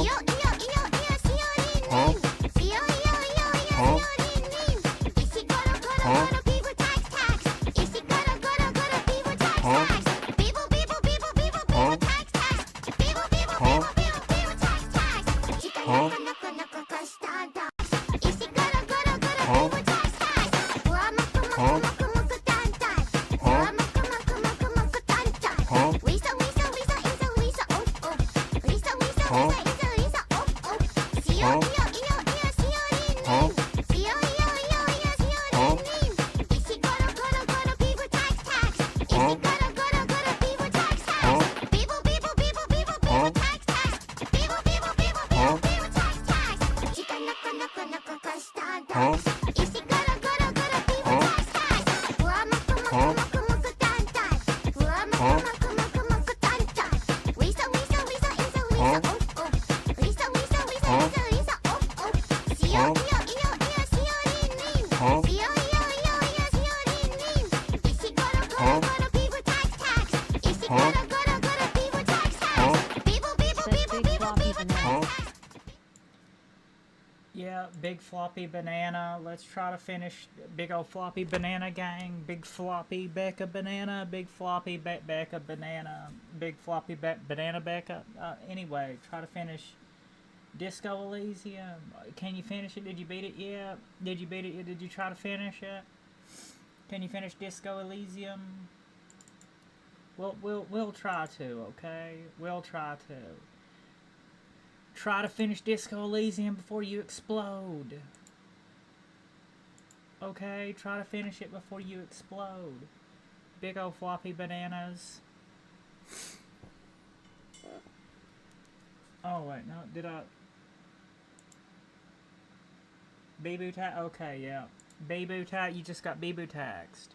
よ Yeah, big floppy banana. Let's try to finish big old floppy banana gang. Big floppy Becca banana. Big floppy Becca banana. Big floppy banana Becca. Anyway, try to finish Disco Elysium. Can you finish it? Did you beat it yet? Did you beat it? Did you try to finish it? Can you finish Disco Elysium? We'll try to, okay? We'll try to. Try to finish Disco Elysium before you explode. Okay, try to finish it before you explode. Big old floppy bananas. Oh wait, no, did I? Bee-boo tax? Okay, yeah. Bee-boo tax, you just got bee-boo taxed.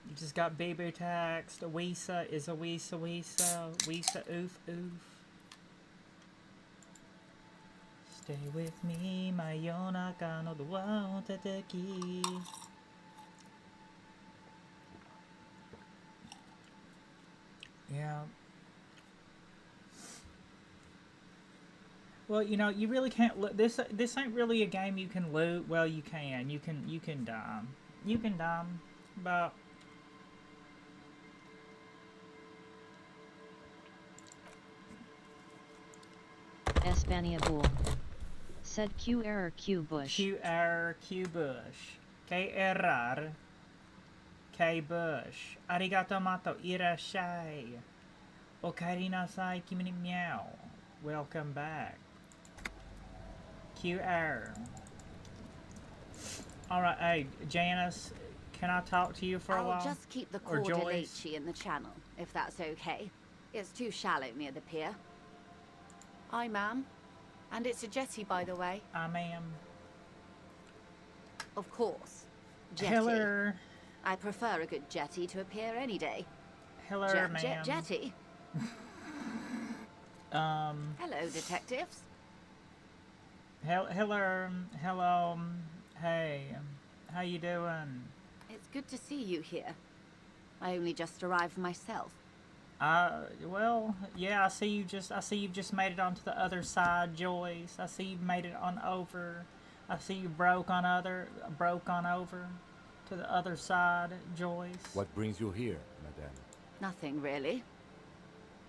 You just got bee-boo taxed. A Weesa is a Weesa Weesa. Weesa oof oof. Stay with me, my yonaka no doa o tateki. Yeah. Well, you know, you really can't loot. This ain't really a game you can loot. Well, you can. You can die. You can die, but Espania Bull said Q error Q bush. Q error Q bush. K error K bush. Arigato mato irashai. Okaeri nasai kimi ni meow. Welcome back. Q error. Alright, hey, Janice, can I talk to you for a while? I'll just keep the Cordelici in the channel, if that's okay. It's too shallow near the pier. Hi, ma'am. And it's a jetty, by the way. I ma'am. Of course. Jetty. Hello. I prefer a good jetty to a pier any day. Hello, ma'am. Jetty. Hello, detectives. Hello. Hey, how you doing? It's good to see you here. I only just arrived myself. Well, yeah, I see you've just made it onto the other side, Joyce. I see you've made it on over. I see you broke on over to the other side, Joyce. What brings you here, madame? Nothing really.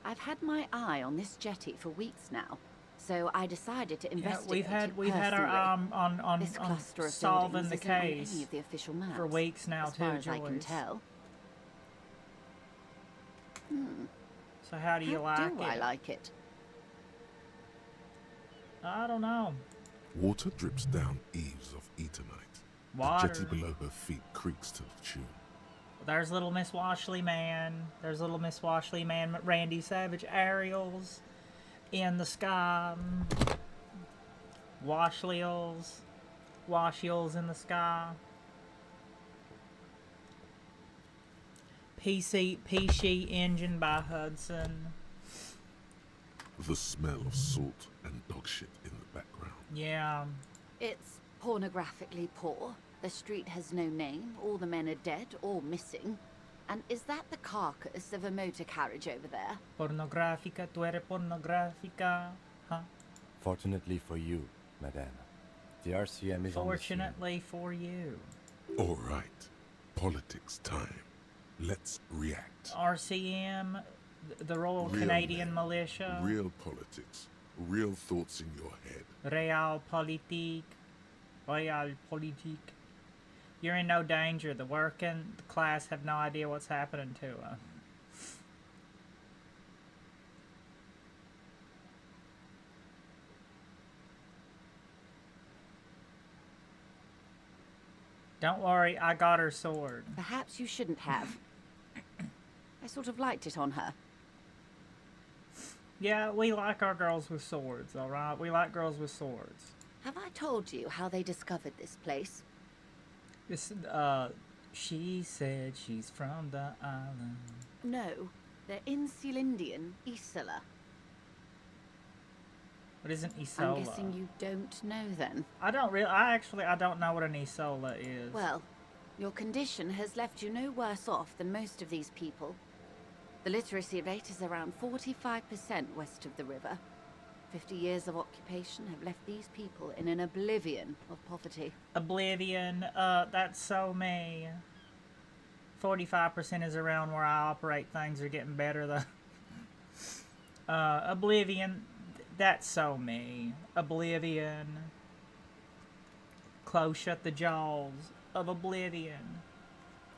I've had my eye on this jetty for weeks now, so I decided to investigate. Yeah, we've had our on this cluster of solving the isn't on case any of the official maps, for weeks now, as far too, as Joyce. I can tell. So how do you like it? I like it? I don't know. Water drips down eaves of Eternite. Water. The jetty below her feet creaks to the tune. There's little Miss Washley Man. There's little Miss Washley Man, Randy Savage, Ariels in the sky. Washleals in the sky. PC engine by Hudson. The smell of salt and dog shit in the background. Yeah. It's pornographically poor. The street has no name. All the men are dead or missing. And is that the carcass of a motor carriage over there? Pornográfica, tu eres pornográfica, huh? Fortunately for you, madame, the RCM is Fortunately for you. All right. Politics time. Let's react. RCM, the Royal Real Canadian men, Militia. Real politics. Real thoughts in your head. Realpolitik. You're in no danger. The working class have no idea what's happening to her. Don't worry, I got her sword. Perhaps you shouldn't have. I sort of liked it on her. Yeah, we like our girls with swords, alright? We like girls with swords. Have I told you how they discovered this place? This, she said she's from the island. No, they're in Celindian, Isola. What is an Isola? I'm guessing you don't know then. I don't know what an Isola is. Well, your condition has left you no worse off than most of these people. The literacy rate is around 45% west of the river. 50 years of occupation have left these people in an oblivion of poverty. Oblivion, that's so me. 45% is around where I operate. Things are getting better though. Oblivion, that's so me. Oblivion. Close shut the jaws of Oblivion.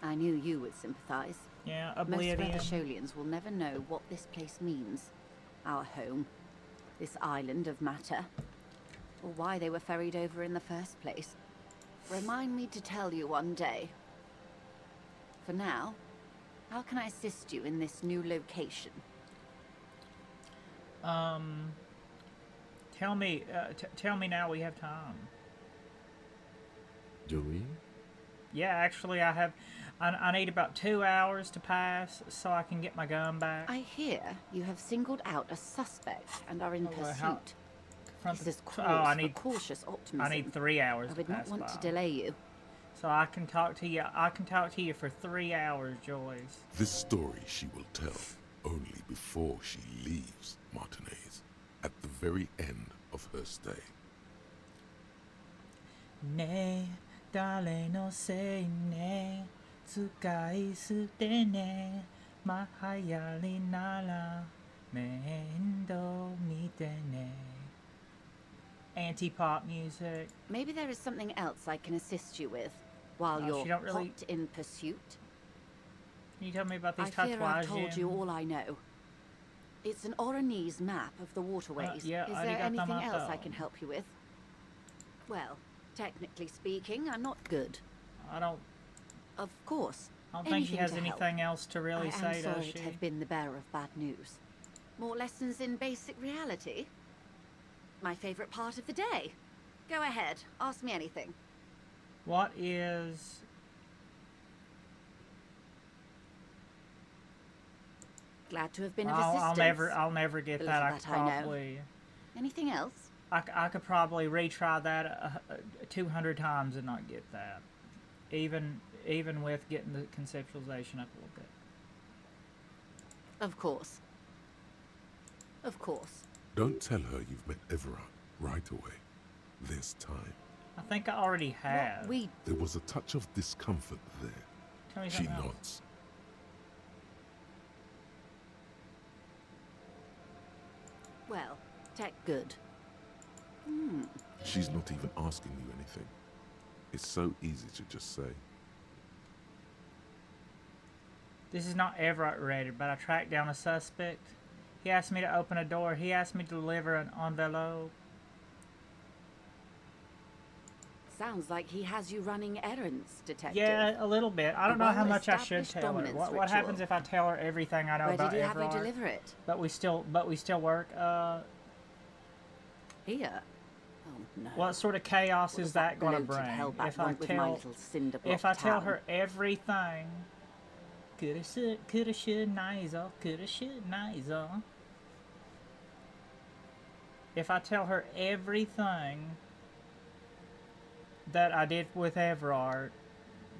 I knew you would sympathize. Yeah, Oblivion. Most Revacholians will never know what this place means. Our home. This island of matter. Or why they were ferried over in the first place. Remind me to tell you one day. For now, how can I assist you in this new location? Tell me now. We have time. Do we? Yeah, actually, I need about 2 hours to pass so I can get my gun back. I hear you have singled out a suspect and are in pursuit. This is cause for cautious optimism. I need 3 hours I to would pass not want by. to delay you. So I can talk to you. I can talk to you for 3 hours, Joyce. This story she will tell only before she leaves Martinez, at the very end of her stay. Ne, dale no sei ne, tsukai sute ne, mahayari nara, mendo mite ne. Anti-pop music. Maybe there is something else I can assist you with while She you're don't really- hot in pursuit. Can you tell me about these I fear I've tatuages? told you all I know. It's an Oranese map of the waterways. yeah, Is I there got them anything up, else I though. can help you with? Well, technically speaking, I'm not good. I don't Of course. think she anything has to help. anything else to really I say, am does sorry she? to have been the bearer of bad news. More lessons in basic reality? My favorite part of the day. Go ahead, ask me anything. What is... Glad to have been of I'll assistance. I'll never get The that. I little could that I know. probably... Anything else? I could probably retry that 200 times and not get that. Even with getting the conceptualization up a little bit. Of course. Of course. Don't tell her you've met Everard right away. There's time. I think I already have. What we There was a touch of discomfort there. Tell me She something else. nods. well, tech good. She's not even asking you anything. It's so easy to just say. This is not Everett related, but I tracked down a suspect. He asked me to open a door. He asked me to deliver an envelope. Sounds like he has you running errands, detective. Yeah, a little bit. I don't know how much I should well-established tell her. dominance What happens ritual. if I tell her everything I know Where about did he have you Everard? deliver it? But we still work. Here? Oh no. What sort of chaos What is does that going to bloated bring? hellbat If I want with my tell little cinder block if I tell town? her everything, coulda, should, nicer, coulda, should, nicer. If I tell her everything that I did with Everard,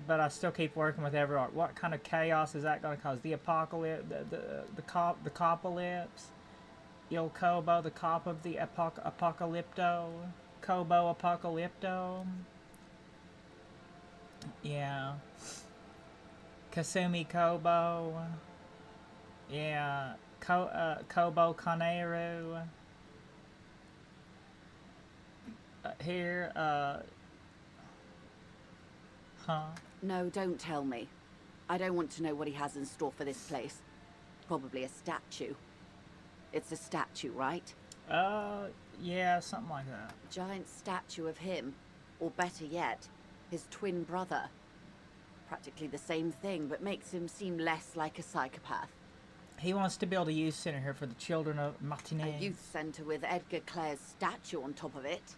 but I still keep working with Everard, what kind of chaos is that going to cause? The apocalypse, the copolypse, Il Kobo, the cop of the apocalypto, Kobo apocalypto. Yeah. Kasumi Kobo. Yeah. Kobo Kaneru. huh? No, don't tell me. I don't want to know what he has in store for this place. Probably a statue. It's a statue, right? Yeah, something like that. Giant statue of him. Or better yet, his twin brother. Practically the same thing, but makes him seem less like a psychopath. He wants to build a youth center here for the children of Martinez. A youth center with Edgar Clare's statue on top of it.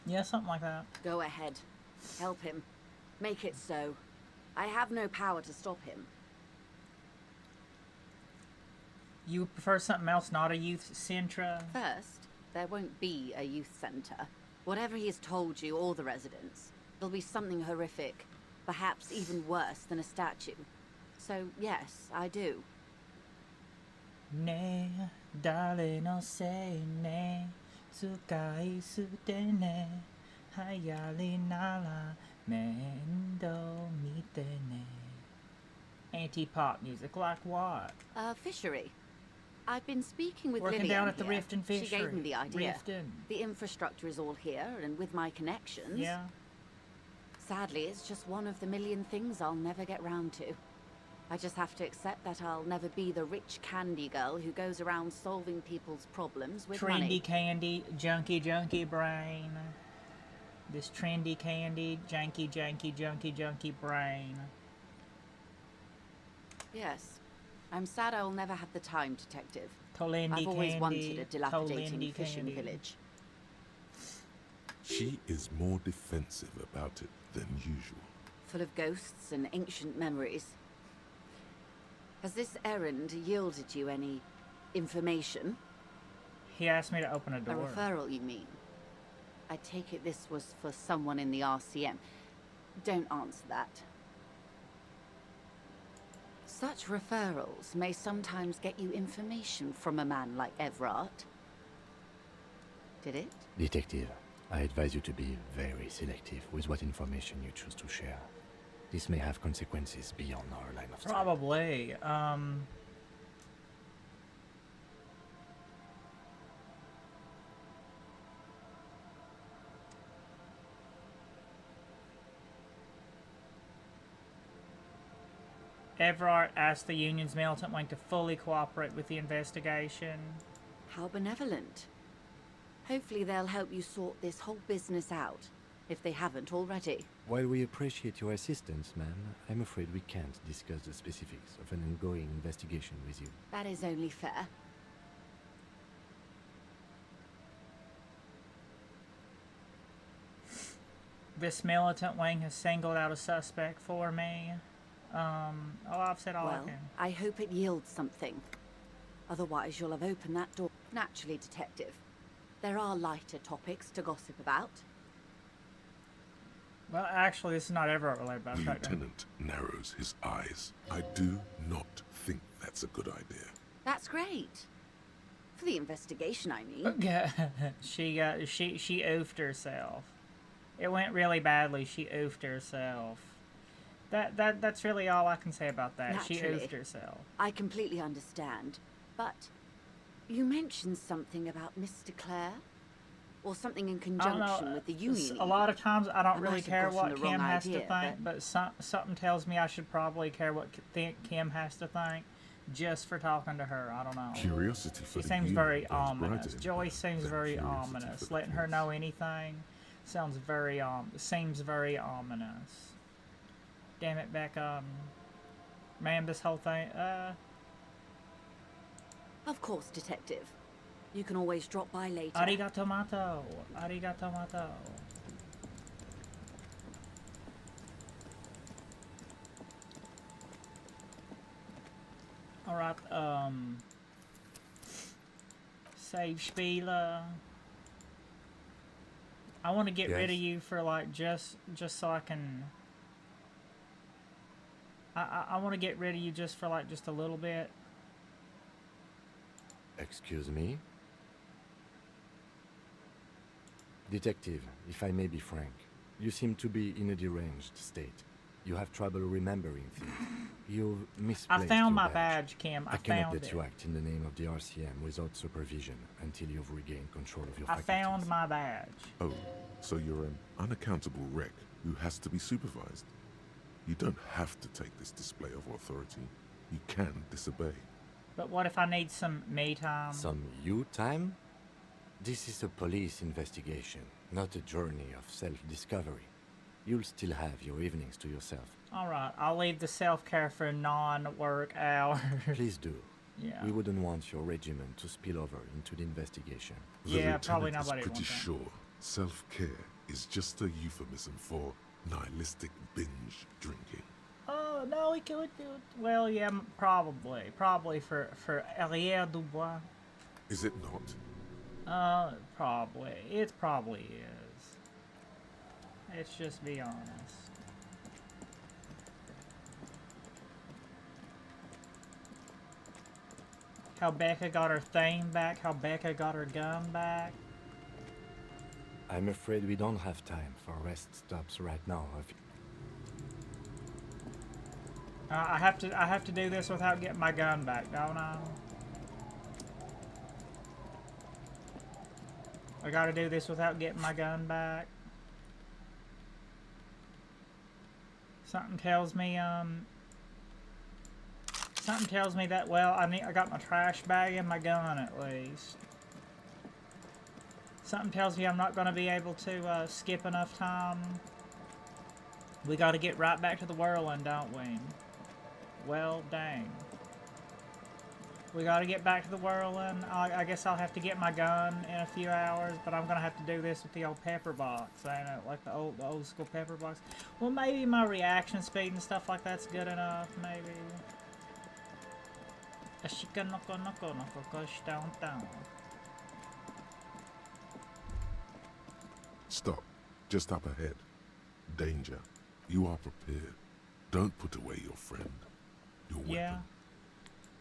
Yeah, something like that. Go ahead. Help him. Make it so. I have no power to stop him. You would prefer something else, not a youth center? First, there won't be a youth center. Whatever he has told you or the residents, it'll be something horrific. Perhaps even worse than a statue. So, yes, I do. Ne, dale no sei ne, tsukai sute ne, hayali nala, mendo mite ne. Anti-pop music, like what? Fishery. I've been speaking with Working Lillian down at the here. Riften Fishery. She gave me the idea. Riften. The infrastructure is all here, and with my connections... Yeah. Sadly, it's just one of the million things I'll never get round to. I just have to accept that I'll never be the rich candy girl who goes around solving people's problems with money. Trendy candy, junky brain. This trendy candy, junky brain. Yes. I'm sad I'll never have the time, Detective. Tolendi I've always candy, wanted a dilapidating Tolendi fishing candy. village. She is more defensive about it than usual. Full of ghosts and ancient memories. Has this errand yielded you any information? He asked me to open a A door. referral, you mean? I take it this was for someone in the RCM. Don't answer that. Such referrals may sometimes get you information from a man like Everard. Did it? Detective, I advise you to be very selective with what information you choose to share. This may have consequences beyond our line of sight. Probably. Everard asked the Union's militant wing to fully cooperate with the investigation. How benevolent. Hopefully they'll help you sort this whole business out, if they haven't already. While we appreciate your assistance, ma'am, I'm afraid we can't discuss the specifics of an ongoing investigation with you. That is only fair. This militant wing has singled out a suspect for me. I've said all I Well, can. I hope it yields something. Otherwise, you'll have opened that door. Naturally, Detective. There are lighter topics to gossip about. Well, actually, this is not Everard related, but The I'll try to. lieutenant narrows his eyes. I do not think that's a good idea. That's great. For the investigation, I mean. she oofed herself. It went really badly. She oofed herself. That's really all I can say about that. She Naturally. oofed herself. I completely understand. But you mentioned something about Mr. Clare? Or something in I don't know. conjunction with the Union? A lot of times I don't I really might have care gotten what the wrong Kim has to idea, think, but something tells me I should probably care what Kim has to think just for talking to her. I don't know. Curiosity for She the seems Union very burns ominous. brighter in Joyce her seems than very curiosity for ominous. the Letting her prince. know anything sounds very seems very ominous. Damn it, Becca. Man, this whole thing. Of course, Detective. You can always drop by later. Arigato. Arigato. Alright, save Spieler. I want to get rid of Yes? you for like just so I can. I want to get rid of you just for like just a little bit. Excuse me? Detective, if I may be frank, you seem to be in a deranged state. You have trouble remembering things. You've misplaced I found your my badge, Kim. I cannot found let it. you act in the name of the RCM without supervision until you've regained control of your I faculties. found my badge. Oh, so you're an unaccountable wreck who has to be supervised. You don't have to take this display of authority. You can disobey. But what if I need some me time? Some you time? This is a police investigation, not a journey of self-discovery. You'll still have your evenings to yourself. Alright, I'll leave the self-care for non-work hours. Please do. Yeah. We wouldn't want your regiment to spill over into the investigation. The Yeah, probably lieutenant nobody is pretty wants that. sure self-care is just a euphemism for nihilistic binge drinking. Oh, no, we could do it. Well, yeah, probably. Probably for Arrière du Bois. Is it not? Probably. It probably is. Let's just be honest. How Becca got her theme back, how Becca got her gun back. I'm afraid we don't have time for rest stops right now. I have to do this without getting my gun back, don't I? I gotta do this without getting my gun back. Something tells me that, well, I got my trash bag and my gun at least. Something tells me I'm not gonna be able to skip enough time. We gotta get right back to the whirlwind, don't we? Well, dang. We gotta get back to the whirlwind. I guess I'll have to get my gun in a few hours, but I'm gonna have to do this with the old pepper box, ain't it? Like the old school pepper box. Well, maybe my reaction speed and stuff like that's good enough, maybe. Stop. Just up ahead. Danger. You are prepared. Don't put away your friend. Your weapon. Yeah.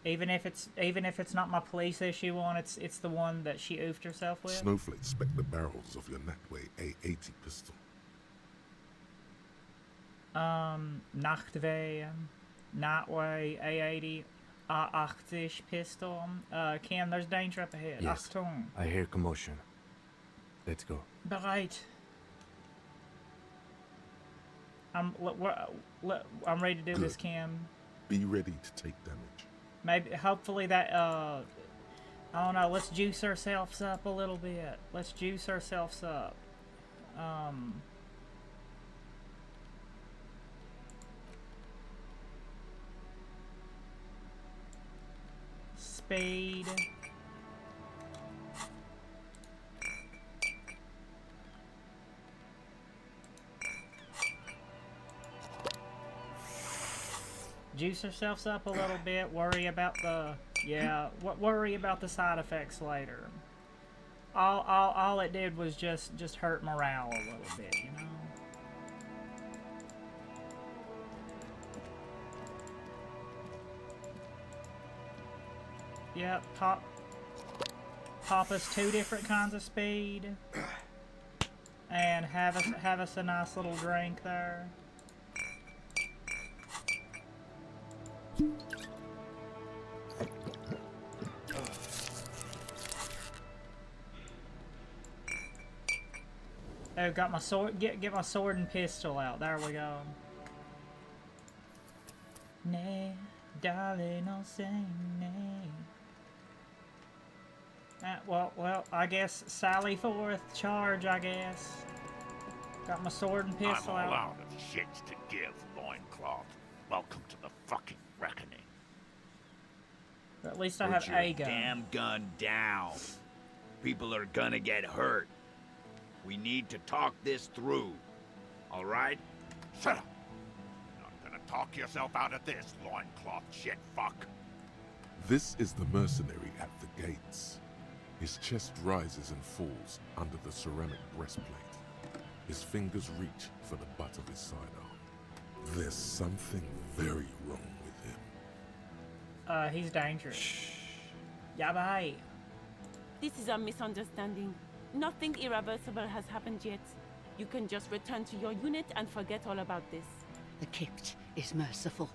Even if it's not my police issue one, it's the one that she oofed herself with. Snowflake spec the barrels of your Natway A80 pistol. Nachtwey A80 A80 pistol. Cam, there's danger up ahead. Yes, Achtung. I hear commotion. Let's go. Bereit. I'm ready to do Good. this, Cam. Be ready to take damage. Maybe, hopefully that, I don't know, let's juice ourselves up a little bit. Let's juice ourselves up. Speed. Juice ourselves up a little bit. Worry about the worry about the side effects later. All it did was just hurt morale a little bit, you know. Yep, pop us 2 different kinds of speed, and have us a nice little drink there. Oh, got my sword. Get my sword and pistol out. There we go. Nay, darling, no say nay. Well, I guess Sally forth, charge, I guess. Got my sword and pistol I'm all out. out of shits to give, loincloth. Welcome to the fucking reckoning. But at least I Put have your a gun. damn gun down. People are gonna get hurt. We need to talk this through. All right? Shut up! You're not gonna talk yourself out of this, loincloth shit fuck. This is the mercenary at the gates. His chest rises and falls under the ceramic breastplate. His fingers reach for the butt of his sidearm. There's something very wrong with him. He's dangerous. Yeah, bye. This is a misunderstanding. Nothing irreversible has happened yet. You can just return to your unit and forget all about this. The Kipt is merciful,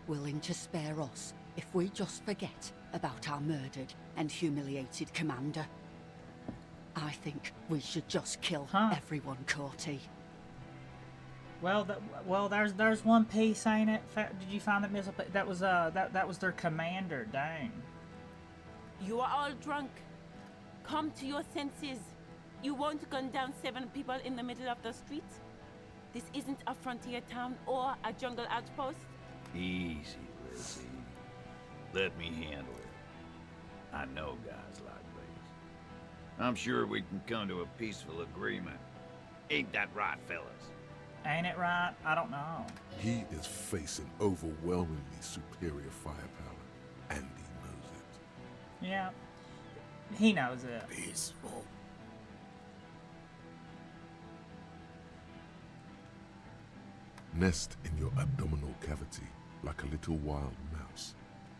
willing to spare us if we just forget about our murdered and humiliated commander. I think we should just kill everyone, Corty. Well, there's one piece, ain't it? Did you find that missile? That was that was their commander. Dang. You are all drunk. Come to your senses. You won't gun down 7 people in the middle of the street. This isn't a frontier town or a jungle outpost. Easy, Lizzie. Let me handle it. I know guys like these. I'm sure we can come to a peaceful agreement. Ain't that right, fellas? Ain't it right? I don't know. He is facing overwhelmingly superior firepower, and he knows it. Yeah. He knows it. Peaceful. Nest in your abdominal cavity like a little wild mouse.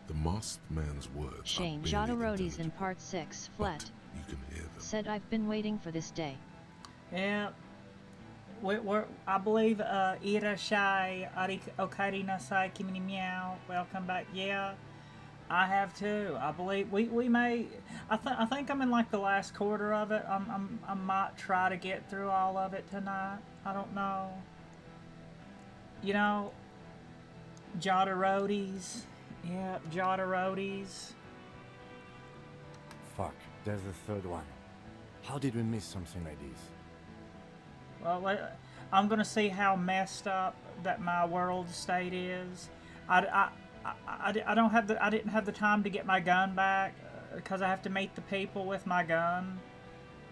The masked man's words Shane are barely Jodorodi's in intelligible, part 6, but Flet, you can hear them. said I've been waiting for this day. Yeah. I believe Irashai Okari Nasai Kimini Meow. Welcome back. Yeah. I have too. I believe we may. I think I'm in like the last quarter of it. I might try to get through all of it tonight. I don't know. You know, Jodorodi's. Yeah, Jodorodi's. Fuck, there's the third one. How did we miss something like this? Well, I'm gonna see how messed up that my world state is. I don't have I didn't have the time to get my gun back because I have to meet the people with my gun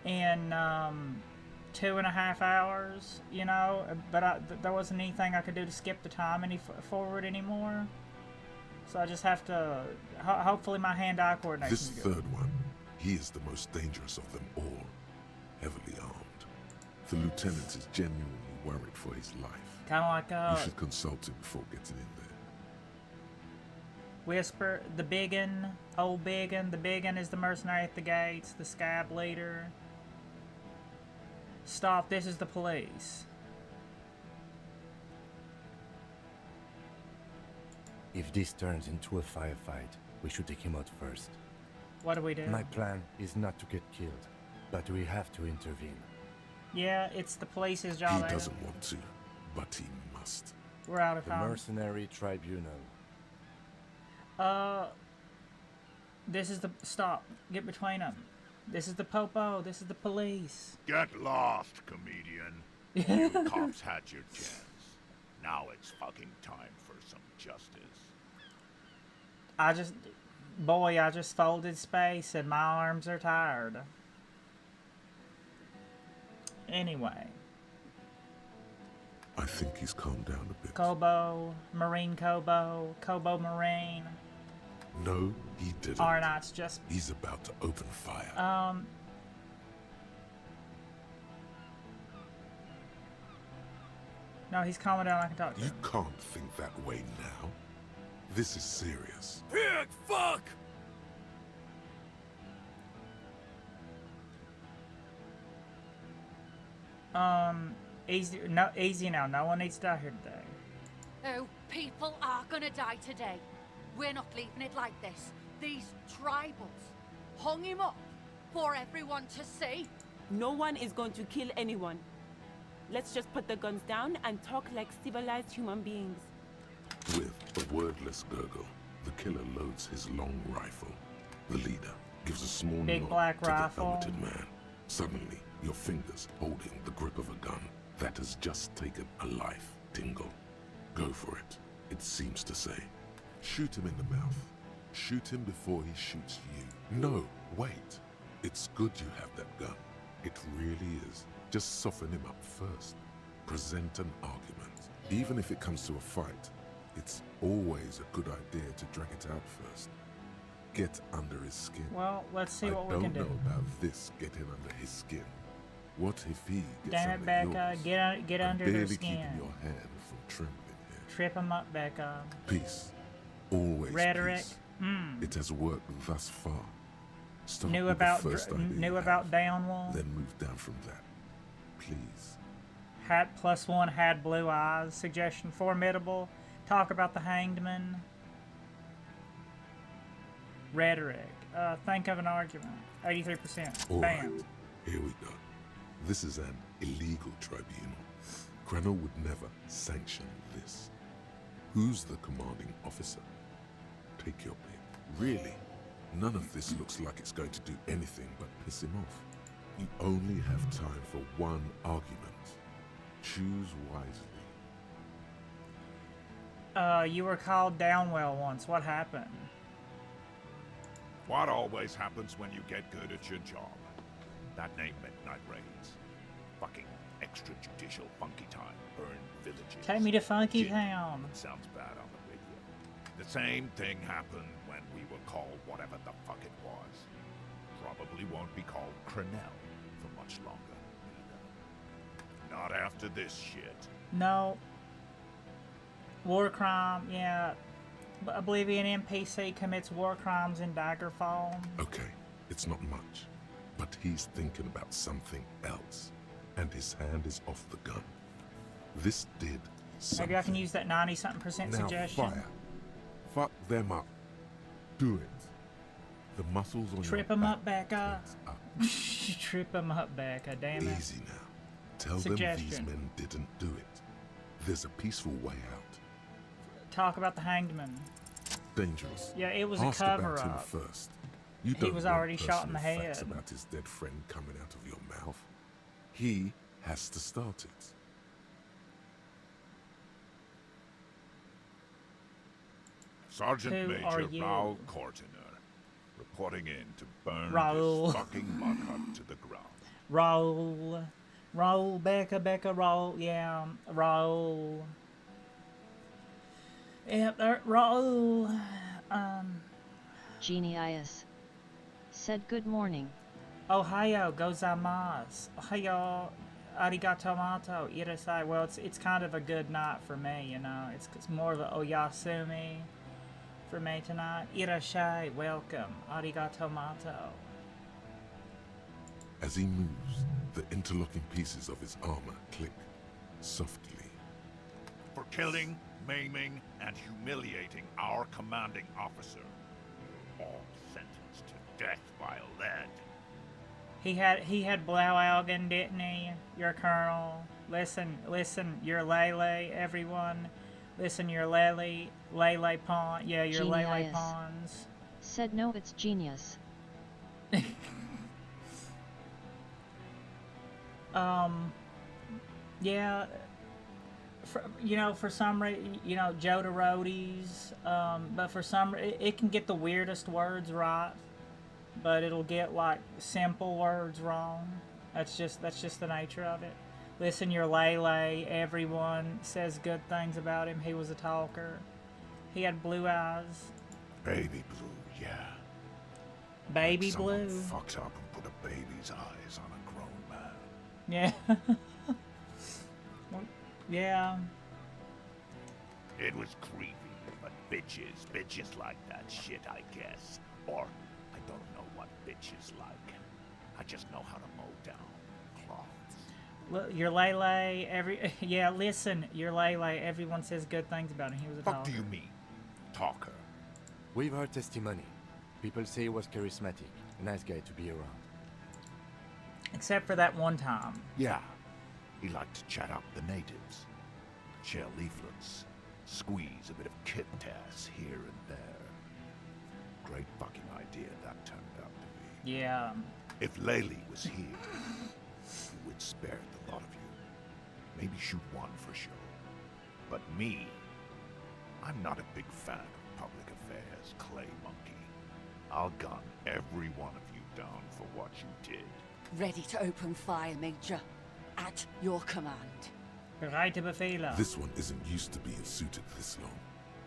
in 2.5 hours. You know, but there wasn't anything I could do to skip the time forward anymore. So I just have to. Hopefully, my hand-eye coordination. This is good. third one, he is the most dangerous of them all. Heavily armed. The lieutenant is genuinely worried for his life. Kind of like You should consult him before getting in there. Whisper, the biggin, old biggin. The biggin is the mercenary at the gates, the scab leader. Stop, this is the police. If this turns into a firefight, we should take him out first. What do we do? My plan is not to get killed, but we have to intervene. Yeah, it's the police's He job. doesn't want to, but he must. We're out of The time. Mercenary Tribunal. This is the... Stop. Get between them. This is the popo. This is the police. Get lost, comedian. You cops had your chance. Now it's fucking time for some justice. I just folded space and my arms are tired. Anyway. I think he's calmed down a bit. Kobo, Marine Kobo, Kobo Marine. No, he didn't. Arnott's just... He's about to open fire. No, he's calming down. I can talk to You him. can't think that way now. This is serious. Pig, fuck! Easy now. No one needs to die here today. Oh, people are gonna die today. We're not leaving it like this. These tribals hung him up for everyone to see. No one is going to kill anyone. Let's just put the guns down and talk like civilized human beings. With a wordless gurgle, the killer loads his long rifle. The leader gives a small Big nod black to rifle. the helmeted man. Suddenly, your fingers holding the grip of a gun that has just taken a life tingle. Go for it, it seems to say. Shoot him in the mouth. Shoot him before he shoots you. No, wait. It's good you have that gun. It really is. Just soften him up first. Present an argument. Even if it comes to a fight, it's always a good idea to drag it out first. Get under his skin. Well, let's see what I we can don't do. know about this getting under his skin. What if he gets Damn it, under Becca. yours? Get I'm under their barely skin. keeping your hand from trembling here. Trip him up, Becca. Peace. Always Rhetoric. peace. It has worked thus far. Start Knew with about the first idea knew you about have, Downwall. then move down from that. Please. Hat +1 had blue eyes. Suggestion formidable. Talk about the hanged man. Rhetoric. Think of an argument. 83%. All Bam. right, here we go. This is an illegal tribunal. Krenner would never sanction this. Who's the commanding officer? Take your pick. Really? None of this looks like it's going to do anything but piss him off. You only have time for one argument. Choose wisely. You were called Downwell once. What happened? What always happens when you get good at your job? That name meant night raids. Fucking extrajudicial funky time. Burn villages. Take me to Funky Gin. Town. Sounds bad on the radio. The same thing happened when we were called whatever the fuck it was. Probably won't be called Crenell for much longer either. Not after this shit. No. War crime, yeah. Oblivion NPC commits war crimes in Daggerfall. Okay, it's not much, but he's thinking about something else, and his hand is off the gun. This did something. Maybe I can use that 90-something% Now suggestion. fire. Fuck them up. Do it. The muscles on Trip your 'em back up, Becca. tense up. Trip 'em up, Becca, damn it. Easy now. Tell them these Suggestion. men didn't do it. There's a peaceful way out. Talk about the hanged man. Dangerous. Yeah, it was Ask a cover about him up. first. You He don't was want already shot in the personal facts head. about his dead friend coming out of your mouth. He has to start it. Sergeant Who Major are you? Raoul Cortiner, reporting in to burn Raoul. this fucking mud hut to the ground. Roll, Becca, roll, yeah, roll. Yep, roll. Genius. Said good morning. Ohio gozaimasu. Ohio arigato mato. Irasai. Well, it's kind of a good night for me, you know. It's more of a oyasumi for me tonight. Irashai, welcome. Arigato mato. As he moves, the interlocking pieces of his armor click softly. For killing, maiming, and humiliating our commanding officer. You're all sentenced to death by lead. He had Blauaugen, didn't he? Your colonel. Listen, you're Lele, everyone. Listen, you're Lele Pawn. Yeah, you're Lele Genius. Pawns. Said no, it's genius. Yeah. For some reason, Jodorodi's, but for some, it can get the weirdest words right, but it'll get like simple words wrong. That's just the nature of it. Listen, your Lele. Everyone says good things about him. He was a talker. He had blue eyes. Baby blue, yeah. Baby Someone blue. fucked up and put a baby's eyes on a grown man. Yeah. Yeah. It was creepy, but bitches like that shit, I guess. Or, I don't know what bitches like. I just know how to mow down cloths. Your Lele, listen, your Lele, everyone says good things about him. He was a What talker. do you mean, talker? We've heard testimony. People say he was charismatic, a nice guy to be around. Except for that one time. Yeah, he liked to chat up the natives. Share leaflets, squeeze a bit of kit ass here and there. Great fucking idea that turned out to be. Yeah. If Laylee was here, he would spare the lot of you. Maybe shoot one for show. But me, I'm not a big fan of public affairs, clay monkey. I'll gun every one of you down for what you did. Ready to open fire, Major. At your command. Bereite Befehle. This one isn't used to being suited this long.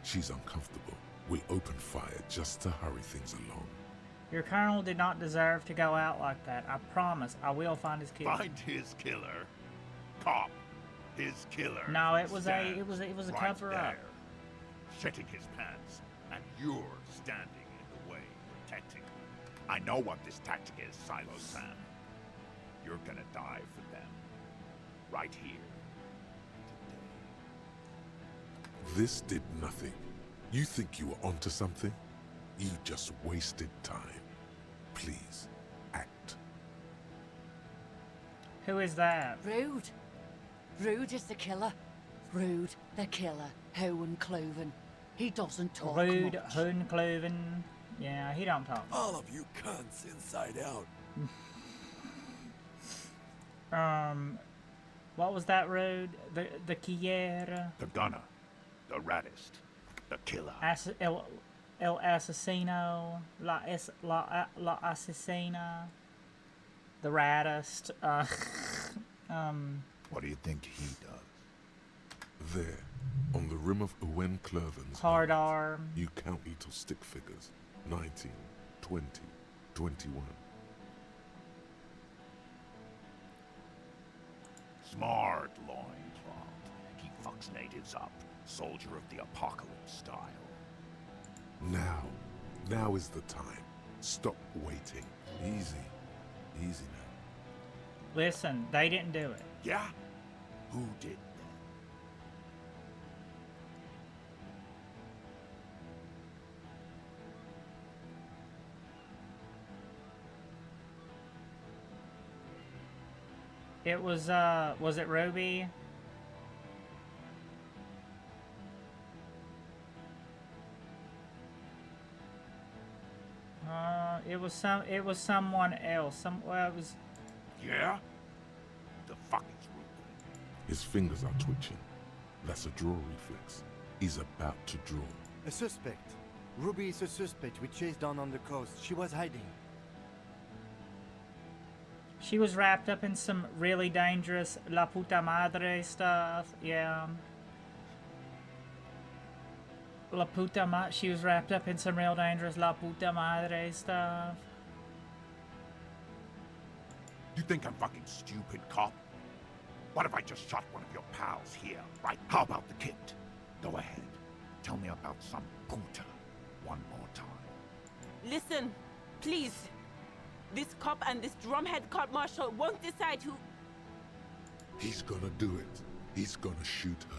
She's uncomfortable. We'll open fire just to hurry things along. Your colonel did not deserve to go out like that. I promise I will find his killer. Find his killer. Cop. His killer. No, it was a right cover up. there, shitting his pants, and you're standing in the way, protecting him. I know what this tactic is, Silo Sam. You're gonna die for them. Right here. Today. This did nothing. You think you were onto something? You just wasted time. Please, act. Who is that? Rude. Rude is the killer. Rude, the killer. Hohen Cloven. He doesn't talk Rude, much. Hohencloven. Yeah, he don't talk. All of you cunts inside out. What was that road? The Kiera? The gunner. The raddest. The killer. El Asesino. La Asesina. The raddest. What do you think he does? There, on the rim of Owen Clerven's Hard helmet, arm. you count little stick figures. 19, 20, 21. Smart loincloth. He fucks natives up. Soldier of the apocalypse style. Now is the time. Stop waiting. Easy. Easy now. Listen, they didn't do it. Yeah? Who did then? It was it Roby? It was someone else. Well, it was. Yeah? The fuck is Ruben? His fingers are twitching. That's a draw reflex. He's about to draw. A suspect. Ruby is a suspect we chased down on the coast. She was hiding. She was wrapped up in some really dangerous La Puta Madre stuff. Yeah. She was wrapped up in some real dangerous La Puta Madre stuff. You think I'm fucking stupid, cop? What if I just shot one of your pals here, right? How about the kid? Go ahead. Tell me about some puta one more time. Listen, please. This cop and this drumhead court marshal won't decide who... He's gonna do it. He's gonna shoot her.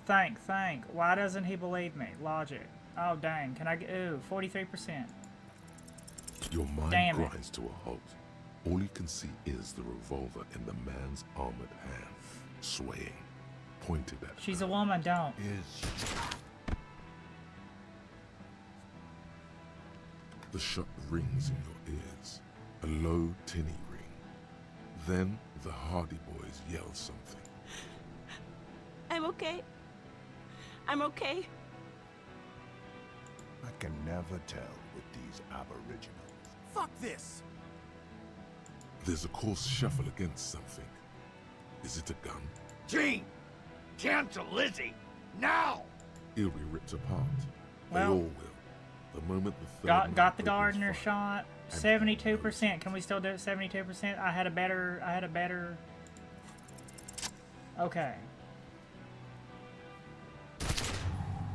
Think. Why doesn't he believe me? Logic. Oh, dang. Can I get... Ooh, 43%. Your mind Damn it. grinds to a halt. All you can see is the revolver in the man's armored hand, swaying, pointed at She's her. a woman, don't. The shot rings in your ears, a low, tinny ring. Then the Hardy Boys yell something. I'm okay. I'm okay. I can never tell with these aboriginals. Fuck this! There's a coarse shuffle against something. Is it a gun? Gene! Cancel Lizzie! Now! He'll be ripped apart. They Well, all will. The moment the third Got the man gardener opens fire, shot. 72%. Can we still do it? 72%. I had a better. Okay.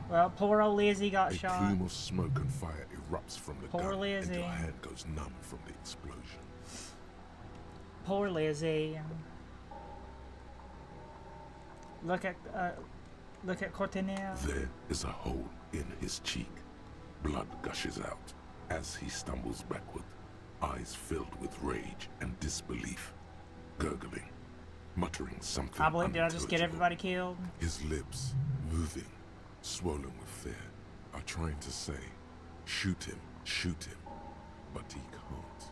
Well, poor old Lizzie got a shot. plume of smoke and fire erupts from the Poor gun, and Lizzie. your hand goes numb from the explosion. Poor Lizzie. Look at Cortinel. There is a hole in his cheek. Blood gushes out as he stumbles backward, eyes filled with rage and disbelief, gurgling, muttering something I believe. Did I just get unintelligible. everybody killed? His lips, moving, swollen with fear, are trying to say, shoot him, but he can't.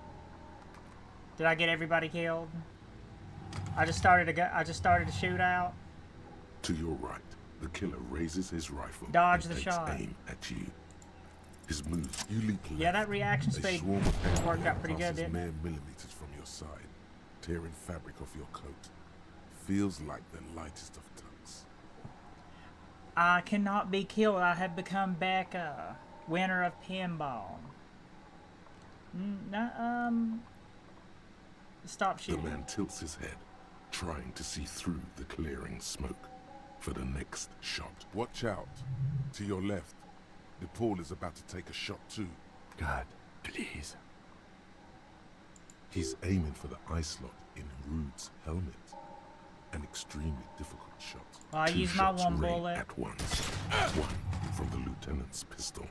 Did I get everybody killed? I just started a shootout. To your right, the killer raises his rifle Dodge and the takes shot. aim at you. His moves, you leap left. Yeah, that reaction A speed swarm of enemy worked out pretty passes good, didn't it? mere millimeters from your side, tearing fabric off your coat. Feels like the lightest of tucks. I cannot be killed. I have become Becca, winner of pinball. Stop The shooting. man tilts his head, trying to see through the clearing smoke for the next shot. Watch out. To your left, DePaul is about to take a shot too. God, please. He's aiming for the eye slot in Rude's helmet. An extremely difficult shot. I Two used my shots one rain bullet. at once. One from the lieutenant's pistol,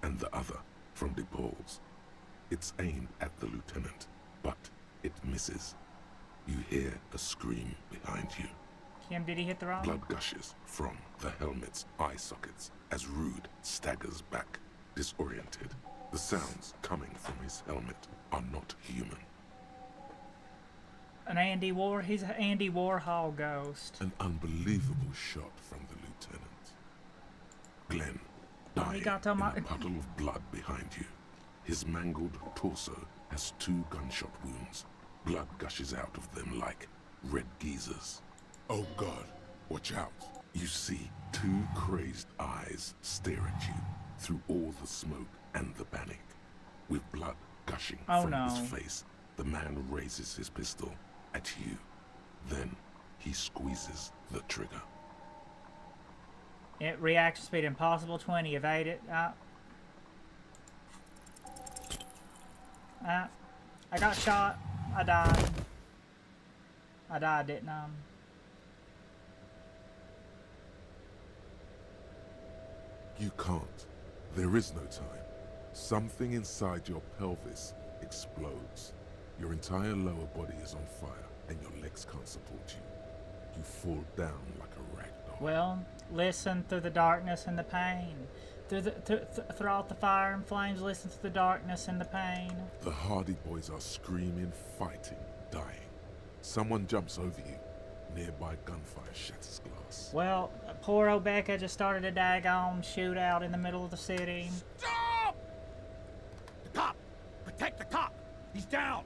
and the other from DePaul's. It's aimed at the lieutenant, but it misses. You hear a scream behind you. Kim, did he hit the wrong? Blood gushes from the helmet's eye sockets as Rude staggers back, disoriented. The sounds coming from his helmet are not human. He's an Andy Warhol ghost. An unbelievable shot from the lieutenant. Glenn, dying in a puddle of blood behind you. His mangled torso has 2 gunshot wounds. Blood gushes out of them like red geysers. Oh God, watch out. You see 2 crazed eyes stare at you through all the smoke and the panic. With blood gushing from his face, the man raises his pistol at you. Then he squeezes the trigger. Reaction speed impossible 20. Evade it. I got shot. I died. I died, didn't I? You can't. There is no time. Something inside your pelvis explodes. Your entire lower body is on fire, and your legs can't support you. You fall down like a rag doll. Well, listen through the darkness and the pain. Throughout the fire and flames, listen to the darkness and the pain. The Hardy Boys are screaming, fighting, dying. Someone jumps over you. Nearby gunfire shatters glass. Well, poor old Becca just started a daggone shootout in the middle of the city. Stop! The cop! Protect the cop! He's down!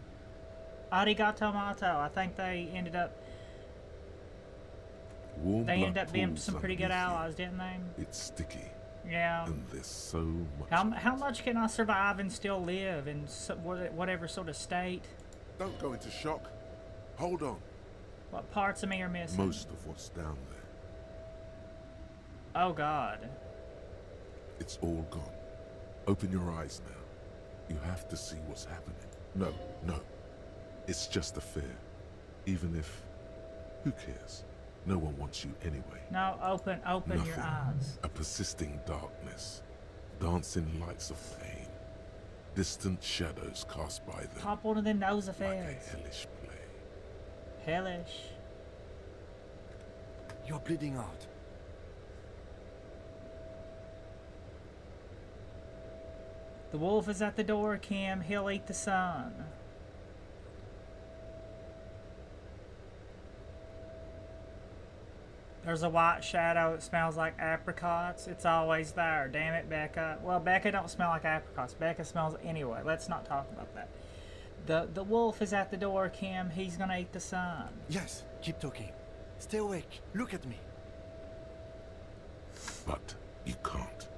Arigato Mato. I think they ended up being some pretty good allies, didn't they? It's sticky. Yeah. And there's so much. How much can I survive and still live in whatever sort of state? Don't go into shock. Hold on. What parts of me are missing? Most of what's down there. Oh God. It's all gone. Open your eyes now. You have to see what's happening. No. It's just a fear. Even if... Who cares? No one wants you anyway. No, open Nothing. your eyes. A persisting darkness. Dancing lights of pain. Distant shadows cast by them. Pop one of them nose Like affairs. a hellish play. Hellish. You're bleeding out. The wolf is at the door, Kim. He'll eat the sun. There's a white shadow that smells like apricots. It's always there. Damn it, Becca. Well, Becca don't smell like apricots. Becca smells anyway. Let's not talk about that. The wolf is at the door, Kim. He's gonna eat the sun. Yes, keep talking. Stay awake. Look at me. But you can't.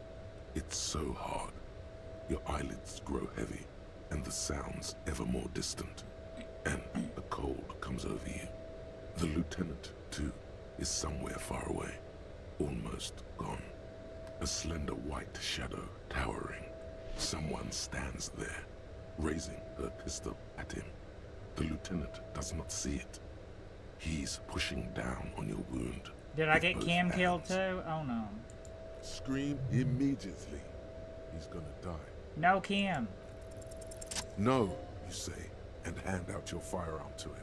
It's so hard. Your eyelids grow heavy, and the sounds ever more distant. And the cold comes over you. The lieutenant, too, is somewhere far away, almost gone. A slender white shadow towering. Someone stands there, raising her pistol at him. The lieutenant does not see it. He's pushing down on your wound. Did I with get both Kim killed hands. too? Oh no. Scream immediately. He's gonna die. No, Kim. No, you say, and hand out your firearm to him.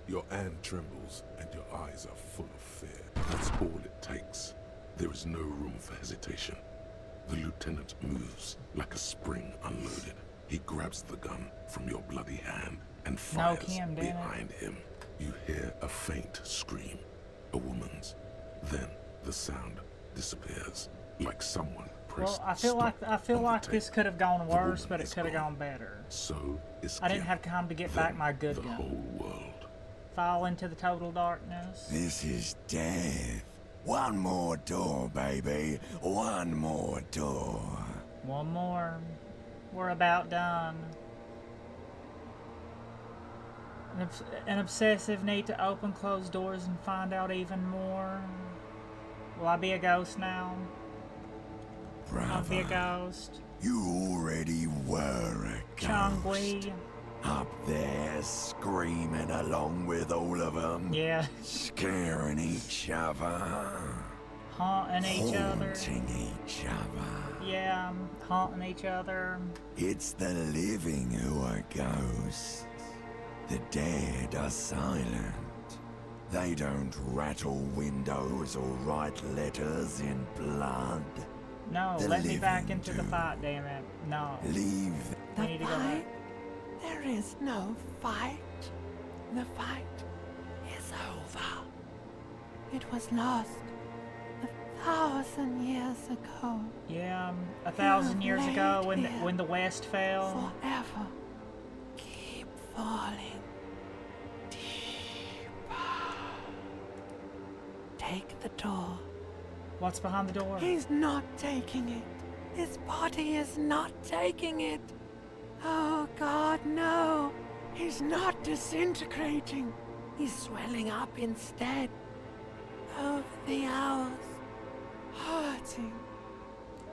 Your hand trembles, and your eyes are full of fear. That's all it takes. There is no room for hesitation. The lieutenant moves like a spring unloaded. He grabs the gun from your bloody hand and fires Kim, damn it. behind him. You hear a faint scream, a woman's. Then the sound disappears, like someone pressed Well, I feel on like the this tape. could have gone The worse, woman but it is could have gone. gone better. So is I didn't Kim. have time to get Then back my good the gun. whole world. Fall into the total darkness. This is death. One more door, baby. One more door. One more. We're about done. An obsessive need to open closed doors and find out even more. Will I be a ghost now? I'll be a Brother, ghost. you already were a ghost. Changui. Up there screaming along with all of them. Yeah. Scaring each other. Haunting each other. Haunting each other. Yeah, haunting each other. It's the living who are ghosts. The dead are silent. They don't rattle windows or write letters in blood. No, The let me back living into the do. fight, damn it. No. Leave. We need to go back. There is no fight. The fight is over. It was lost 1,000 years ago. Yeah, 1,000 years ago laid here when the West fell. Forever. Keep falling deeper. Take the door. What's behind the door? He's not taking it. His body is not taking it. Oh God, no. He's not disintegrating. He's swelling up instead. Over the hours. Hurting.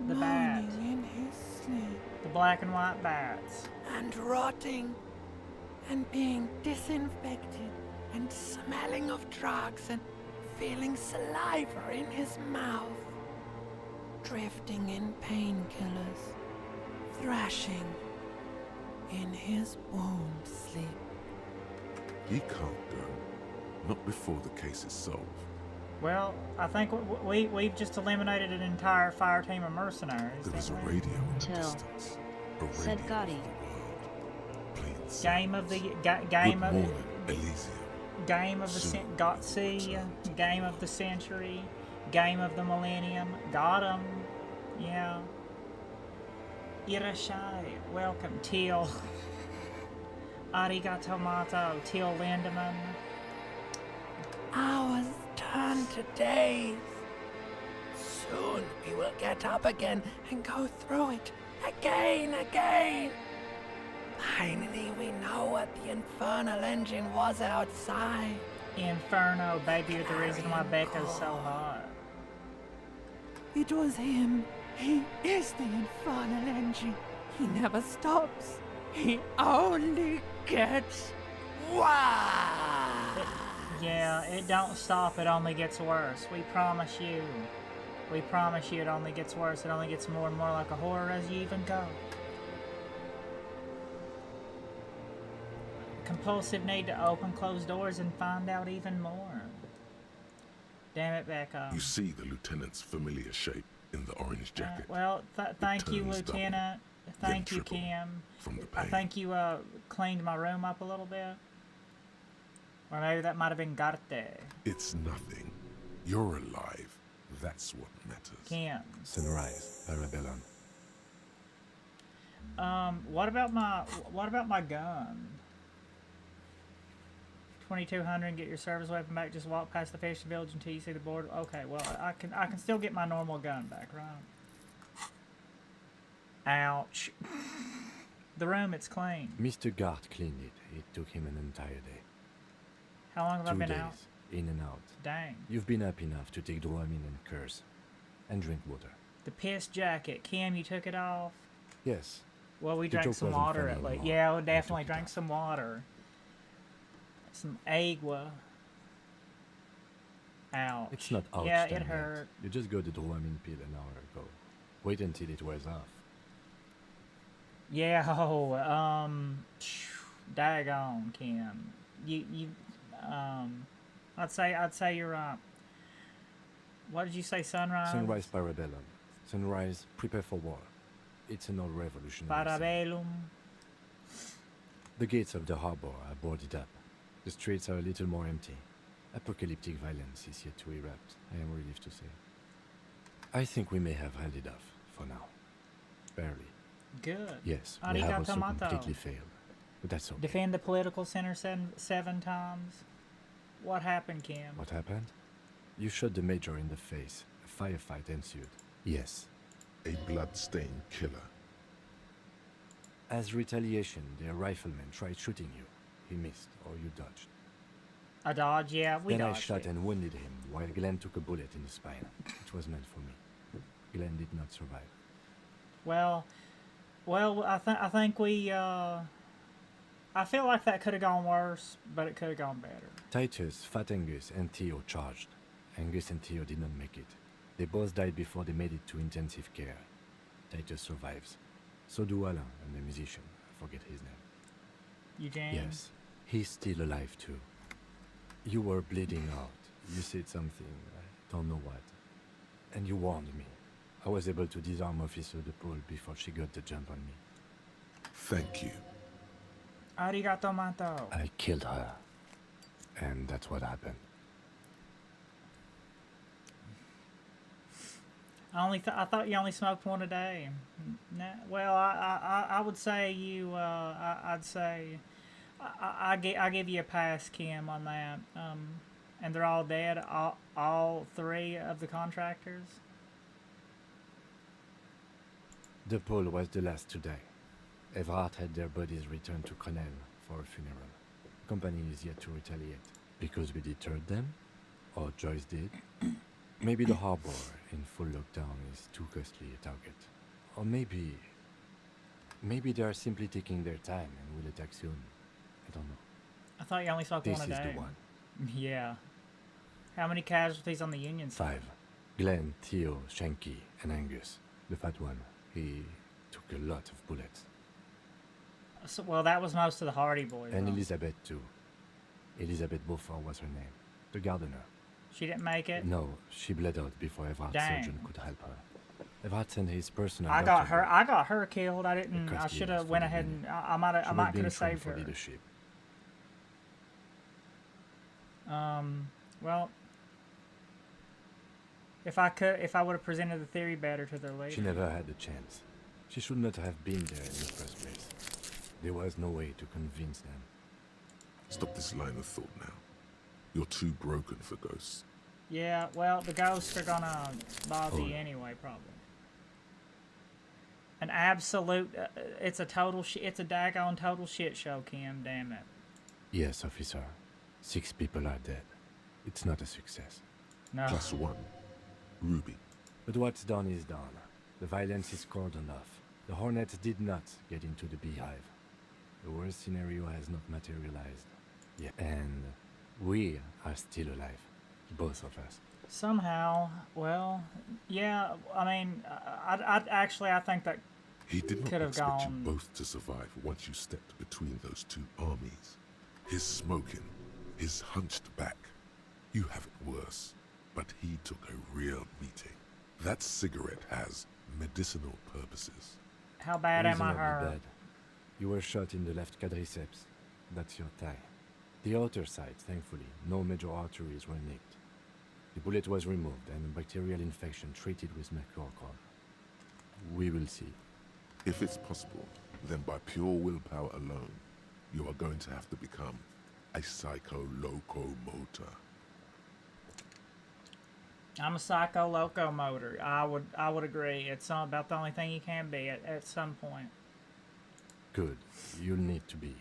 The bat. Moaning in his sleep. The black and white bats. And rotting. And being disinfected. And smelling of drugs and feeling saliva in his mouth. Drifting in painkillers. Thrashing in his womb sleep. He can't go. Not before the case is solved. Well, I think we've just eliminated an entire fire team of mercenaries. There is a didn't we? radio in the Till. distance. A Said radio Gotti. of the world. Playing Game of the sounds. game Good of morning, Elysium. game of the Soon. Gotsi, game of the century, game of the millennium. Got 'em. Yeah. Irashai. Welcome, Teal. Arigato mato, Teal Lindemann. Hours turn to days. Soon we will get up again and go through it again. Finally, we know what the infernal engine was outside. Inferno, baby, you're the reason why Becca's so hot. It was him. He is the infernal engine. He never stops. He only gets wild. Yeah, it don't stop, it only gets worse. We promise you. We promise you it only gets worse. It only gets more and more like a horror as you even go. Compulsive need to open closed doors and find out even more. Damn it, Becca. You see the lieutenant's familiar shape in the orange jacket. Well, thank you, turns double, Lieutenant. then Thank you, triple Kim. from the I pain. think you cleaned my room up a little bit. Or maybe that might have been Garte. It's nothing. You're alive. That's what matters. Kim. Sunrise, Parabellum. What about my gun? 2200 and get your service weapon back. Just walk past the fishing village until you see the border. Okay, well I can still get my normal gun back, right? Ouch. The room, it's clean. Mr. Gart cleaned it. It took him an entire day. How long have I 2 been days, out? in and out. Dang. You've been up enough to take Dramamine and curse. And drink water. The piss jacket. Kim, you took it off? Yes. Well, we The drank joke some wasn't water funny at least. anymore. Yeah, we I definitely took it drank off. some water. Some agua. Ouch. It's not out. Yeah, time it yet. hurt. You just got the Dramamine pill an hour ago. Wait until it wears off. Yeah, daggone, Kim. I'd say you're right. What did you say, sunrise? Sunrise Parabellum. Sunrise, prepare for war. It's an old revolutionary saying. Parabellum. The gates of the harbor are boarded up. The streets are a little more empty. Apocalyptic violence is yet to erupt, I am relieved to say. I think we may have held it off, for now. Barely. Good. Yes, we have also Arigato. completely failed. But that's okay. Defend the political center seven times. What happened, Kim? What happened? You shot the major in the face. A firefight ensued. Yes. A blood-stained killer. As retaliation, their rifleman tried shooting you. He missed, or you dodged. A dodge, yeah, we Then I dodged shot it. and wounded him, while Glenn took a bullet in the spine. It was meant for me. Glenn did not survive. Well, I think we, I feel like that could have gone worse, but it could have gone better. Titus, Fat Angus, and Theo charged. Angus and Theo did not make it. They both died before they made it to intensive care. Titus survives. So do Alain and the musician. I forget his name. Eugene? Yes. He's still alive too. You were bleeding out. You said something, I don't know what. And you warned me. I was able to disarm Officer DePaul before she got the jump on me. Thank you. Arigato mato. I killed her. And that's what happened. I thought you only smoked one a day. Nah, well, I would say you. I'd say I give you a pass, Kim, on that. And they're all dead. All three of the contractors. DePaul was the last to die. Everhart had their bodies returned to Crenel for a funeral. The company is yet to retaliate. Because we deterred them? Or Joyce did? Maybe the harbor in full lockdown is too costly a target. Or maybe they are simply taking their time and will attack soon. I don't know. I thought you only smoked This one a is day. the one. Yeah. How many casualties on the Union side? 5. Glenn, Theo, Shanky, and Angus. The fat one. He took a lot of bullets. So, well, that was most of the Hardy Boys. And though. Elizabeth too. Elizabeth Beaufort was her name. The gardener. She didn't make it. No, she bled out before Everhart's Dang. surgeon could help her. Everhart sent his personal I got doctor. her killed. I didn't. I custody should was have went fully ahead needed. and I might could have saved for her. leadership. Well, if I would have presented the theory better to their leader. She never had the chance. She should not have been there in the first place. There was no way to convince them. Stop this line of thought now. You're too broken for ghosts. Yeah, well, the ghosts are gonna bother you Oh. anyway, probably. An absolute, it's a daggone total shit show, Kim. Damn it. Yes, officer. 6 people are dead. It's not a success. No. Plus 1. Ruby. But what's done is done. The violence is cordoned off. The Hornets did not get into the beehive. The worst scenario has not materialized. Yeah, and we are still alive. Both of us. Somehow, well, yeah. I mean, I think that He did not could have expect you gone. both to survive once you stepped between those two armies. His smoking, his hunched back. You have it worse, but he took a real beating. That cigarette has medicinal purposes. How bad am I Reasonably hurt? bad. You were shot in the left quadriceps. That's your thigh. The outer side, thankfully, no major arteries were nicked. The bullet was removed and a bacterial infection treated with mercurochrome. We will see. If it's possible, then by pure willpower alone, you are going to have to become a psycho-locomotor. I'm a psycho locomotor. I would agree. It's about the only thing you can be at some point. Good. You'll need to be.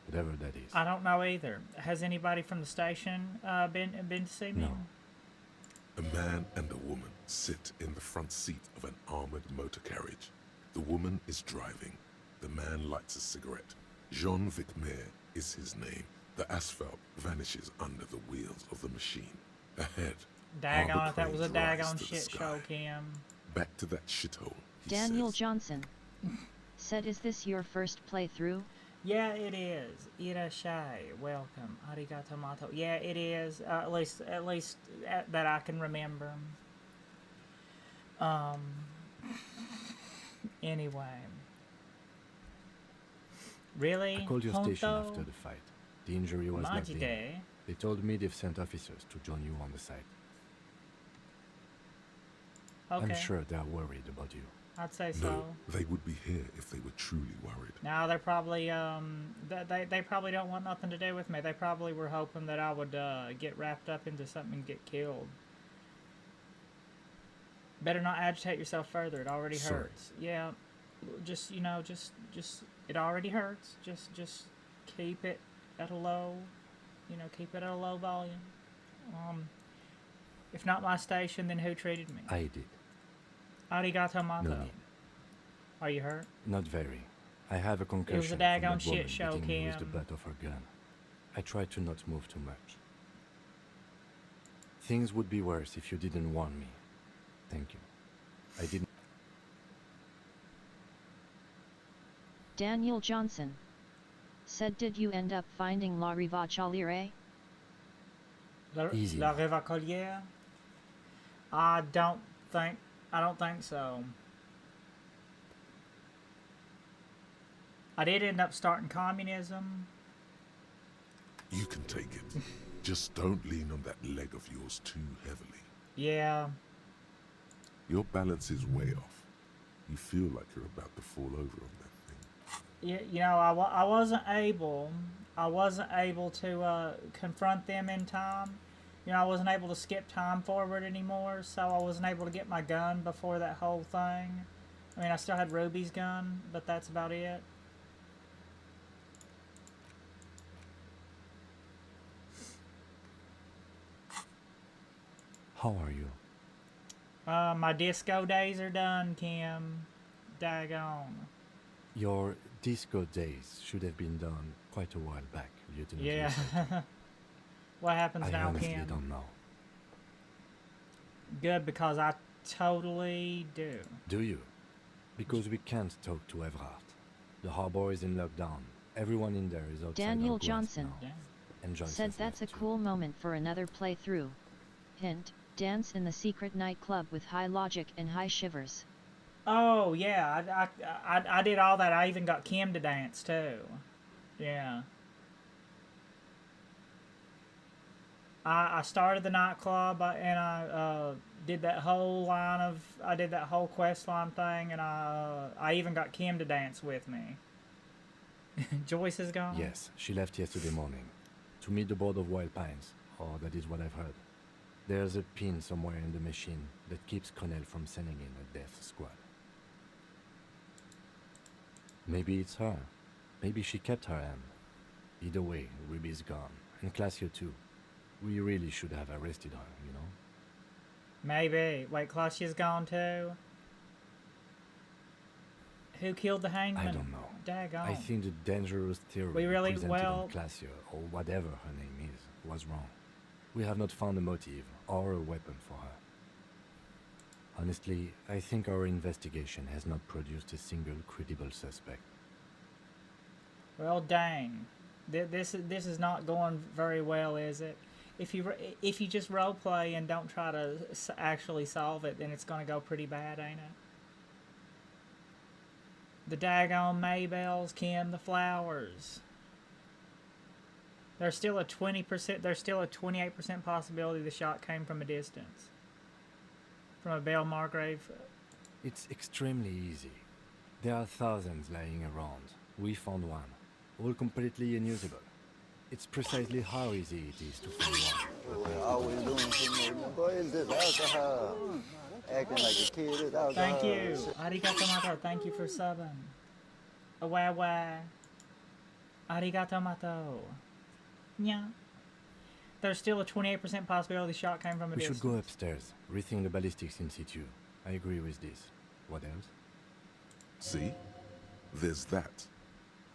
Whatever that is. I don't know either. Has anybody from the station been to see me? No. A man and a woman sit in the front seat of an armored motor carriage. The woman is driving. The man lights a cigarette. Jean Vicmer is his name. The asphalt vanishes under the wheels of the machine. Ahead, Daggone harbor it, that was a cranes rise daggone to the shit sky. show, Kim. Back to that shithole, he Daniel says. Johnson said, "Is this your first playthrough?" Yeah, it is. Irashai, welcome. Arigato mato. Yeah, it is. At least that I can remember. Anyway. Really? I called your station Honto? after the fight. The injury was not Majide? big. They told me they've sent officers to join you on the site. Okay. I'm sure they're worried about you. I'd say No, so. they would be here if they were truly worried. Now they're probably they probably don't want nothing to do with me. They probably were hoping that I would get wrapped up into something and get killed. Better not agitate yourself further. It already Sorry. hurts. Yeah, just it already hurts. Just keep it at a low, keep it at a low volume. If not my station, then who treated me? I did. Arigato mato. No need. Are you hurt? Not very. I have a concussion daggone from that shit woman show, beating me with the Kim. butt of her gun. I tried to not move too much. Things would be worse if you didn't warn me. Thank you. I didn't. Daniel Johnson Said, did you end up finding La Rivachaliere? Easy La now. Rivacolière? I don't think so. I did end up starting communism. You can take it. Just don't lean on that leg of yours too heavily. Yeah. Your balance is way off. You feel like you're about to fall over on that thing. You know, I wasn't able to confront them in time. You know, I wasn't able to skip time forward anymore, so I wasn't able to get my gun before that whole thing. I mean, I still had Ruby's gun, but that's about it. How are you? My disco days are done, Kim. Daggone. Your disco days should have been done quite a while back, Lieutenant. Yeah. Wilson. What happens I now, honestly Kim? don't know. Good, because I totally do. Do you? Because we can't talk to Everhart. The harbor is in lockdown. Everyone in there is outside Daniel our grasp Johnson. now. And Joyce Said has that's a left too. cool moment for another playthrough. Hint, dance in the secret nightclub with high logic and high shivers. Oh yeah, I did all that. I even got Kim to dance too. Yeah. I started the nightclub and I did that whole line of that whole quest line thing, and I even got Kim to dance with me. Joyce is gone. Yes, she left yesterday morning to meet the board of Wild Pines. Oh, that is what I've heard. There's a pin somewhere in the machine that keeps Connell from sending in a death squad. Maybe it's her. Maybe she kept her M. Either way, Ruby's gone. And Classio too. We really should have arrested her, you know? Maybe. Wait, Classia's gone too? Who killed the hangman? I don't know. Daggone. I think the dangerous theory We really- presented well- on Classio, or whatever her name is, was wrong. We have not found a motive or a weapon for her. Honestly, I think our investigation has not produced a single credible suspect. Well, dang. This is not going very well, is it? If you just roleplay and don't try to actually solve it, then it's going to go pretty bad, ain't it? The daggone Maybells, Kim, the flowers. There's still a 20%. There's still a 28% possibility the shot came from a distance, from a Belle Margrave. It's extremely easy. There are thousands lying around. We found one, all completely unusable. It's precisely how easy it is to find one. Always doing something. Boy, is this alcohol? Acting like a kid is alcohol. Thank you. Arigato mato. Thank you for subbing. Awa. Arigato mato. Yeah. There's still a 28% possibility the shot came from a We distance. should go upstairs, rethink the ballistics in situ. I agree with this. What else? See? There's that.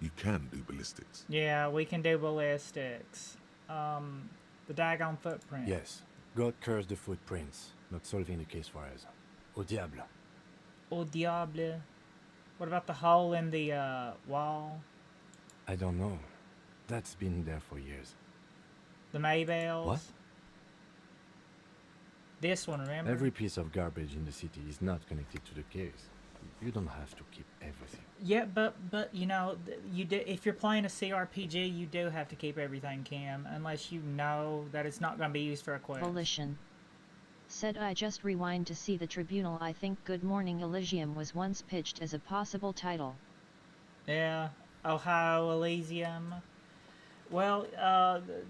You can do ballistics. Yeah, we can do ballistics. The daggone footprint. Yes. God curse the footprints. Not solving the case for us. Au diable. Au diable. What about the hole in the wall? I don't know. That's been there for years. The Maybells? What? This one, remember? Every piece of garbage in the city is not connected to the case. You don't have to keep everything. Yeah, but you know, you do, if you're playing a CRPG, you do have to keep everything, Kim, unless you know that it's not going to be used for a quest. Volition. Said, I just rewind to see the tribunal. I think Good Morning Elysium was once pitched as a possible title. Yeah, Ohio Elysium. Well,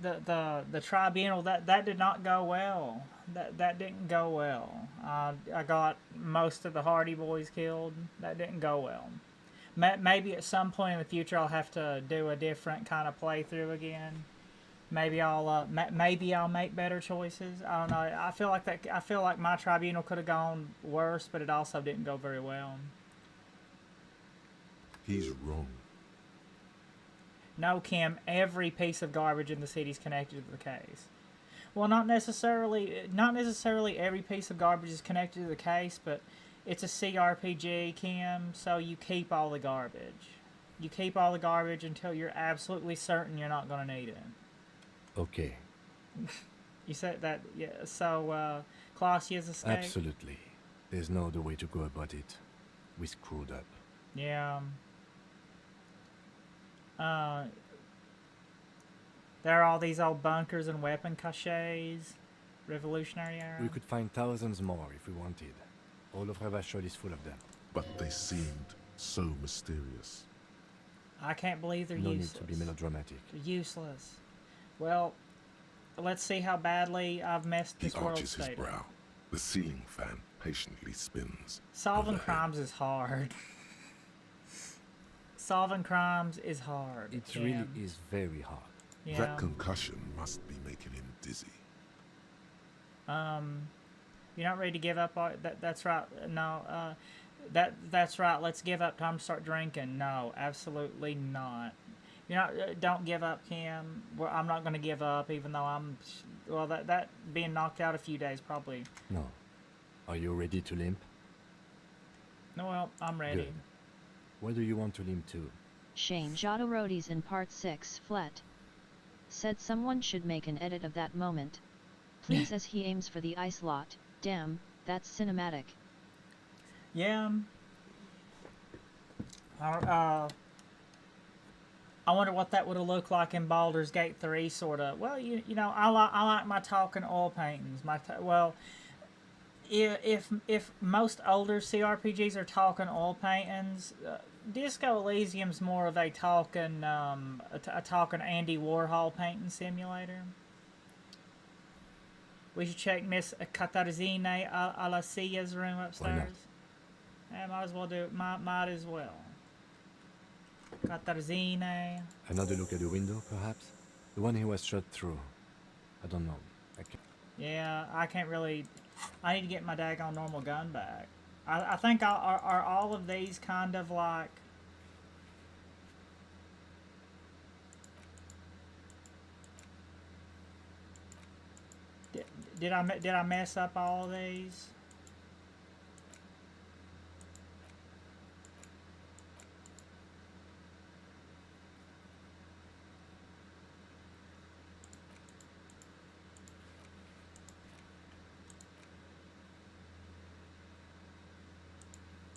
the tribunal, that did not go well. That didn't go well. I got most of the Hardy Boys killed. That didn't go well. Maybe at some point in the future I'll have to do a different kind of playthrough again. Maybe I'll make better choices. I don't know. I feel like my tribunal could have gone worse, but it also didn't go very well. He's wrong. No, Kim, every piece of garbage in the city is connected to the case. Well, not necessarily every piece of garbage is connected to the case, but it's a CRPG, Kim, so you keep all the garbage. You keep all the garbage until you're absolutely certain you're not going to need it. Okay. You said that, yeah. So, Clausia's escape? Absolutely. There's no other way to go about it. We screwed up. Yeah. There are all these old bunkers and weapon caches. Revolutionary era. We could find thousands more if we wanted. All of Ravachol is full of them. But they seemed so mysterious. I can't believe they're No useless. need to be melodramatic. They're useless. Well, let's see how badly I've messed this He world arches his state up. brow. The ceiling fan patiently spins. Solving overhead. crimes is hard. Solving crimes is hard. It Cam. really is very hard. Yeah. That concussion must be making him dizzy. You're not ready to give up? That's right. No, that's right. Let's give up. Time to start drinking. No, absolutely not. You're not. Don't give up, Kim. Well, I'm not going to give up, even though I'm. Well, that being knocked out a few days probably. No. Are you ready to limp? No, well, I'm ready. Good. Where do you want to limp to? Shane Jodorodi's in part 6 flat. Said someone should make an edit of that moment. Please as he aims for the ice lot. Damn, that's cinematic. Yeah. I wonder what that would have looked like in Baldur's Gate 3, sort of. Well, you know, I like my talking oil paintings. If most older CRPGs are talking oil paintings, Disco Elysium's more of a talking Andy Warhol painting simulator. We should check Miss Katarzine Alasia's room upstairs. Yeah, might as well do it. Might as well. Katarzine. Another look at the window, perhaps? The one he was shot through. I don't know. Yeah, I can't really... I need to get my daggone normal gun back. I think are all of these kind of like... Did I mess up all of these?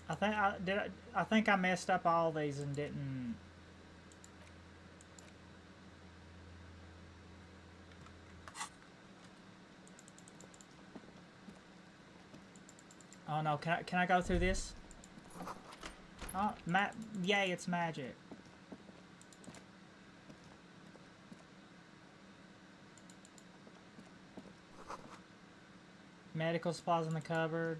I think I messed up all these and didn't. Oh no! Can I go through this? Oh, yay! It's magic. Medical supplies in the cupboard.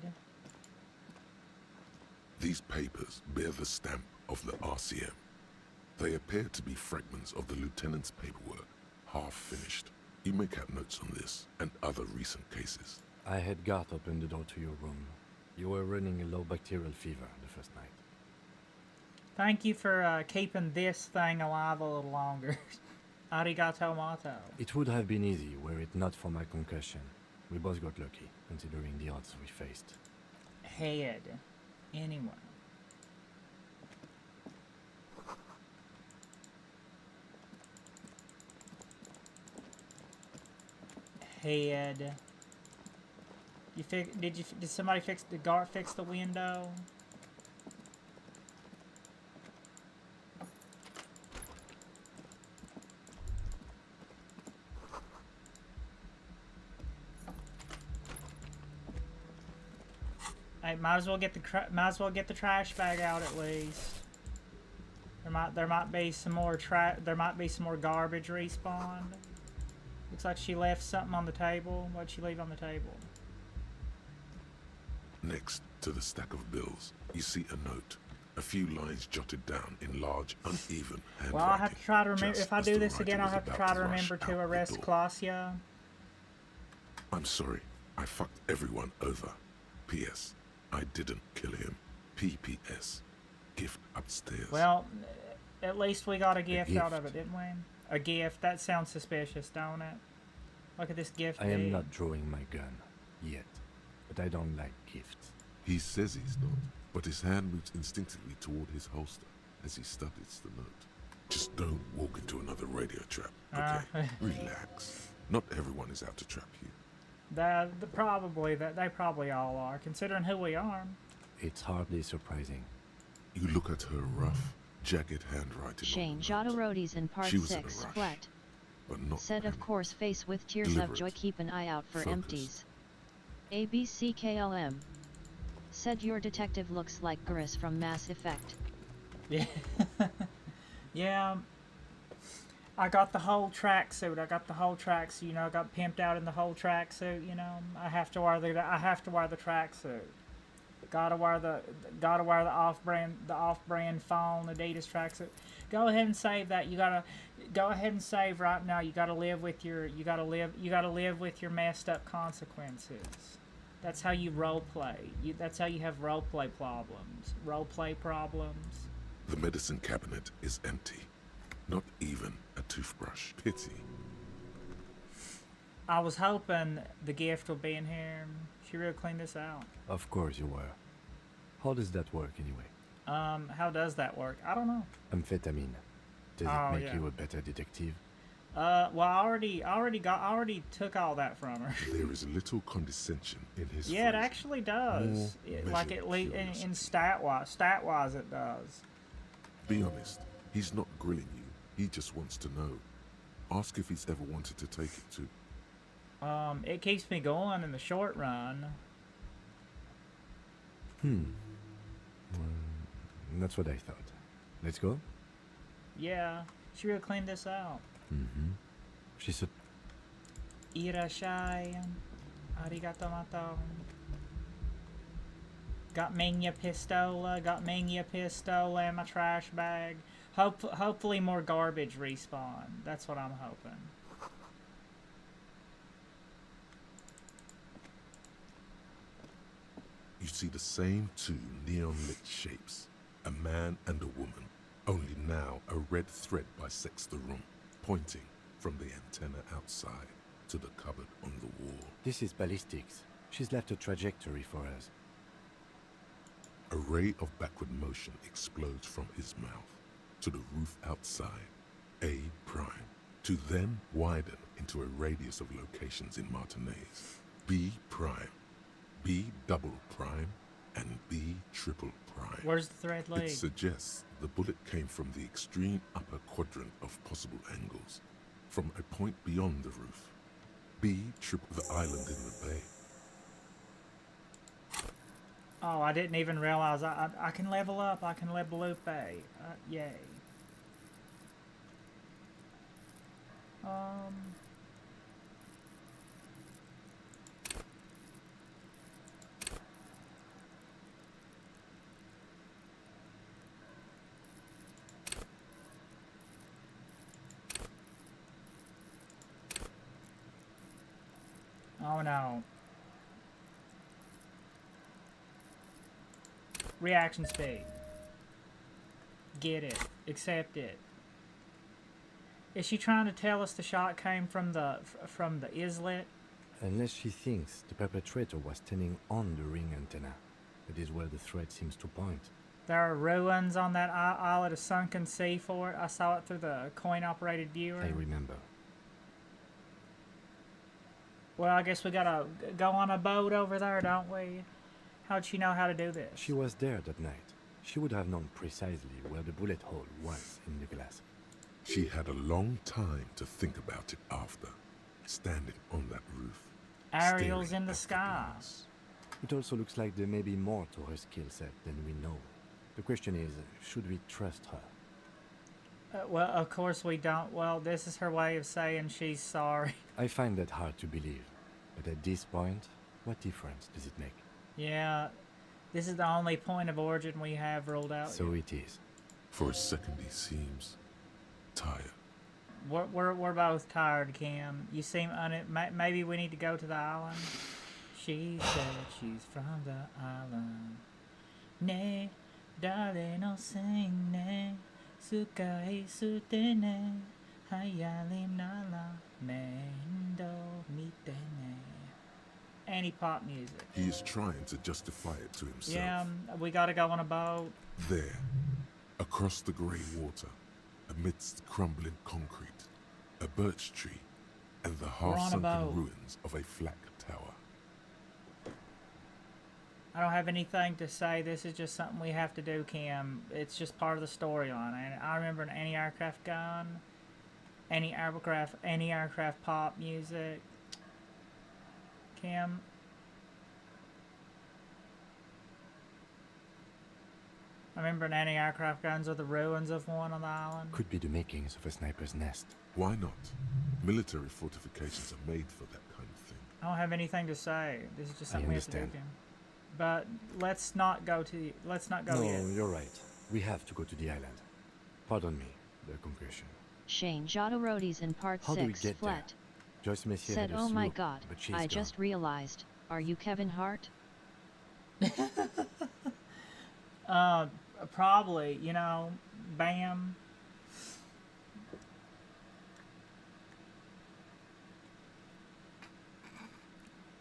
These papers bear the stamp of the RCM. They appear to be fragments of the lieutenant's paperwork, half finished. You make out notes on this and other recent cases. I had Garth open the door to your room. You were running a low bacterial fever the first night. Thank you for keeping this thing alive a little longer. Arigato mato. It would have been easy were it not for my concussion. We both got lucky, considering the odds we faced. Head. Anyway. Head. Did somebody fix the window? Hey, might as well get the trash bag out at least. There might be some more garbage respawned. Looks like she left something on the table. What'd she leave on the table? Next to the stack of bills, you see a note. A few lines jotted down in large, uneven handwriting. Well, I'll have to try to remember. just If I as do the this writer again, was I'll have to about try to rush remember out to the arrest door. Clausia. I'm sorry. I fucked everyone over. P.S. I didn't kill him. P.P.S. Gift upstairs. Well, at least we got a gift out of gift. it, didn't we? A gift. That sounds suspicious, don't it? Look at this gift. I am deed. not drawing my gun. Yet. But I don't like gifts. He says he's not, but his hand moves instinctively toward his holster. as he studies the note. Just don't walk into another radio trap, okay? Relax. Not everyone is out to trap you. They probably all are, considering who we are. It's hardly surprising. You look at her rough, jagged handwriting. Shane Jodorodi's in part She was in a 6, rush, flat. but not Said of panic. course face with tears of Deliberate. joy, keep an eye out for Focused. empties. ABCKLM. Said your detective looks like Garrus from Mass Effect. Yeah. Yeah. I got the whole tracksuit. You know, I got pimped out in the whole tracksuit. You know, I have to wear the tracksuit. Gotta wear the off-brand phone Adidas tracksuit. Go ahead and save that. You gotta go ahead and save right now. You gotta live with your messed up consequences. That's how you role play. That's how you have role play problems. The medicine cabinet is empty. Not even a toothbrush. Pity. I was hoping the gift would be in here. She really cleaned this out. Of course you were. How does that work anyway? How does that work? I don't know. Amphetamine. Does it make you a better detective? Well, I already took all that from her. There is little condescension in his Yeah, it phrasing. actually does. Like at least in stat-wise it does. Be honest. He's not grilling you. He just wants to know. Ask if he's ever wanted to take it too. It keeps me going in the short run. That's what I thought. Let's go? Yeah, she really cleaned this out. She said, Irashai. Arigato mato. Got me a pistola in my trash bag. Hopefully more garbage respawn. That's what I'm hoping. You see the same two neon-lit shapes. A man and a woman. Only now a red thread bisects the room, pointing from the antenna outside to the cupboard on the wall. this is ballistics. She's left a trajectory for us. A ray of backward motion explodes from his mouth to the roof outside, A prime, to then widen into a radius of locations in Martinez, B prime, B double prime, and B triple prime. Where's the thread lead? It suggests the bullet came from the extreme upper quadrant of possible angles, from a point beyond the roof. B triple the island in the bay. Oh, I didn't even realize I can level up. I can level up A. Yay. Oh no. Reaction speed. Get it. Accept it. Is she trying to tell us the shot came from the islet? Unless she thinks the perpetrator was standing on the ring antenna. That is where the thread seems to point. There are ruins on that islet, a sunken sea fort. I saw it through the coin-operated viewer. I remember. Well, I guess we gotta go on a boat over there, don't we? How'd she know how to do this? She was there that night. She would have known precisely where the bullet hole was in the glass. She had a long time to think about it after, standing on that roof. Ariel's staring in the at sky. glass. It also looks like there may be more to her skill set than we know. The question is, should we trust her? Well, of course we don't. Well, this is her way of saying she's sorry. I find that hard to believe. But at this point, what difference does it make? Yeah, this is the only point of origin we have ruled out. So yet. it is. For a second he seems tired. We're both tired, Kim. You seem maybe we need to go to the island. She said she's from the island. Ne, dale no sing ne, sukai sute ne, hayalim nala, mendo mite ne. Anti-pop music. He is trying to justify it to himself. Yeah, we gotta go on a boat. There, a Across the grey water, amidst crumbling concrete, a birch tree, and the We're on a half-sunken boat. ruins of a flak tower. I don't have anything to say. This is just something we have to do, Kim. It's just part of the storyline. And I remember an anti-aircraft gun, anti-aircraft pop music. Kim. I remember an anti-aircraft guns are the ruins of one on the island. Could be the makings of a sniper's nest. Why not? Military fortifications are made for that kind of thing. I don't have anything to say. This is just I something we have to do, understand. Kim. But let's not go No, yet. you're right. We have to go to the island. Pardon me, the concussion. Shane Jodorodi's in part How do we 6 get there? flat. Joyce Messier Said, had a oh my sloop, god, but she's I gone. just realized. Are you Kevin Hart? Probably, you know, bam.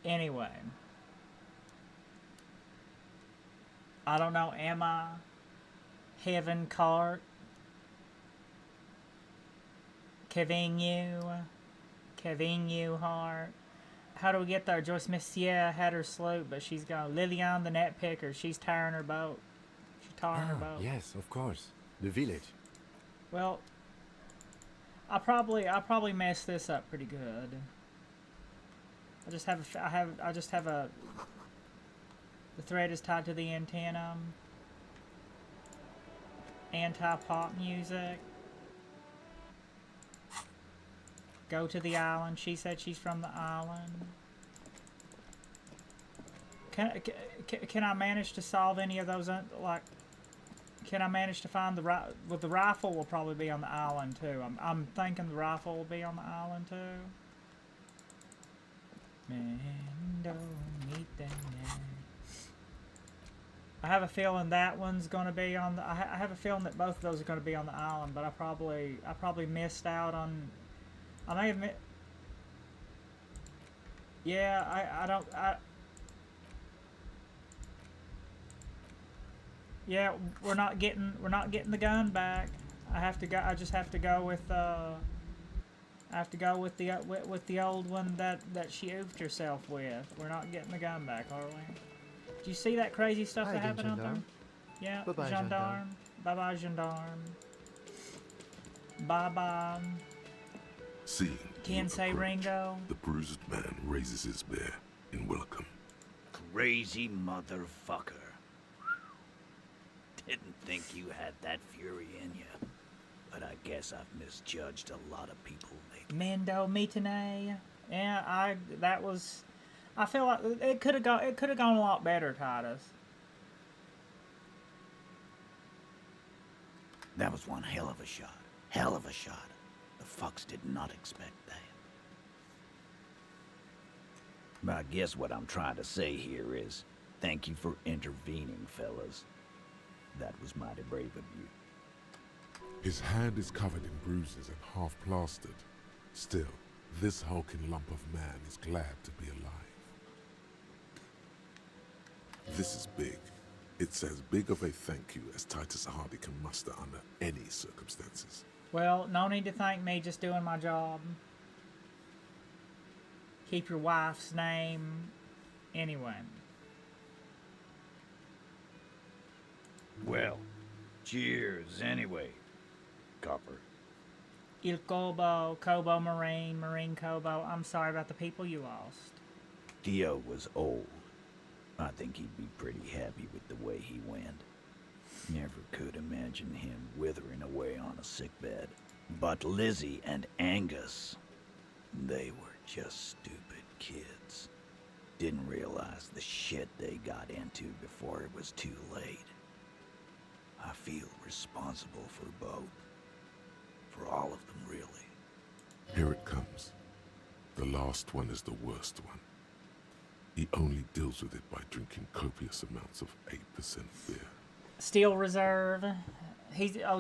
Anyway. I don't know, am I Kevin Cart? Kevin you Hart. How do we get there? Joyce Messier had her sloop, but she's gone. Lillian the net picker, she's tiring her boat. She's tarring her boat. Yes, of course. The village. Well, I probably messed this up pretty good. I just have a. The thread is tied to the antenna. Anti-pop music. Go to the island. She said she's from the island. Can I manage to solve any of those? Can I manage to find the well, the rifle will probably be on the island too. I'm thinking the rifle will be on the island too. I have a feeling that one's going to be on the. I have a feeling that both of those are going to be on the island, but I probably missed out on. I may have. Yeah, I don't. Yeah, we're not getting the gun back. I have to go. I just have to go with. I have to go with the old one that she oofed herself with. We're not getting the gun back, are we? Do you see that crazy stuff that happened out there? Yeah, Bye-bye, gendarme. Bye bye, gendarme. Bye bye. Seeing Can't say approach, Ringo. the bruised man raises his spear in welcome. Crazy motherfucker. Didn't think you had that fury in you. But I guess I've misjudged a lot of people lately. Mendo Mitane. Yeah, I feel like it could have gone a lot better, Titus. That was one hell of a shot. Hell of a shot. The fucks did not expect that. But I guess what I'm trying to say here is, thank you for intervening, fellas. That was mighty brave of you. His hand is covered in bruises and half plastered. Still, this hulking lump of man is glad to be alive. This is big. It's as big of a thank you as Titus Hardy can muster under any circumstances. Well, no need to thank me, just doing my job. Keep your wife's name. Anyway. Well, cheers anyway, Copper. Il Cobo Marine Cobo. I'm sorry about the people you lost. Dio was old. I think he'd be pretty happy with the way he went. Never could imagine him withering away on a sickbed. But Lizzie and Angus, they were just stupid kids. Didn't realize the shit they got into before it was too late. I feel responsible for both. For all of them, really. Here it comes. The last one is the worst one. He only deals with it by drinking copious amounts of 8% beer. Steel Reserve.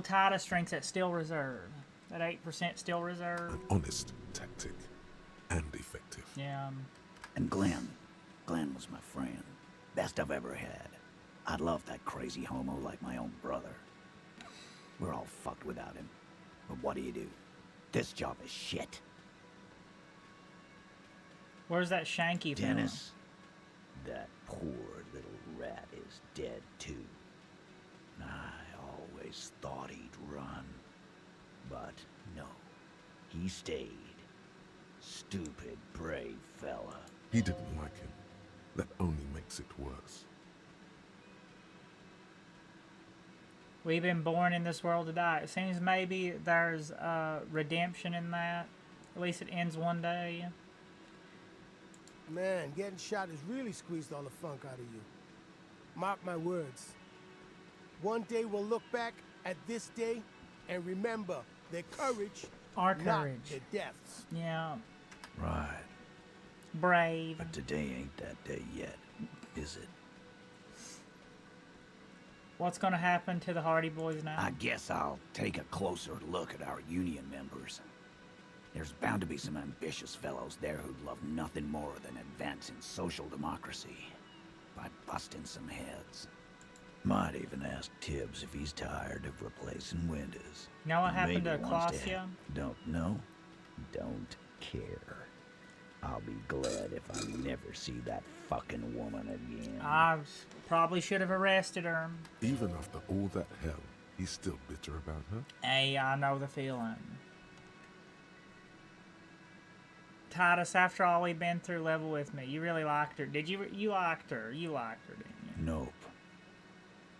Titus drinks at Steel Reserve. That 8% Steel Reserve. An honest tactic. And effective. Yeah. And Glenn was my friend. Best I've ever had. I'd love that crazy homo like my own brother. We're all fucked without him. But what do? This job is shit. Where's that Shanky from? Dennis, that poor little rat is dead too. I always thought he'd run. But no, he stayed. Stupid, brave fella. He didn't like him. That only makes it worse. We've been born in this world to die. It seems maybe there's redemption in that. At least it ends one day. Man, getting shot has really squeezed all the funk out of you. Mark my words. One day we'll look back at this day and remember their courage, Our not courage. their deaths. Yeah. Right. Brave. But today ain't that day yet, is it? What's gonna happen to the Hardy Boys now? I guess I'll take a closer look at our union members. There's bound to be some ambitious fellows there who'd love nothing more than advancing social democracy by busting some heads. Might even ask Tibbs if he's tired of replacing windows. You know what happened Maybe to wants Claudia? Don't know. Don't care. I'll be glad if I never see that fucking woman again. I probably should have arrested her. Even after all that hell, he's still bitter about her. Hey, I know the feeling. Titus, after all we've been through, level with me. You really liked her. Did you? You liked her. You liked her, didn't you? Nope.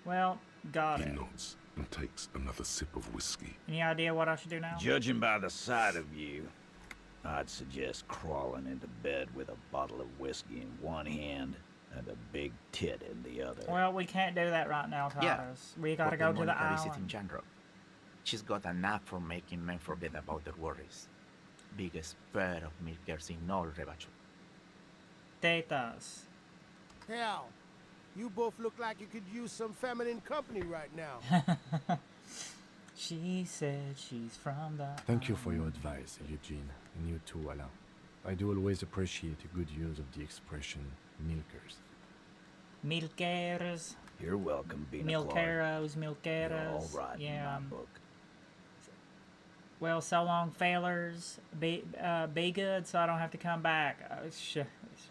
Well, got He it. nods and takes another sip of whiskey. Any idea what I should do now? Judging by the sight of you, I'd suggest crawling into bed with a bottle of whiskey in one hand and a big tit in the other. Well, we can't do that right now, Titus. We gotta go to the Monica visit in island. general. She's got a knack for making men forget about their worries. Biggest pair of milkers in all Rebacho. Tetas. Hell, you both look like you could use some feminine company right now. She said she's from the Thank you for your advice, Eugene, and you too, Alain. I do always appreciate a good use of the expression milkers. Milkeros. You're welcome, Bina Milkeros, You're Milkeros. all right in Yeah. my book. Well, so long, failers. Be good, so I don't have to come back.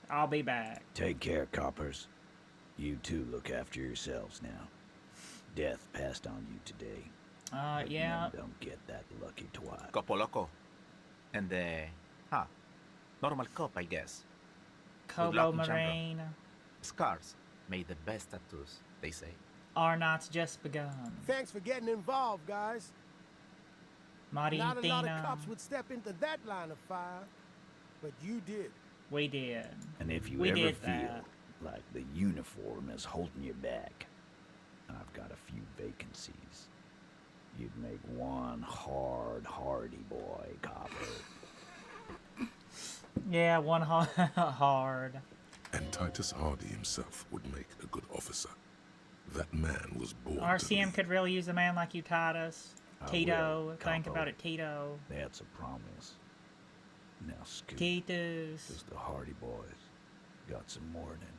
I'll be back. Take care, coppers. You two look after yourselves now. Death passed on you today. But Yeah. men don't get that lucky twice. Copo Loco. And normal cop, I guess. Good Kobo luck in general. Marine. Scars made the best tattoos, they say. Our night's just begun. Thanks for getting involved, guys. Not a lot of Maritina. cops would step into that line of fire, but you did. We did. And if you We ever did feel that. like the uniform is holding you back, I've got a few vacancies. You'd make one hardy boy copper. Yeah, one hard. And Titus Hardy himself would make a good officer. That man was born to RCM lead. could really use a man like you, Titus. I Tito. will, Think Capo. about it, Tito. That's a promise. Now, Scoot, Titus. because the Hardy boys got some mourning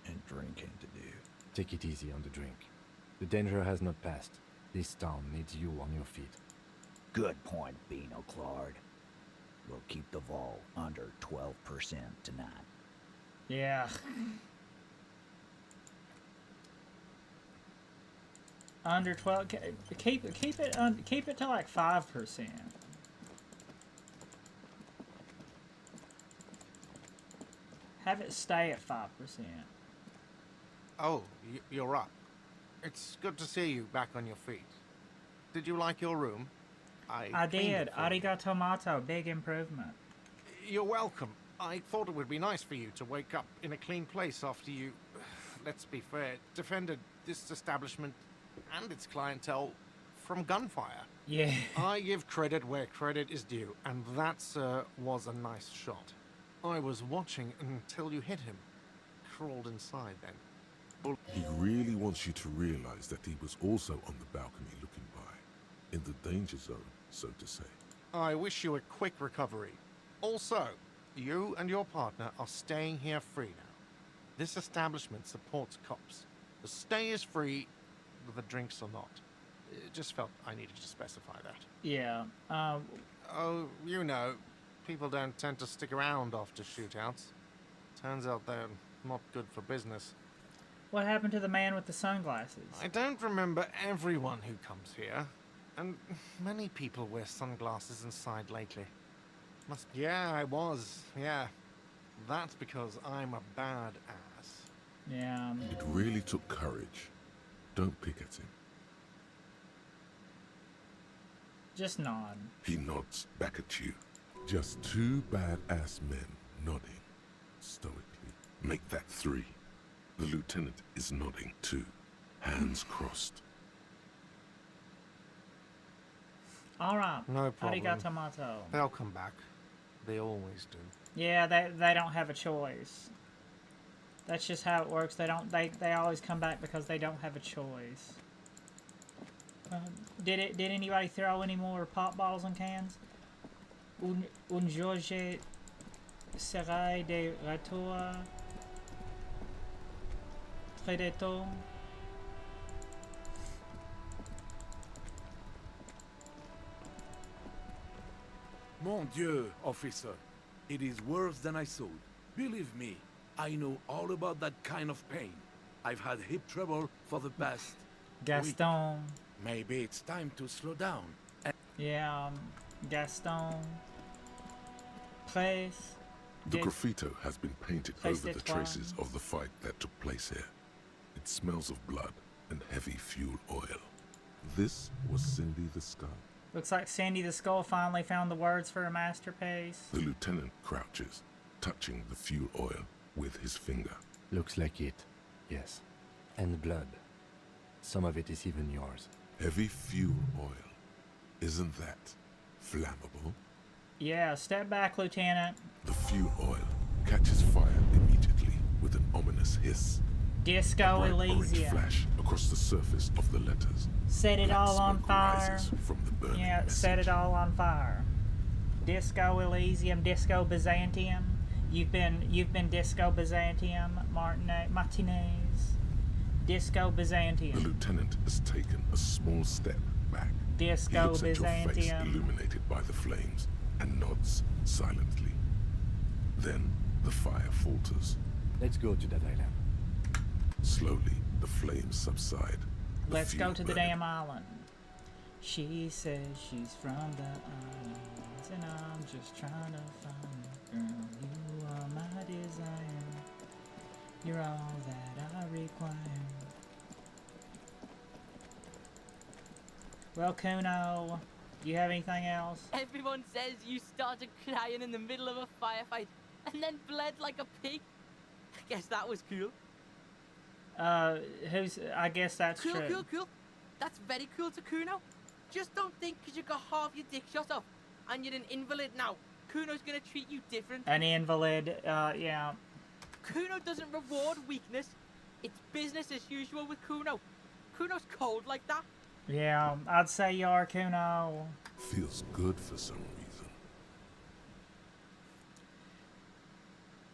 and drinking to do. Take it easy on the drink. The danger has not passed. This town needs you on your feet. Good point, Bino Claude. We'll keep the vol under 12% tonight. Yeah. Under 12. Keep it to like 5%. Have it stay at 5%. Oh, you're up. It's good to see you back on your feet. Did you like your room? I cleaned did. it for you. Arigato, big improvement. You're welcome. I thought it would be nice for you to wake up in a clean place after you, let's be fair, defended this establishment and its clientele from gunfire. Yeah. I give credit where credit is due, and that, sir, was a nice shot. I was watching until you hit him. Crawled inside then. He really wants you to realize that he was also on the balcony looking by, in the danger zone, so to say. I wish you a quick recovery. Also, you and your partner are staying here free now. This establishment supports cops. The stay is free, but the drinks are not. Just felt I needed to specify that. Yeah. Oh, you know, people don't tend to stick around after shootouts. Turns out they're not good for business. What happened to the man with the sunglasses? I don't remember everyone who comes here, and many people wear sunglasses inside lately. Yeah, I was. Yeah. That's because I'm a bad ass. Yeah. It really took courage. Don't pick at him. Just nod. He nods back at you. Just two badass men nodding stoically. Make that 3. The lieutenant is nodding too, hands crossed. All right. No problem. Arigato. They'll come back. They always do. Yeah, they don't have a choice. That's just how it works. They always come back because they don't have a choice. Did anybody throw any more pop bottles and cans? Un Jorge serai de retour très bientôt. Mon Dieu, officer. It is worse than I thought. Believe me, I know all about that kind of pain. I've had hip trouble for the past Gaston. week. Maybe it's time to slow down. Yeah, Gaston. Place. The graffito has been painted over the traces of the fight that took place here. It smells of blood and heavy fuel oil. This was Cindy the Skull. Looks like Sandy the Skull finally found the words for a masterpiece. The lieutenant crouches, touching the fuel oil with his finger. Looks like it, yes. And blood. Some of it is even yours. Heavy fuel oil. Isn't that flammable? Yeah, step back, Lieutenant. The fuel oil catches fire immediately with an ominous hiss. Disco A bright orange Elysium. flash across the surface of the letters. Set it Black all on smoke fire. rises from the burning Yeah, message. set it all on fire. Disco Elysium, Disco Byzantium. You've been Disco Byzantium, Martinez. Disco The Byzantium. lieutenant has taken a small step back. He Disco looks at your face Byzantium. illuminated by the flames and nods silently. Then the fire falters. Let's go to that island. Slowly, the flames subside. Let's go fuel to the burning. damn island. She says she's from the islands, and I'm just trying to find a girl. You are my desire. You're all that I require. Well, Kuno, do you have anything else? Everyone says you started crying in the middle of a firefight and then bled like a pig. I guess that was cool. I guess that's Cool, true. cool. That's very cool to Kuno. Just don't think because you got half your dick shot off and you're an invalid now, Kuno's gonna treat you different. An invalid, yeah. Kuno doesn't reward weakness. It's business as usual with Kuno. Kuno's cold like that. Yeah, I'd say you are, Kuno. Feels good for some reason.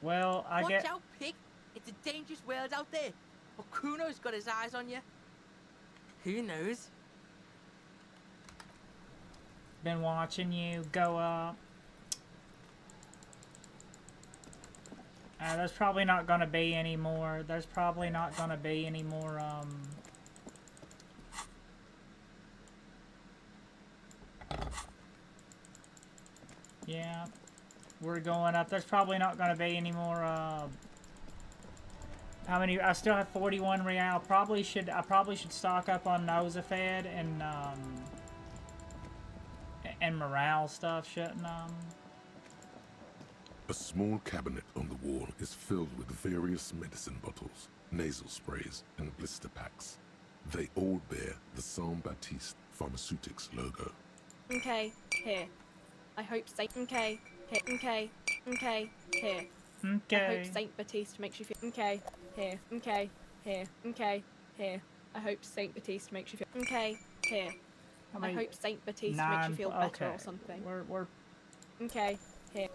Well, I Watch get. out, pig. It's a dangerous world out there. But Kuno's got his eyes on you. Who knows? Been watching you go up. There's probably not gonna be any more. There's probably not gonna be any more, Yeah. We're going up. There's probably not gonna be any more, how many? I still have 41 real. I probably should stock up on Nosafed and morale stuff, shouldn't A small cabinet on the wall is filled with various medicine bottles, nasal sprays, and blister packs. They all bear the Saint Baptiste Pharmaceutics logo. Okay, here. I hope Saint. Okay, here. Okay, here. Okay. I hope Saint Baptiste makes you feel. Okay, here. Okay, here. Okay, here. I hope Saint Baptiste makes you feel. Okay, here. I hope Saint Baptiste makes you feel better or something. We're. Okay, here.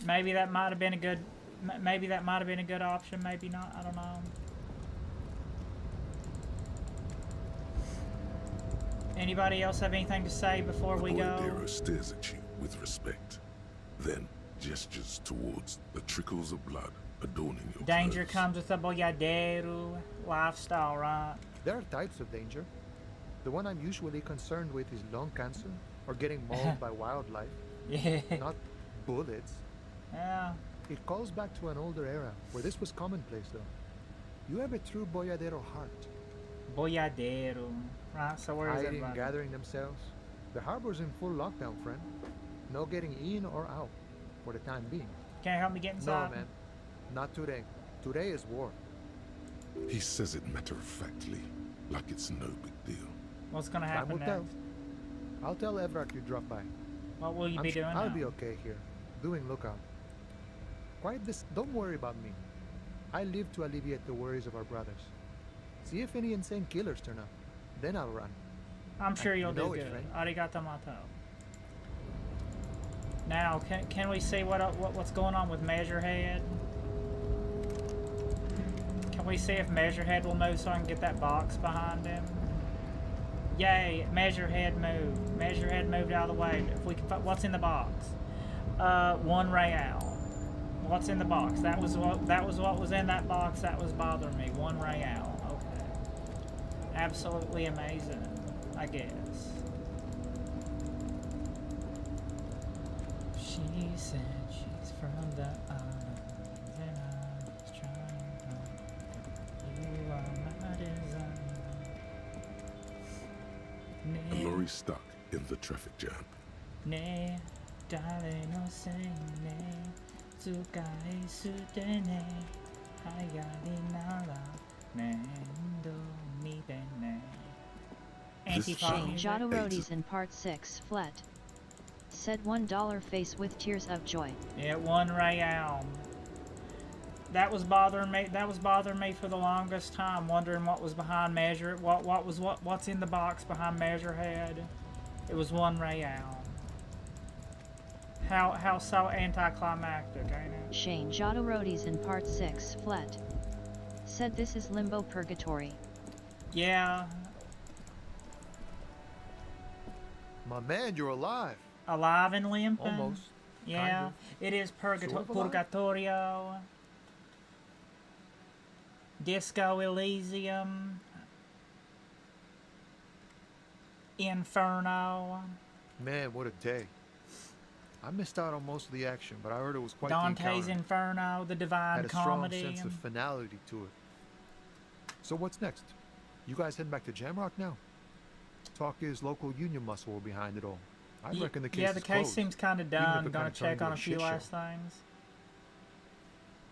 Maybe that might have been a good. Maybe that might have been a good option. Maybe not. I don't know. Anybody else have anything to say before we go? Boyadero stares at you with respect, then gestures towards the trickles of blood adorning your Danger clothes. comes with the Boyadero lifestyle, right? There are types of danger. The one I'm usually concerned with is lung cancer or getting mauled by wildlife. Yeah. Not bullets. Yeah. It calls back to an older era where this was commonplace, though. You have a true Boyadero heart. Boyadero. Right, so where is Hiding, everybody? gathering themselves. The harbor's in full lockdown, friend. No getting in or out, for the time being. Can't help me get inside? No, man. Not today. Today is war. He says it matter-of-factly, like it's no big deal. What's gonna Time happen will next? tell. I'll tell Evrak you dropped by. What will you be doing I'll now? be okay here, doing lookout. Quiet this. Don't worry about me. I live to alleviate the worries of our brothers. See if any insane killers turn up. Then I'll run. I'm sure you'll do know it, good. friend. Arigato mato. Now, can we see what's going on with Measurehead? Can we see if Measurehead will move so I can get that box behind him? Yay! Measurehead moved. Measurehead moved out of the way. If we can, what's in the box? 1 real. What's in the box? That was what was in that box. That was bothering me. 1 real. Okay. Absolutely amazing, I guess. She said she's from the islands, and I was trying hard. You are my designer. A lorry stuck in the traffic jam. Ne, dale no se ne, tsukai sutene, hayari nara, mendo mi bene. Anti-pop Shane music. Jodorodi's in part 6 flat. Said $1 face with tears of joy. Yeah, 1 real. That was bothering me. That was bothering me for the longest time, wondering what was behind what's in the box behind Measurehead. It was 1 real. How so anticlimactic, ain't it? Shane Jodorodi's in part 6 flat. Said this is limbo purgatory. Yeah. My man, you're alive. Alive and limping? Almost. Yeah, Kind of. it is Sort of alive. Purgatorio. Disco Elysium. Inferno. Man, what a day. I missed out on most of the action, but I heard it was quite Dante's the encounter. Inferno, the Divine Had a strong Comedy. sense of finality to it. So what's next? You guys heading back to Jamrock now? Talk is local union muscle behind it all. I reckon the case Yeah, the is case closed, seems kind of even if done. it Gonna kinda turned check into on a few shit last show. things.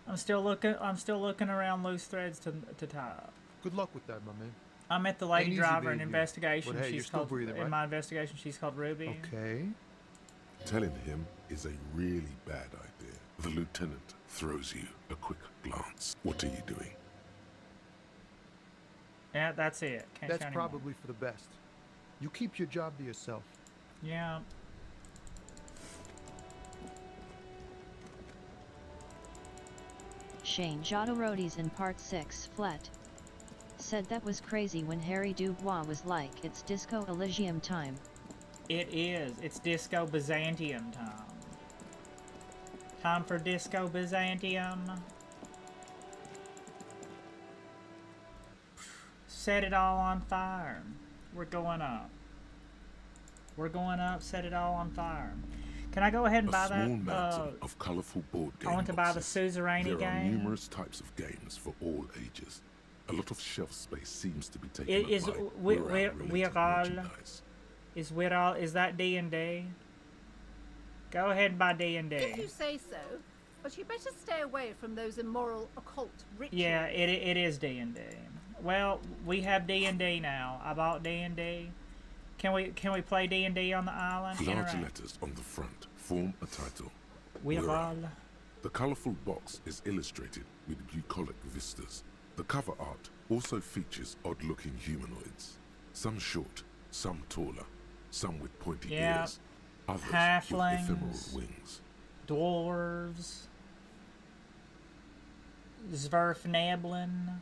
I'm still looking around loose threads to tie up. Good luck with that, my man. I met the lady Ain't easy driver in being you, investigation. but hey, you're She's still called breathing, in right? my investigation. She's called Ruby. Okay. Telling him is a really bad idea. The lieutenant throws you a quick glance. What are you doing? Yeah, that's it. Can't That's show anymore. probably for the best. You keep your job to yourself. Yeah. Shane Jodorodi's in part 6 flat. Said that was crazy when Harry Dubois was like, it's Disco Elysium time. It is. It's Disco Byzantium time. Time for Disco Byzantium. Set it all on fire. We're going up. We're going up, set it all on fire. Can I go ahead and A buy small that? mountain of colorful board game I want to buy the boxes. suzeraini There are game. numerous types of games for all ages. A lot of shelf space seems to be taken It up is by we're all is that D&D? Go ahead and buy D&D. If you say so, but you better stay away from those immoral occult rituals. Yeah, it is D&D. Well, we have D&D now. I bought D&D. Can we play D&D on the island? Large Interact. letters on the front form a title. We're all. The colorful box is illustrated with bucolic vistas. The cover art also features odd-looking humanoids. Some short, some taller, some with pointy Yeah. ears, others Halflings. with ephemeral wings. Dwarves. Zwerfneblin.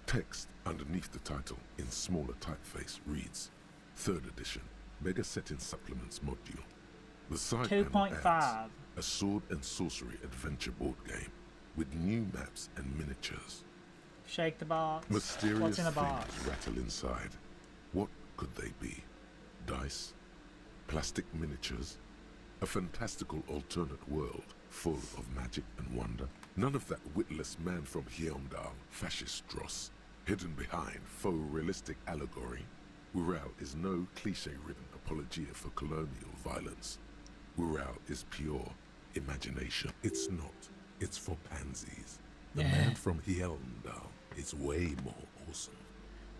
Text underneath the title in smaller typeface reads, 3rd edition, Mega Setting Supplements module. The side 2.5. panel adds a sword and sorcery adventure board game with new maps and miniatures. Shake the box. Mysterious What's in the things box? rattle inside. What could they be? Dice? Plastic miniatures? A fantastical alternate world full of magic and wonder? None of that witless man from Hyondal, fascist dross, hidden behind faux realistic allegory. Wirral is no cliche-ridden apologia for colonial violence. Wirral is pure imagination. It's not. It's for pansies. The man from Hyondal is way more awesome.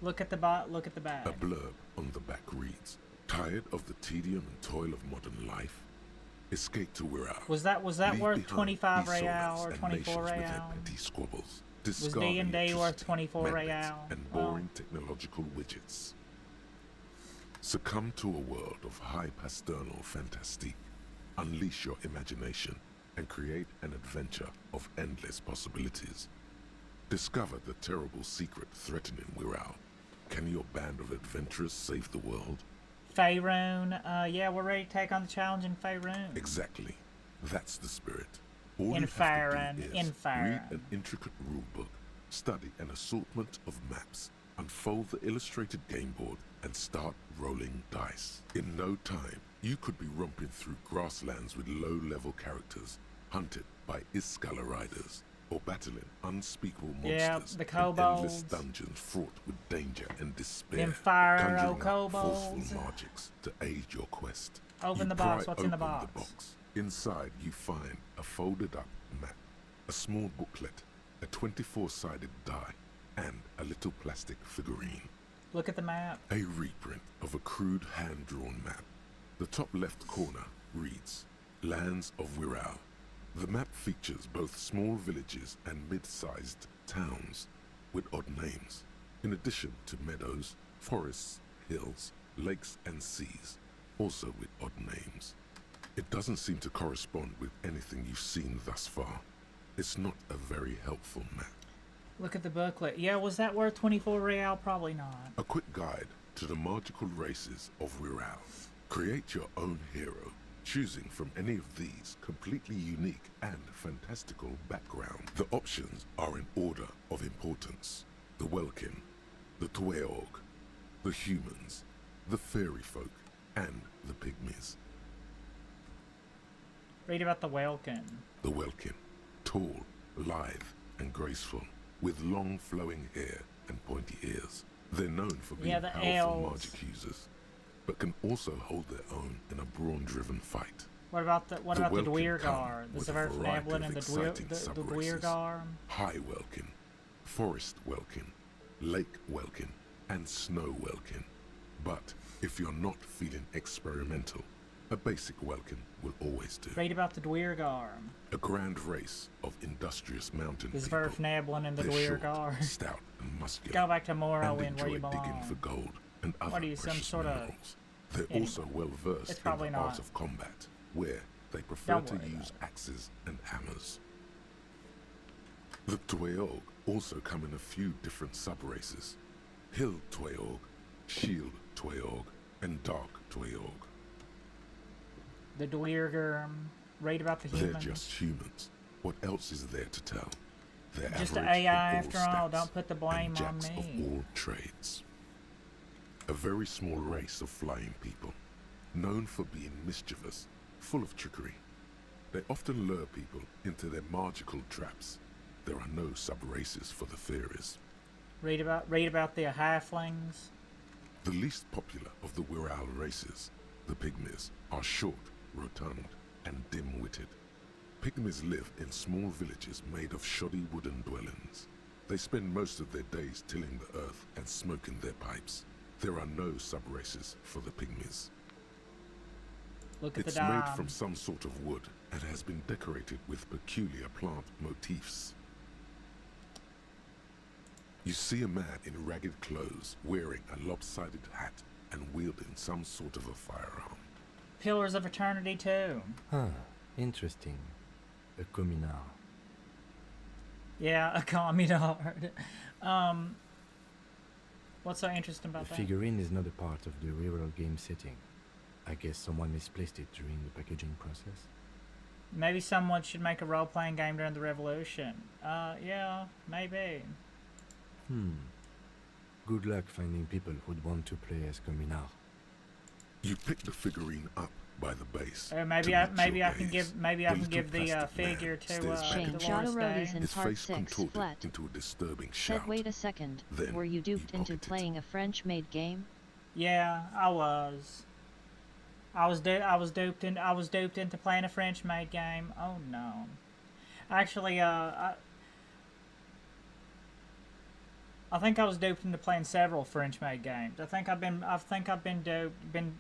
Look at the bot. Look at the bag. A blurb on the back reads, "Tired of the tedium and toil of modern life? Escape to Wirral. Was that Leave worth behind 25 peace real solace or and 24 nations with their real? petty squabbles. Was Discard D&D worth electricity, 24 magnets, real? and Well. boring technological widgets. Succumb to a world of high pasternal fantastique. Unleash your imagination and create an adventure of endless possibilities. Discover the terrible secret threatening Wirral. Can your band of adventurers save the world? Faerun. Yeah, we're ready to take on the challenge in Faerun. Exactly. That's the spirit. All you In have to Faerun. do is In read Faerun. an intricate rulebook, study an assortment of maps, unfold the illustrated game board, and start rolling dice. In no time, you could be romping through grasslands with low-level characters, hunted by Iskala riders, or battling unspeakable Yeah, monsters the in endless kobolds. dungeons fraught with danger and despair. Them fire conjuring up kobolds. forceful magics to aid your quest. Open You the box. pry What's in the open box? Inside, you find a folded-up map, a small booklet, a 24-sided die, and a little plastic figurine. Look at the map. A reprint of a crude hand-drawn map. The top left corner reads, Lands of Wirral. The map features both small villages and mid-sized towns with odd names, in addition to meadows, forests, hills, lakes and seas, also with odd names. It doesn't seem to correspond with anything you've seen thus far. It's not a very helpful map. Look at the booklet. Yeah, was that worth 24 real? Probably not. A quick guide to the magical races of Wirral. Create your own hero, choosing from any of these completely unique and fantastical background. The options are in order of importance. The Welkin, the Tweog, the humans, the fairy folk, and the pygmies. Read about the Welkin. The Welkin, tall, lithe, and graceful, with long flowing hair and pointy ears. They're known for being the powerful elves. magic users, but can also hold their own in a brawn-driven fight. What about the Welkin Dweirgar? come The with a variety Zwerfnablin of and the exciting sub-races. Dweirgar? High Welkin, Forest Welkin, Lake Welkin, and Snow Welkin. But if you're not feeling experimental, a basic Welkin will always do. Read about the Dweirgar. A grand race of industrious mountain The people. Zwerfnablin and the They're Dweirgar. short, stout, and muscular. Go back to and Morrowind where enjoy you belong. digging for gold and other What are you, some precious sort of minerals. They're idiot? also well versed It's in probably the art not. of combat, where they prefer Don't to worry use axes and hammers. The Tweog also come in a few different sub-races. Hill Tweog, Shield Tweog, and Dark Tweog. The Dweirgar. Read about the They're humans. just humans. What else is there to tell? They're Just an average in AI all after all. stats Don't put the blame and on jacks me. of all trades. A very small race of flying people, known for being mischievous, full of trickery. They often lure people into their magical traps. There are no sub-races for the fairies. Read about the halflings. The least popular of the Wirral races, the pygmies, are short, rotund, and dim-witted. Pygmies live in small villages made of shoddy wooden dwellings. They spend most of their days tilling the earth and smoking their pipes. There are no sub-races for the pygmies. Look at It's the made dime. from some sort of wood and has been decorated with peculiar plant motifs. You see a man in ragged clothes wearing a lopsided hat and wielding some sort of a firearm. Pillars of Eternity too. Huh, interesting. A communard. Yeah, a communard. What's so interesting about The that? figurine is not a part of the real game setting. I guess someone misplaced it during the packaging process. Maybe someone should make a role-playing game during the revolution. Yeah, maybe. Good luck finding people who'd want to play as Communard. You pick the figurine up by the base. Maybe I can give the figure to Shane Dolores Day. in part 6 flat. Into a disturbing Said shout. wait a second, Then were you duped into playing a French-made game? Yeah, I was. I was duped into playing a French-made game. Oh no. Actually, I think I was duped into playing several French-made games. I think I've been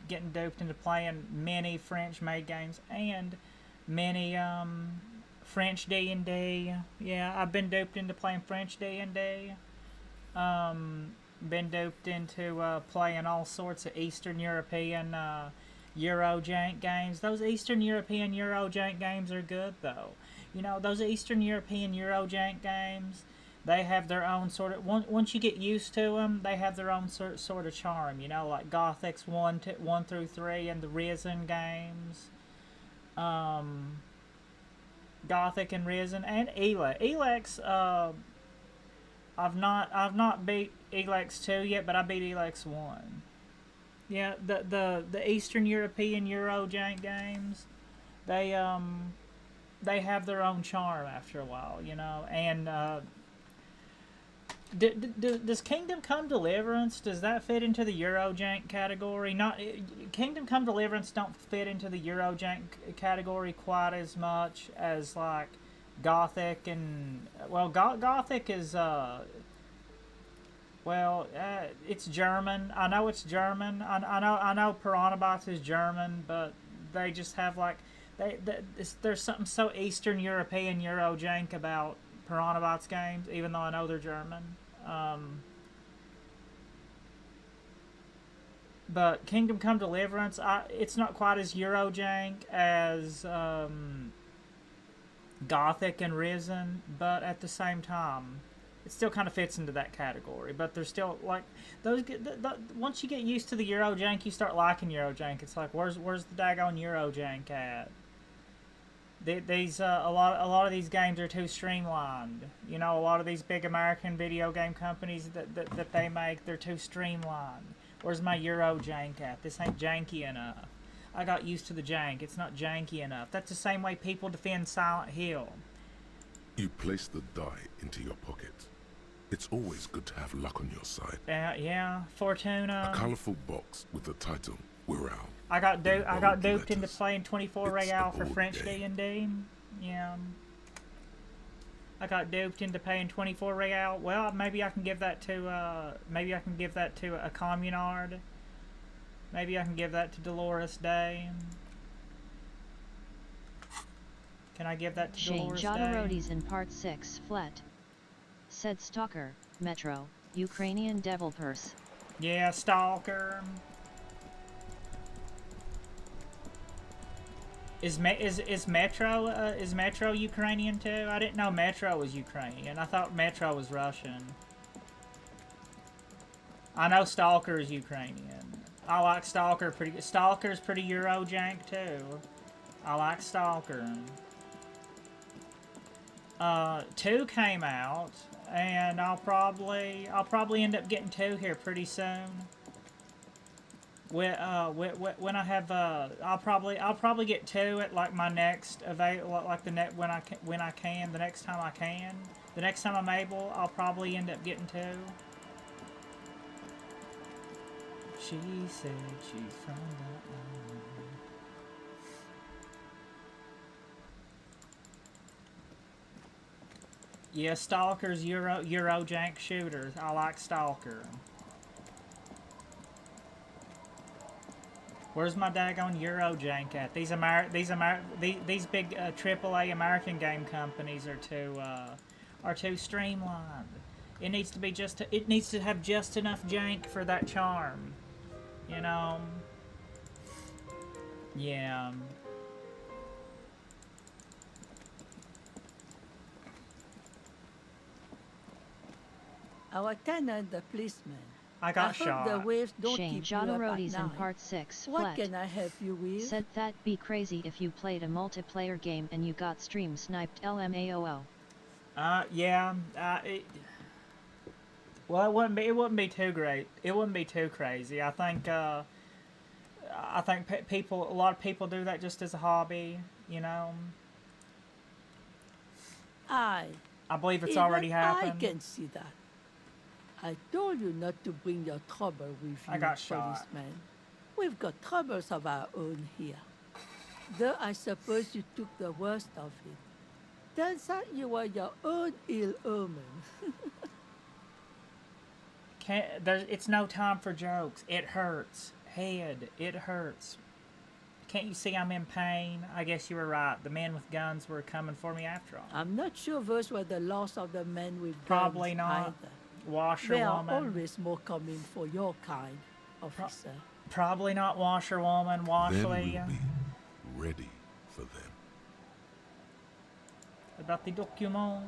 getting duped into playing many French-made games and many French D&D. Yeah, I've been duped into playing French D&D. Been duped into playing all sorts of Eastern European Eurojank games. Those Eastern European Eurojank games are good though. You know, those Eastern European Eurojank games, they have their own sort of, once you get used to them, they have their own sort of charm, you know, like Gothic's 1 through 3 and the Risen games. Gothic and Risen and Elex. Elex, I've not beat Elex 2 yet, but I beat Elex 1. Yeah, the Eastern European Eurojank games, they have their own charm after a while, you know. And does Kingdom Come Deliverance, does that fit into the Eurojank category? Not Kingdom Come Deliverance don't fit into the Eurojank category quite as much as like Gothic and Gothic is it's German. I know it's German. I know Piranhabots is German, but they just have like there's something so Eastern European Eurojank about Piranhabots games, even though I know they're German. But Kingdom Come Deliverance, it's not quite as Eurojank as Gothic and Risen, but at the same time, it still kind of fits into that category. But they're still like those. Once you get used to the Eurojank, you start liking Eurojank. It's like where's the daggone Eurojank at? These a lot of these games are too streamlined. You know, a lot of these big American video game companies that they make, they're too streamlined. Where's my Eurojank at? This ain't janky enough. I got used to the jank. It's not janky enough. That's the same way people defend Silent Hill. You place the die into your pocket. It's always good to have luck on your side. Yeah, Fortuna. A colorful box with the title, We're Out. I got duped into playing 24 Real for French D&D. Yeah. I got duped into paying 24 Real. Well, maybe I can give that to a Communard. Maybe I can give that to Dolores Day. Can I give that to Dolores Day? Shane Jodorodi's in part 6 flat. Said Stalker, Metro, Ukrainian Devil Purse. Yeah, Stalker. Is Metro Ukrainian too? I didn't know Metro was Ukrainian. I thought Metro was Russian. I know Stalker is Ukrainian. I like Stalker pretty good. Stalker's pretty Eurojank too. I like Stalker. 2 came out, and I'll probably end up getting 2 here pretty soon. When I have I'll probably get 2 at like my next when I can, the next time I can, the next time I'm able, I'll probably end up getting 2. She said she's from the island. Yeah, Stalker's Eurojank shooters. I like Stalker. Where's my daggone Eurojank at? These big AAA American game companies are too streamlined. It needs to have just enough jank for that charm. You know? Yeah. Our tenant, the policeman. I got hope shot. the waves don't Shane keep you up at night. In Part 6 What flat. can I help you with? Said that be crazy if you played a multiplayer game and you got stream sniped LMAOO. Yeah. Well, it wouldn't be too great. It wouldn't be too crazy. I think a lot of people do that just as a hobby, you know. I believe it's even already happened. I can see that. I told you not to bring your trouble with you, I got shot. policeman. We've got troubles of our own here. Though I suppose you took the worst of it. Turns out you were your own ill omen. It's no time for jokes. It hurts. Head, it hurts. Can't you see I'm in pain? I guess you were right. The men with guns were coming for me after all. I'm not sure those were the last of the men with Probably guns not. either. Washerwoman. There are always more coming for your kind, officer. Probably not washerwoman, Then Washley. we'll be ready for them. About the document.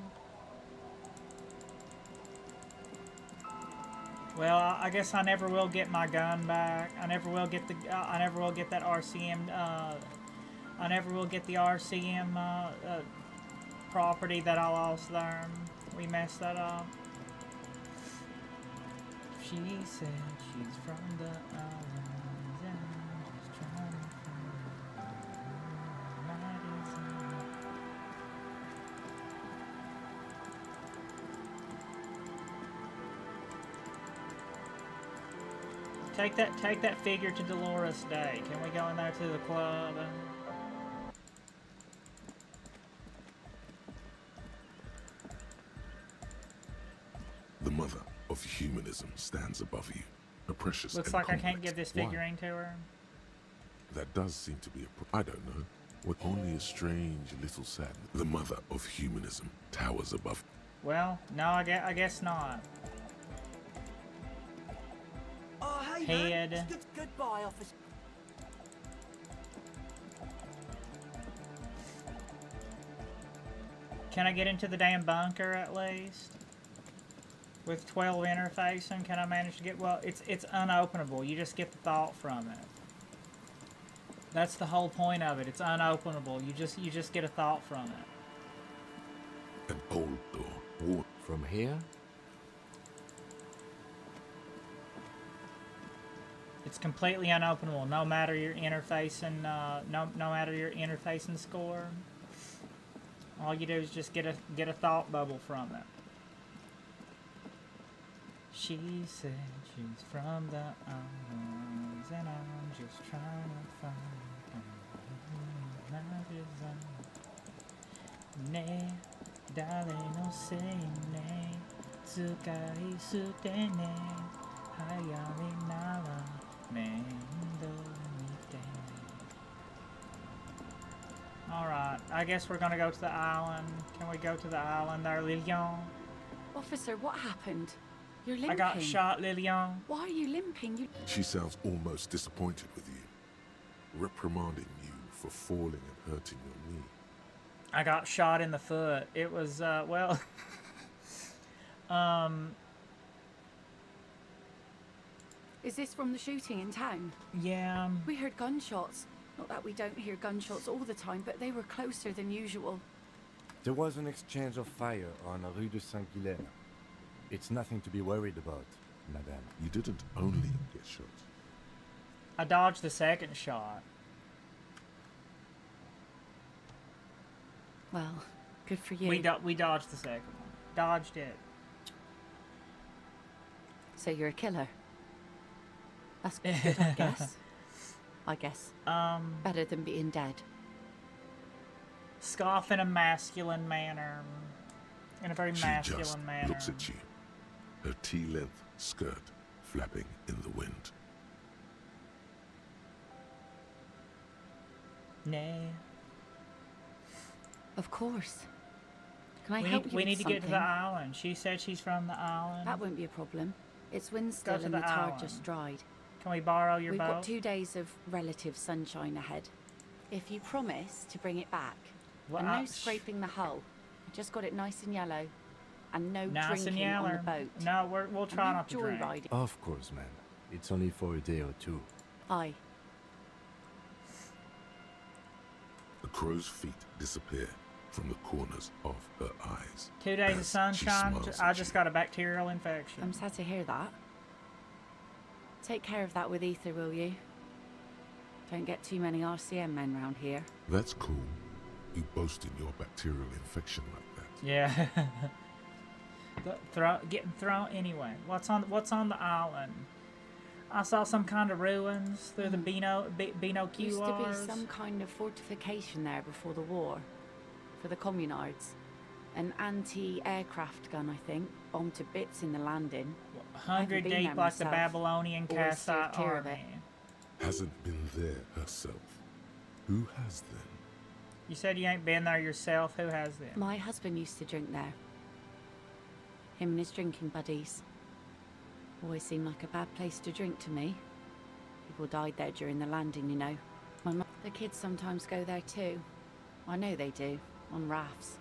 Well, I guess I never will get my gun back. I never will get I never will get that RCM. I never will get the RCM property that I lost there. We messed that up. She said she's from the islands and just trying to find Take that figure to Dolores Day. Can we go in there to the club? The mother of humanism stands above you, a precious. Looks and like I complex can't give this wine. figurine to her. That does seem to be I don't know. With only a strange little sadness. The mother of humanism towers above. Well, no, I guess not. Oh, hey, Head. man. Goodbye, officer. Can I get into the damn bunker at least? With 12 interfacing, can I manage to get... Well, it's unopenable. You just get the thought from it. That's the whole point of it. It's unopenable. You just get a thought from it. An old door. From here? It's completely unopenable. No matter your interfacing, no matter your interfacing score. All you do is just get a thought bubble from it. She said she's from the islands, and I'm just trying to find Ne, darling, no say ne, tsukai sute ne, hayari nara, mendo mite. Alright, I guess we're gonna go to the island. Can we go to the island there, Lilian? Officer, what happened? You're limping. I got shot, Lilian. Why are you limping? She sounds almost disappointed with you, reprimanding you for falling and hurting your knee. I got shot in the foot. It was, well... Is this from the shooting in town? Yeah. We heard gunshots. Not that we don't hear gunshots all the time, but they were closer than usual. There was an exchange of fire on Rue de Saint-Guilaine. It's nothing to be worried about, madame. You didn't only get shot. I dodged the second shot. Well, good for you. We dodged the second one. Dodged it. So you're a killer? That's good, I guess. I guess. Better than being dead. Scoff in a masculine manner. In a very masculine She just manner. looks at you, her tea-length skirt flapping in the wind. Nay. Of course. Can I We help need, you we with need to get to the something? island. She said she's from the island. That won't be a problem. Its wind's Go still to and the the tar island. just dried. Can we borrow your We've boat? got 2 days of relative sunshine ahead. If you promise to bring it back, Well, and no scraping the hull, I just got it nice and yellow, and no Nice and drinking on the yaller. boat. No, we'll try not to drink. Joyriding. Of course, ma'am. It's only for a day or two. Aye. The crow's feet disappear from the corners of her eyes. 2 days of as she sunshine. smiles I at just you. got a bacterial infection. I'm sad to hear that. Take care of that with Ether, will you? Don't get too many RCM men round here. That's cool. You boasting your bacterial infection like that. Yeah. Getting thrown anyway. What's on the island? I saw some kind of ruins through the binoculars. Used to be some kind of fortification there before the war, for the communards. An anti-aircraft gun, I think, bombed to bits in the landing. 100 deep like the Babylonian Kassite army. Hasn't been there herself. Who has then? You said you ain't been there yourself. Who has then? My husband used to drink there. Him and his drinking buddies. Always seemed like a bad place to drink to me. People died there during the landing, you know. The kids sometimes go there too. I know they do, on rafts.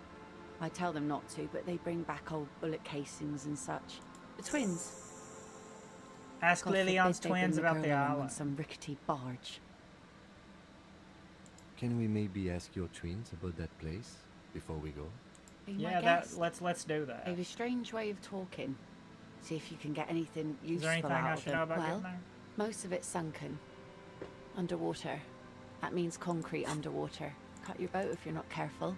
I tell them not to, but they bring back old bullet casings and such. The twins. Ask God Lillian's forbid they bring twins the about girl the along on island. some rickety barge. Can we maybe ask your twins about that place before we go? Be my Yeah, guest. let's do that. They have a strange way of talking. See if you can get anything useful Is there anything out I of should them. know about Well, getting there? most of it's sunken. Underwater. That means concrete underwater. Cut your boat if you're not careful.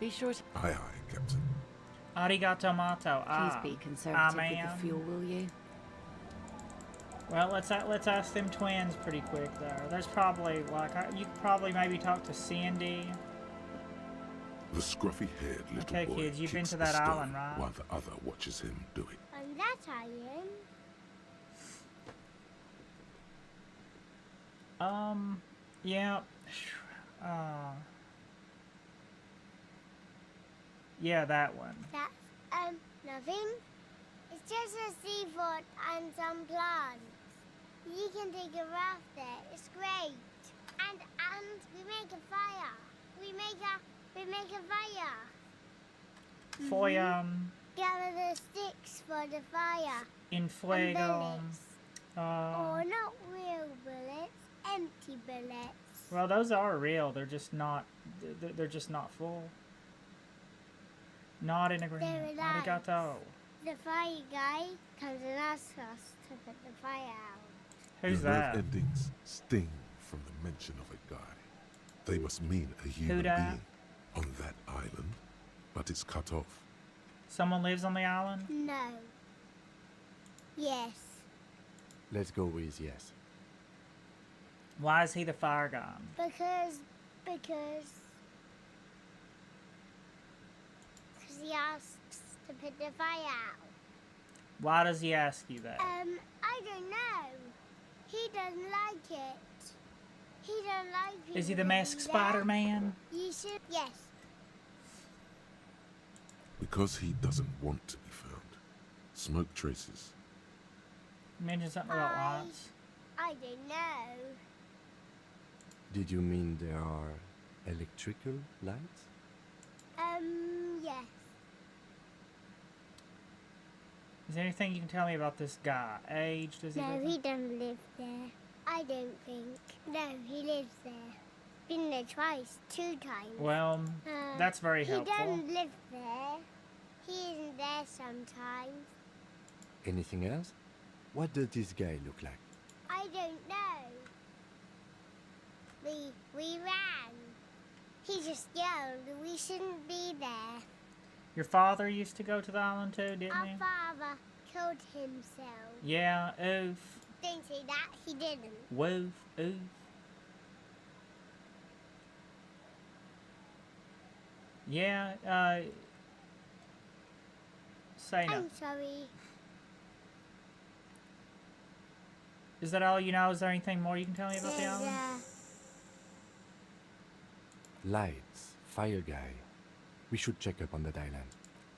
Be sure to Aye, aye, Captain. Arigato mato. please be conservative with man. the fuel, will you? Well, let's ask them twins pretty quick there. There's probably you could probably maybe talk to Cindy. The scruffy-haired little Okay, boy kids, you've been kicks to a that stone island, right? while the other watches him do it. And that I am. Yeah. Yeah, that one. That's, nothing. It's just a seafort and some plants. You can take a raft there. It's great. And we make a fire. We make a fire. For Gather the sticks for the fire. in And fuego. bullets. Or not real bullets, empty bullets. Well, those are real. They're just not. They're just not full. Not in agreement. They're alive. Arigato. The fire guy comes and asks us to put the fire out. Who's Your that? nerve endings sting from the mention of a guy. They must mean a human dat? being on that island, but it's cut off. Someone lives on the island? No. Yes. Let's go with yes. Why is he the fire guy? Because he asks to put the fire out. Why does he ask you that? I don't know. He doesn't like it. He don't like people. Is he the being masked there. Spider-Man? You should. Yes. Because he doesn't want to be found. Smoke traces. You mentioned something about lights. I don't know. Did you mean there are electrical lights? Yes. Is there anything you can tell me about this guy? Age? Does he No, live he doesn't live there. I don't think. No, he lives there. Been there twice, 2 times. Well, that's very helpful. He doesn't live there. He isn't there sometimes. Anything else? What does this guy look like? I don't know. We ran. He just yelled. We shouldn't be there. Your father used to go to the island too, didn't Our he? father killed himself. Yeah, oof. Don't say that. He didn't. Woof, oof. Yeah, say no. I'm sorry. Is that all you know? Is there anything more you can tell me about the island? Yeah. Lights, fire guy. We should check up on that island.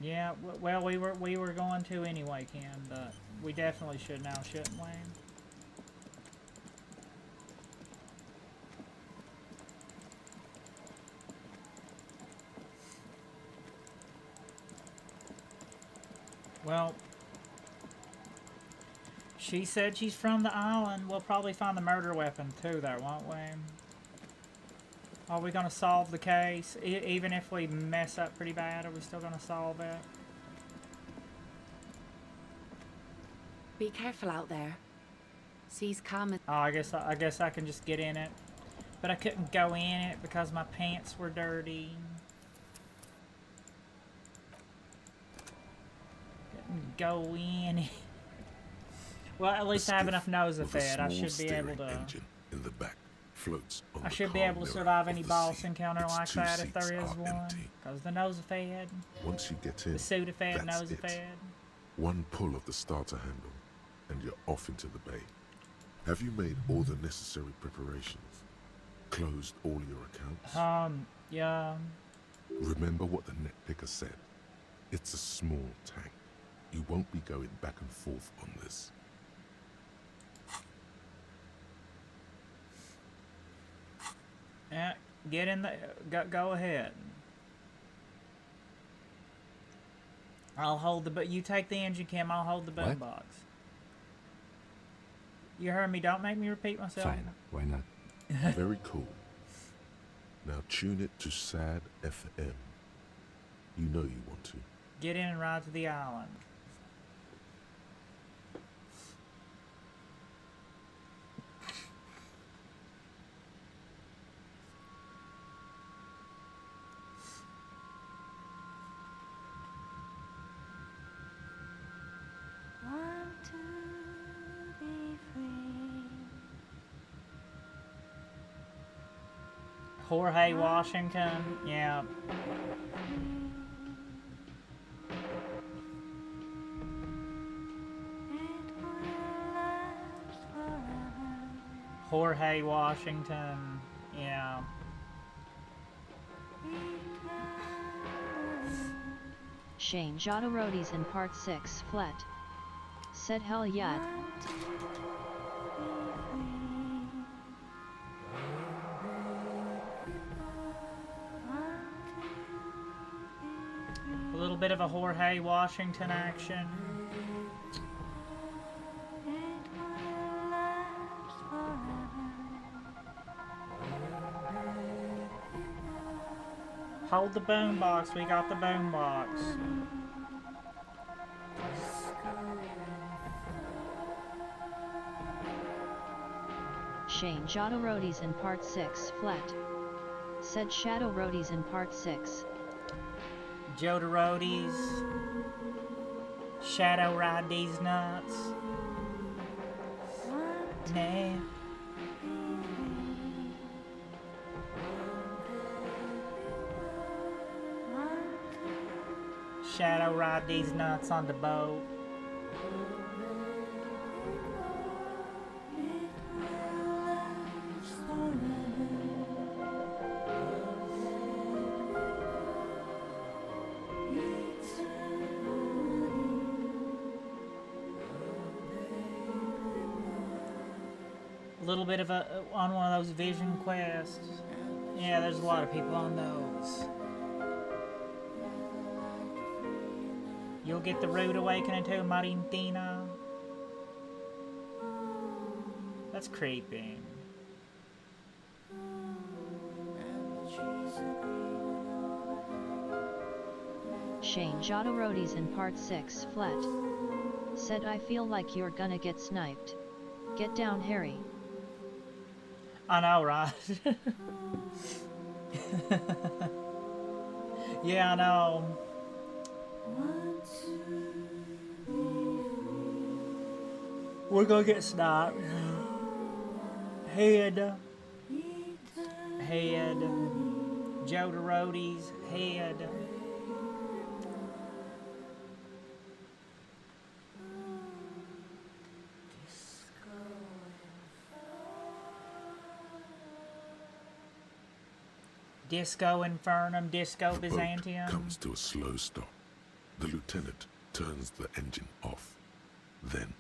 Yeah, well, we were going to anyway, Ken, but we definitely should now, shouldn't we? Well, she said she's from the island. We'll probably find the murder weapon too there, won't we? Are we gonna solve the case? Even if we mess up pretty bad, are we still gonna solve it? Be careful out there. Seas calm. Oh, I guess I can just get in it. But I couldn't go in it because my pants were dirty. Couldn't go in it. Well, at least I have enough Nosafed. I should be able to. Engine in the back floats on I the should be calm able to mirror survive of any the boss sea. encounter Its like two that if there seats is are one. empty. Because the Nosafed, Once you get in, the Sudafed, that's it. Nosafed. One pull of the starter handle, and you're off into the bay. Have you made all the necessary preparations? Closed all your accounts? Yeah. Remember what the net picker said. It's a small tank. You won't be going back and forth on this. Yeah, get in the... Go ahead. I'll hold the... You take the engine cam, I'll hold the boombox. You heard me, don't make me repeat myself. Fine, why not? Very cool. Now tune it to SAD FM. You know you want to. Get in and ride to the island. Want to be free. Jorge Washington, yeah. Jorge Washington, yeah. Shane Jodorodi's in part 6 flat. Said hell yeah. A little bit of a Jorge Washington action. Hold the boombox, we got the boombox. Shane Jodorodi's in part 6 flat. Said Shadow Roadies in part 6. Jodorodi's. Shadow ride these nuts. Nah. Shadow ride these nuts on the boat. A little bit of a on one of those vision quests. Yeah, there's a lot of people on those. You'll get the Rude Awakening too, Marintina. That's creepy. Shane Jodorodi's in part 6 flat. Said I feel like you're gonna get sniped. Get down, Harry. I know, right? Yeah, I know. We're gonna get sniped. Head. Jodorodi's head. Disco Infernum, Disco The boat Byzantium. comes to a slow stop. The lieutenant turns the engine off. Then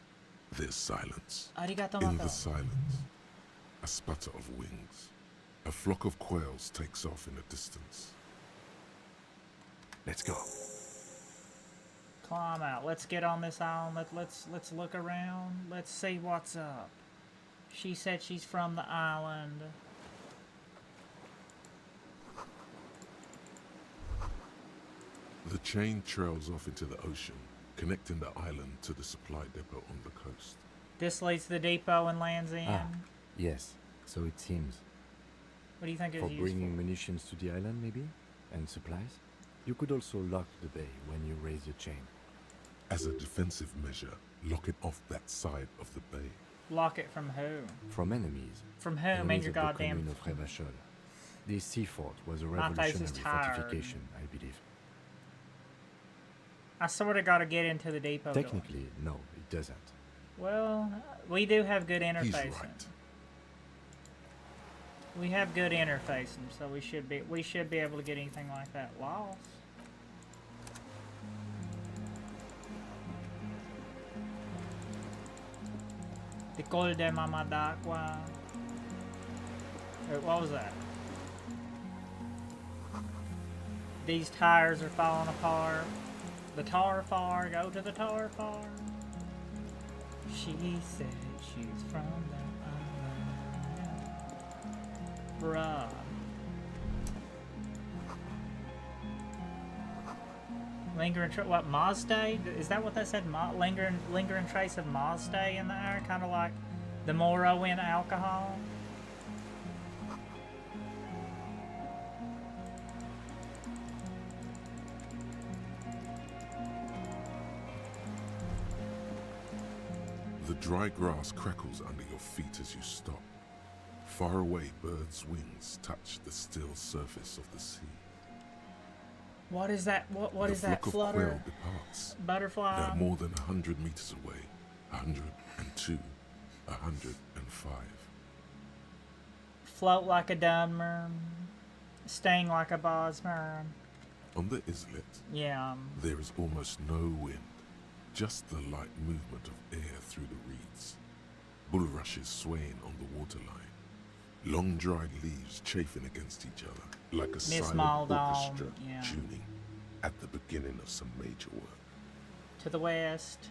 there's silence. Arigato In mato. the silence, a sputter of wings. A flock of quails takes off in the distance. Let's go. climb out. Let's get on this island. Let's look around. Let's see what's up. She said she's from the island. The chain trails off into the ocean, connecting the island to the supply depot on the coast. This leads to the depot and lands in. Ah, yes. So it seems. What do you think is For useful? bringing munitions to the island, maybe? And supplies? You could also lock the bay when you raise your chain. As a defensive measure, lock it off that side of the bay. Lock it from who? From enemies. From whom? In Enemies your of the goddamn... commune of Revachol. This sea fort was a My face is revolutionary tired. fortification, I believe. I sort of got to get into the depot. Technically, no, it doesn't. Well, we do have good interfacing. He's right. We have good interfacing, so we should be able to get anything like that lost. The Col de Mamadaqua. What was that? These tires are falling apart. The tar far, go to the tar far. She said she's from the island. Bruh. Lingering what, Maz Day? Is that what that said? Lingering trace of Maz Day in the air? Kind of like the Morrowind alcohol? The dry grass crackles under your feet as you stop. Far away, birds' wings touch the still surface of the sea. What is that? What is that? The flock of Flutter? quail departs. Butterfly? They're more than 100 meters away. 102, 105. Float like a Dunmer. Sting like a Bosmer. On the islet, Yeah. there is almost no wind. Just the light movement of air through the reeds. Bulrushes swaying on the waterline. Long dried leaves chafing against each other, like a silent orchestra yeah. tuning at the beginning of some major work. To the west.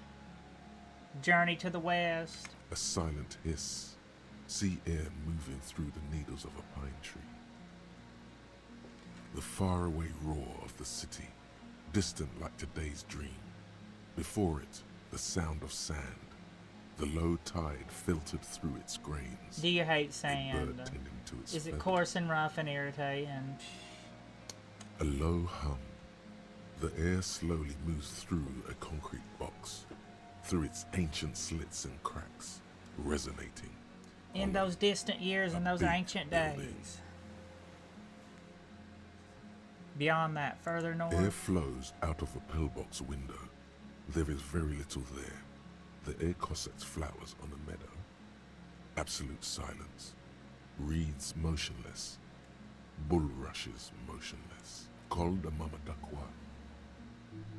Journey to the west. A silent hiss. Sea air moving through the needles of a pine tree. The faraway roar of the city, distant like today's dream. Before it, the sound of sand. The low tide filtered through its grains. Do you hate A sand? bird tending to its Is it feathers. coarse and rough and irritating? A low hum. The air slowly moves through a concrete box, through its ancient slits and cracks, resonating. In those distant years and those ancient days. Beyond that, further north. Air flows out of a pillbox window. There is very little there. The air cossettes flowers on a meadow. Absolute silence. Reeds motionless. Bulrushes motionless. Col de Mamadaqua.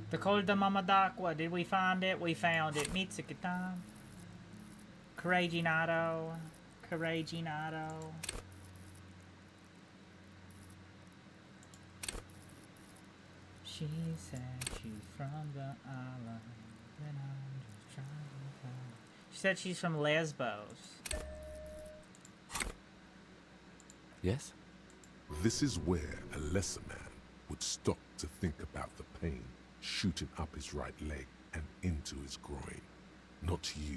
The Col de Mamadaqua. Did we find it? We found it. Mitsukatan. Correginato. Correginato. She said she's from the island. And I'm just trying to find. She said she's from Lesbos. Yes? This is where a lesser man would stop to think about the pain shooting up his right leg and into his groin. Not you.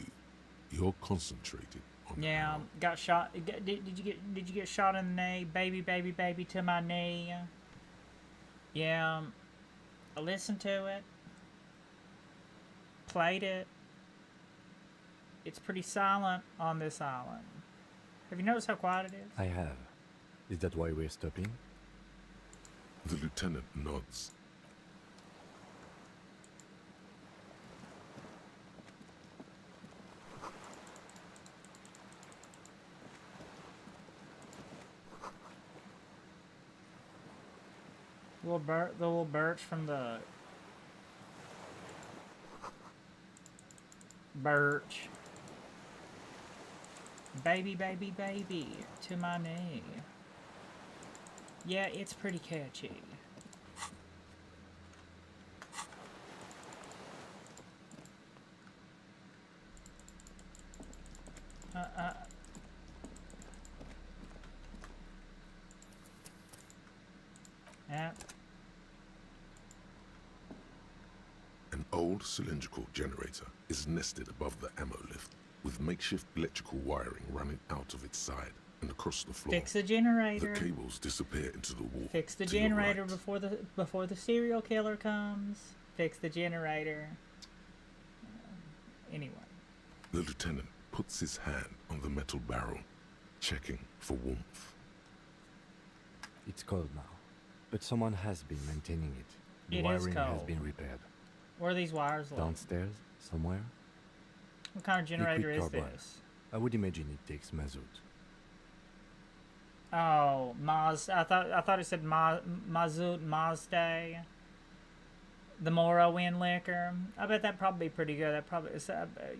You're concentrated on Yeah, got shot. Did you get shot in the knee? Baby to my knee. Yeah, I listened to it. Played it. It's pretty silent on this island. Have you noticed how quiet it is? I have. Is that why we're stopping? The lieutenant nods. The little birch from the birch. Baby to my knee. Yeah, it's pretty catchy. Yeah. An old cylindrical generator is nested above the ammo lift, with makeshift electrical wiring running out of its side and across the floor. Fix the generator. The cables disappear into the wall. Fix the to your generator right. before the serial killer comes. Fix the generator. Anyway. The lieutenant puts his hand on the metal barrel, checking for warmth. It's cold now, but someone has been maintaining it. The It is wiring has cold. been repaired. Where are these wires located? Downstairs, somewhere. What kind of generator Liquid is carbide. this? I would imagine it takes mazout. Oh, I thought it said Mazout Mazday. The Morrowind liquor. I bet that'd probably be pretty good. That probably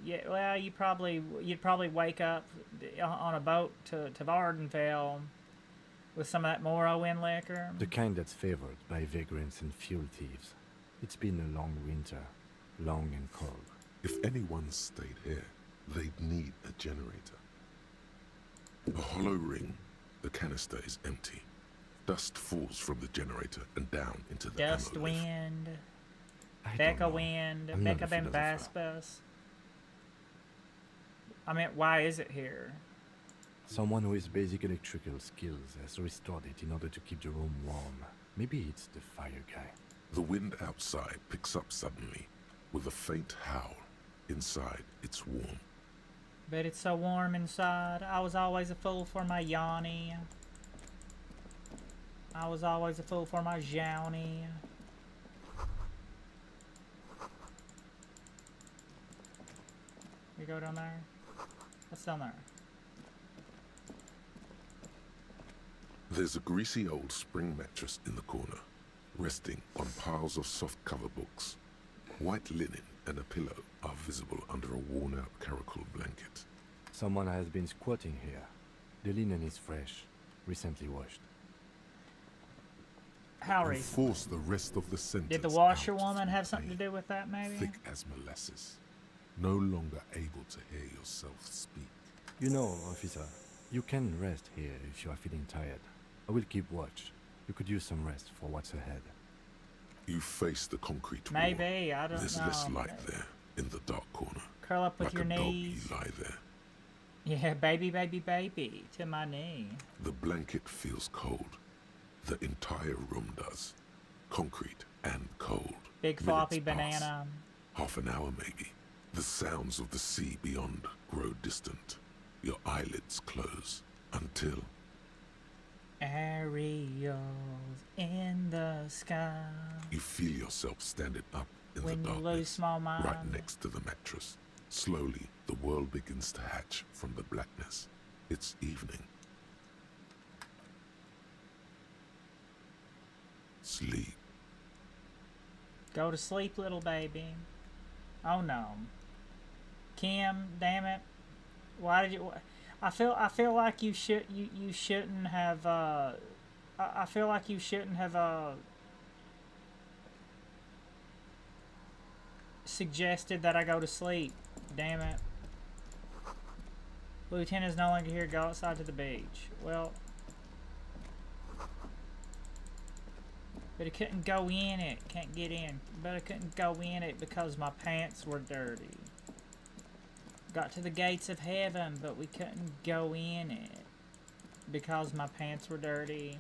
yeah. Well, you'd probably wake up on a boat to Vardenfell with some of that Morrowind liquor. The kind that's favored by vagrants and fuel thieves. It's been a long winter, long and cold. If anyone stayed here, they'd need a generator. A hollow ring. The canister is empty. Dust falls from the generator and down into the Dust ammo lift. wind. I Becca don't know. wind. I'm not Becca a philosopher. Bambaspus. I mean, why is it here? Someone with basic electrical skills has restored it in order to keep the room warm. Maybe it's the fire guy. The wind outside picks up suddenly, with a faint howl. Inside, it's warm. But it's so warm inside. I was always a fool for my Yanni. I was always a fool for my Johnny. You go down there? What's down there? There's a greasy old spring mattress in the corner, resting on piles of soft cover books. White linen and a pillow are visible under a worn-out caracal blanket. Someone has been squatting here. The linen is fresh, recently washed. How And recent? force the rest of the sentence Did the out washerwoman have something to do with that, maybe? thick as molasses, no longer able to hear yourself speak. You know, officer, you can rest here if you are feeling tired. I will keep watch. You could use some rest for what's ahead. You face the concrete wall. Maybe, I don't There's know. less light there, in the dark corner. Curl up with Like your a dog, knees. you lie there. Yeah, baby, baby, baby, to my knee. The blanket feels cold. The entire room does. Concrete and cold. Big floppy Minutes pass. banana. Half an hour maybe. The sounds of the sea beyond grow distant. Your eyelids close until Aerials in the sky. you feel yourself standing up in When the you darkness, lose small mind. right next to the mattress. Slowly, the world begins to hatch from the blackness. It's evening. Sleep. Go to sleep, little baby. Oh no. Kim, damn it. Why did you? I feel like you shouldn't have. I feel like you shouldn't have suggested that I go to sleep. Damn it. Lieutenant is no longer here. Go outside to the beach. Well. But I couldn't go in it. Can't get in. But I couldn't go in it because my pants were dirty. Got to the gates of heaven, but we couldn't go in it because my pants were dirty.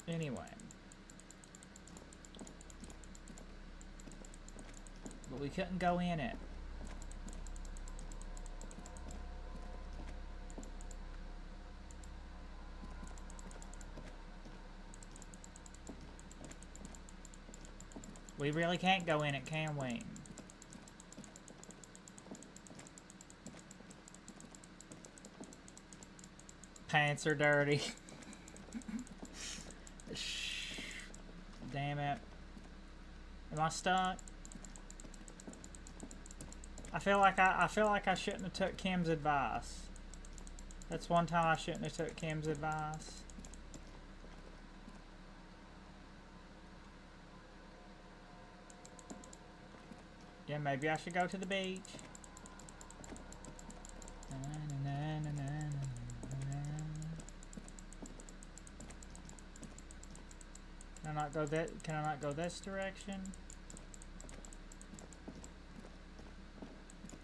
Anyway. But we couldn't go in it. We really can't go in it, can we? Pants are dirty. Damn it. Am I stuck? I feel like I shouldn't have took Kim's advice. That's one time I shouldn't have took Kim's advice. Yeah, maybe I should go to the beach. not go that? Can I not go this direction?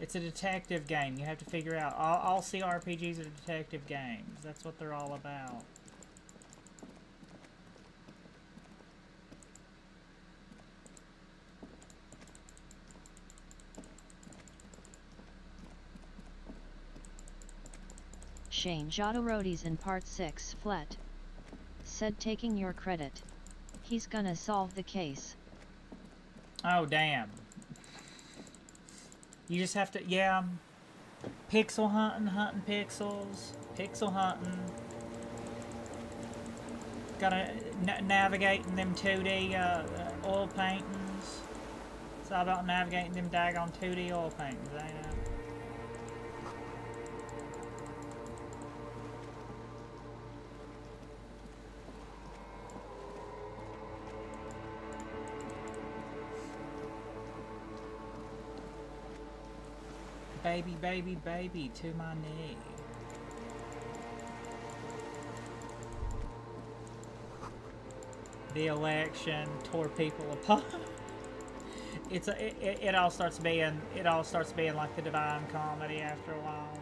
It's a detective game. You have to figure out. All CRPGs are detective games. That's what they're all about. Shane Jodorodi's in part 6 flat. Said taking your credit. He's gonna solve the case. Oh, damn. You just have to, yeah. Pixel hunting, hunting pixels. Pixel hunting. Gotta navigating them 2D oil paintings. It's all about navigating them daggone 2D oil paintings, ain't it? Baby, baby, baby, to my knee. The election tore people apart. It all starts being like the Divine Comedy after a while.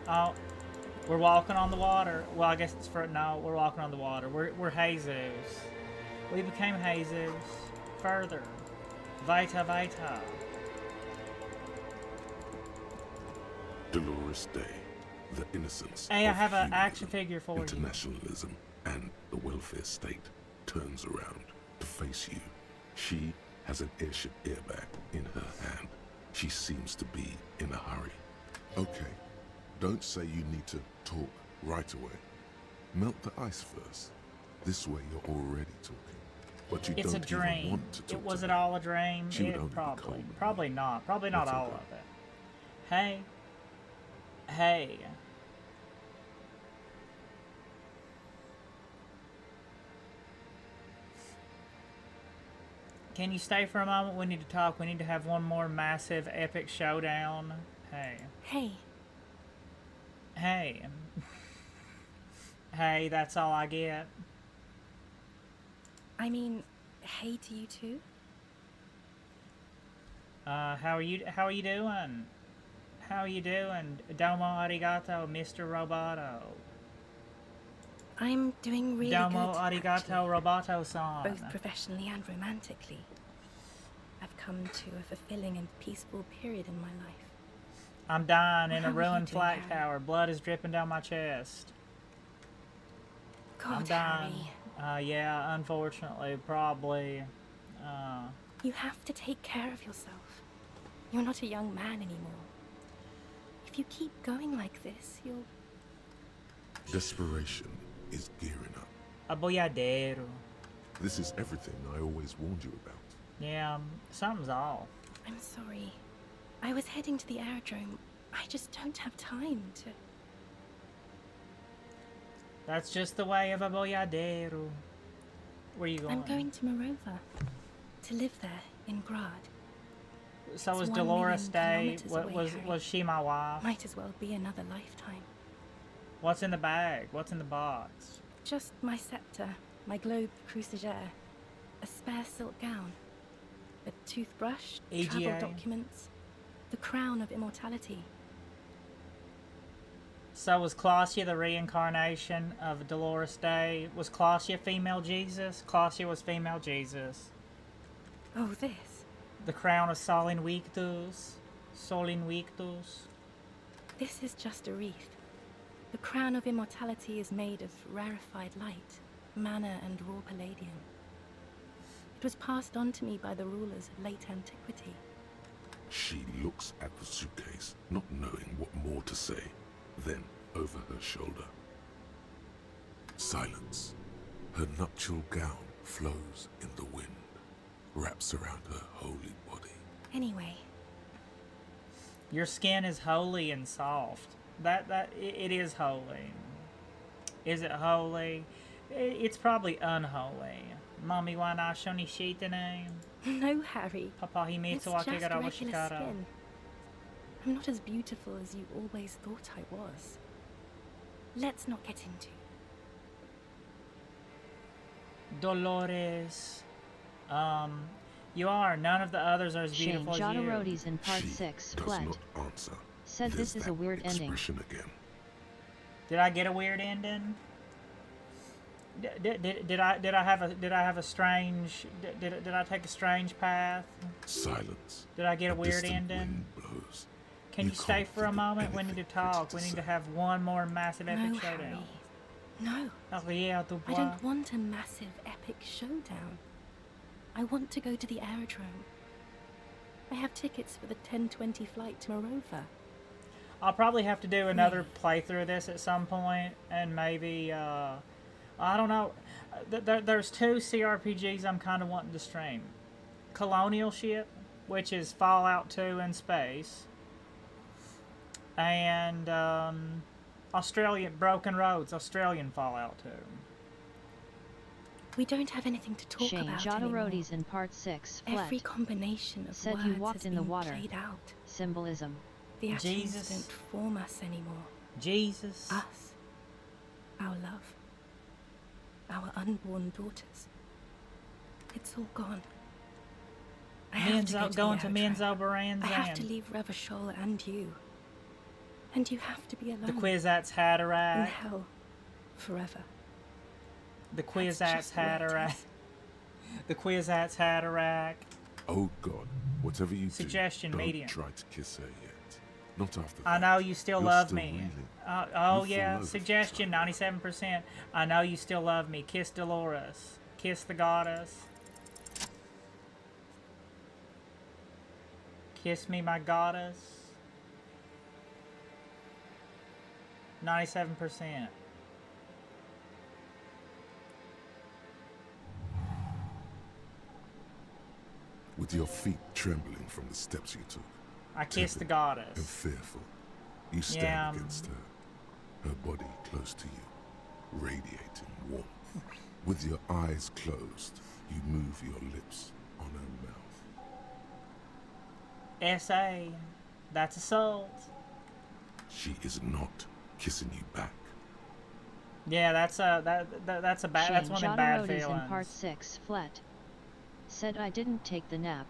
Oh, we're walking on the water. Well, I guess it's for no. We're walking on the water. We're Jesus. We became Jesus. Further, Vita Vita. Dolores Day, the innocence Hey, I of have an humanism, action figure for you. internationalism, and the welfare state turns around to face you. She has an airship airbag in her hand. She seems to be in a hurry. Okay, don't say you need to talk right away. Melt the ice first. This way you're already talking. But you It's don't a dream. even want to talk Was to it her. all a dream? She would It only be probably. cold. Probably not. Probably not That's all okay. of it. Hey. Hey. Can you stay for a moment? We need to talk. We need to have one more massive epic showdown. Hey. Hey. Hey. Hey, that's all I get. I mean, hey to you too? How are you doing? How are you doing? Domo arigato, Mr. Roboto. I'm doing really Domo good, arigato, actually. Roboto-san. Both professionally and romantically. I've come to a fulfilling and peaceful period in my life. I'm dying in How a are you ruined doing, flat Harry? tower. Blood is dripping down my chest. I'm God, dying. Harry. Yeah, unfortunately, probably. You have to take care of yourself. You're not a young man anymore. If you keep going like this, you'll... Desperation is gearing up. Aboyadero. This is everything I always warned you about. Yeah, something's off. I'm sorry. I was heading to the aerodrome. I just don't have time to... That's just the way of Aboyadero. Where are you going? I'm going to Morova. To live there, in Grad. So It's was 1 Dolores million Day? kilometers away, Harry. Was she my wife? Might as well be another lifetime. What's in the bag? What's in the box? Just my scepter, my globe cruciger, a spare silk gown, a toothbrush, travel EGA. documents, the crown of immortality. So was Claudia the reincarnation of Dolores Day? Was Claudia female Jesus? Claudia was female Jesus. Oh, this. The crown of Sol Invictus. Sol Invictus. This is just a wreath. The crown of immortality is made of rarefied light, mana and raw palladium. It was passed on to me by the rulers of late antiquity. She looks at the suitcase, not knowing what more to say. Then, over her shoulder. Silence. Her nuptial gown flows in the wind, wraps around her holy body. Anyway, Your skin is holy and soft. It is holy. Is it holy? It's probably unholy. Mommy wa nasho ni shite ne. no, Harry. Papa It's himitsu wa just kegara wa regular shikara. skin. I'm not as beautiful as you always thought I was. Let's not get into. Dolores. You are. None of the others are as Shane beautiful as you. Jodorodi's in part 6 Does fled. not answer. Said this is a weird ending. Expression again. Did I get a weird ending? Did I have a strange? Did I take a strange path? Silence. Did I get a weird distant ending? wind blows. Can you stay for a moment? We need to talk. We need to have one more massive epic No, showdown. Harry. No. Oh yeah, I don't want a massive epic showdown. I want to go to the aerodrome. I have tickets for the 10:20 flight to Morova. I'll probably have to do another playthrough of this at some point, and maybe, I don't know. There's two CRPGs I'm kind of wanting to stream. Colonial Ship, which is Fallout 2 in space, and Australian Broken Roads, Australian Fallout 2. We don't have anything to talk Shane about anymore. Jodorodi's in part 6 fled. Every combination of Said words you walked has in the been water. played out. Symbolism. The atoms Jesus. don't form us anymore. Jesus. Us. Our love. Our unborn daughters. It's all gone. I have to go to Going the to aerodrome. Menzo Baranzan. I have to leave Revachol and you. And you have to be alone. The Kwisatz In Haderach. hell. Forever. The That's Kwisatz just the way it Haderach. is. The Kwisatz Haderach. Oh God, whatever you Suggestion do, don't medium. try to kiss her yet. Not after I that. know you still You're love still me. reeling. Oh You yeah, fall over suggestion 97%. I know you still love me. Kiss Dolores. Kiss the goddess. Kiss me, my goddess. 97%. With your feet trembling from the steps you took. I kiss the tepid goddess. And fearful, you stand Yeah, against her, her body close to you, radiating warmth. With your eyes closed, you move your lips on her mouth. S.A. That's assault. She is not kissing you back. Yeah, that's a that's a bad. Shane That's one of the bad Jodorodi's in feelings. part 6 fled. Said I didn't take the nap.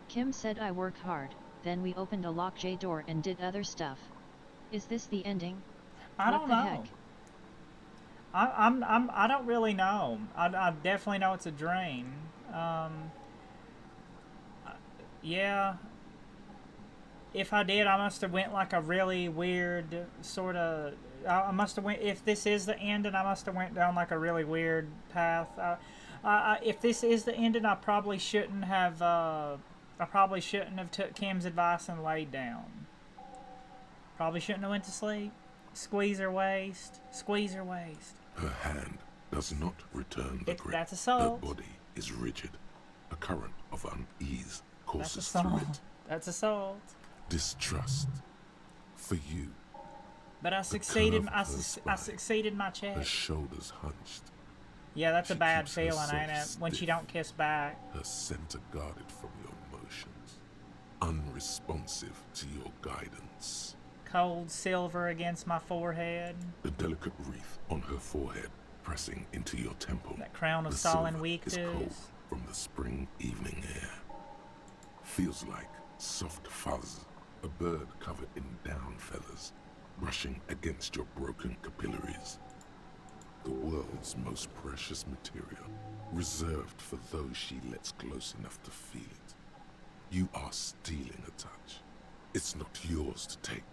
Kim said I work hard. Then we opened a locked J door and did other stuff. Is this the ending? I What don't the know. heck? I don't really know. I definitely know it's a dream. Yeah. If I did, I must have went like a really weird sort of. I must have went. If this is the ending, I must have went down like a really weird path. If this is the ending, I probably shouldn't have. I probably shouldn't have took Kim's advice and laid down. Probably shouldn't have went to sleep. Squeeze her waist. Squeeze her waist. Her hand does not return the grip. That's assault. Her body is rigid. A current of unease That's courses through assault. it. That's assault. Distrust. For you, But I the succeeded. curve I of her succeeded my check. her shoulders hunched, Yeah, that's a She bad keeps feeling, herself ain't it? When she stiff. don't kiss back. her center guarded from your emotions, unresponsive to your guidance. Cold silver against my forehead. The delicate wreath on her forehead pressing into your temple. That crown of The Stalin silver weak is cold dudes. from the spring evening air. Feels like soft fuzz, a bird covered in down feathers, brushing against your broken capillaries. The world's most precious material, reserved for those she lets close enough to feel it. You are stealing a touch. It's not yours to take.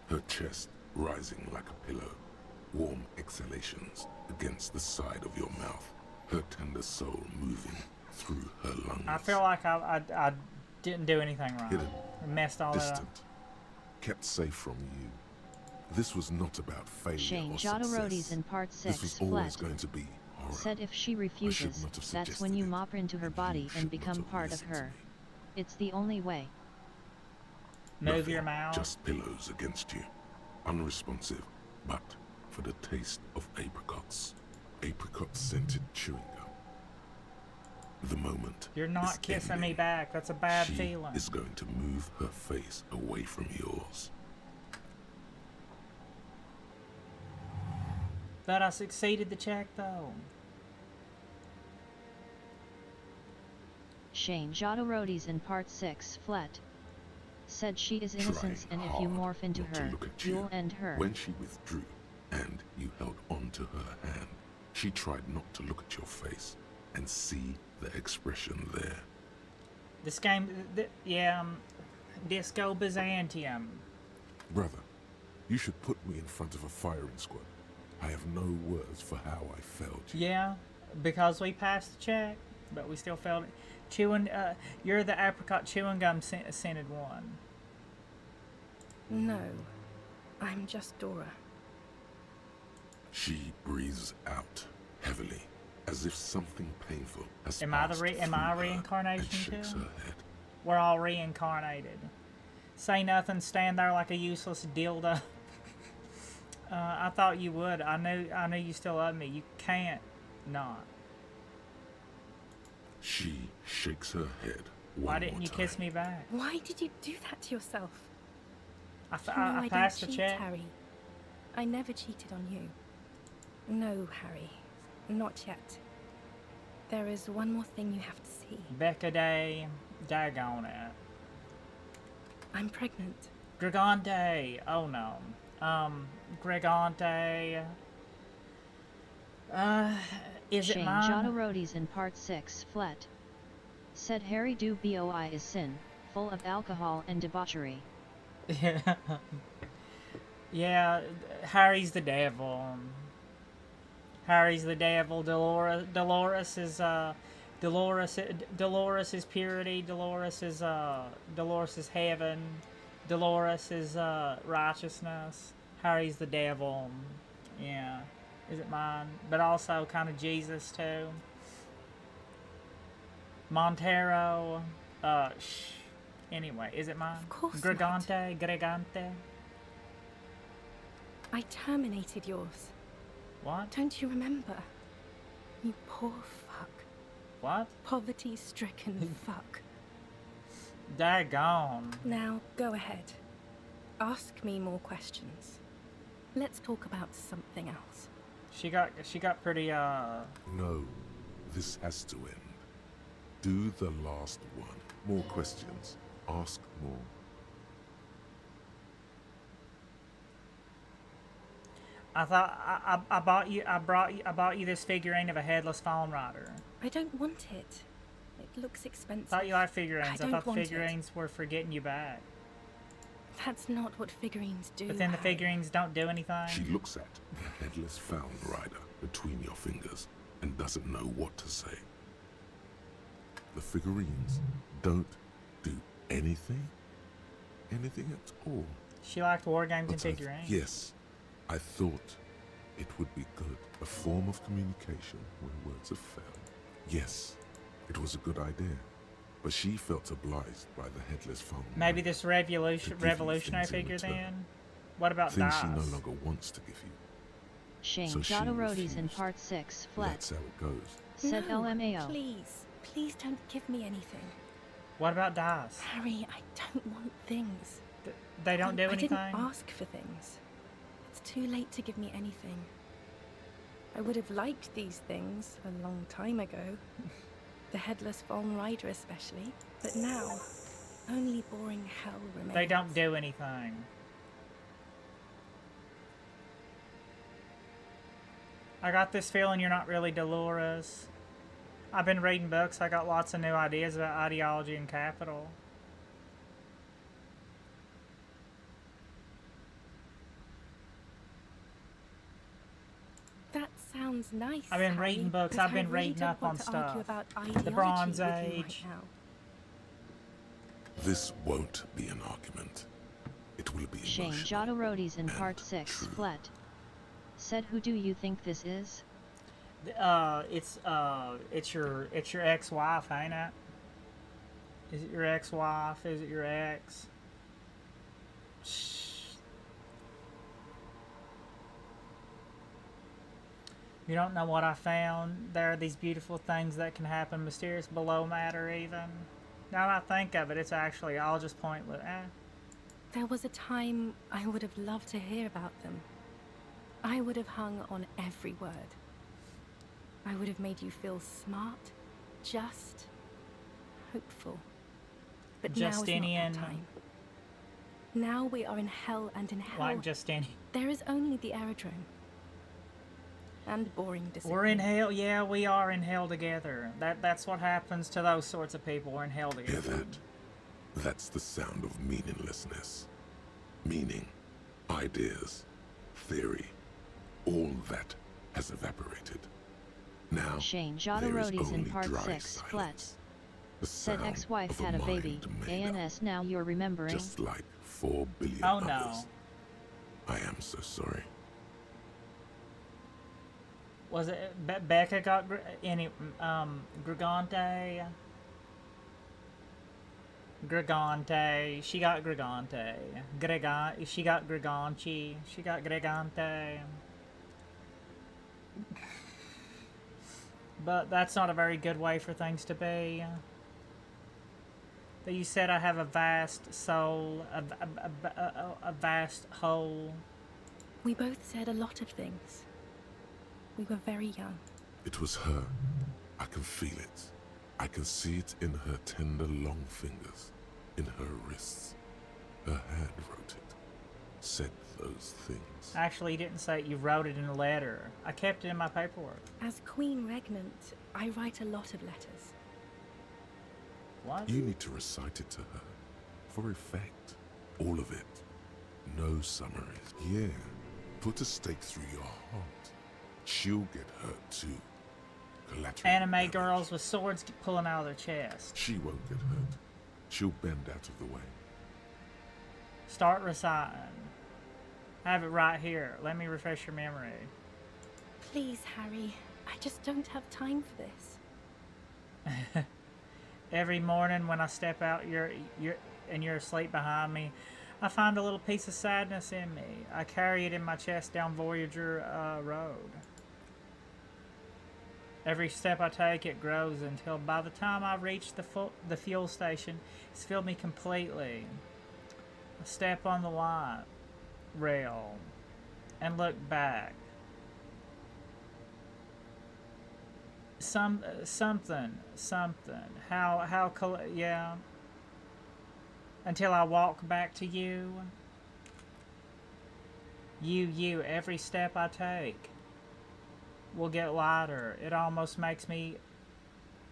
Her chest rising like a pillow, warm exhalations against the side of your mouth, her tender soul moving through her lungs. I feel like I didn't do anything wrong. Hidden, I messed all that up. distant, kept safe from you. This was not about failure Shane or Jodorodi's success. in part This 6 was always fled. going to be horror. Said if she refuses, not have that's when you mop into her body and become part of her. It's the only way. Move Nothing, your mouth. Just pillows against you. Unresponsive, but for the taste of apricots. Apricot-scented chewing gum. The moment You're not is kissing ending. me back. That's a bad She feeling. is going to move her face away from yours. But I succeeded the check though. Shane Jodorodi's in Part 6 Flet. Said she is innocent and if you morph into her, you'll end her. When she withdrew, and you held on to her hand, she tried not to look at your face and see the expression there. This game, Disco Byzantium. Brother, you should put me in front of a firing squad. I have no words for how I failed you. Yeah, because we passed the check, but we still failed it. Chewing, you're the apricot chewing gum scented one. No, I'm just Dora. She breathes out heavily, as if something painful has Am I passed am through I her, reincarnation and shakes too? her head. We're all reincarnated. Say nothing, stand there like a useless dildo. I thought you would. I knew you still loved me. You can't not. She shakes her head. Why didn't you kiss me back? Why did you do that to yourself? I passed the cheat, check. Harry. I never cheated on you. No, Harry. Not yet. There is one more thing you have to see. Becca Day. Daggone it. I'm pregnant. Gregante. Oh no. Gregante. Is it mine? Shane Jodorodi's in Part 6 Flet. Said Harry do boi is sin, full of alcohol and debauchery. Yeah, Harry's the devil. Harry's the devil. Dolores is purity. Dolores is heaven. Dolores is righteousness. Harry's the devil. Yeah. Is it mine? But also kind of Jesus too. Montero. Anyway, is it mine? Of course Gregante. I terminated yours. What? Don't you remember? You poor fuck. What? Poverty-stricken fuck. Daggone. Now, go ahead. Ask me more questions. Let's talk about something else. She got pretty, No, this has to end. Do the last one. More questions. Ask more. I thought I bought you this figurine of a headless Fallen Rider. I don't want it. It looks expensive. Thought you liked figurines. I thought want figurines were for getting you back. That's not what figurines do. But then the Harry. figurines don't do anything. She looks at the headless Fallen Rider between your fingers and doesn't know what to say. The figurines don't do anything? Anything at all? She liked war games and But figurines. yes, I thought it would be good. A form of communication where words have failed. Yes, it was a good idea. But she felt obliged by the headless Fallen Maybe Rider this to revolutionary give you figure things in return. then? What about Things dice? she no longer wants to give you. Shane So she Jodorodi's in refused. Part 6 Flet. That's how it goes. Said No, LMAO. Please don't give me anything. What about dice? Harry, I don't want things. They don't do I anything? didn't ask for things. It's too late to give me anything. I would have liked these things a long time ago. The headless Fallen Rider especially. But now, only boring hell remains. They don't do anything. I got this feeling you're not really Dolores. I've been reading books. I got lots of new ideas about ideology and capital. That sounds nice. I've been Harry, reading books. but I've been I really reading don't up on want to argue stuff. about The Bronze ideology with you Age. right now. This won't be an argument. It will be Shane emotional. Jodorodi's in Part 6 Flet. Said who do you think this is? It's your ex-wife, ain't it? Is it your ex-wife? Is it your ex? You don't know what I found. There are these beautiful things that can happen, mysterious below matter even. Now that I think of it, it's actually all just pointless. There was a time I would have loved to hear about them. I would have hung on every word. I would have made you feel smart, just, hopeful. But now is not Justinian. that time. Now we are in hell, and in hell Like Justinian. there is only the aerodrome. And boring discipline. We're in hell. Yeah, we are in hell together. That's what happens to those sorts of people. We're in hell together. Hear that? That's the sound of meaninglessness. Meaning, ideas, theory, all that has evaporated. Now, Shane there is Jodorodi's in only part dry 6 flat. silence. The Said sound ex-wife of a had a mind baby. made up, ANS now you're remembering. just like 4 billion Oh others. no. I am so sorry. Was it Becca got any Gregante? Gregante. She got Gregante. She got Greganchi. She got Gregante. But that's not a very good way for things to be. But you said I have a vast soul, a vast whole. We both said a lot of things. We were very young. It was her. I can feel it. I can see it in her tender long fingers, in her wrists. Her hand wrote it, said those things. Actually, you didn't say it. You wrote it in a letter. I kept it in my paperwork. As Queen Regnant, I write a lot of letters. What? You need to recite it to her, for effect. All of it. No summaries. Yeah. Put a stake through your heart. She'll get hurt too. Collateral Anime damage. girls with swords pulling out of their chest. She won't get hurt. She'll bend out of the way. Start reciting. I have it right here. Let me refresh your memory. Please, Harry. I just don't have time for this. Every morning when I step out and you're asleep behind me, I find a little piece of sadness in me. I carry it in my chest down Voyager Road. Every step I take, it grows until by the time I reach the fuel station, it's filled me completely. I step on the light rail and look back. Something. Yeah. Until I walk back to you. You, every step I take will get lighter. It almost makes me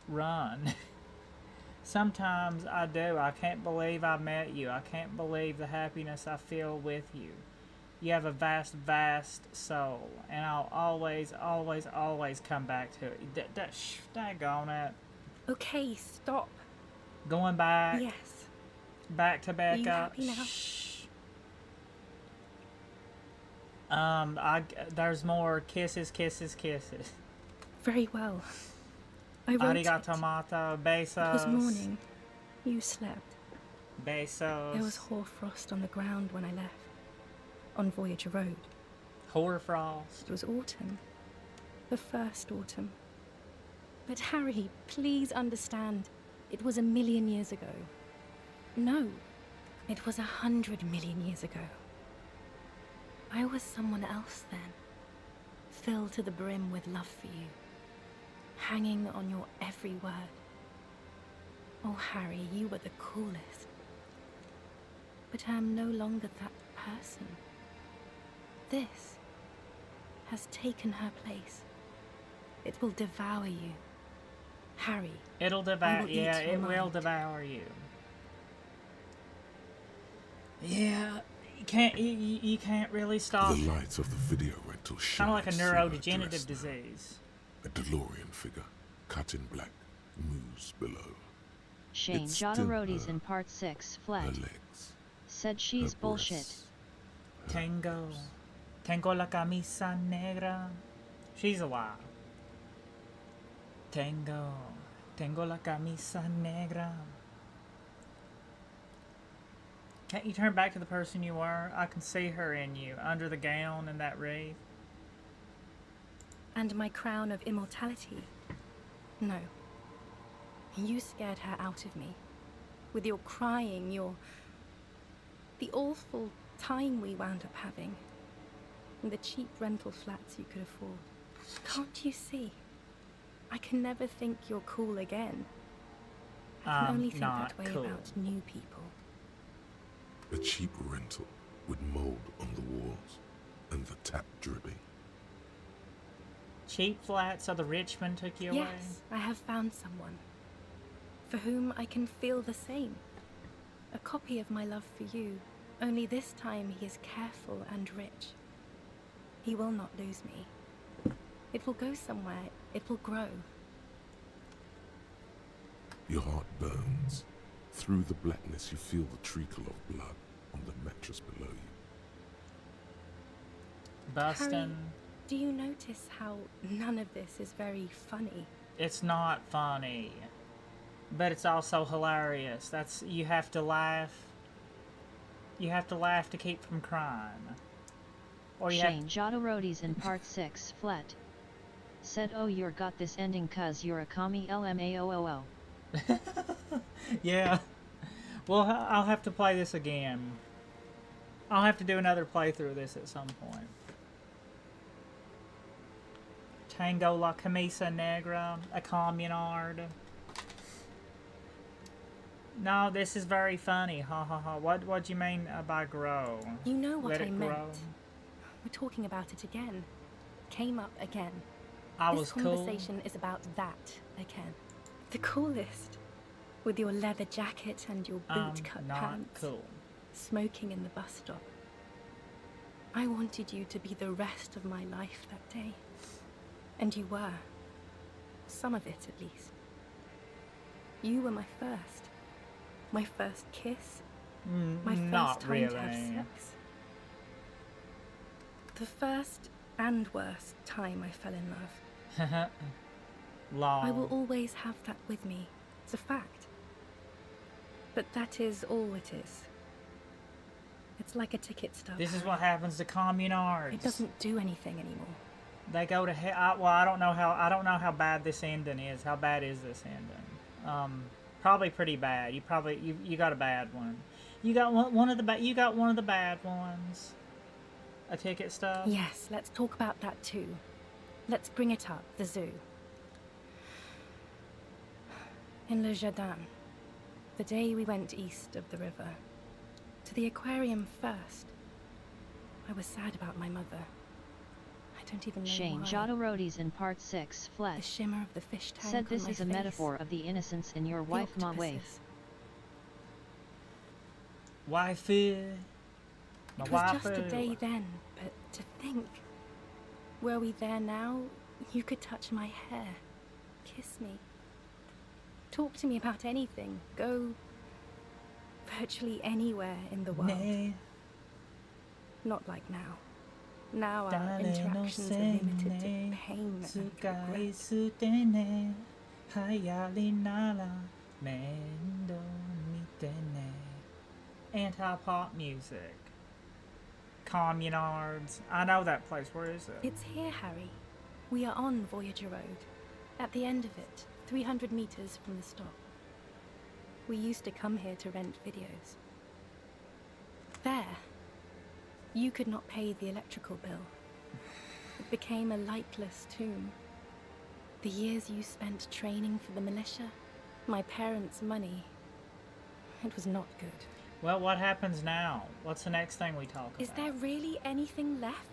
run. Sometimes I do. I can't believe I met you. I can't believe the happiness I feel with you. You have a vast, vast soul, and I'll always, always, always come back to it. Daggone it. Okay, stop. Going back. Yes. Back to Becca. Are you happy now? Shh. There's more kisses. Very well. I wrote Arigato mato, besos. It was morning. You slept. Besos. There was hoarfrost on the ground when I left. On Voyager Road. Hoarfrost. It was autumn. The first autumn. But Harry, please understand. It was 1,000,000 years ago. No. It was 100 million years ago. I was someone else then. Filled to the brim with love for you. Hanging on your every word. Oh, Harry, you were the coolest. But I am no longer that person. This has taken her place. It will devour you. Harry. It'll devour, yeah, it will devour you. Yeah, you can't really stop. The lights of the video rental shine. Kind of like a through her neurodegenerative dress now. disease. A DeLorean figure, cut in black, moves below. Shane It's still Jodorodi's her. in part 6 Her flat. legs, Said she's her bullshit. breasts, Tengo la camisa negra. She's a lie. Tengo la camisa negra. Can't you turn back to the person you were? I can see her in you, under the gown and that wreath. And my crown of immortality. No. You scared her out of me. With your crying, the awful time we wound up having. And the cheap rental flats you could afford. Can't you see? I can never think you're cool again. I can only think not that way cool. about new people. A cheap rental with mold on the walls and the tap dripping. Cheap flat, so the rich man took you away? Yes, I have found someone for whom I can feel the same. A copy of my love for you, only this time he is careful and rich. He will not lose me. It will go somewhere, it will grow. Your heart burns. Through the blackness you feel the trickle of blood on the mattress below you. Bustin'. Harry, do you notice how none of this is very funny? It's not funny. But it's also hilarious. You have to laugh. You have to laugh to keep from crying. Or you Shane Jodorodi's in part 6 flat. Said oh you're got this ending cuz you're a commie LMAOOO. Yeah. Well, I'll have to play this again. I'll have to do another playthrough of this at some point. Tango la camisa negra, a communard. No, this is very funny. Ha ha ha. What do you mean by grow? You know what Let I it meant. grow? We're talking about it again. Came up again. I this was cool. conversation is about that again. The coolest. With your leather jacket and your boot-cut not pants. cool. Smoking in the bus stop. I wanted you to be the rest of my life that day. And you were. Some of it, at least. You were my first. My first kiss. My not first time to have really. sex. The first and worst time I fell in love. Lol. I will always have that with me. It's a fact. But that is all it is. It's like a ticket stub. This is Harry. what happens to communards. It doesn't do anything anymore. They go to hell. Well, I don't know how bad this ending is. How bad is this ending? Probably pretty bad. You got a bad one. You got one of the bad ones. A ticket stub. Yes, let's talk about that too. Let's bring it up. The zoo. In Le Jardin. The day we went east of the river. To the aquarium first. I was sad about my mother. I don't even know Shane why. Jodorodi's in part 6 The flesh. shimmer of the fish tank Said on this my is a face. metaphor of the innocence in your The wife ma wave. octopuses. Waifu. My It was just a waifu. day then, but to think. Were we there now, you could touch my hair. Kiss me. Talk to me about anything. Go virtually anywhere in the world. Nay. Not like now. Now our Dale no interactions are limited to se pain and Tsukai regret. sutene. Hayali nara. Mendo mitene. Anti-pop music. Communards. I know that place. Where is it? It's here, Harry. We are on Voyager Road. At the end of it, 300 meters from the stop. We used to come here to rent videos. There, you could not pay the electrical bill. It became a lightless tomb. The years you spent training for the militia, my parents' money, it was not good. Well, what happens now? What's the next thing we talk Is about? there really anything left?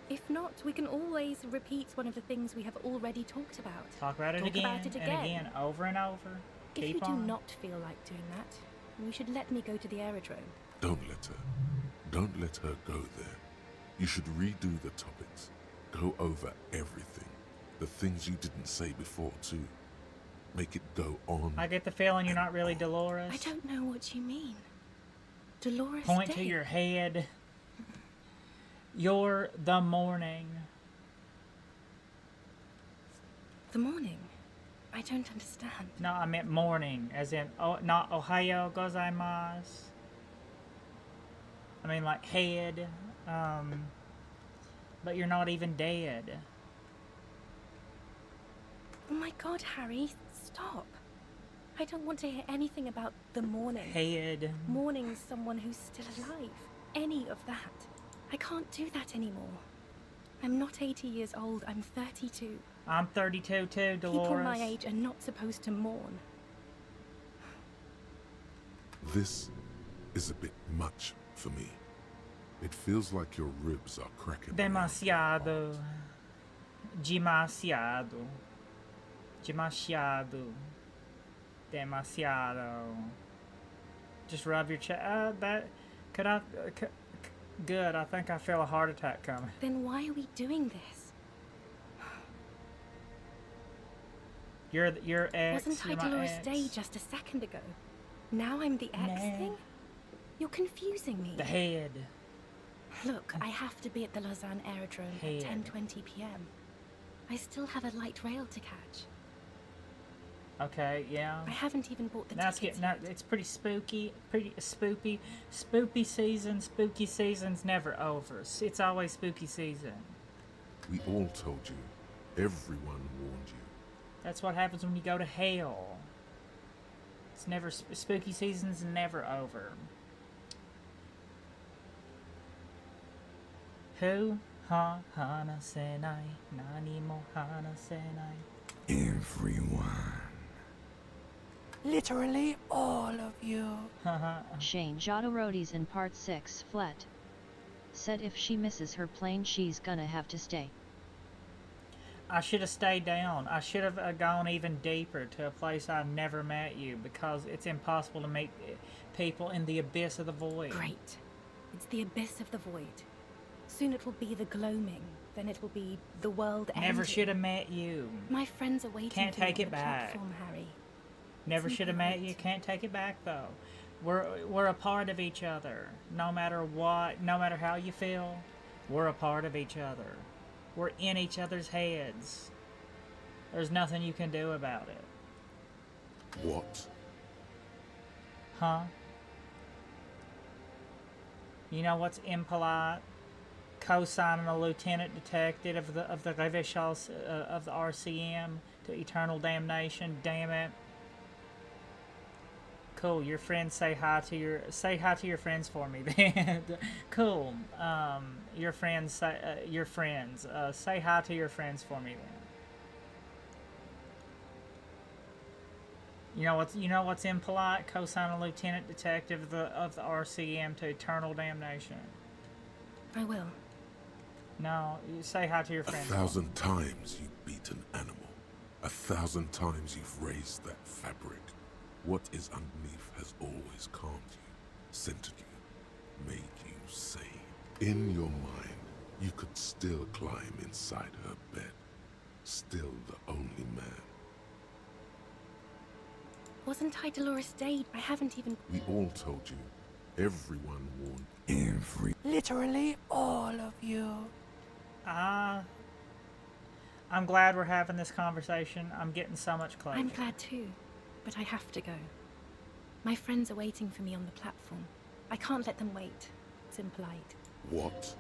If not, we can always repeat one of the things we have already talked about. Talk about it Talk again about it and again. again, over and over. If Keep you do on. not feel like doing that, you should let me go to the aerodrome. Don't let her. Don't let her go there. You should redo the topics. Go over everything. The things you didn't say before, too. Make it go on. I get the feeling you're not really Dolores. I don't know what you mean. Dolores Point to Day. your head. You're the morning. The morning? I don't understand. No, I meant morning, as in, oh, not Ohayo gozaimasu. I mean, like, head. But you're not even dead. Oh my god, Harry, stop. I don't want to hear anything about the morning. Head. Mourning someone who's still alive. Any of that. I can't do that anymore. I'm not 80 years old, I'm 32. I'm 32 too, Dolores. People my age are not supposed to mourn. This is a bit much for me. It feels like your ribs are cracking. Demasiado. Demasiado. Demasiado. Demasiado. Just rub your chest. That could I? Good. I think I feel a heart attack coming. Then why are we doing this? Your ex. Wasn't I Dolores Day just a second ago? Now I'm the ex thing? You're confusing me. The head. Look, I have to be at the Lausanne Aerodrome at 10:20 p.m. I still have a light rail to catch. Okay, yeah. I haven't even bought the tickets. It's pretty spooky, pretty spoopy. Spooky season's never over. It's always spooky season. We all told you. Everyone warned you. That's what happens when you go to hell. It's never spooky season's never over. Who? Ha hana senai, nani mo hana senai. Everyone. Literally all of you. Shane Jodorodi's in part 6 flat. Said if she misses her plane she's gonna have to stay. I should have stayed down. I should have gone even deeper to a place I've never met you, because it's impossible to meet people in the abyss of the void. Great. It's the abyss of the void. Soon it will be the gloaming. Then it will be the world ending. Never should have met you. My friends are waiting Can't for me take on it the back. platform, Harry. Never should have met you. Can't take it back though. We're a part of each other. No matter what, no matter how you feel, we're a part of each other. We're in each other's heads. There's nothing you can do about it. What? Huh? You know what's impolite? Co-signing a lieutenant detective of the Revichals of the RCM to eternal damnation. Damn it. Cool. Your friends say hi to your friends for me then. Cool. Your friends say say hi to your friends for me then. You know what's impolite? Co-sign a lieutenant detective of the RCM to eternal damnation. I will. No, you say hi to your friends. 1,000 times you beat an animal. 1,000 times you've raised that fabric. What is underneath has always calmed you, centered you, made you sane. In your mind, you could still climb inside her bed. Still the only man. Wasn't I Dolores Day? I haven't even... We all told you. Everyone warned. Literally all of you. I'm glad we're having this conversation. I'm getting so much closer. I'm glad too, but I have to go. My friends are waiting for me on the platform. I can't let them wait. It's impolite. What?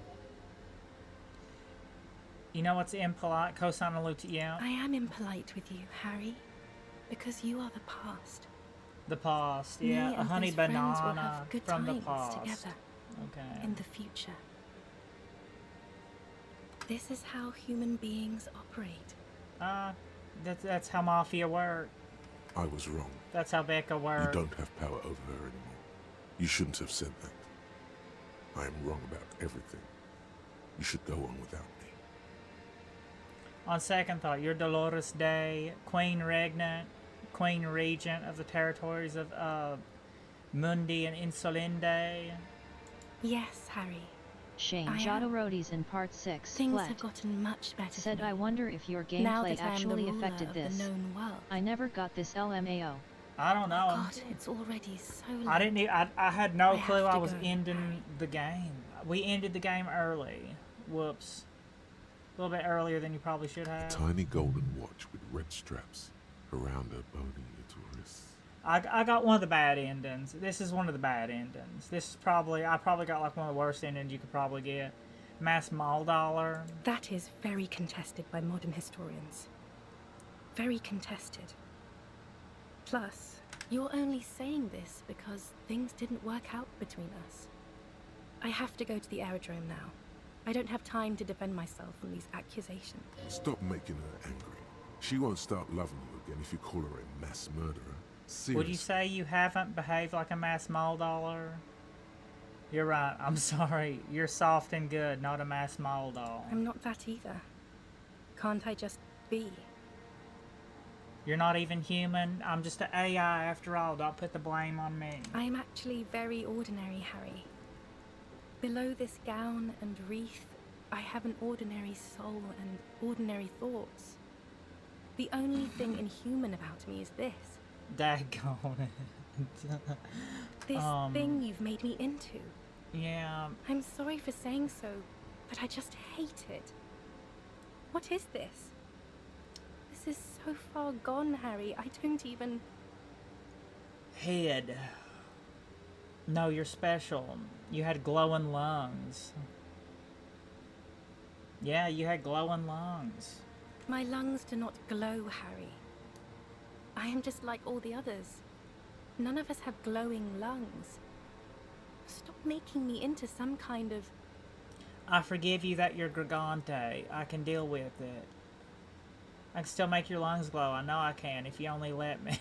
You know what's impolite? Co-sign a lieutenant. Yeah. I am impolite with you, Harry, because you are the past. The past, Me yeah. A and honey those friends will banana have good from the times past. together. Okay. In the future. This is how human beings operate. That's how Mafia work. I was wrong. That's how Becca You works. don't have power over her anymore. You shouldn't have said that. I am wrong about everything. You should go on without me. On second thought, you're Dolores Day, Queen Regent of the territories of Mundi and Insolinde. Yes, Harry. Shane I am. Jodorodi's in part 6 Things flat. have gotten much better. Said for me. I wonder if your Now gameplay that I am the actually ruler affected of this. the known world. I never got this LMAO. I don't know. Oh God, it's already so late. I didn't. I had no I clue have I to was go, ending the game. We ended the game early. Whoops. A little bit earlier than you probably should have. Tiny golden watch with red straps around her bony little wrists. I got one of the bad endings. This is one of the bad endings. This is probably I probably got like one of the worst endings you could probably get. Mass Maldollar. That is very contested by modern historians. Very contested. Plus, you're only saying this because things didn't work out between us. I have to go to the aerodrome now. I don't have time to defend myself from these accusations. Stop making her angry. She won't start loving you again if you call her a mass murderer. Would you say you haven't behaved like a mass mall dollar? You're right. I'm sorry. You're soft and good, not a mass mall doll. I'm not that either. Can't I just be? You're not even human. I'm just an AI after all. Don't put the blame on me. I am actually very ordinary, Harry. Below this gown and wreath, I have an ordinary soul and ordinary thoughts. The only thing inhuman about me is this. Daggone it. This thing you've made me into. Yeah. I'm sorry for saying so, but I just hate it. What is this? This is so far gone, Harry. I don't even... Head. No, you're special. You had glowing lungs. Yeah, you had glowing lungs. My lungs do not glow, Harry. I am just like all the others. None of us have glowing lungs. Stop making me into some kind of... I forgive you that you're Gigante. I can deal with it. I can still make your lungs glow. I know I can, if you only let me.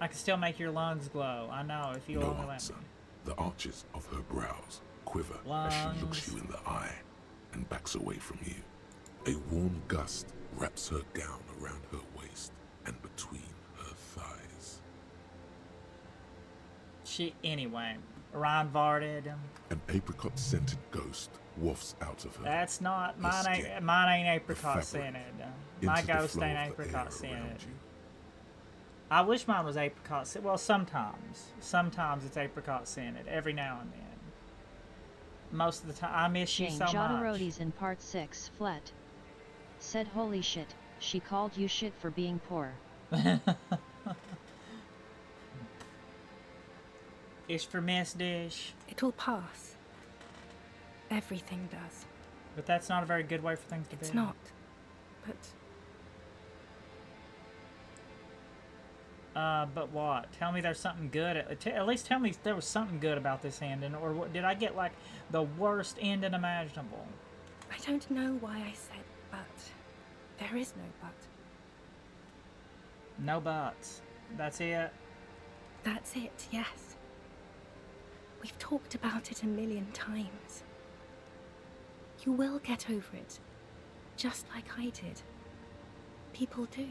I can still make your lungs glow. I know, if you only let me. The arches of her brows quiver as she looks you in the eye and backs away from you. A warm gust wraps her gown around her waist and between her thighs. Anyway, Ryan Varded. An apricot-scented ghost wafts out of her. That's not mine. Ain't apricot scented. My ghost ain't apricot scented. I wish mine was apricot scented. Well, sometimes it's apricot scented. Every now and then. Most of the time, I miss you so much. Jodorodi's in part 6, Flet. Said holy shit, she called you shit for being poor. Ish for Miss Dish. It'll pass. Everything does. But that's not a very good way for things to be. It's not. But... But what? Tell me there's something good. At least tell me there was something good about this ending. Or what, did I get, like, the worst ending imaginable? I don't know why I said but. There is no but. No buts. That's it? That's it, yes. We've talked about it a million times. You will get over it. Just like I did. People do.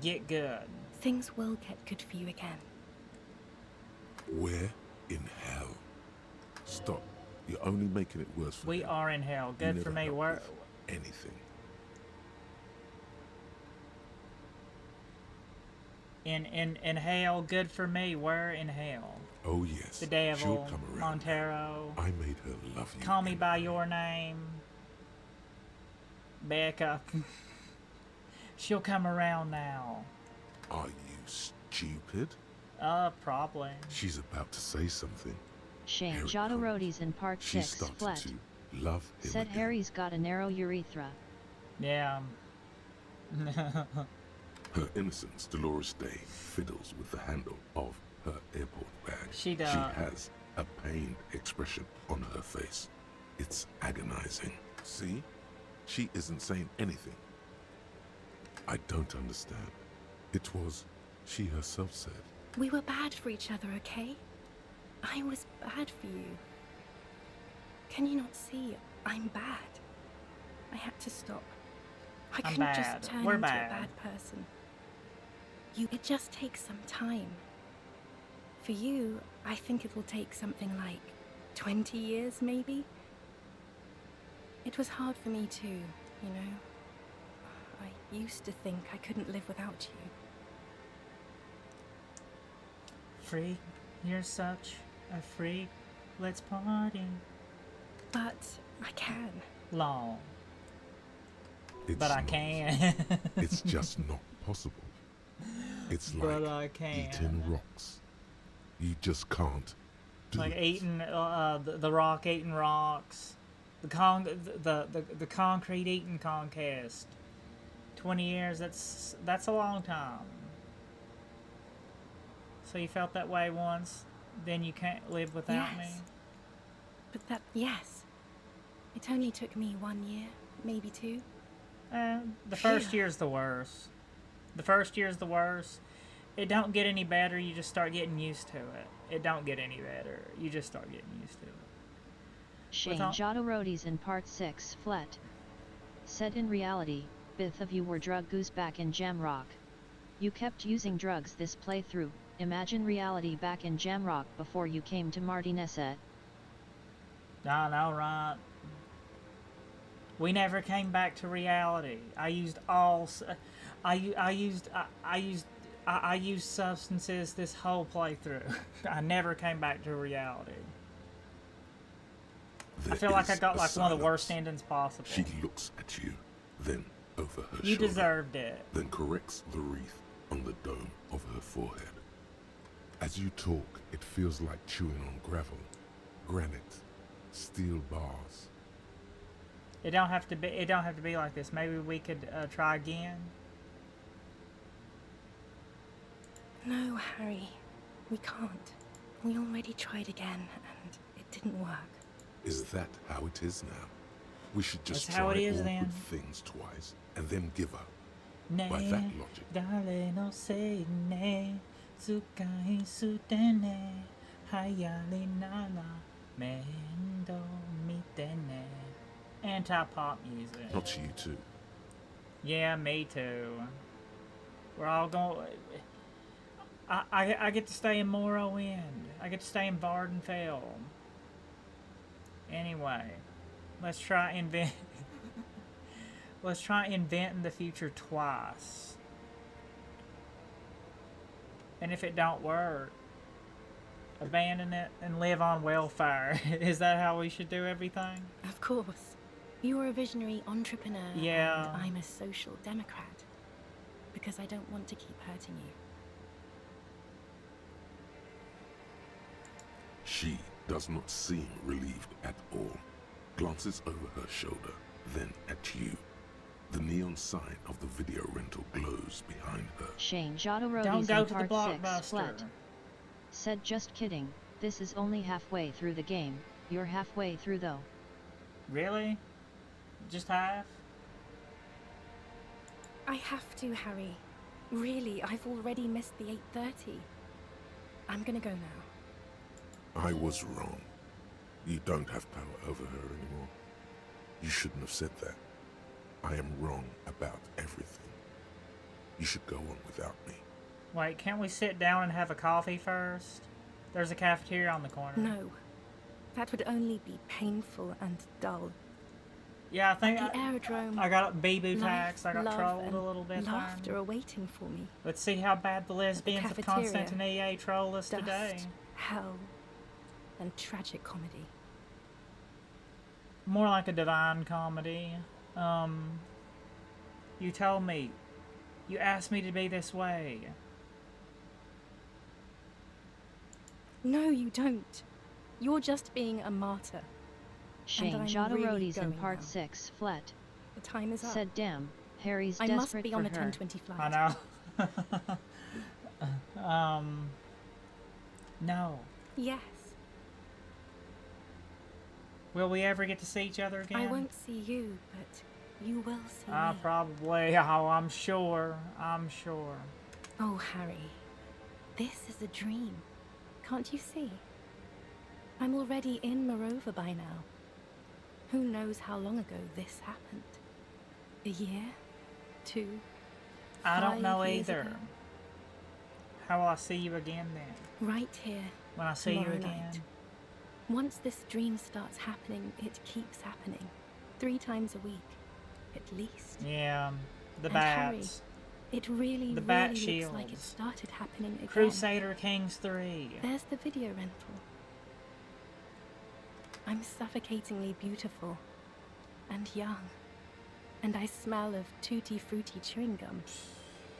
Get good. Things will get good for you again. Where in hell? Stop. You're only making it worse for We them. are in hell. You Good never for me. help Where? with anything. In hell. Good for me. Where in hell? Oh yes. The devil. She'll come around. Montero. I made her love you. Call me by your name. Becca. She'll come around now. Are you stupid? Probably. She's about to say something. Shane Jodorodi's in part She 6, started Flet. to love him Said again. Harry's got a narrow urethra. Yeah. Her innocence, Dolores Day, fiddles with the handle of her airport bag. She does. She has a pained expression on her face. It's agonizing. See? She isn't saying anything. I don't understand. It was, she herself said. We were bad for each other, okay? I was bad for you. Can you not see? I'm bad. I had to stop. I I'm couldn't bad. just turn We're into bad. a bad person. It just takes some time. For you, I think it will take something like 20 years, maybe? It was hard for me too, you know? I used to think I couldn't live without you. Freak, you're such a freak. Let's party. But I can. Long. It's But I not. can. It's just not possible. It's But like I can. eating rocks. You just can't do Like it. eating the rock eating rocks. The concrete eating contest. 20 years, that's a long time. So you felt that way once, then you can't live without me? But yes. It only took me 1 year, maybe 2. The first year's the worst. The first year is the worst. It don't get any better, you just start getting used to it. It don't get any better, you just start getting used to it. Shane Jodorodies in Part 6 Flet. Said in reality, both of you were drug goose back in Jamrock. You kept using drugs this playthrough. Imagine reality back in Jamrock before you came to Martinezet. I know, right? We never came back to reality. I used substances this whole playthrough. I never came back to reality. I feel like I got like one of the worst endings possible. She looks at you, then over her You shoulder. deserved it. Then corrects the wreath on the dome of her forehead. As you talk, it feels like chewing on gravel, granite, steel bars. It don't have to be. It don't have to be like this. Maybe we could try again. No, Harry. We can't. We already tried again, and it didn't work. Is that how it is now? We should just That's try how it is all then. good things twice and then give up. Ne, By that logic, dale no se ne, tsukai sutene, hayali nana, mendo mitene. Anti-pop music. not you too. Yeah, me too. We're all going. I get to stay in Morrowind. I get to stay in Vardenfell. Anyway, let's try invent. Let's try inventing the future twice. And if it don't work, abandon it and live on welfare. Is that how we should do everything? Of course. You are a visionary entrepreneur, Yeah. and I'm a social democrat. Because I don't want to keep hurting you. She does not seem relieved at all. Glances over her shoulder, then at you. The neon sign of the video rental glows behind her. Shane Jodorodies Don't go in to the Part 6 Blockbuster. Flet. Said just kidding, this is only halfway through the game, you're halfway through though. Really? Just half? I have to, Harry. Really, I've already missed the 8:30. I'm gonna go now. I was wrong. You don't have power over her anymore. You shouldn't have said that. I am wrong about everything. You should go on without me. Wait, can't we sit down and have a coffee first? There's a cafeteria on the corner. No. That would only be painful and dull. Yeah, I think At the aerodrome, I got bee-boo life, tax. I got love, trolled and a little bit. laughter are waiting for me. Let's see how bad the lesbians of cafeteria, Constantinople troll us Dust, today. hell, and tragic comedy. More like a divine comedy. You told me. You asked me to be this way. No, you don't. You're just being a martyr. Shane And I'm Jodorodies really in going Part now. 6 Flet. The time is up. Said damn, Harry's I must desperate be for on the her. 10:20 flight. I know. No. Yes. Will we ever get to see each other again? I won't see you, but you will see me. Probably. Oh, I'm sure. I'm sure. Oh, Harry. This is a dream. Can't you see? I'm already in Morova by now. Who knows how long ago this happened? A year? 2? I don't 5 know years either. ago? How will I see you again then? Right here. When I see you tomorrow again? night. Once this dream starts happening, it keeps happening. 3 times a week. At least. Yeah. The And bats. Harry, it really, The really bat looks shields. like it started happening again. Crusader Kings 3. There's the video rental. I'm suffocatingly beautiful. And young. And I smell of tutti frutti chewing gum.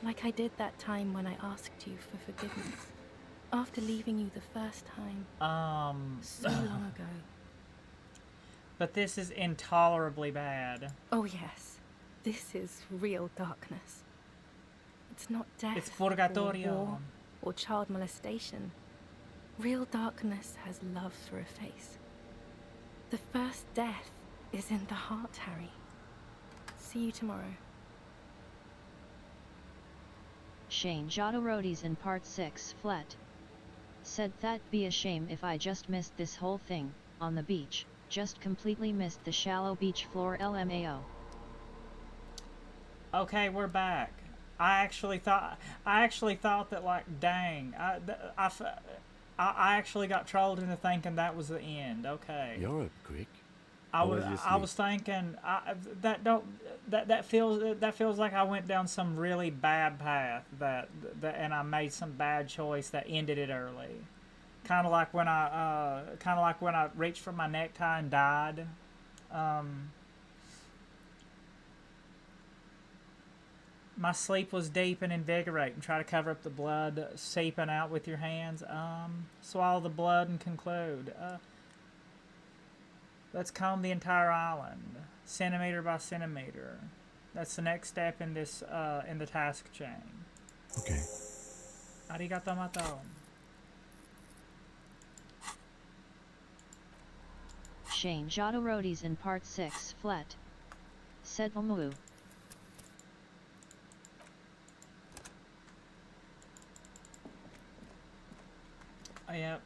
Like I did that time when I asked you for forgiveness. After leaving you the first time. So long ago. But this is intolerably bad. Oh yes. This is real darkness. It's not death. It's purgatorio. Or war, or child molestation. Real darkness has love for a face. The first death is in the heart, Harry. See you tomorrow. Shane Jodorodies in Part 6 Flet. Said that'd be a shame if I just missed this whole thing, on the beach, just completely missed the shallow beach floor LMAO. Okay, we're back. I actually thought that, like, dang, I actually got trolled into thinking that was the end. Okay. You're up quick. I was thinking that feels like I went down some really bad path and I made some bad choice that ended it early. Kind of like when I reached for my necktie and died. My sleep was deep and invigorating. Try to cover up the blood seeping out with your hands. Swallow the blood and conclude. Let's comb the entire island, centimeter by centimeter. That's the next step in this in the task chain. Okay. Arigato mato. Shane Jodorodies in Part 6 Flet. Said Omu. Yep.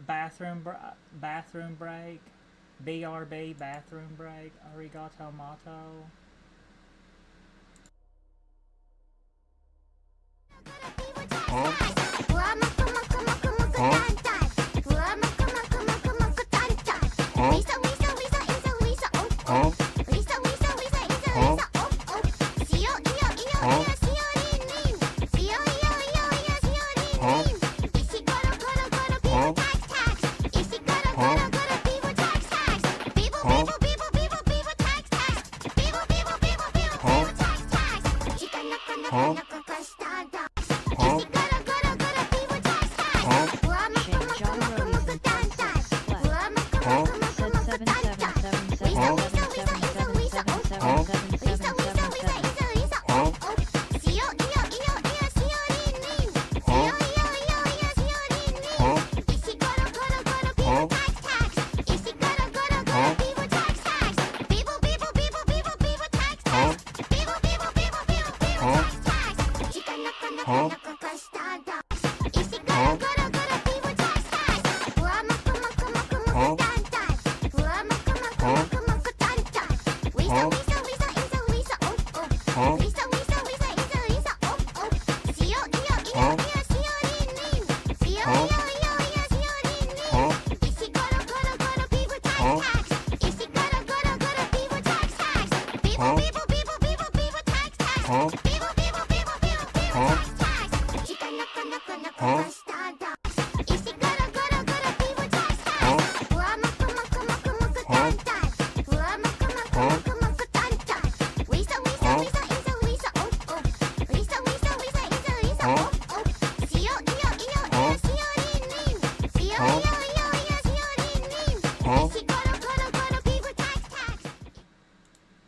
Bathroom break. BRB, bathroom break. Arigato mato.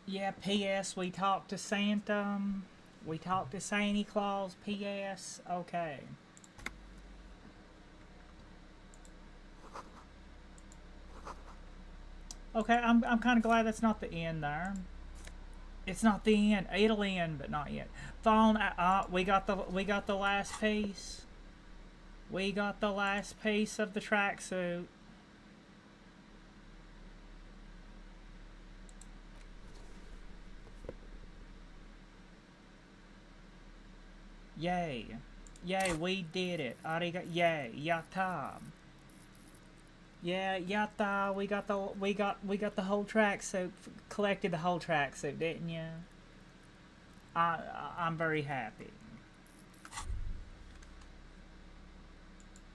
Yeah, P.S. We talked to Santa. We talked to Santa Claus. P.S. Okay. Okay, I'm kind of glad that's not the end there. It's not the end. It'll end, but not yet. Phone. We got the last piece. We got the last piece of the tracksuit. Yay. Yay, we did it. Yay, yatta. Yeah, yatta, we got the whole tracksuit, collected the whole tracksuit, didn't you? I'm very happy.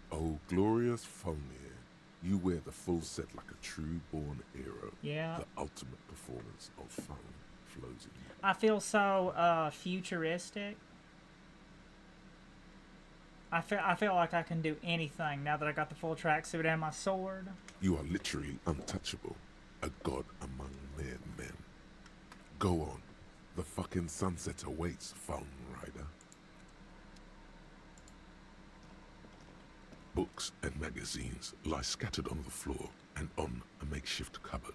Oh, glorious Phonir. You wear the full set like a true born hero. Yeah. The ultimate performance of phone flows in you. I feel so futuristic. I feel like I can do anything now that I got the full tracksuit and my sword. You are literally untouchable. A god among mere men. Go on. The fucking sunset awaits, Phone Rider. Books and magazines lie scattered on the floor and on a makeshift cupboard.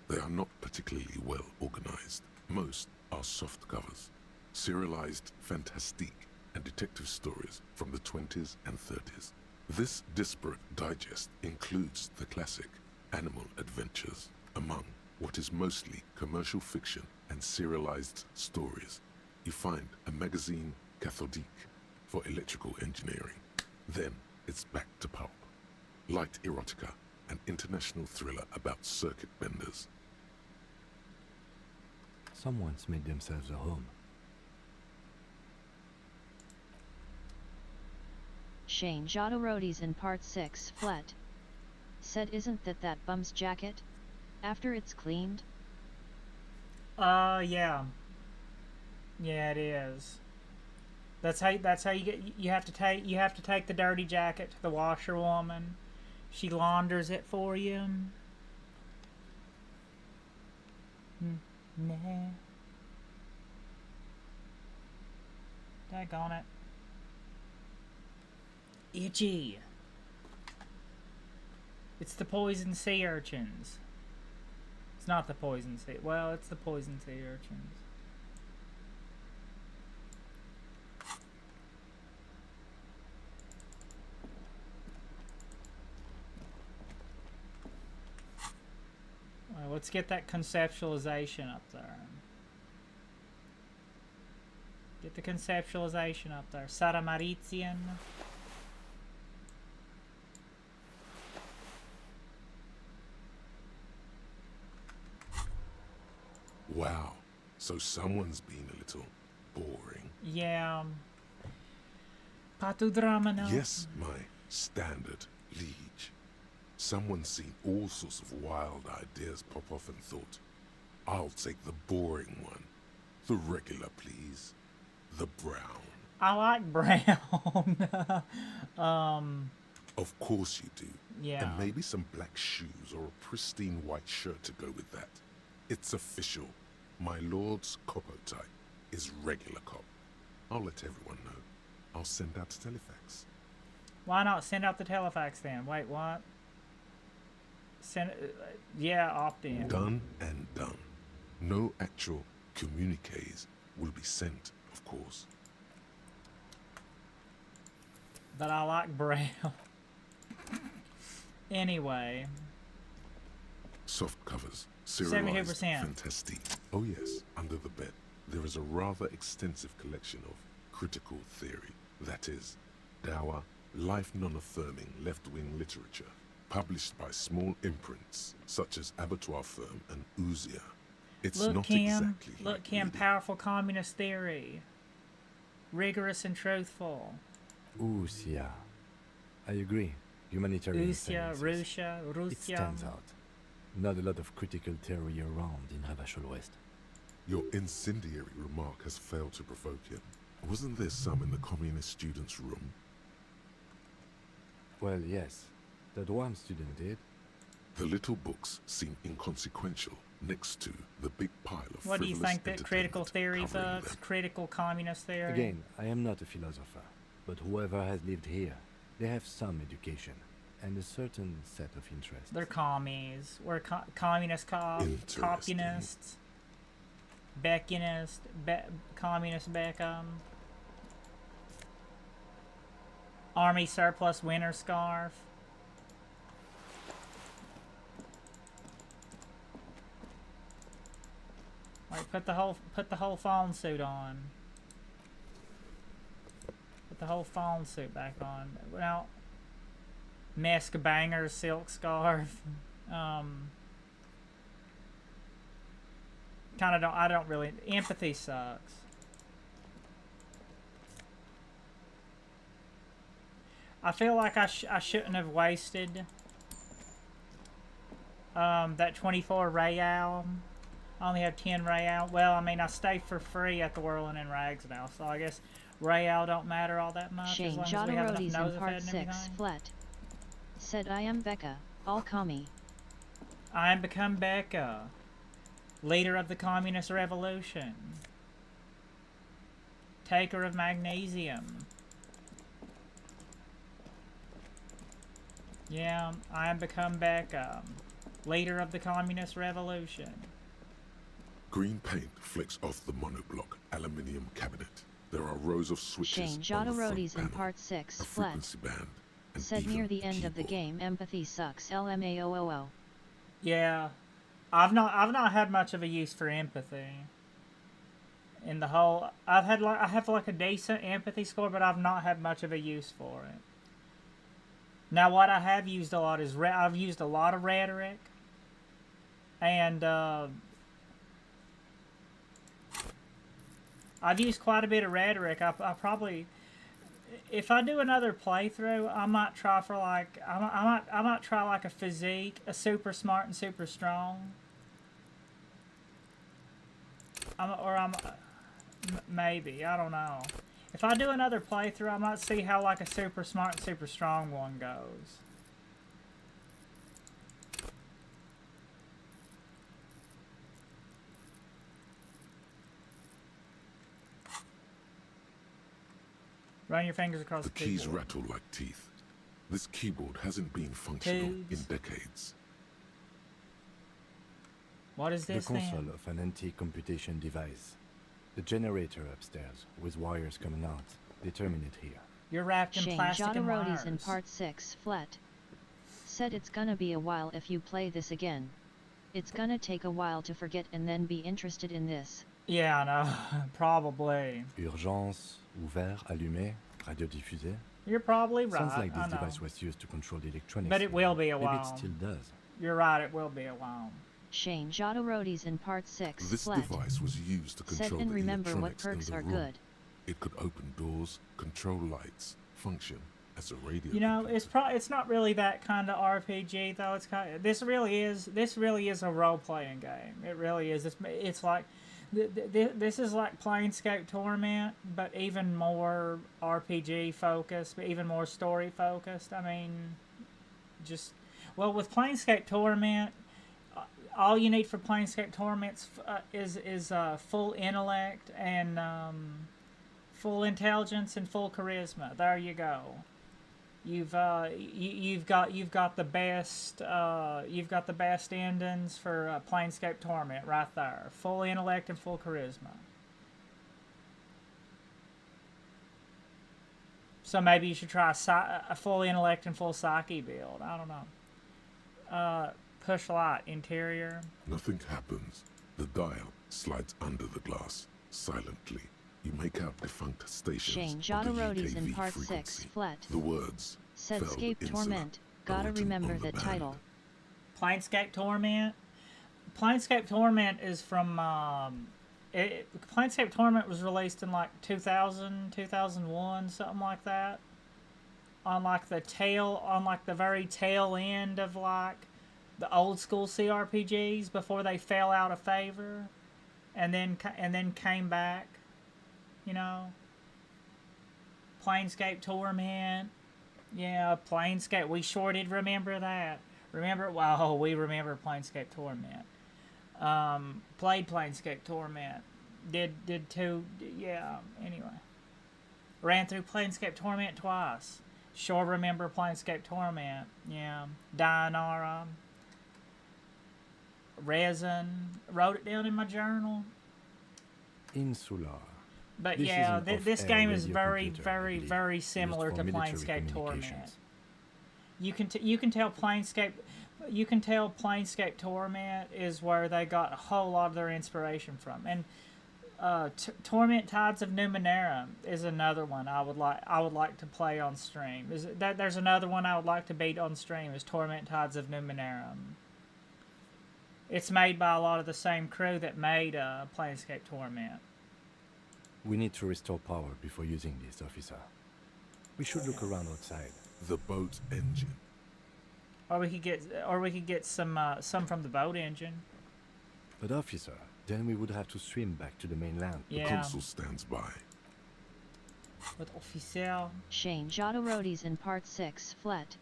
They are not particularly well organized. Most are soft covers, serialized fantastique and detective stories from the 20s and 30s. This disparate digest includes the classic animal adventures, among what is mostly commercial fiction and serialized stories. You find a magazine cathodique for electrical engineering. Then it's back to pulp. Light erotica, an international thriller about circuit benders. Someone's made themselves a home. Shane Jodorodi's in part 6 flat. Said isn't that bum's jacket? After it's cleaned? Yeah. Yeah, it is. That's how you get, you have to take the dirty jacket to the washerwoman. She launders it for you. Nah. Daggone it. Itchy. It's the poison sea urchins. It's not the poison sea. Well, it's the poison sea urchins. Well, let's get that conceptualization up there. Get the conceptualization up there. Saramaritzian. Wow, so someone's been a little boring. Yeah. Patu drama now. Yes, my standard liege. Someone's seen all sorts of wild ideas pop off and thought, I'll take the boring one. The regular, please. The brown. I like brown. Of course you do. Yeah. And maybe some black shoes or a pristine white shirt to go with that. It's official. My lord's coppo type is regular cop. I'll let everyone know. I'll send out a telefax. Why not send out the telefax then? Wait, what? Send, yeah, opt in. Done and done. No actual communiques will be sent, of course. But I like brown. Anyway. Soft covers. Serialized 72%. fantastique. Oh yes, under the bed, there is a rather extensive collection of critical theory. That is, dour, life non-affirming left-wing literature, published by small imprints such as Abattoir Firm and Ouzia. It's Look, not Kim. exactly Look, like Kim. Powerful communist theory. Rigorous and truthful. Ouzia. I agree. Humanitarian Ouzia, tendencies. Russia, It Russia. stands out. Not a lot of critical theory around in Havashul West. Your incendiary remark has failed to provoke him. Wasn't there some in the communist student's room? Well, yes. That one student did. The little books seem inconsequential next to the big pile of What do you frivolous think that critical theory covering books, them. critical communist theory? Again, I am not a philosopher, but whoever has lived here, they have some education and a certain set of interests. They're commies. We're communist communists. Beckinist. Communist Beckham. Army surplus winter scarf. Like put the whole fawn suit on. Put the whole fawn suit back on. Now, mask banger silk scarf. I don't really. Empathy sucks. I feel like I shouldn't have wasted that 24 real. I only have 10 real. Well, I mean, I stay for free at the Whirling in Rags now, so I guess real don't matter all that much Shane as long as we have enough Jodorodi's nose in part and 6 everything. flat. Said I am Becca, all commie. I am become Becca, leader of the communist revolution, taker of magnesium. Yeah, I am become Becca, leader of the communist revolution. Green paint flicks off the monoblock aluminium cabinet. There are rows of switches Shane on the Jodorodi's front in panel, Part 6 a Flet. frequency band, and Said even near the a end of the keyboard. game, empathy sucks. LMAOOO. Yeah, I've not had much of a use for empathy. In the whole, I have like a decent empathy score, but I've not had much of a use for it. Now, what I have used a lot is I've used a lot of rhetoric, and I've used quite a bit of rhetoric. I probably, if I do another playthrough, I might try for like I might try like a physique, a super smart and super strong. Maybe, I don't know. If I do another playthrough, I might see how like a super smart and super strong one goes. Run your fingers across the keys keyboard. rattle like teeth. This keyboard hasn't been functional in Keys. decades. What is this The console then? of an anti-computation device. The generator upstairs, with wires coming out. They terminate here. You're wrapped in Shane plastic and Jodorodi's in wires. Part 6 Flet. Said it's gonna be a while if you play this again. It's gonna take a while to forget and then be interested in this. Yeah, I know. Probably. Urgence, ouvert, allumé, radio diffusé. You're probably right. Sounds like I this know. device was used to control the electronics. But it will be a Maybe while. it still does. You're right, it will be a while. Shane Jodorodi's in Part 6 This Flet. device was used to Set control and the remember what electronics in perks the are room. good. It could open doors, control lights, function as a radio. You know, it's not really that kind of RPG though. It's kind of, this really is a role playing game. It really is. It's like this is like Planescape Torment, but even more RPG focused, but even more story focused. I mean, just well with Planescape Torment. All you need for Planescape Torment is full intellect and full intelligence and full charisma. There you go. You've got the best endings for Planescape Torment right there. Full intellect and full charisma. So maybe you should try a full intellect and full psyche build. I don't know. Push light interior. Nothing happens. The dial slides under the glass silently. You make out defunct stations. Shane of the Jodorodi's in UKV Part frequency. 6 Flet. The words Said fell Scape insular Torment. are Gotta written remember on the the band. title. Planescape Torment. Planescape Torment is from Planescape Torment was released in like 2000, 2001, something like that. On like the very tail end of like the old school CRPGs before they fell out of favor, and then came back. You know. Planescape Torment. Yeah, Planescape. We sure did remember that. Remember? Wow, we remember Planescape Torment. Played Planescape Torment. Did two. Yeah. Anyway, ran through Planescape Torment twice. Sure remember Planescape Torment. Yeah. Dianara. Resin. Wrote it down in my journal. Insular. But This yeah, is an this off-air game is radio very, computer, I very, believe, very used similar for to military Planescape Torment. communications. You can tell Planescape Torment is where they got a whole lot of their inspiration from. And Torment Tides of Numenera is another one I would like to play on stream. There's another one I would like to beat on stream is Torment Tides of Numenera. It's made by a lot of the same crew that made Planescape Torment. We need to restore power before using this, officer. We should look around outside. The boat engine. Or we could get some from the boat engine. But officer, then we would have to swim back to the mainland. The Yeah. consul stands by. But officer. Shane Jodorodi's in Part 6 Flet.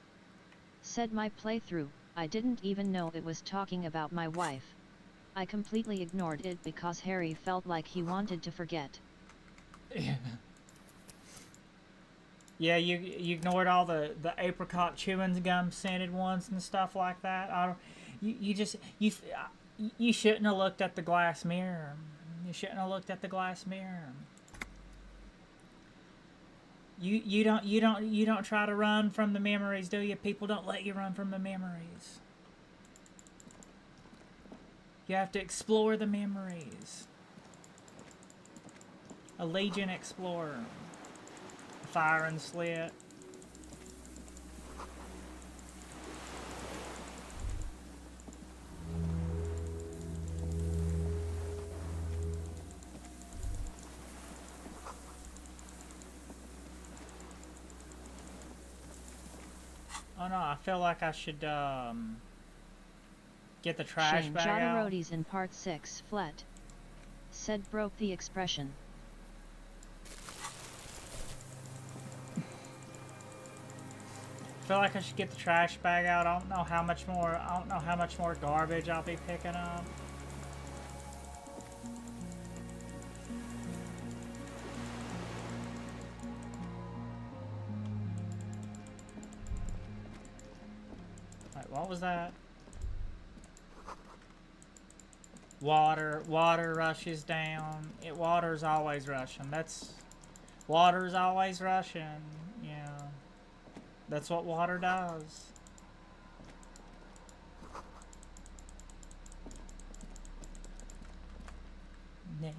Said my playthrough, I didn't even know it was talking about my wife. I completely ignored it because Harry felt like he wanted to forget. Yeah, you ignored all the apricot chewing gum scented ones and stuff like that. You shouldn't have looked at the glass mirror. You shouldn't have looked at the glass mirror. You don't try to run from the memories, do you? People don't let you run from the memories. You have to explore the memories. A Legion Explorer. Fire and Slit. Oh no, I feel like I should get the trash Shane bag out. Jodorodi's in part 6 flat. Said broke the expression. I feel like I should get the trash bag out. I don't know how much more garbage I'll be picking up. Wait, what was that? Water rushes down. Water's always rushing. Water's always rushing. Yeah. That's what water does. Ne,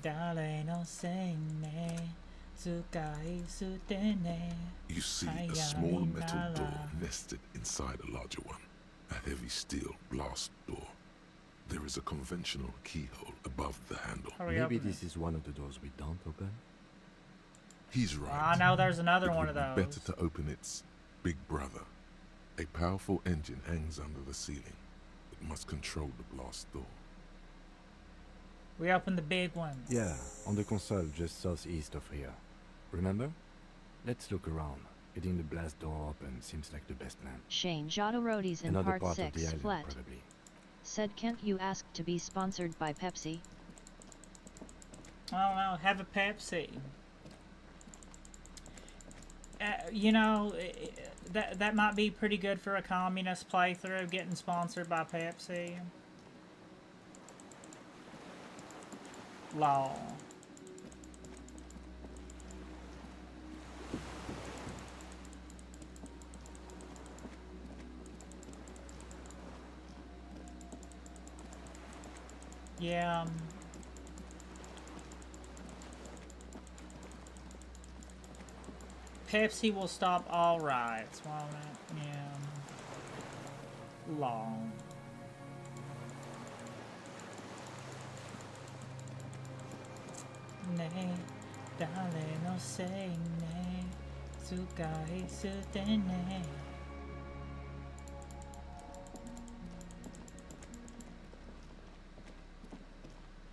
dale no se ne, tsukai sutene. You see a small metal door nested inside a larger one. A heavy steel blast door. There is a conventional keyhole above the handle. Maybe this is one of the doors we don't open? He's right. I know there's another one of It would be those. better to open its big brother. A powerful engine hangs under the ceiling. It must control the blast door. We opened the big one. Yeah, on the console just southeast of here. Remember? Let's look around. Getting the blast door open seems like the best plan. Shane Jodorodi's in Another part part of 6 the island, flat. probably. Said can't you ask to be sponsored by Pepsi? I don't know. Have a Pepsi. You know, that might be pretty good for a communist playthrough, getting sponsored by Pepsi. Law. Yeah. Pepsi will stop all riots, won't it? Yeah. Long. Ne, dale no se ne, tsukai sutene.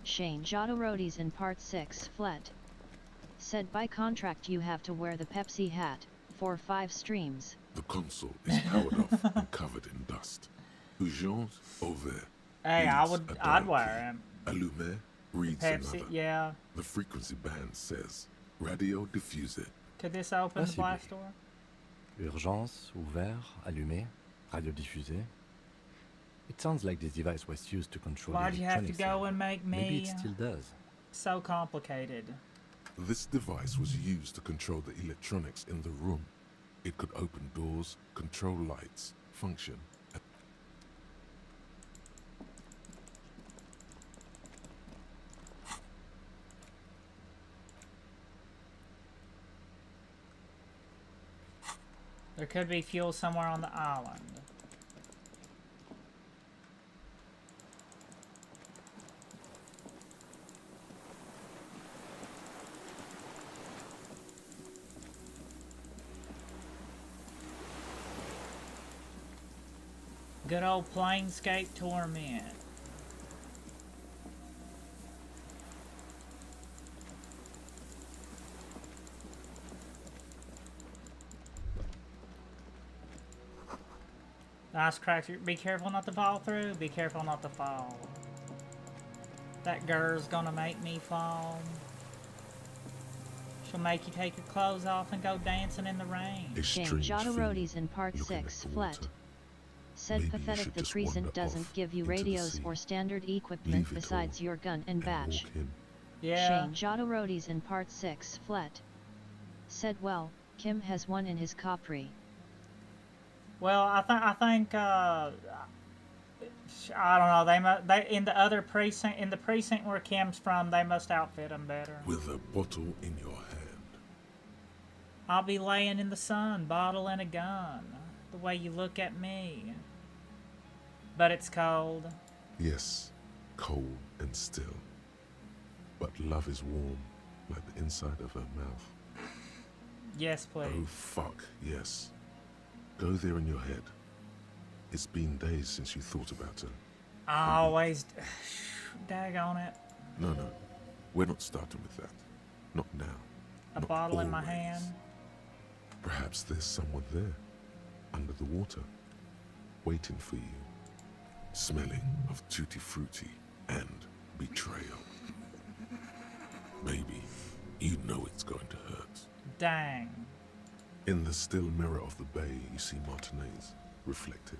Shane Jodorodi's in part 6 flat. Said by contract you have to wear the Pepsi hat for 5 streams. The console is powered off and covered in dust. Urgence over. Hey, I'd wear him. Allumé reads Pepsi, another. yeah. The frequency band says radio diffuser. Could this open the blast door? Urgence, ouvert, allumé, radio diffusé. It sounds like this device was used to control Why'd the you have to electronics go here. and make me Maybe it still does. so complicated? This device was used to control the electronics in the room. It could open doors, control lights, function. There could be fuel somewhere on the island. Good old Planescape Torment. Nice cracks. Be careful not to fall through. Be careful not to fall. That girl's gonna make me fall. She'll make you take your clothes off and go dancing in the rain. Shane Jodorodi's in part 6 flat. Said Maybe you pathetic should the just present wander doesn't off give you into the radios sea. or standard equipment Leave it besides your gun and badge. walk in. Yeah. Shane Jodorodi's in part 6 flat. Said well, Kim has one in his Capri. Well, I think I don't know. They in the other precinct, in the precinct where Kim's from, they must outfit him better. With a bottle in your hand. I'll be laying in the sun, bottle and a gun, the way you look at me. But it's cold. Yes, cold and still. But love is warm, like the inside of her mouth. Yes, please. Oh, fuck, yes. Go there in your head. It's been days since you thought about her. I always... daggone it. No, we're not starting with that. Not now. A Not bottle in my always. hand. Perhaps there's someone there, under the water, waiting for you, smelling of tutti frutti and betrayal. Maybe you know it's going to hurt. Dang. In the still mirror of the bay, you see Martinez, reflected.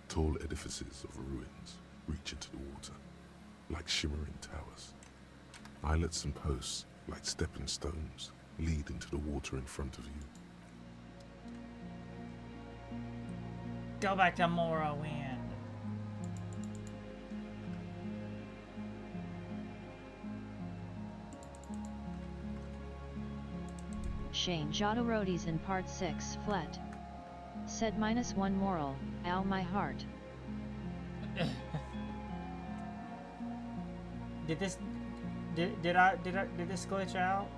Tall edifices of ruins reach into the water, like shimmering towers. Islets and posts, like stepping stones, lead into the water in front of you. Go back to Morrowind. Shane Jodorodi's in part 6 Flet. Said -1 moral, ow my heart. Did this glitch out?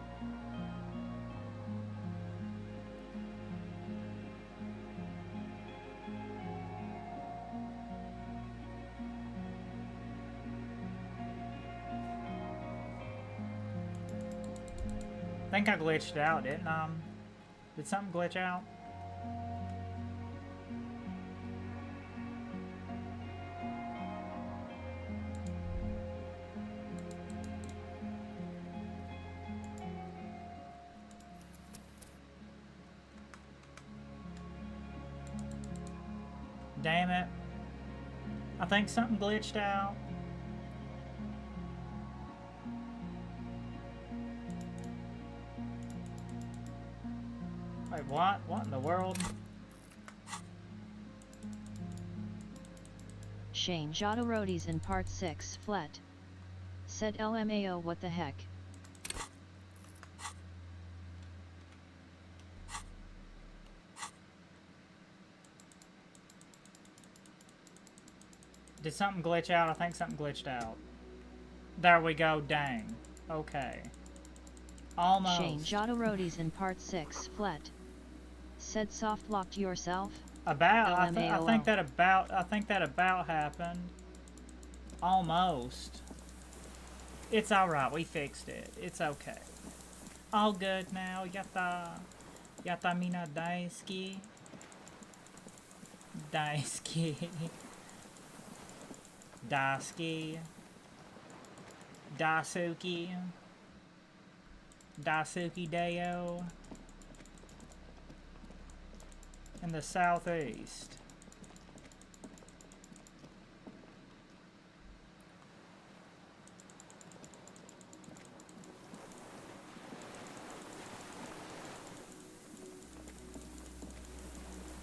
I think I glitched out, didn't I? Did something glitch out? Damn it. I think something glitched out. Wait, what? What in the world? Shane Jodorodi's in part 6 Flet. Said LMAO what the heck. Did something glitch out? I think something glitched out. There we go, dang. Okay. Almost. Shane Jodorodi's in part 6 Flet. Said soft locked yourself. About. I LMAOL. think that about happened. Almost. It's alright, we fixed it. It's okay. All good now. Yata mina daisuki. Daisuki. Daisuki. Daisuki. Daisuki Deo. In the southeast.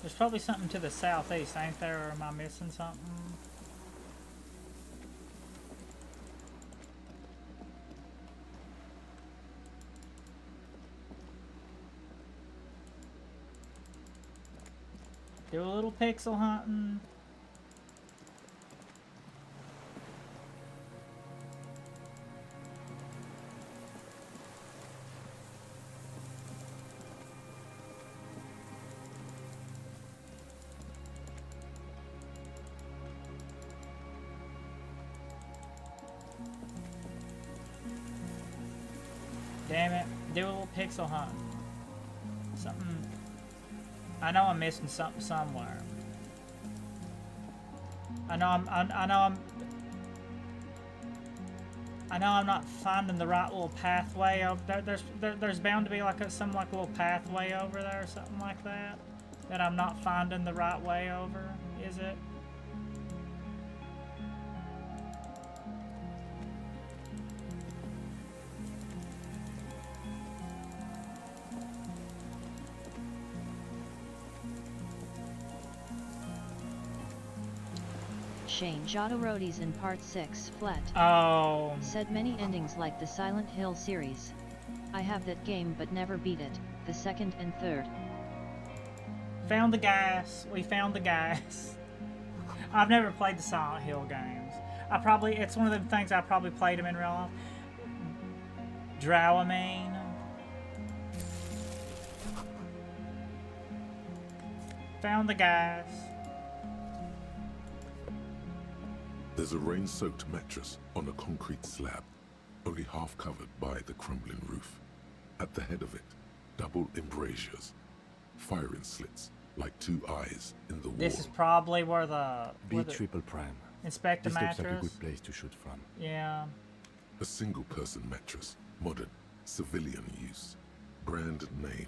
There's probably something to the southeast, ain't there? Or am I missing something? Do a little pixel hunting. Damn it. Do a little pixel hunting. Something. I know I'm missing something somewhere. I know I'm not finding the right little pathway over there. There's bound to be like some little pathway over there or something like that I'm not finding the right way over, is it? Shane Jodorodi's in Part 6, Flet. Oh. Said many endings like the Silent Hill series. I have that game but never beat it, the second and third. Found the gas. We found the gas. I've never played the Silent Hill games. It's one of the things I probably played them in real life. Dramamine. Found the gas. There's a rain-soaked mattress on a concrete slab, only half covered by the crumbling roof. At the head of it, double embrasures, firing slits like two eyes in the wall. This is probably where the... B triple prime. Inspect the this mattress. looks like a good place to shoot from. Yeah. A single-person mattress, modern, civilian use. Brand name,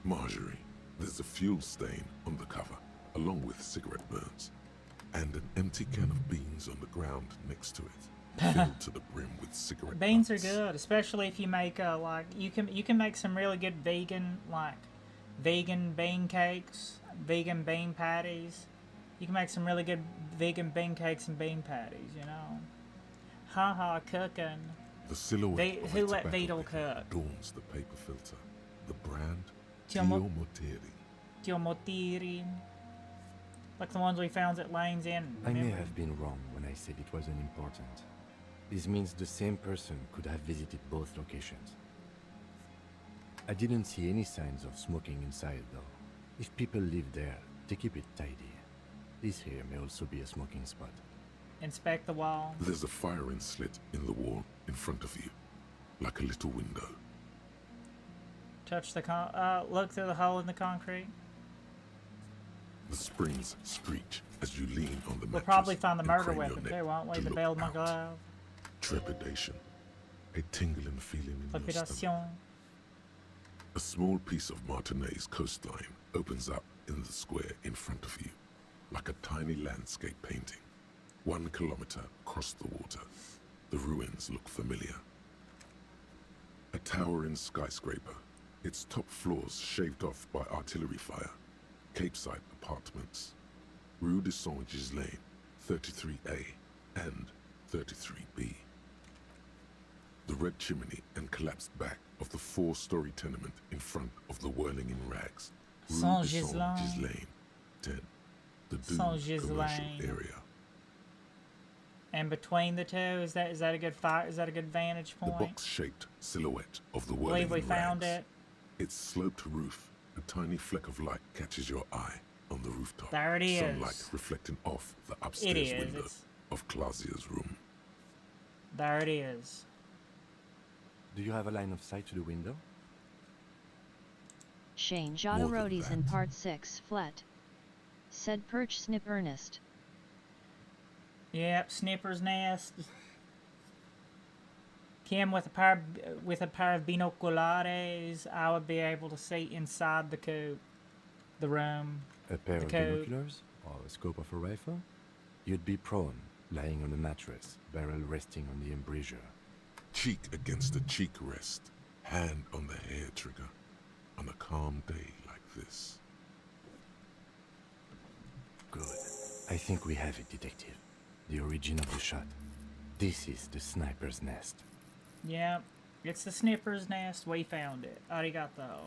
Marjorie. There's a fuel stain on the cover, along with cigarette burns. And an empty can of beans on the ground next to it, filled to the brim with cigarette Beans butts. are good, especially if you make you can make some really good vegan bean cakes, vegan bean patties. You can make some really good vegan bean cakes and bean patties, you know. Haha, cooking. The silhouette of who a let tobacco Beetle paper cook? adorns the paper filter. The brand, Tio Mo- Tio Moteri. Motiri. Like the ones we found at Lane's Inn. I may have been wrong when I said it wasn't important. This means the same person could have visited both locations. I didn't see any signs of smoking inside, though. If people live there, they keep it tidy. This here may also be a smoking spot. Inspect the wall. There's a firing slit in the wall in front of you, like a little window. Touch the look through the hole in the concrete. The springs screech as you lean on the mattress. We'll probably find the and murder crane your weapon neck too, won't we? to The look bell out. McGlove. Trepidation, a tingling feeling in your stomach. Trepidation. A small piece of Martinez coastline opens up in the square in front of you, like a tiny landscape painting. 1 kilometer across the water, the ruins look familiar. A towering skyscraper, its top floors shaved off by artillery fire. Capeside apartments. Rue de Saint-Ghislain, 33A and 33B. The red chimney and collapsed back of the 4-story tenement in front of the whirling in rags. Rue de Saint-Ghislain. Saint-Ghislain, 10. The doomed commercial Saint-Ghislain. area. And between the two, is that a good vantage The point? box-shaped silhouette of the I whirling believe we in found rags. it. Its sloped roof, a tiny fleck of light catches your eye on the rooftop. There it is. Sunlight reflecting off the upstairs is. window of Clausia's room. There it is. Do you have a line of sight to the window? Shane Jodorodi's in Part 6, Flet. Said Perch Snip Ernest. Yep, Snipper's nest. Kim, with a pair of binoculares, I would be able to see inside the coop, the room. A pair the of coop. binoculars? Or a scope of a rifle? You'd be prone, lying on a mattress, barrel resting on the embrasure. Cheek against a cheek rest, hand on the hair trigger, on a calm day like this. Good. I think we have it, Detective. The origin of the shot. This is the sniper's nest. Yep, it's the Snipper's nest. We found it. Arigato.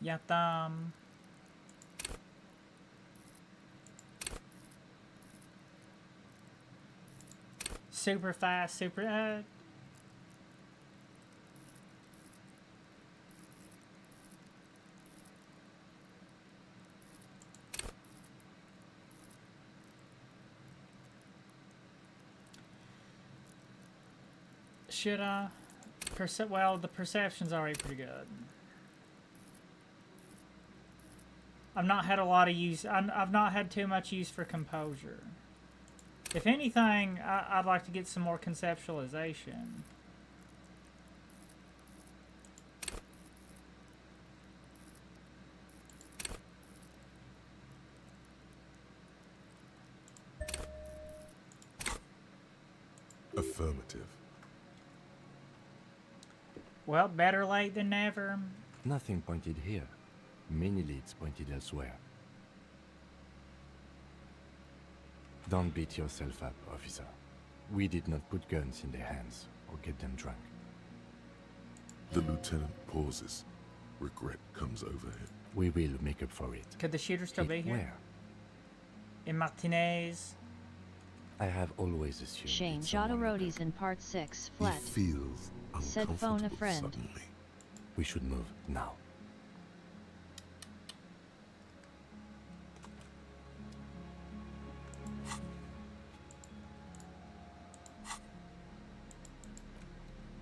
Yatam. Super fast, super. Should I? Well, the perception's already pretty good. I've not had a lot of use. I've not had too much use for composure. If anything, I'd like to get some more conceptualization. Affirmative. Well, better late than never. Nothing pointed here. Many leads pointed elsewhere. Don't beat yourself up, officer. We did not put guns in their hands or get them drunk. The lieutenant pauses. Regret comes over him. We will make up for it. Could the shooter still be here? Where? In Martinez. I have always assumed. Shane Jodorodi's in part 6, flat. He feels Said phone a friend. Suddenly. We should move now.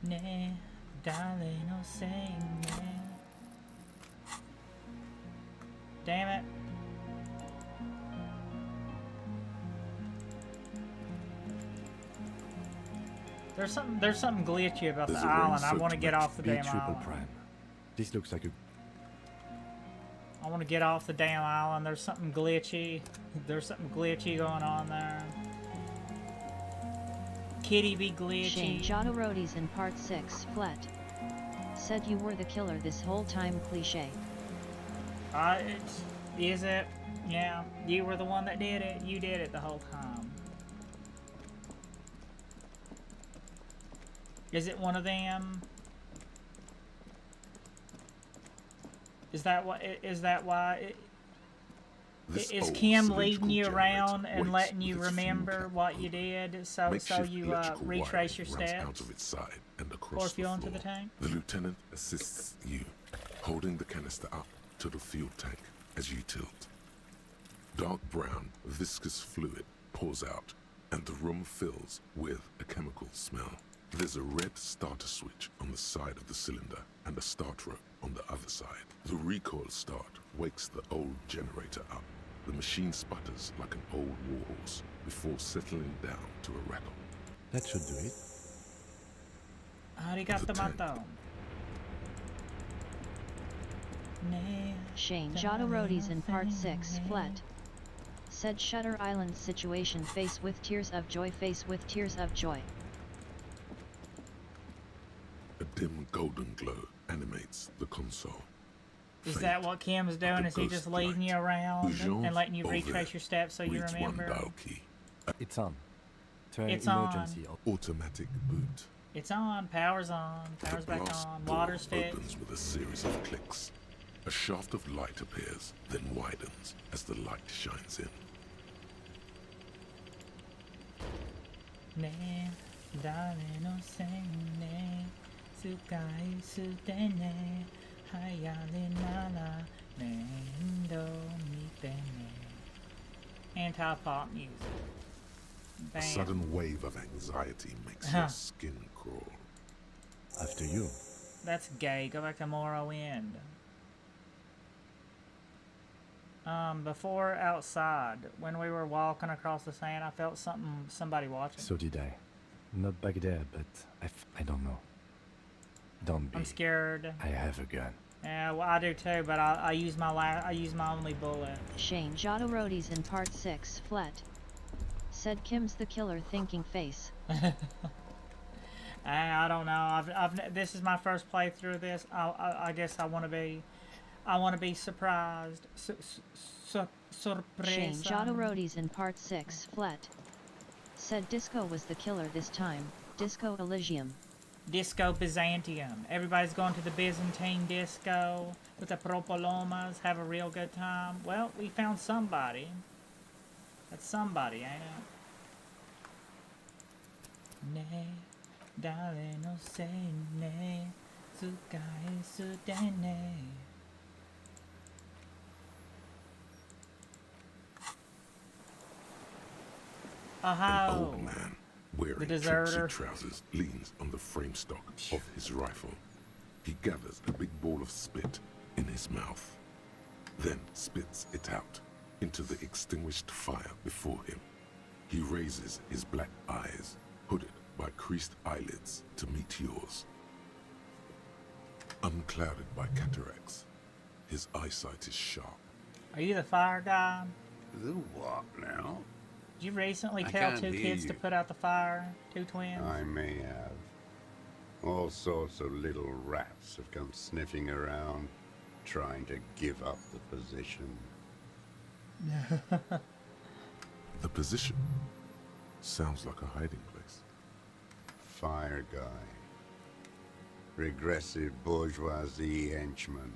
Nay, darling, no saying nay. Damn it. There's something glitchy about the island. I want to get off the damn island. Prime. This looks like a... I want to get off the damn island. There's something glitchy. There's something glitchy going on there. Kitty be glitchy. Shane Jodorodi's in part 6, flat. Said you were the killer this whole time, cliche. Is it? Yeah, you were the one that did it. You did it the whole time. Is it one of them? Is that what? Is that why? Is Kim leading you around and letting you remember what you did, so you retrace your steps? Out of its side and Pour fuel into the tank. The lieutenant assists you, holding the canister up to the fuel tank as you tilt. Dark brown, viscous fluid pours out, and the room fills with a chemical smell. There's a red starter switch on the side of the cylinder and a start rope on the other side. The recoil start wakes the old generator up. The machine sputters like an old warhorse before settling down to a rattle. That should do it. Arigato. Shane Jodorodi's in part 6, flat. Said Shutter Island situation, face with tears of joy, face with tears of joy. A dim golden glow animates the console. Is that what Kim's doing? Is he just leading you around and letting you retrace your steps so you remember? It's on. Turn It's emergency on. Automatic boot. It's on. Power's on. Power's back on. Water's fixed. Opens with a series of clicks. A shaft of light appears, then widens as the light shines in. Ne, darling, no say ne, sukai sutene, hayale nala, nendo mitene. Anti-pop music. Bam. A sudden wave of anxiety makes your skin crawl. After you. That's gay. Go back to Morrowind. Before outside, when we were walking across the sand, I felt somebody watching. So did I. Not back there, but I don't know. Don't be. I'm scared. I have a gun. Yeah, well, I do too, but I use my only bullet. Shane Jodorodi's in part 6, flat. Said Kim's the killer, thinking face. I don't know. This is my first playthrough of this. I guess I want to be surprised. Surprise. Shane Jodorodi's in part 6, flat. Said Disco was the killer this time. Disco Elysium. Disco Byzantium. Everybody's going to the Byzantine disco with the Propolomas, have a real good time. Well, we found somebody. That's somebody, ain't it? Ne, darling, no say ne, sukai sutene. An old man wearing the deserter. tracksuit trousers leans on the frame stock of his rifle. He gathers a big ball of spit in his mouth, then spits it out into the extinguished fire before him. He raises his black eyes, hooded by creased eyelids, to meet yours. Unclouded by cataracts, his eyesight is sharp. Are you the fire guy? The what now? Did you recently I tell can't two hear kids you. to put out the fire? Two twins? I may have. All sorts of little rats have come sniffing around, trying to give up the position. The position sounds like a hiding place. Fire guy. Regressive bourgeoisie henchman.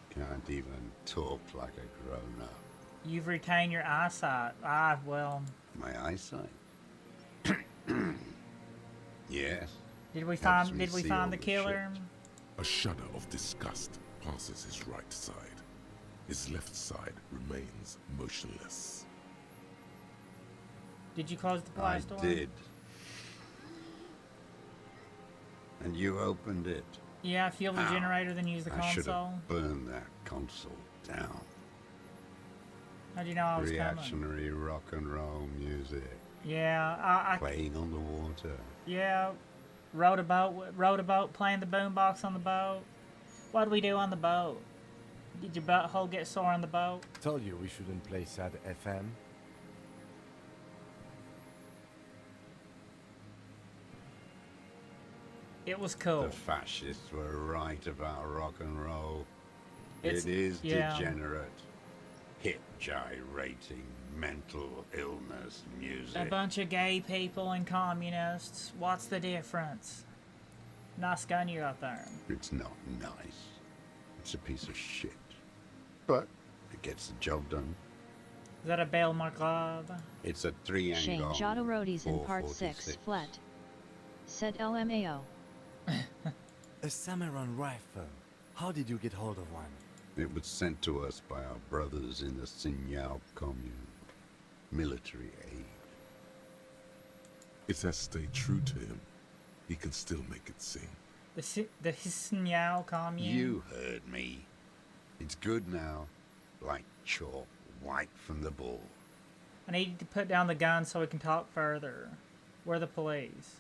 Can't even talk like a grown-up. You've retained your eyesight. Well... My eyesight? Yes. Did we find the killer? A shudder of disgust passes his right side. His left side remains motionless. Did you close the blast door? I did. And you opened it. Yeah, fuel the generator, then use the console. I should have burned that console down. How do you know I was Reactionary rock and roll music. Yeah, I playing on the water. Yeah, rowed a boat, playing the boombox on the boat. What did we do on the boat? Did your butthole get sore on the boat? Told you we shouldn't play sad FM. It was cool. The fascists were right about rock and roll. It is degenerate, hip gyrating, mental illness music. A bunch of gay people and communists. What's the difference? Nice gun you got there. It's not nice. It's a piece of shit. But it gets the job done. Is that a Bale Margrave? It's a triangle. Shane Jodorodi's in part 6, flat. Said LMAO. A Samuran rifle. How did you get hold of one? It was sent to us by our brothers in the Signal commune. Military aid. It has stayed true to him. He can still make it sing. The Signal commune? You heard me. It's good now. Like chalk wiped from the board. I need to put down the gun so we can talk further. We're the police.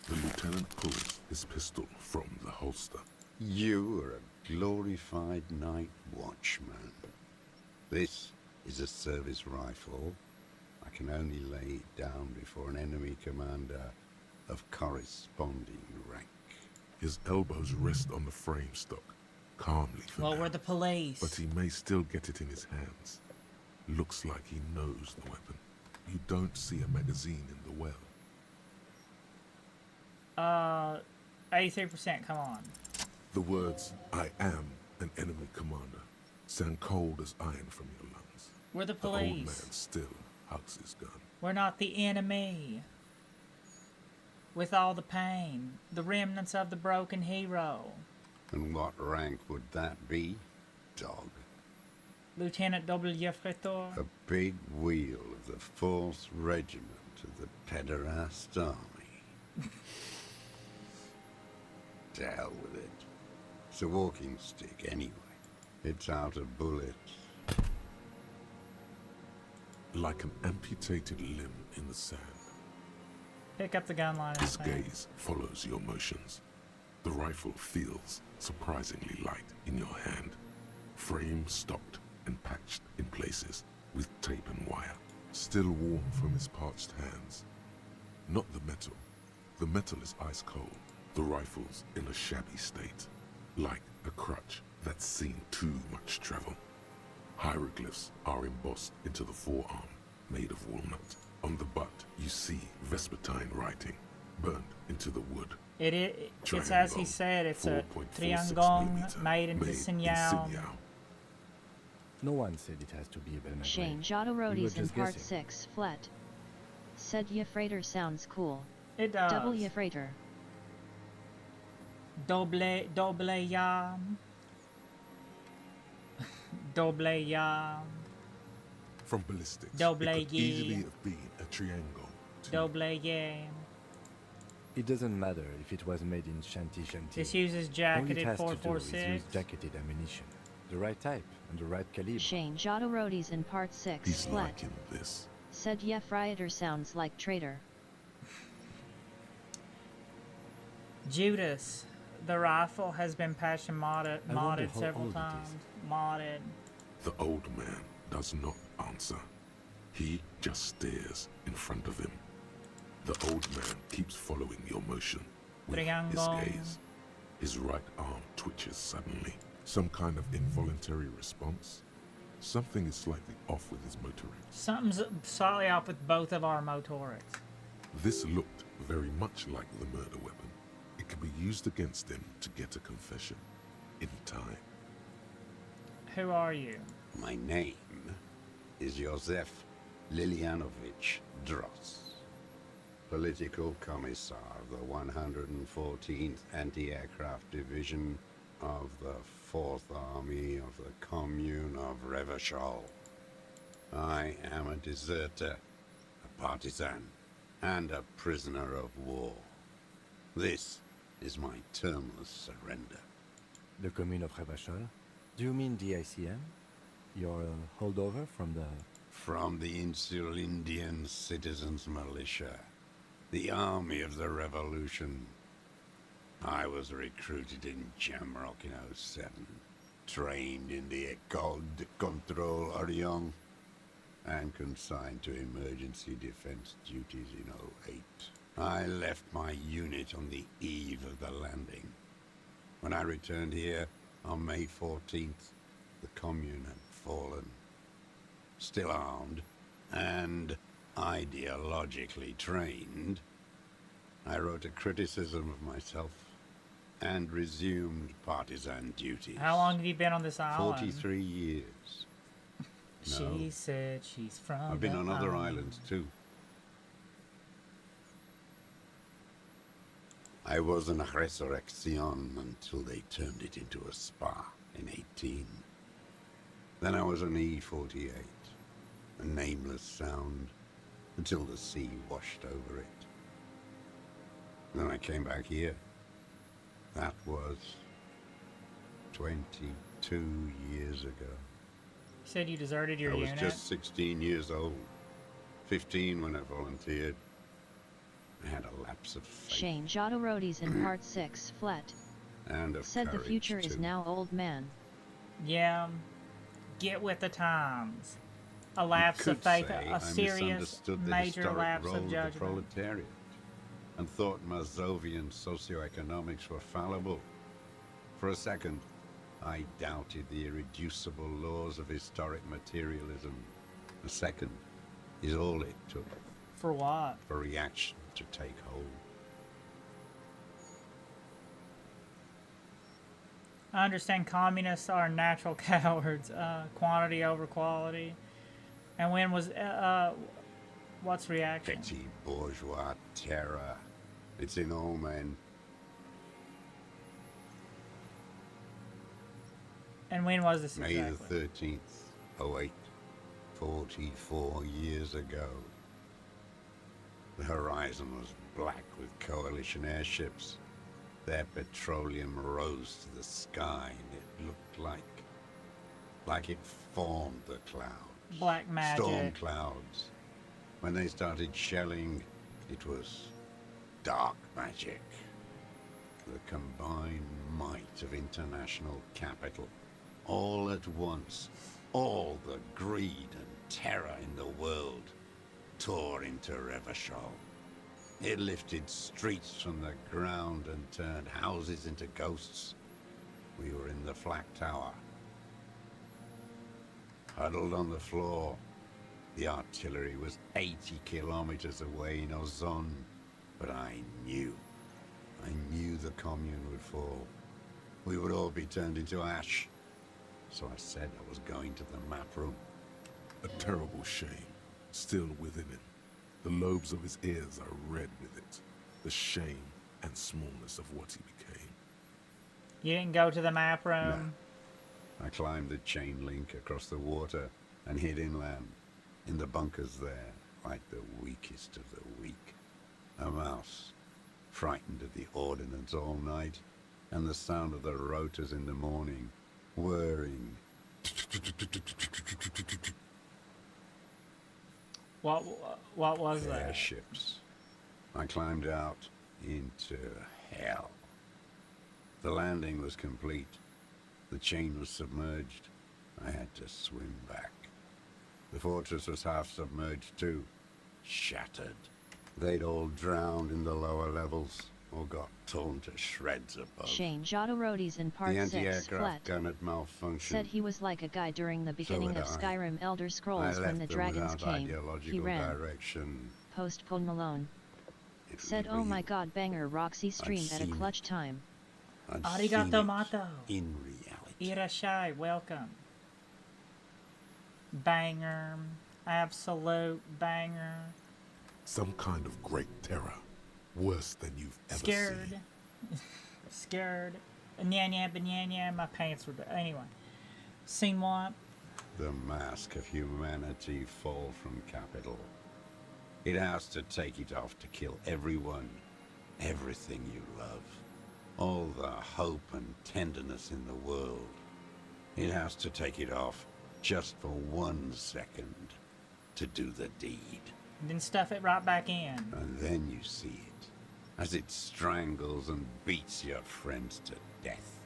The lieutenant pulls his pistol from the holster. You are a glorified night watchman. This is a service rifle. I can only lay it down before an enemy commander of corresponding rank. His elbows rest on the frame stock, calmly for now. Well, we're the police. But he may still get it in his hands. Looks like he knows the weapon. You don't see a magazine in the well. 83%, come on. The words, "I am an enemy commander," sound cold as iron from your lungs. We're the The old police. man still hugs his gun. We're not the enemy. With all the pain, the remnants of the broken hero. And what rank would that be, dog? Lieutenant W. Fritor. A big wheel of the 4th Regiment of the Pederast Army. To hell with it. It's a walking stick anyway. It's out of bullets. Like an amputated limb in the sand. Pick up the gun line. His gaze follows your motions. The rifle feels surprisingly light in your hand. Frame stocked and patched in places with tape and wire. Still warm from his parched hands. Not the metal. The metal is ice cold. The rifle's in a shabby state. Like a crutch that's seen too much travel. Hieroglyphs are embossed into the forearm, made of walnut. On the butt, you see Vespertine writing, burned into the wood. It's as he said, it's a triangle made into Signal. No one said it has to be a Bernadette. Shane Jodorodi's in part 6, flat. Said Yefrater sounds cool. It does. Double Yefrater. Double yam. Double yam. From ballistics, Double it could easily have been a triangle. Double yam. It doesn't matter if it was made in Shanty. This uses jacketed All it has to do 4.46. is use jacketed ammunition. The right type and the right caliber. Shane Jodorodi's in part 6, He's flat. liking this. Said Yefrater sounds like traitor. Judas. The rifle has been patched and modded how several old it times. is. Modded. The old man does not answer. He just stares in front of him. The old man keeps following your motion, with his Triangle. gaze. His right arm twitches suddenly. Some kind of involuntary response. Something is slightly off with his motorics. Something's slightly off with both of our motorics. This looked very much like the murder weapon. It could be used against him to get a confession in time. Who are you? My name is Josef Lilianovich Dross, Political Commissar of the 114th Anti-Aircraft Division of the 4th Army of the Commune of Revachol. I am a deserter, a partisan, and a prisoner of war. This is my termless surrender. The commune of Revachol? Do you mean the ICM? You're a holdover from the... From the Insular Indian Citizens Militia, the army of the revolution. I was recruited in Jamrock in 07, trained in the École de Contrôle Orient, and consigned to emergency defense duties in 08. I left my unit on the eve of the landing. When I returned here on May 14th, the commune had fallen. Still armed and ideologically trained, I wrote a criticism of myself and resumed partisan duties. How long have you been on this island? 43 years. She said she's from I've been the on other island. islands too. I was an Resurrection until they turned it into a spa in 18. Then I was an E-48, a nameless sound, until the sea washed over it. Then I came back here. That was 22 years ago. You said you deserted your I was unit? just 16 years old. 15 when I volunteered. I had a lapse of faith. Shane Jodorowsky's in Part 6, Flet. And of Said the courage, future is too. now old man. Yeah. Get with the times. A lapse Could of faith, say a I serious misunderstood the major historic lapse role of the judgment. proletariat, and thought Mazovian socioeconomics were fallible. For a second, I doubted the irreducible laws of historic materialism. A second is all it took For what? for reaction to take hold. I understand communists are natural cowards. Quantity over quality. And when was what's reaction? Petty bourgeois terror. It's in all men. And when was this May exactly? the 13th, 08, 44 years ago. The horizon was black with coalition airships. Their petroleum rose to the sky, and it looked like it formed the clouds. Black magic. Storm clouds. When they started shelling, it was dark magic. The combined might of international capital. All at once, all the greed and terror in the world tore into Revachol. It lifted streets from the ground and turned houses into ghosts. We were in the flak tower, huddled on the floor. The artillery was 80 kilometers away in Ozon, but I knew the commune would fall. We would all be turned into ash. So I said I was going to the map room. A terrible shame, still within him. The lobes of his ears are red with it. The shame and smallness of what he became. You didn't go to the map room? I climbed the chain link across the water and hid inland, in the bunkers there, like the weakest of the weak. A mouse, frightened of the ordnance all night, and the sound of the rotors in the morning, whirring. What was that? Airships. I climbed out into hell. The landing was complete. The chain was submerged. I had to swim back. The fortress was half submerged too, shattered. They'd all drowned in the lower levels, or got torn to shreds above. Shane Jodorodi's in part The 6 anti-aircraft Flet gun had malfunctioned. said he was like a guy during the beginning had of I. Skyrim Elder I Scrolls when left the them dragons without came. He ideological ran. direction. Post Paul Malone. It Said, was oh my real. god, banger Roxy stream at a seen it. clutch time. I'd Arigato seen it mato. in reality. Irashai, welcome. Banger. Absolute banger. Some kind of great terror. Worse than you've ever Scared. seen. Scared. Nya, my pants were... Anyway. Seen what? The mask of humanity fall from capital. It has to take it off to kill everyone, everything you love. All the hope and tenderness in the world. It has to take it off just for 1 second to do the deed. Then stuff it right back in. And then you see it, as it strangles and beats your friends to death.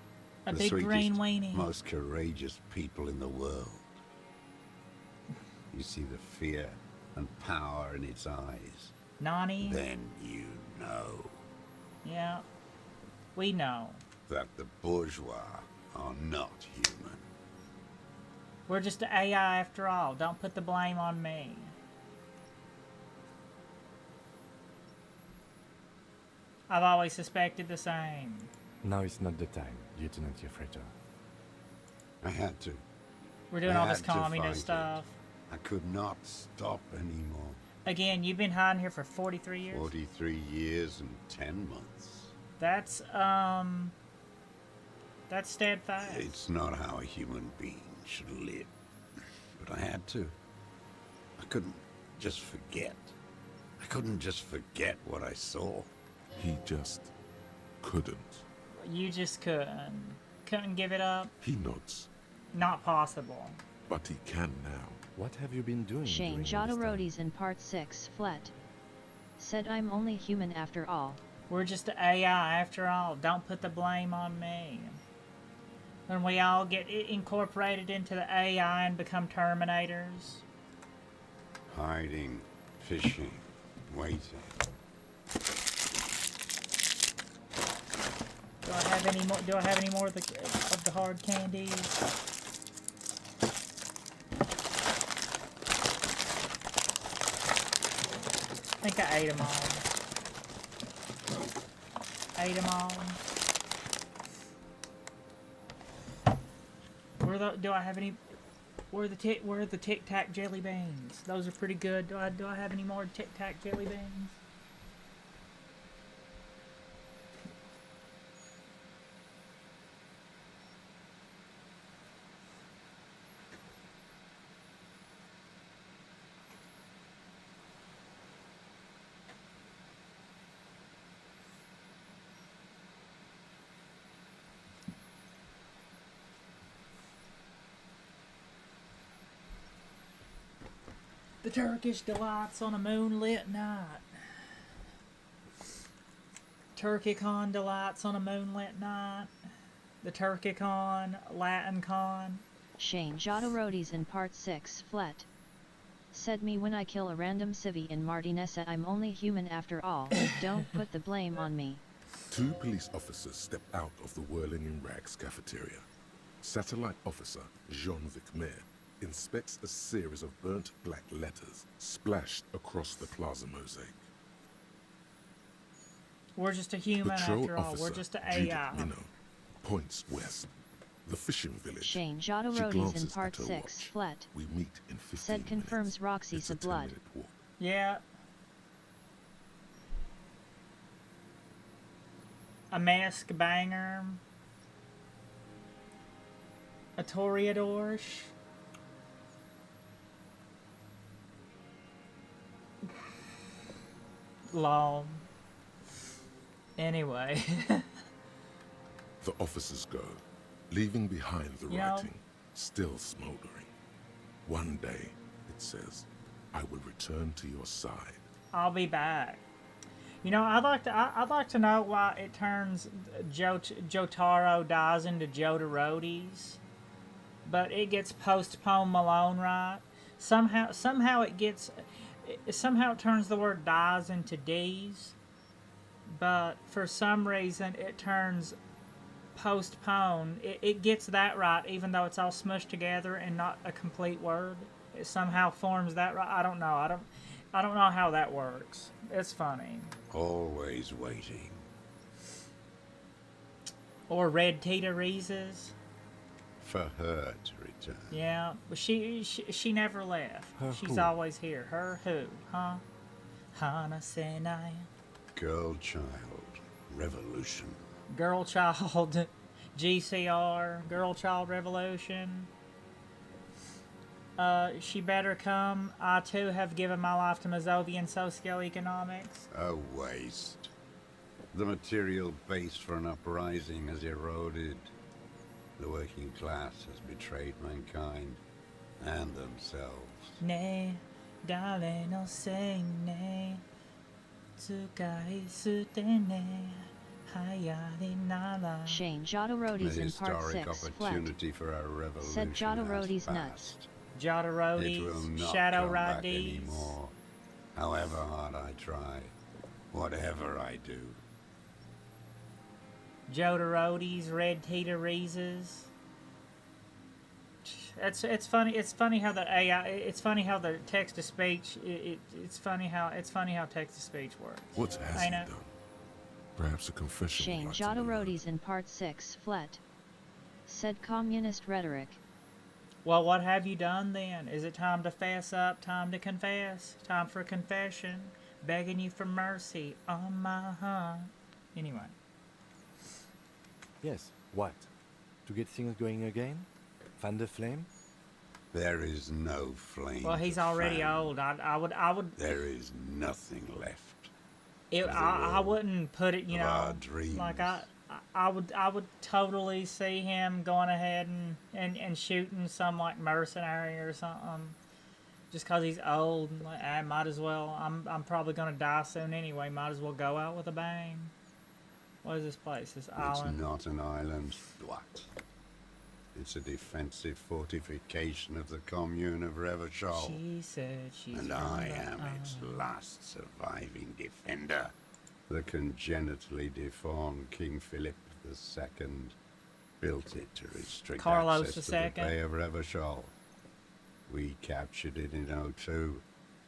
A The big sweetest, green weenie. most courageous people in the world. You see the fear and power in its eyes. Nani? Then you know Yeah. We know. that the bourgeois are not human. We're just the AI after all. Don't put the blame on me. I've always suspected the same. Now is not the time, Lieutenant Yofreto. I had to. We're doing I all this had to communist fight it. stuff. I could not stop anymore. Again, you've been hiding here for 43 years? 43 years and 10 months. That's steadfast. It's not how a human being should live. But I had to. I couldn't just forget. I couldn't just forget what I saw. He just couldn't. You just couldn't. Couldn't give it up? He nods, Not possible. but he can now. What have you been doing? Shane Jodorodi's in part 6 Flet said, I'm only human after all. We're just the AI after all. Don't put the blame on me. When we all get incorporated into the AI and become Terminators. Hiding, fishing, waiting. Do I have any more? Do I have any more of the hard candies? I think I ate them all. Ate them all. Do I have any? Where are the Tic Tac jelly beans? Those are pretty good. Do I have any more Tic Tac jelly beans? The Turkish delights on a moonlit night. Turkicon delights on a moonlit night. The Turkicon, Latin con. Shane Jodorodi's in part 6 Flet said, me when I kill a random civvy in Martinesa, I'm only human after all. Don't put the blame on me. 2 police officers step out of the Whirling in Rags cafeteria. Satellite officer Jean-Vic Mayer inspects a series of burnt black letters splashed across the plaza mosaic. We're just a human Patrol after all. officer We're just an Judith AI. Minnow points west, the fishing village. Shane She Jodorodi's in glances part at her 6 watch. Flet We meet in 15 said, confirms Roxy's a blood. Yeah. A mask banger. A Toreador. Long. Anyway. The officers go, leaving behind the You know- writing, still smoldering. One day, it says, I will return to your side. I'll be back. You know, I'd like to know why it turns Jotaro dies into Jodorodi's, but it gets postponed Malone, right? Somehow it turns the word dies into D's, but for some reason it turns postpone. It gets that right, even though it's all smushed together and not a complete word. It somehow forms that right. I don't know. I don't know how that works. It's funny. Always waiting. Or Red Tetereeses. For her to return. Yeah, but she never left. Her She's who? always here. Her who? Huh? Hana Senai. Girl child. Revolution. Girl Child. GCR. Girl Child Revolution. She better come. I too have given my life to Mazovian socioeconomics. A waste. The material base for an uprising has eroded. The working class has betrayed mankind and themselves. Ne, dale no sei ne, tsukai sutene, hayari nara. Shane Jodorowsky's The in part historic 6 opportunity for our revolution Said Jodorowsky's has nuts. passed. Jodorowsky's, It will not Shadow come back Rides. anymore. However hard I try, whatever I do. Jodorowsky's, Red Tetereeses. It's funny. It's funny how the AI. It's funny how the text to speech. It's funny how text to speech works. What has I he know. done? Perhaps a confession. Shane Jodorowsky's in part 6 Flet. Said communist rhetoric. Well, what have you done then? Is it time to fess up? Time to confess? Time for confession? Begging you for mercy on my hunt. Anyway. Yes, what? To get things going again? Fan the flame? There is no flame. Well, he's to already fan. old. I would. There is nothing left. I wouldn't put it, you of know, our dreams. like I would totally see him going ahead and shooting some like mercenary or something, just cause he's old. Like, I might as well. I'm probably gonna die soon anyway. Might as well go out with a bang. What is this place? This island? It's not an island. What? It's a defensive fortification of the commune of Revachol. She said she's And from I the am its island. last surviving defender. The congenitally deformed King Philip II built it to restrict Carlos access to the II. Bay of Revachol. We captured it in '02,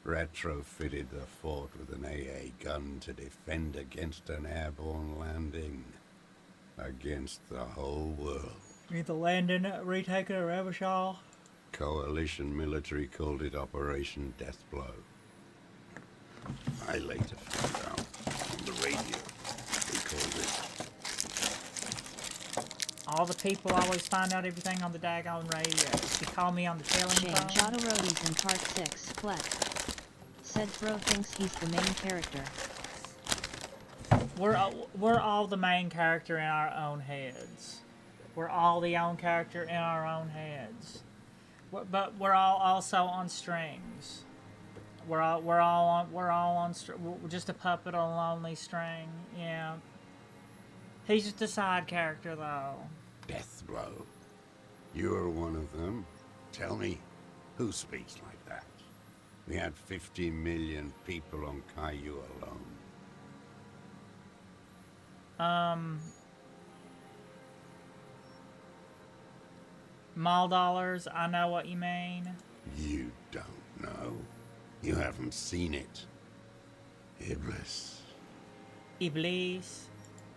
retrofitted the fort with an AA gun to defend against an airborne landing. Against the whole world. Need the landing, retaking of Revachol. Coalition military called it Operation Deathblow. I later found out on the radio they called it. All the people always find out everything on the daggone radio. You call me on the telling Shane phone. Jodorowsky's in part 6 Flet. Said Bro thinks he's the main character. We're all the main character in our own heads. We're all the own character in our own heads. But we're all also on strings. We're all on just a puppet on a lonely string. Yeah. He's just a side character though. Deathblow. You're one of them. Tell me, who speaks like that? We had 50 million people on Caillou alone. Mall dollars, I know what you mean. You don't know. You haven't seen it. Iblis. Iblis.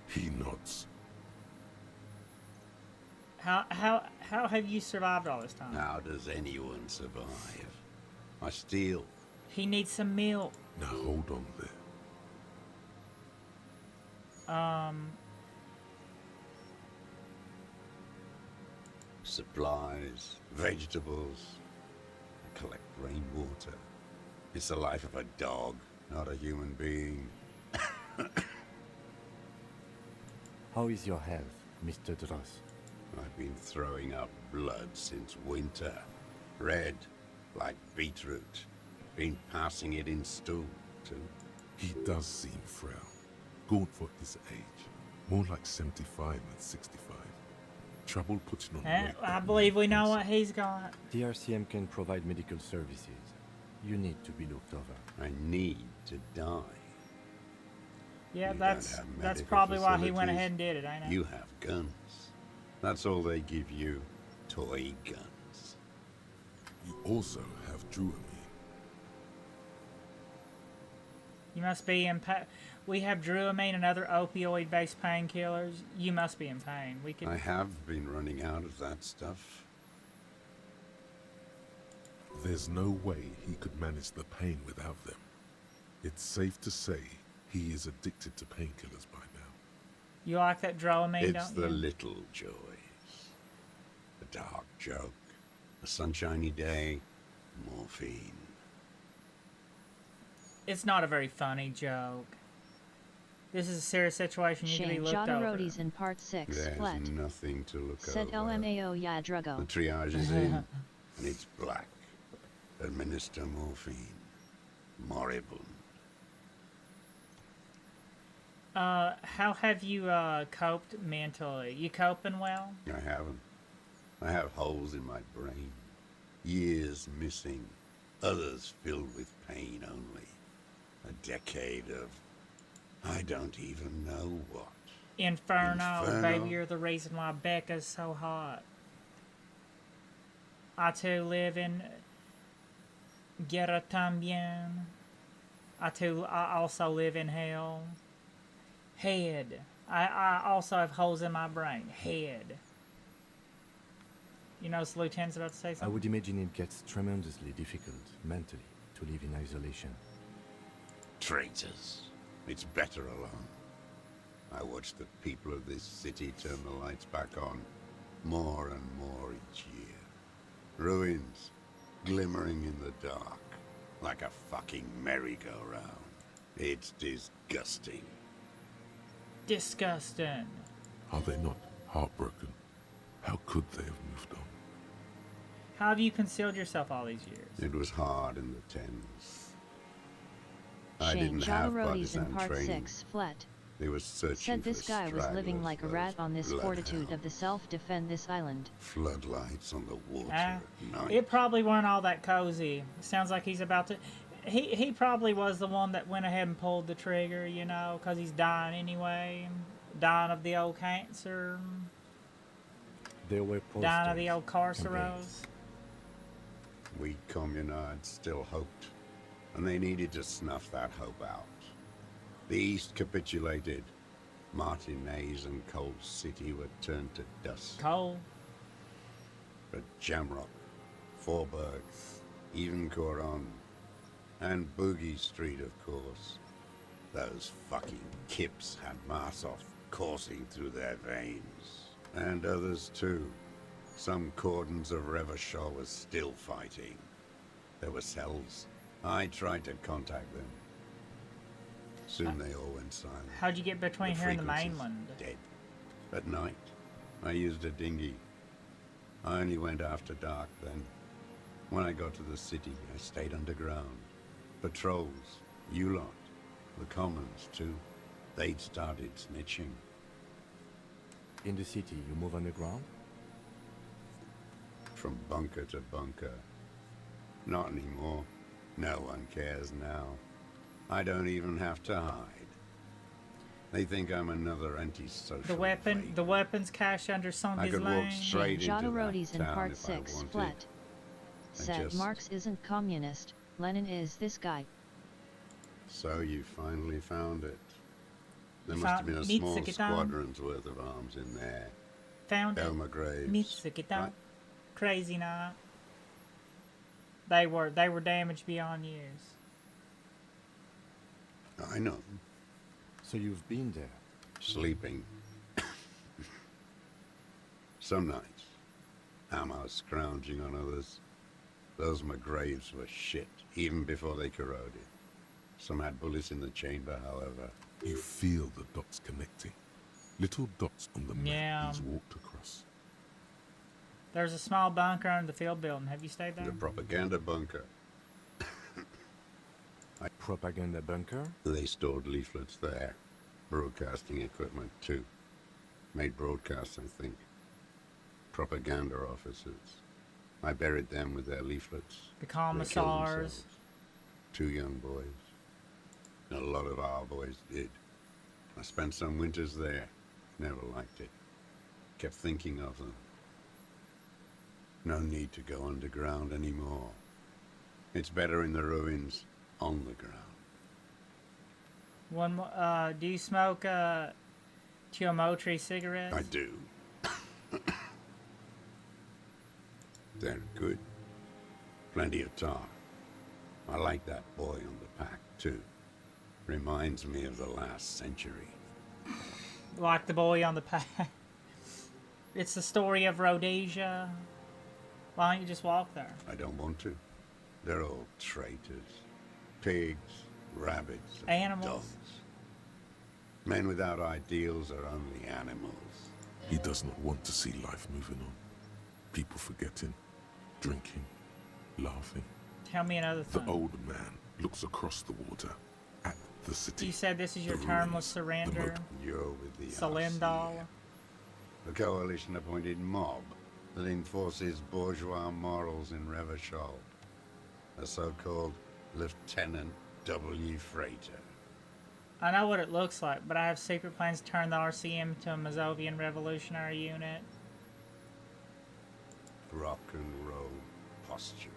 He nods. How have you survived all this time? How does anyone survive? I steal. He needs some milk. Now hold on there. Supplies, vegetables. I collect rainwater. It's the life of a dog, not a human being. How is your health, Mr. Dross? I've been throwing up blood since winter. Red, like beetroot. Been passing it in stool, too. He does seem frail. Good for his age. More like 75 than 65. Trouble putting on weight. I believe we know what he's got. The RCM can provide medical services. You need to be looked over. I need to die. Yeah, You that's don't have medical probably why he went facilities. ahead and did it, ain't it? You have guns. That's all they give you. Toy guns. You also have Druamine. You must be in pain. We have Druamine and other opioid-based painkillers. You must be in pain. We could. I have been running out of that stuff. There's no way he could manage the pain without them. It's safe to say he is addicted to painkillers by now. You like that Druamine, It's don't the you? little joys. A dark joke. A sunshiny day. Morphine. It's not a very funny joke. This is a serious situation. You can be Shane looked over. Jodorodi's in part 6, There's flat. nothing to look Said over. LMAO ya The drugo. triage is in, and it's black. Administer morphine. Moribund. How have you coped mentally? You coping well? I haven't. I have holes in my brain. Years missing. Others filled with pain only. A decade of... I don't even know what. Inferno, baby, you're the reason why Becca's so hot. I too live in Guerra Tambien. I also live in hell. Head. I also have holes in my brain. Head. You know, the lieutenant's about to say I something? would imagine it gets tremendously difficult, mentally, to live in isolation. Traitors. It's better alone. I watch the people of this city turn the lights back on more and more each year. Ruins, glimmering in the dark, like a fucking merry-go-round. It's disgusting. Disgusting. Are they not heartbroken? How could they have moved on? How have you concealed yourself all these years? It was hard in the Thames. I Shane didn't have Jodorodi's in partisan part training. 6, flat. They were searching Said this for guy was living stragglers, like a those rat on this fortitude bloodhounds. of the self-defend this island. Floodlights on the water Ah, at night. it probably weren't all that cozy. Sounds like he's about to... He probably was the one that went ahead and pulled the trigger, you know, because he's dying anyway. Dying of the old cancer. There were Dying of the posters, old carceros. We communards still hoped, and they needed to snuff that hope out. The East capitulated. Martinez and Cold City were turned to dust. Coal. But Jamrock, Forburg, even Coron, and Boogie Street, of course. Those fucking kips had Marsov coursing through their veins. And others too. Some cordons of Revachol was still fighting. There were cells. I tried to contact them. Soon they all went silent. How'd you get between The here and the frequencies mainland? Dead. At night, I used a dinghy. I only went after dark then. When I got to the city, I stayed underground. Patrols, you lot, the commons too. They'd started snitching. In the city, you move underground? From bunker to bunker. Not anymore. No one cares now. I don't even have to hide. They think I'm another antisocial. The weapons cache under some I of his could walk lanes. straight into Jodorodi's that in town part if I 6, wanted. flat. Said just- Marx isn't communist, Lenin is this guy. So you finally found it. There You must have found been a Mitsuki small down? squadron's worth of arms in there. Found it. Elmer Graves. Mitsuki down. Right? Crazy night. They were damaged beyond years. I know. So you've been there? Sleeping. Some nights. Ammo scrounging on others. Those McGraves were shit, even before they corroded. Some had bullets in the chamber, however. You feel the dots connecting. Little dots on the map Yeah. he's walked across. There's a small bunker under the field building. Have you stayed there? The propaganda bunker. Propaganda bunker? They stored leaflets there. Broadcasting equipment, too. Made broadcasts, I think. Propaganda officers. I buried them with their leaflets. The They killed commissars. themselves. 2 young boys. A lot of our boys did. I spent some winters there. Never liked it. Kept thinking of them. No need to go underground anymore. It's better in the ruins, on the ground. One more, do you smoke, Tiomotri cigarettes? I do. They're good. Plenty of tar. I like that boy on the pack, too. Reminds me of the last century. Like the boy on the path. It's the story of Rhodesia. Why don't you just walk there? I don't want to. They're all traitors. Pigs, rabbits, and Animals. dogs. Men without ideals are only animals. He does not want to see life moving on. People forgetting, drinking, laughing. Tell me another thing. The old man looks across the water at the city. You said this is your termless surrender. You're with the Salindal. a coalition-appointed mob that enforces bourgeois morals in Revachol. A so-called Lieutenant W. Freighter. I know what it looks like, but I have secret plans to turn the RCM into a Mazovian revolutionary unit. Rock and roll posturing.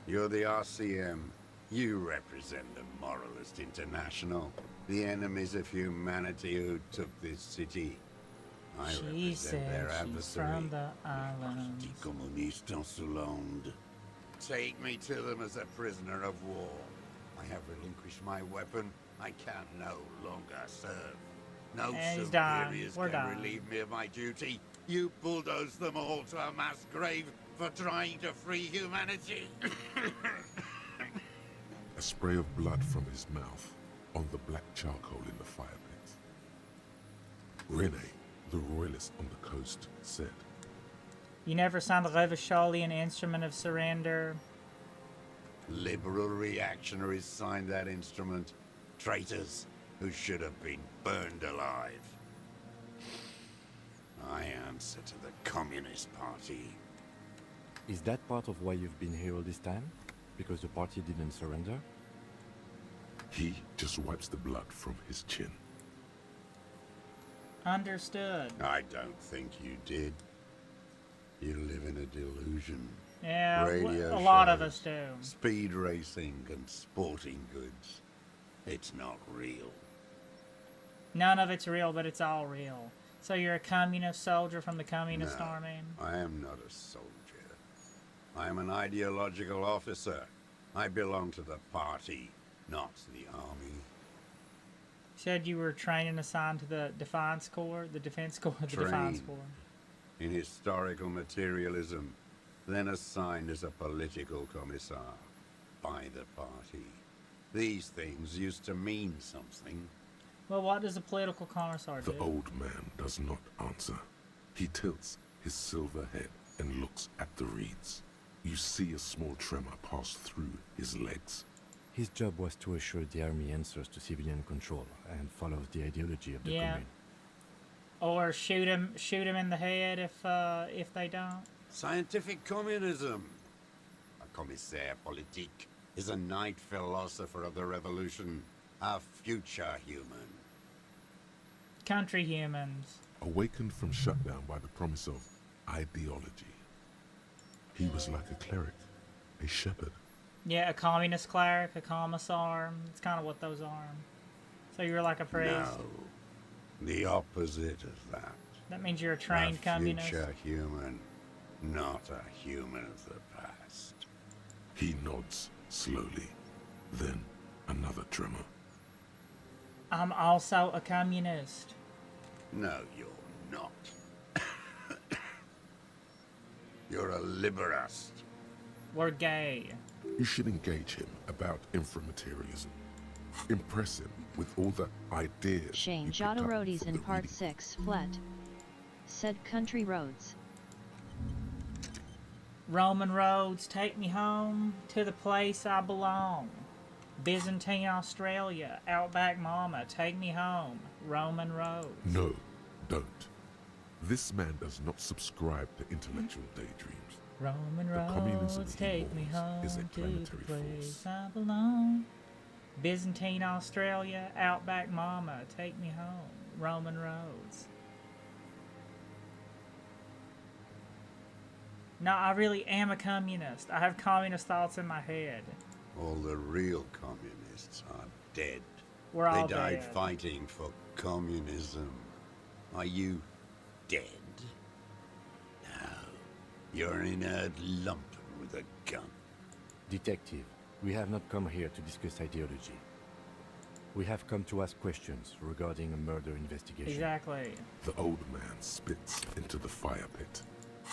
You're the RCM. You represent the Moralist International, the enemies of humanity who took this city. I She represent their said she's adversary. from the islands. Parti Communiste en Soulande. Take me to them as a prisoner of war. I have relinquished my weapon. I can no longer serve. No And he's dying. superiors We're can dying. relieve me of my duty. You bulldoze them all to a mass grave for trying to free humanity. A spray of blood from his mouth on the black charcoal in the fire pit. Rene, the royalist on the coast, said, You never signed the Revacholian Instrument of Surrender. Liberal reactionaries signed that instrument. Traitors who should have been burned alive. I answer to the Communist Party. Is that part of why you've been here all this time? Because the party didn't surrender? he just wipes the blood from his chin. Understood. I don't think you did. You live in a delusion. Yeah, Radio a lot of shows, us do. Speed racing and sporting goods. It's not real. None of it's real, but it's all real. So you're a communist soldier from the communist No, army? I am not a soldier. I am an ideological officer. I belong to the party, not the army. Said you were trained and assigned to the Defense Corps? The Defense Corps? The Defense Trained Corps. in historical materialism, then assigned as a political commissar by the party. These things used to mean something. Well, what does a political commissar do? The old man does not answer. He tilts his silver head and looks at the reeds. You see a small tremor pass through his legs. His job was to assure the army answers to civilian control and follows the ideology of the commune. Or shoot him in the head if they don't. Scientific communism. A commissaire politique is a night philosopher of the revolution, a future human. Country humans. Awakened from shutdown by the promise of ideology. He was like a cleric, a shepherd. Yeah, a communist cleric, a commissar. It's kind of what those are. So you're like a priest. No, the opposite of that. That means you're a trained a communist. future human, not a human of the past. He nods slowly, then another tremor. I'm also a communist. No, you're not. You're a liberast. We're gay. You should engage him about inframaterialism. Impress him with all the ideas Shane you picked up Jodorodi's from in the Part reading. 6 Flat. Said country roads. Roman roads take me home to the place I belong. Byzantine Australia, Outback Mama, take me home. Roman roads. No, don't. This man does not subscribe to intellectual daydreams. Roman The communism roads he take me mourns home is a to the planetary place force. I belong. Byzantine Australia, Outback Mama, Take Me Home, Roman Roads. No, I really am a communist. I have communist thoughts in my head. All the real communists are dead. We're all They died dead. fighting for communism. Are you dead? No. You're an inert lump with a gun. Detective, we have not come here to discuss ideology. We have come to ask questions regarding a murder investigation. Exactly. The old man spits into the fire pit.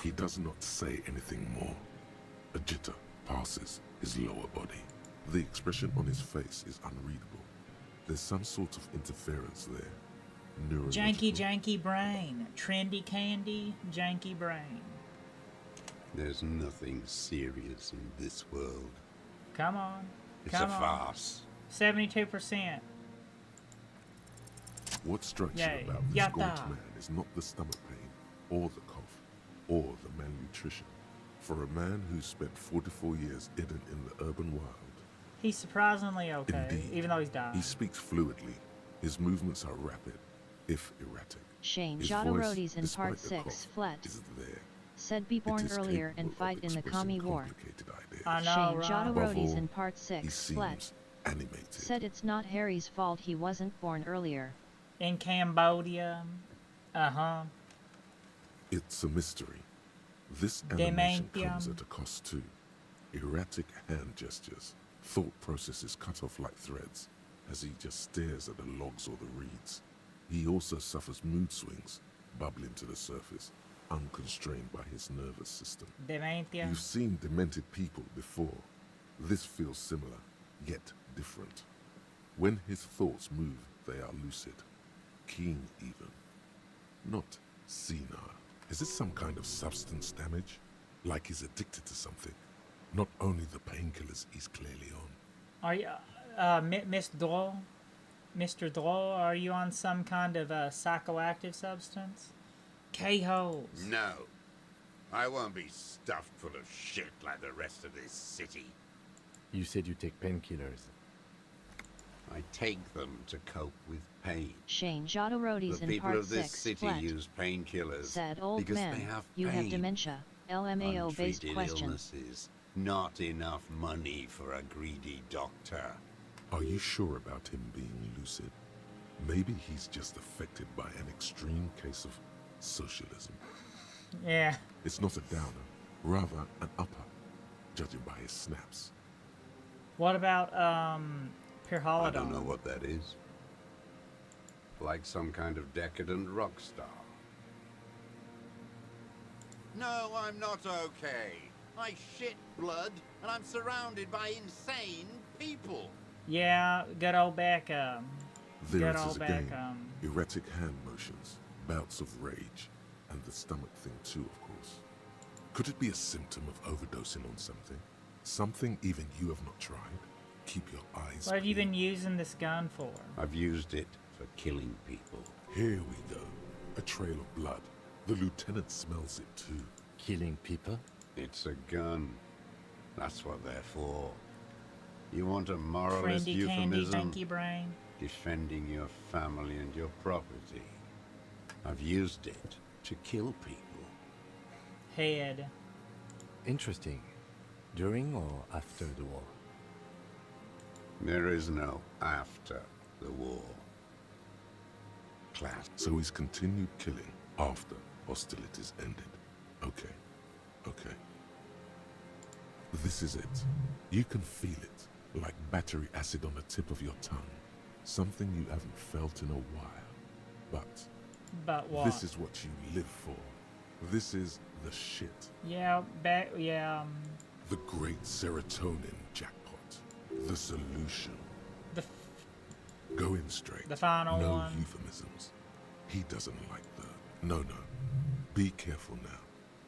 He does not say anything more. A jitter passes his lower body. The expression on his face is unreadable. There's some sort of interference there. Janky brain. Trendy candy, janky brain. There's nothing serious in this world. Come on. It's Come a on. farce. 72%. What strikes Yay. you about this Yatta. gaunt man is not the stomach pain, or the cough, or the malnutrition. For a man who spent 44 years hidden in the urban wild, He's surprisingly okay, Indeed. even though he's dying. he speaks fluidly. His movements are rapid, if erratic. Shane His Jodorowsky's in despite part the 6, cough, Flet. is there. Said be born It is earlier and capable of fight in the expressing commie war. complicated ideas. I know, Shane right? Jodorowsky's Above in all, part he 6, Flet. seems animated. Said it's not Harry's fault he wasn't born earlier. In Cambodia. Uh-huh. It's a mystery. This animation comes Dementium. at a cost too. Erratic hand gestures, thought processes cut off like threads, as he just stares at the logs or the reeds. He also suffers mood swings, bubbling to the surface, unconstrained by his nervous system. Dementia. You've seen demented people before. This feels similar, yet different. When his thoughts move, they are lucid, keen even, not senile. Is it some kind of substance damage? Like he's addicted to something? Not only the painkillers he's clearly on. Are you, Miss Droll? Mr. Droll, are you on some kind of psychoactive substance? K-holes. No. I won't be stuffed full of shit like the rest of this city. You said you take painkillers. I take them to cope with pain. Shane Jodorowsky's The in people part of this 6, city Flet. use painkillers Said old because man, they have you have pain. dementia. LMAO based Untreated question. illnesses. Not enough money for a greedy doctor. Are you sure about him being lucid? Maybe he's just affected by an extreme case of socialism. Yeah. It's not a downer, rather an upper, judging by his snaps. What about, Pure I Holiday? don't know what that is. Like some kind of decadent rock star. No, I'm not okay. I shit blood, and I'm surrounded by insane people. Yeah, good old Beckham. There Good it is old again. Beckham. Erratic hand motions, bouts of rage, and the stomach thing too, of course. Could it be a symptom of overdosing on something? Something even you have not tried? Keep your eyes What have you peeled. been using this gun for? I've used it for killing people. Here we go. A trail of blood. The lieutenant smells it too. Killing people? It's a gun. That's what they're for. You want a moralist Friendy candy, euphemism? dinky brain. Defending your family and your property. I've used it to kill people. Head. Interesting. During or after the war? There is no after the war. Class. So he's continued killing after hostilities ended. Okay. Okay. This is it. You can feel it, like battery acid on the tip of your tongue. Something you haven't felt in a while. But what? This is what you live for. This is the shit. Yeah, yeah, The great serotonin jackpot. The solution. Go in straight. The final no one. euphemisms. He doesn't like the... No. Be careful now.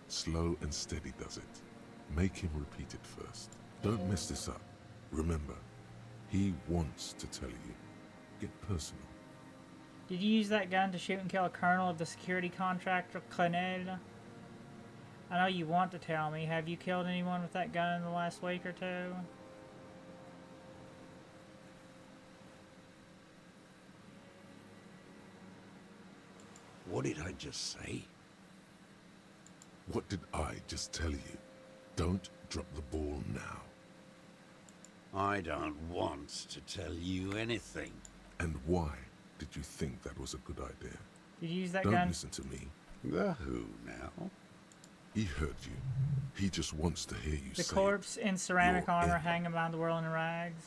Slow and steady does it. Make him repeat it first. Don't mess this up. Remember, he wants to tell you. Get personal. Did you use that gun to shoot and kill a colonel of the security contractor, Clened? I know you want to tell me. Have you killed anyone with that gun in the last week or two? What did I just say? What did I just tell you? Don't drop the ball now. I don't want to tell you anything. And why did you think that was a good idea? Did you use that Don't gun? listen to me. The who now? He heard you. He just wants to hear you The say corpse it. in ceramic You're armor in. hanging around the world in rags.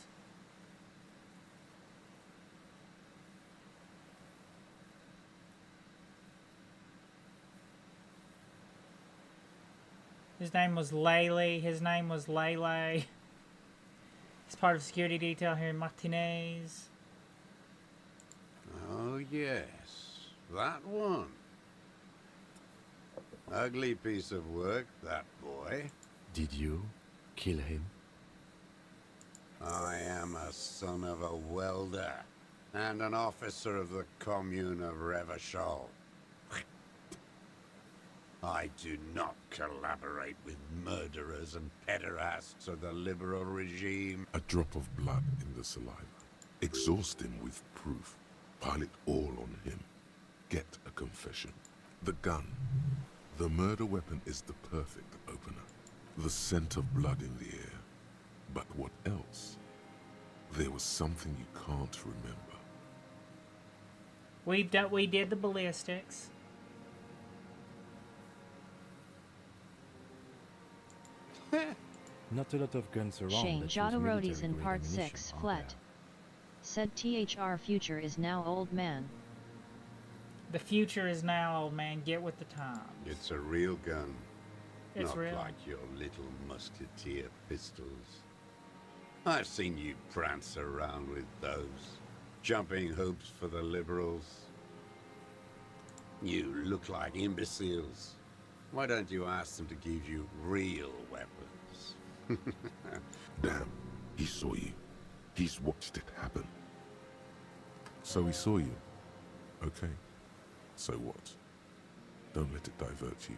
His name was Lele. His name was Lele. He's part of security detail here in Martinez. Oh, yes. That one. Ugly piece of work, that boy. Did you kill him? I am a son of a welder and an officer of the commune of Revachol. I do not collaborate with murderers and pederasts of the liberal regime. A drop of blood in the saliva. Exhaust him with proof. Pile it all on him. Get a confession. The gun. The murder weapon is the perfect opener. The scent of blood in the air. But what else? There was something you can't remember. We did the ballistics. Not a lot of guns around. Shane that use Jodorodi's military in grade part ammunition, 6 are Flet. there? Said THR future is now old man. The future is now, old man. Get with the times. It's a real gun. It's Not real. like your little musketeer pistols. I've seen you prance around with those. Jumping hoops for the liberals. You look like imbeciles. Why don't you ask them to give you real weapons? Damn, he saw you. He's watched it happen. So he saw you. Okay. So what? Don't let it divert you.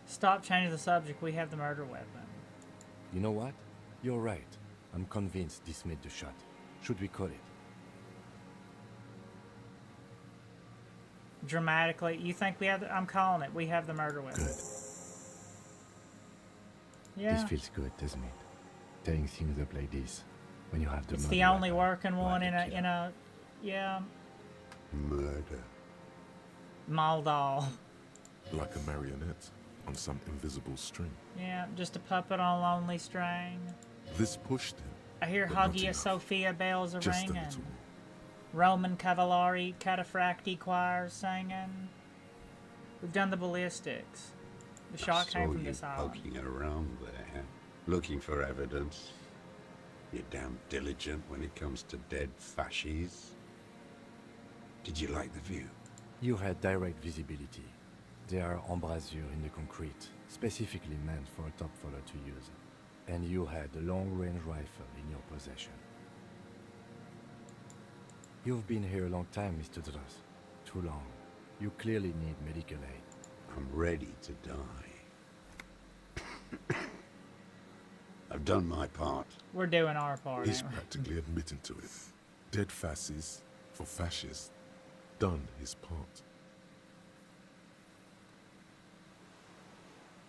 Stop changing the subject. We have the murder weapon. You know what? You're right. I'm convinced this made the shot. Should we call it? Dramatically. You think we have I'm calling it. We have the murder weapon. Good. Yeah. This feels good, doesn't it? Tearing things up like this when you have the It's murder the only weapon. working one in a yeah. Murder. Maldal. Like a marionette on some invisible string. Yeah, just a puppet on a lonely string. This pushed him. I hear but not Hagia enough. Sophia bells are Just a ringing. little. Roman Cavallari Cataphracti choir singing. We've done the ballistics. The shot came from this island. Poking around there, looking for evidence. You're damn diligent when it comes to dead fascies. Did you like the view? You had direct visibility. There are embrasures in the concrete, specifically meant for a top follower to use. And you had a long-range rifle in your possession. You've been here a long time, Mr. Dross. Too long. You clearly need medical aid. I'm ready to die. I've done my part. We're doing our part. He's ain't we? practically admitting to it. Dead fascists for fascists. Done his part.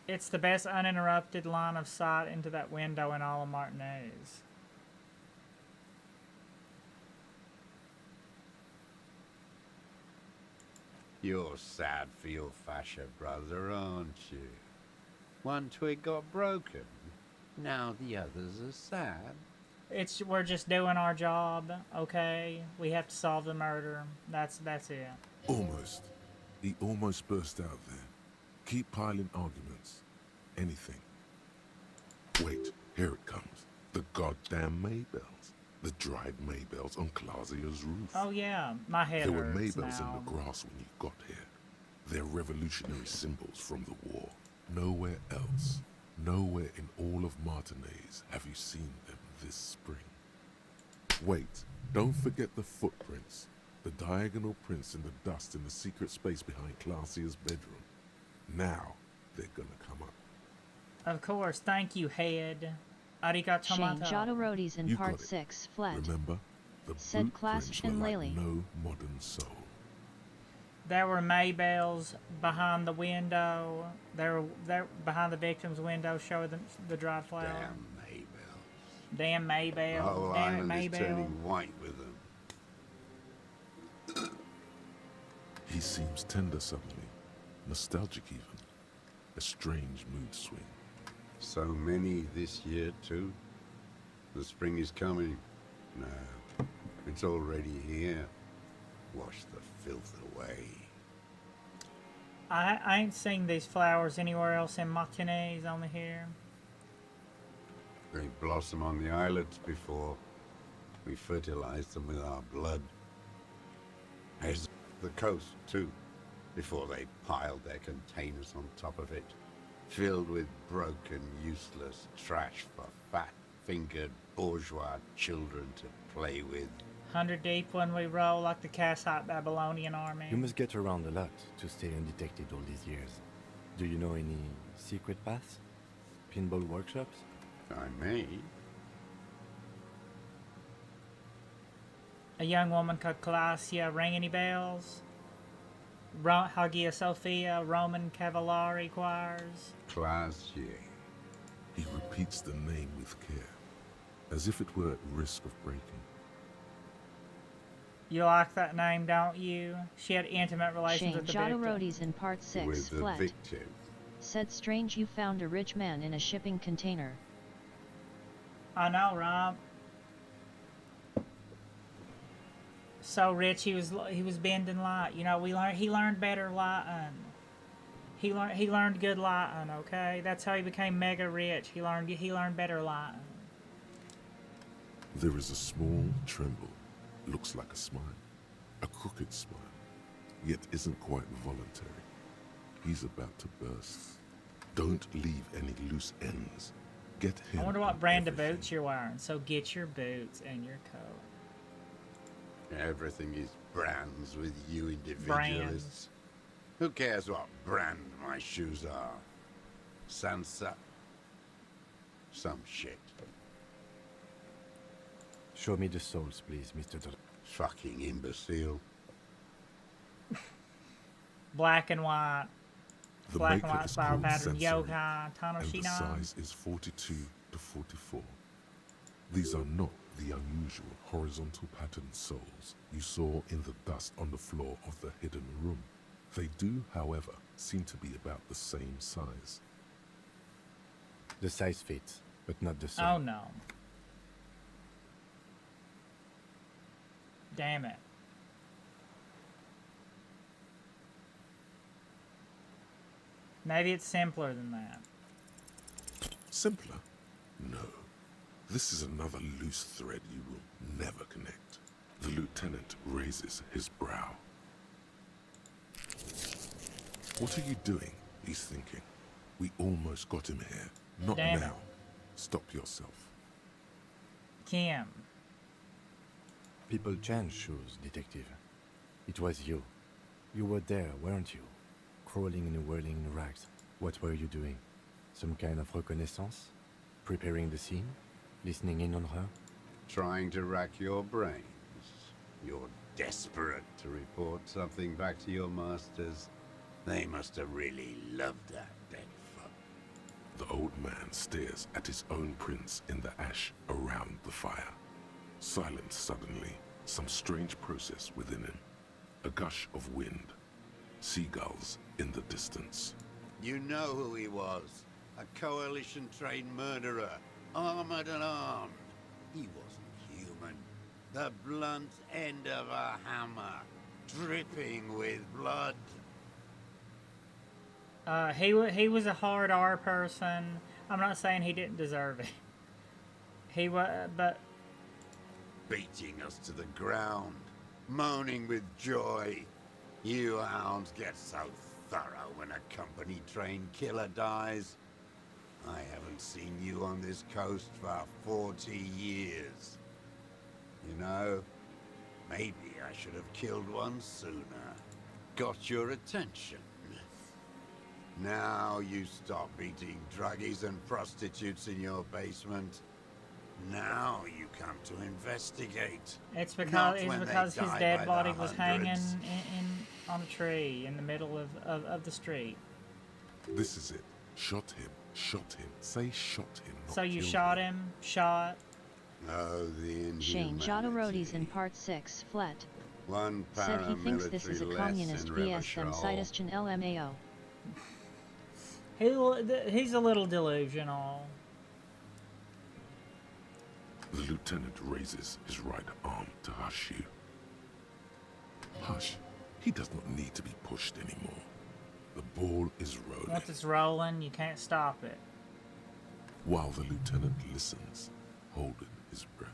It's the best uninterrupted line of sight into that window in all of Martinez. You're sad for your fascia brother, aren't you? One twig got broken. Now the others are sad. We're just doing our job, okay? We have to solve the murder. That's it. Almost. He almost burst out there. Keep piling arguments. Anything. Wait, here it comes. The goddamn Maybells. The dried Maybells on Clausia's roof. Oh yeah, my head There were hurts Maybells now. in the grass when you got here. They're revolutionary symbols from the war. Nowhere else, nowhere in all of Martinez have you seen them this spring. Wait, don't forget the footprints. The diagonal prints in the dust in the secret space behind Clausia's bedroom. Now, they're gonna come up. Of course, thank you, head. Arigato Shane mato. Jodorodi's in You part got it. 6 Flet. Remember? said Class blueprints were Shin like Lely. no modern soul. There were Maybells behind the window. There behind the victim's window, showing the dried flower. Damn Maybells. Damn Maybell. The whole Damn it, island is Maybell. turning white with them. He seems tender suddenly, nostalgic even. A strange mood swing. So many this year, too. The spring is coming. No, it's already here. Wash the filth away. I ain't seen these flowers anywhere else in Martiniz, only here. They blossom on the islets before we fertilize them with our blood. There's the coast, too, before they piled their containers on top of it, filled with broken, useless trash for fat-fingered bourgeois children to play with. 100 deep when we roll like the cast-hot Babylonian army. You must get around a lot to stay undetected all these years. Do you know any secret paths? Pinball workshops? I may. A young woman called Clausia. Ring any bells? Hagia Sophia, Roman Cavallari choirs. Clausia. He repeats the name with care, as if it were at risk of breaking. You like that name, don't you? She had intimate relations Shane with the victim. Jodorodi's in part 6 With the flat. victim. Said strange you found a rich man in a shipping container. I know, Rob. So rich, he was bending light. You know, he learned better lighting. He learned good lighting. Okay, that's how he became mega rich. He learned better lighting. There is a small tremble. Looks like a smile. A crooked smile. Yet isn't quite voluntary. He's about to burst. Don't leave any loose ends. Get him. I wonder what brand of boots you're wearing. So get your boots and your coat. Everything is brands with you individualists. Brands. Who cares what brand my shoes are? Sansa? Some shit. Show me the souls, please, Mr. Fucking imbecile. Black and white. The Black and maker white is spiral called pattern. Sensory, Yokai. and the Tanoshina. size is 42 to 44. These are not the unusual horizontal patterned souls you saw in the dust on the floor of the hidden room. They do, however, seem to be about the same size. The size fits, but not the soul. Oh no. Damn it. Maybe it's simpler than that. Simpler? No. This is another loose thread you will never connect. The lieutenant raises his brow. What are you doing? He's thinking. We almost got him here. Not Damn now. it. Stop yourself. Kim. People change shoes, detective. It was you. You were there, weren't you? Crawling and whirling in rags. What were you doing? Some kind of reconnaissance? Preparing the scene? Listening in on her? Trying to rack your brains. You're desperate to report something back to your masters. They must have really loved that dead fuck. The old man stares at his own prints in the ash around the fire. Silent suddenly, some strange process within him. A gush of wind. Seagulls in the distance. You know who he was. A coalition-trained murderer. Armored and armed. He wasn't human. The blunt end of a hammer. Dripping with blood. He was a hard R person. I'm not saying he didn't deserve it. He was, but Beating us to the ground. Moaning with joy. You hounds get so thorough when a company-trained killer dies. I haven't seen you on this coast for 40 years. You know, maybe I should have killed one sooner. Got your attention. Now you stop beating druggies and prostitutes in your basement. Now you come to investigate. It's because Not when they his die dead by the body was hanging hundreds. in on a tree in the middle of the street. This is it. Shot him. Shot him. Say shot him. Not So you killed shot him? Shot? Oh, the Shane inhumanity. Jodorodi's in Part 6, Flet. One Said he thinks this is a paramilitary communist less in BSM Cytostion LMAO. He's a little delusional. The lieutenant raises his right arm to hush you. Hush. He does not need to be pushed anymore. The ball is rolling. Once it's rolling, you can't stop it. While the lieutenant listens, holding his breath.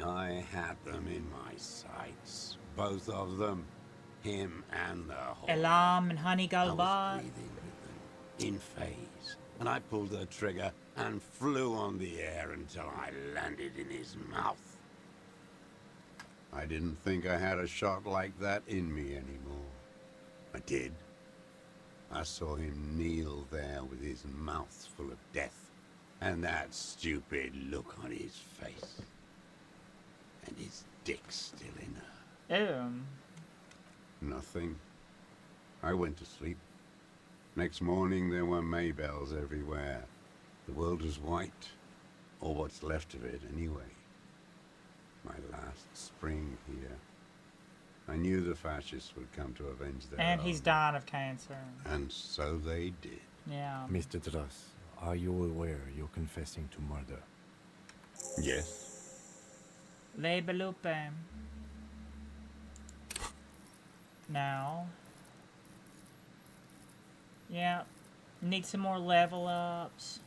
I had them in my sights. Both of them. Him and the whole. Elam and Honey I go was by. breathing with them, in phase. And I pulled the trigger and flew on the air until I landed in his mouth. I didn't think I had a shot like that in me anymore. I did. I saw him kneel there with his mouth full of death, and that stupid look on his face. And his dick still in her. Nothing. I went to sleep. Next morning there were Maybells everywhere. The world was white, or what's left of it anyway. My last spring here. I knew the fascists would come to avenge their And own. he's dying of cancer. And so they did. Yeah. Mr. Dross, are you aware you're confessing to murder? Yes. Lebelupe. Now. Yeah. Need some more level ups.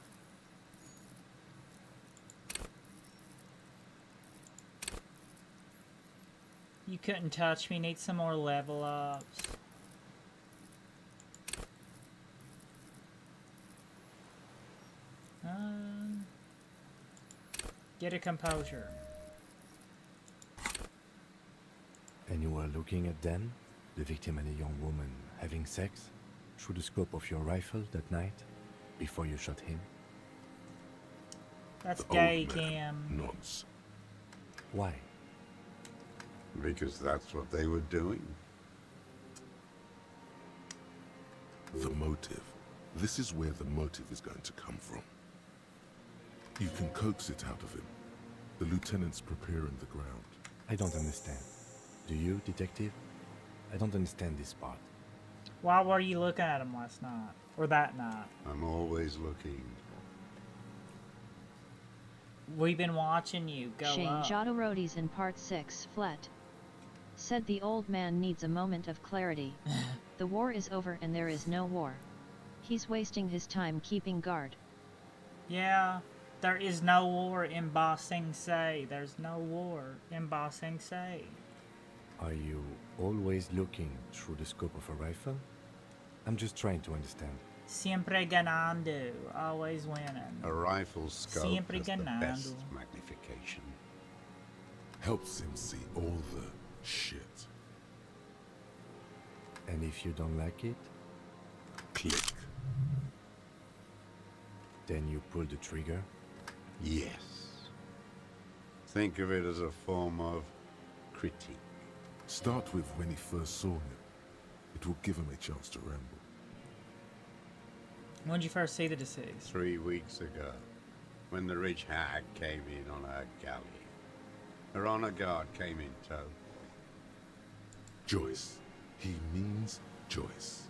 You couldn't touch me. Need some more level ups. Get a composure. And you were looking at them, the victim and a young woman, having sex, through the scope of your rifle that night, before you shot him? That's The gay, old man Cam. nods. Why? Because that's what they were doing. The motive. This is where the motive is going to come from. You can coax it out of him. The lieutenant's preparing the ground. I don't understand. Do you, detective? I don't understand this part. Why were you looking at him last night? Or that night? I'm always looking. We've been watching you go Shane up. Jodorodi's in Part 6, Flet. Said the old man needs a moment of clarity. The war is over and there is no war. He's wasting his time keeping guard. Yeah, there is no war in Ba Sing Se. There's no war in Ba Sing Se. Are you always looking through the scope of a rifle? I'm just trying to understand. Siempre ganando. Always winning. A rifle scope Siempre has the ganando. best magnification. Helps him see all the shit. And if you don't like it? Click. Then you pull the trigger? Yes. Think of it as a form of critique. Start with when he first saw him. It will give him a chance to ramble. When did you first see the deceased? 3 weeks ago, when the rich hag came in on her galley. Her honor guard came in tow. Joyce. He means Joyce.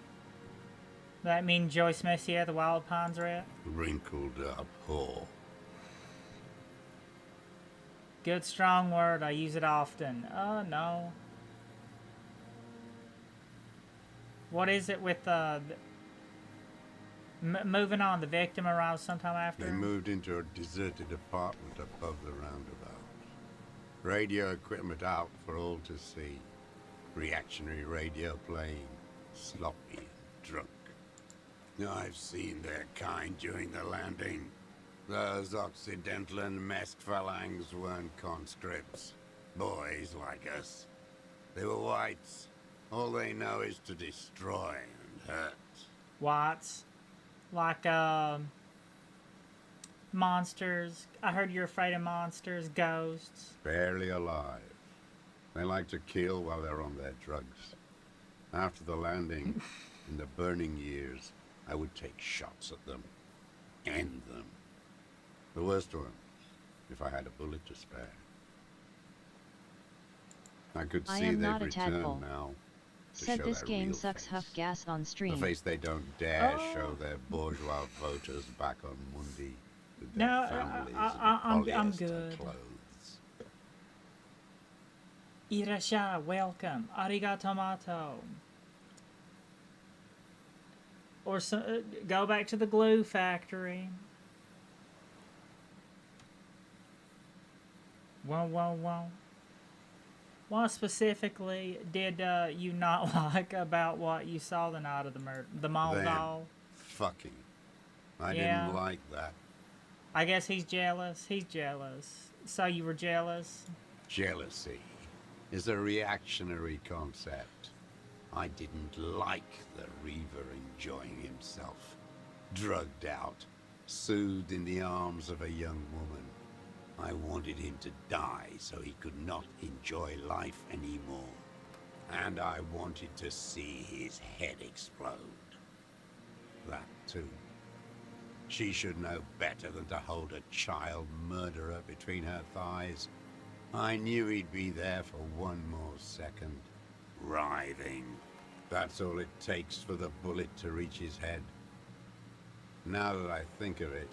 That mean Joyce Messier, the Wild Pines rat? Wrinkled up whore. Good strong word. I use it often. Oh, no. What is it with moving on? The victim arrives sometime after? They moved into a deserted apartment above the roundabout. Radio equipment out for all to see. Reactionary radio playing. Sloppy, drunk. I've seen their kind during the landing. Those Occidental and masked phalanx weren't conscripts. Boys like us. They were whites. All they know is to destroy and hurt. Whites. Like, monsters. I heard you're afraid of monsters, ghosts. Barely alive. They like to kill while they're on their drugs. After the landing, in the burning years, I would take shots at them. End them. The worst ones, if I had a bullet to spare. I could I see am they've not a tadpole. returned now. To Said show this their game real sucks face. huff gas on The stream. face they don't dare show their bourgeois voters back on Mundi with their No, families I'm and polyester good. clothes. Irasha, welcome. Arigato. Or so, go back to the glue factory. Whoa. What specifically did you not like about what you saw the night of the murder? The mall Them doll? fucking. I Yeah. didn't like that. I guess he's jealous. He's jealous. So you were jealous? Jealousy is a reactionary concept. I didn't like the Reaver enjoying himself, drugged out, soothed in the arms of a young woman. I wanted him to die so he could not enjoy life anymore. And I wanted to see his head explode. That too. She should know better than to hold a child murderer between her thighs. I knew he'd be there for one more second. Writhing. That's all it takes for the bullet to reach his head. Now that I think of it,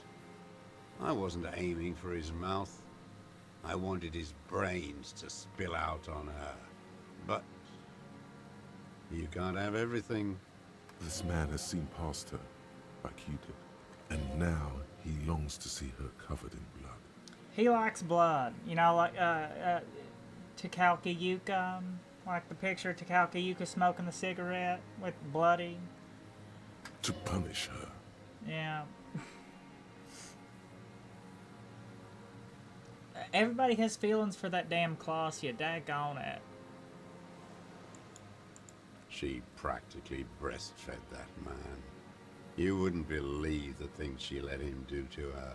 I wasn't aiming for his mouth. I wanted his brains to spill out on her. But you can't have everything. This man has seen past her, like you did. And now he longs to see her covered in blood. He likes blood. You know, like Takalka Yuka. Like the picture of Takalka Yuka smoking the cigarette with bloody. To punish her. Yeah. Everybody has feelings for that damn Clausia. Daggone it. She practically breastfed that man. You wouldn't believe the things she let him do to her.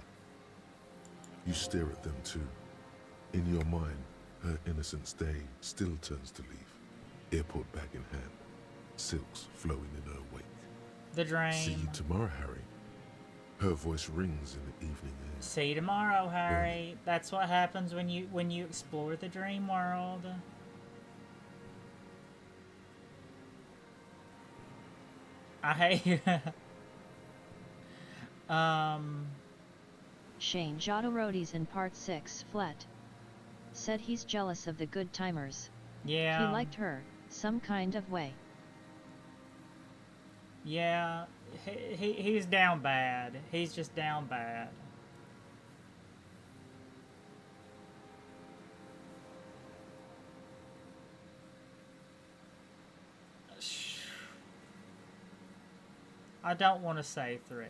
You stare at them too. In your mind, her innocence day still turns to leaf. Airport bag in hand. Silks flowing in her wake. The dream. See you tomorrow, Harry. Her voice rings in the evening air. See you tomorrow, Harry. That's what happens when you explore the dream world. I hate you. Shane Jodorodi's in part 6 flat. Said he's jealous of the good timers. Yeah. He liked her, some kind of way. Yeah, he's down bad. He's just down bad. I don't want to say 3.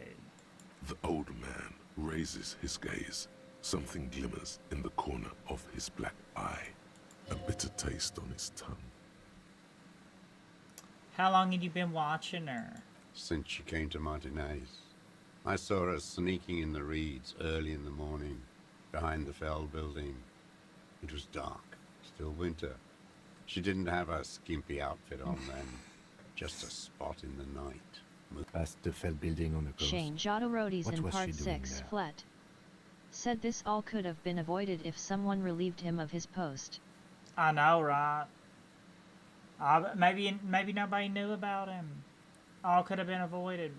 The old man raises his gaze. Something glimmers in the corner of his black eye. A bitter taste on his tongue. How long had you been watching her? Since she came to Martinez. I saw her sneaking in the reeds early in the morning, behind the Fell building. It was dark, still winter. She didn't have a skimpy outfit on then, just a spot in the night. Past the Fell building on the coast. Shane Jodorodi's What in was part she doing 6 there? flat. Said this all could have been avoided if someone relieved him of his post. I know, right? Maybe nobody knew about him. All could have been avoided.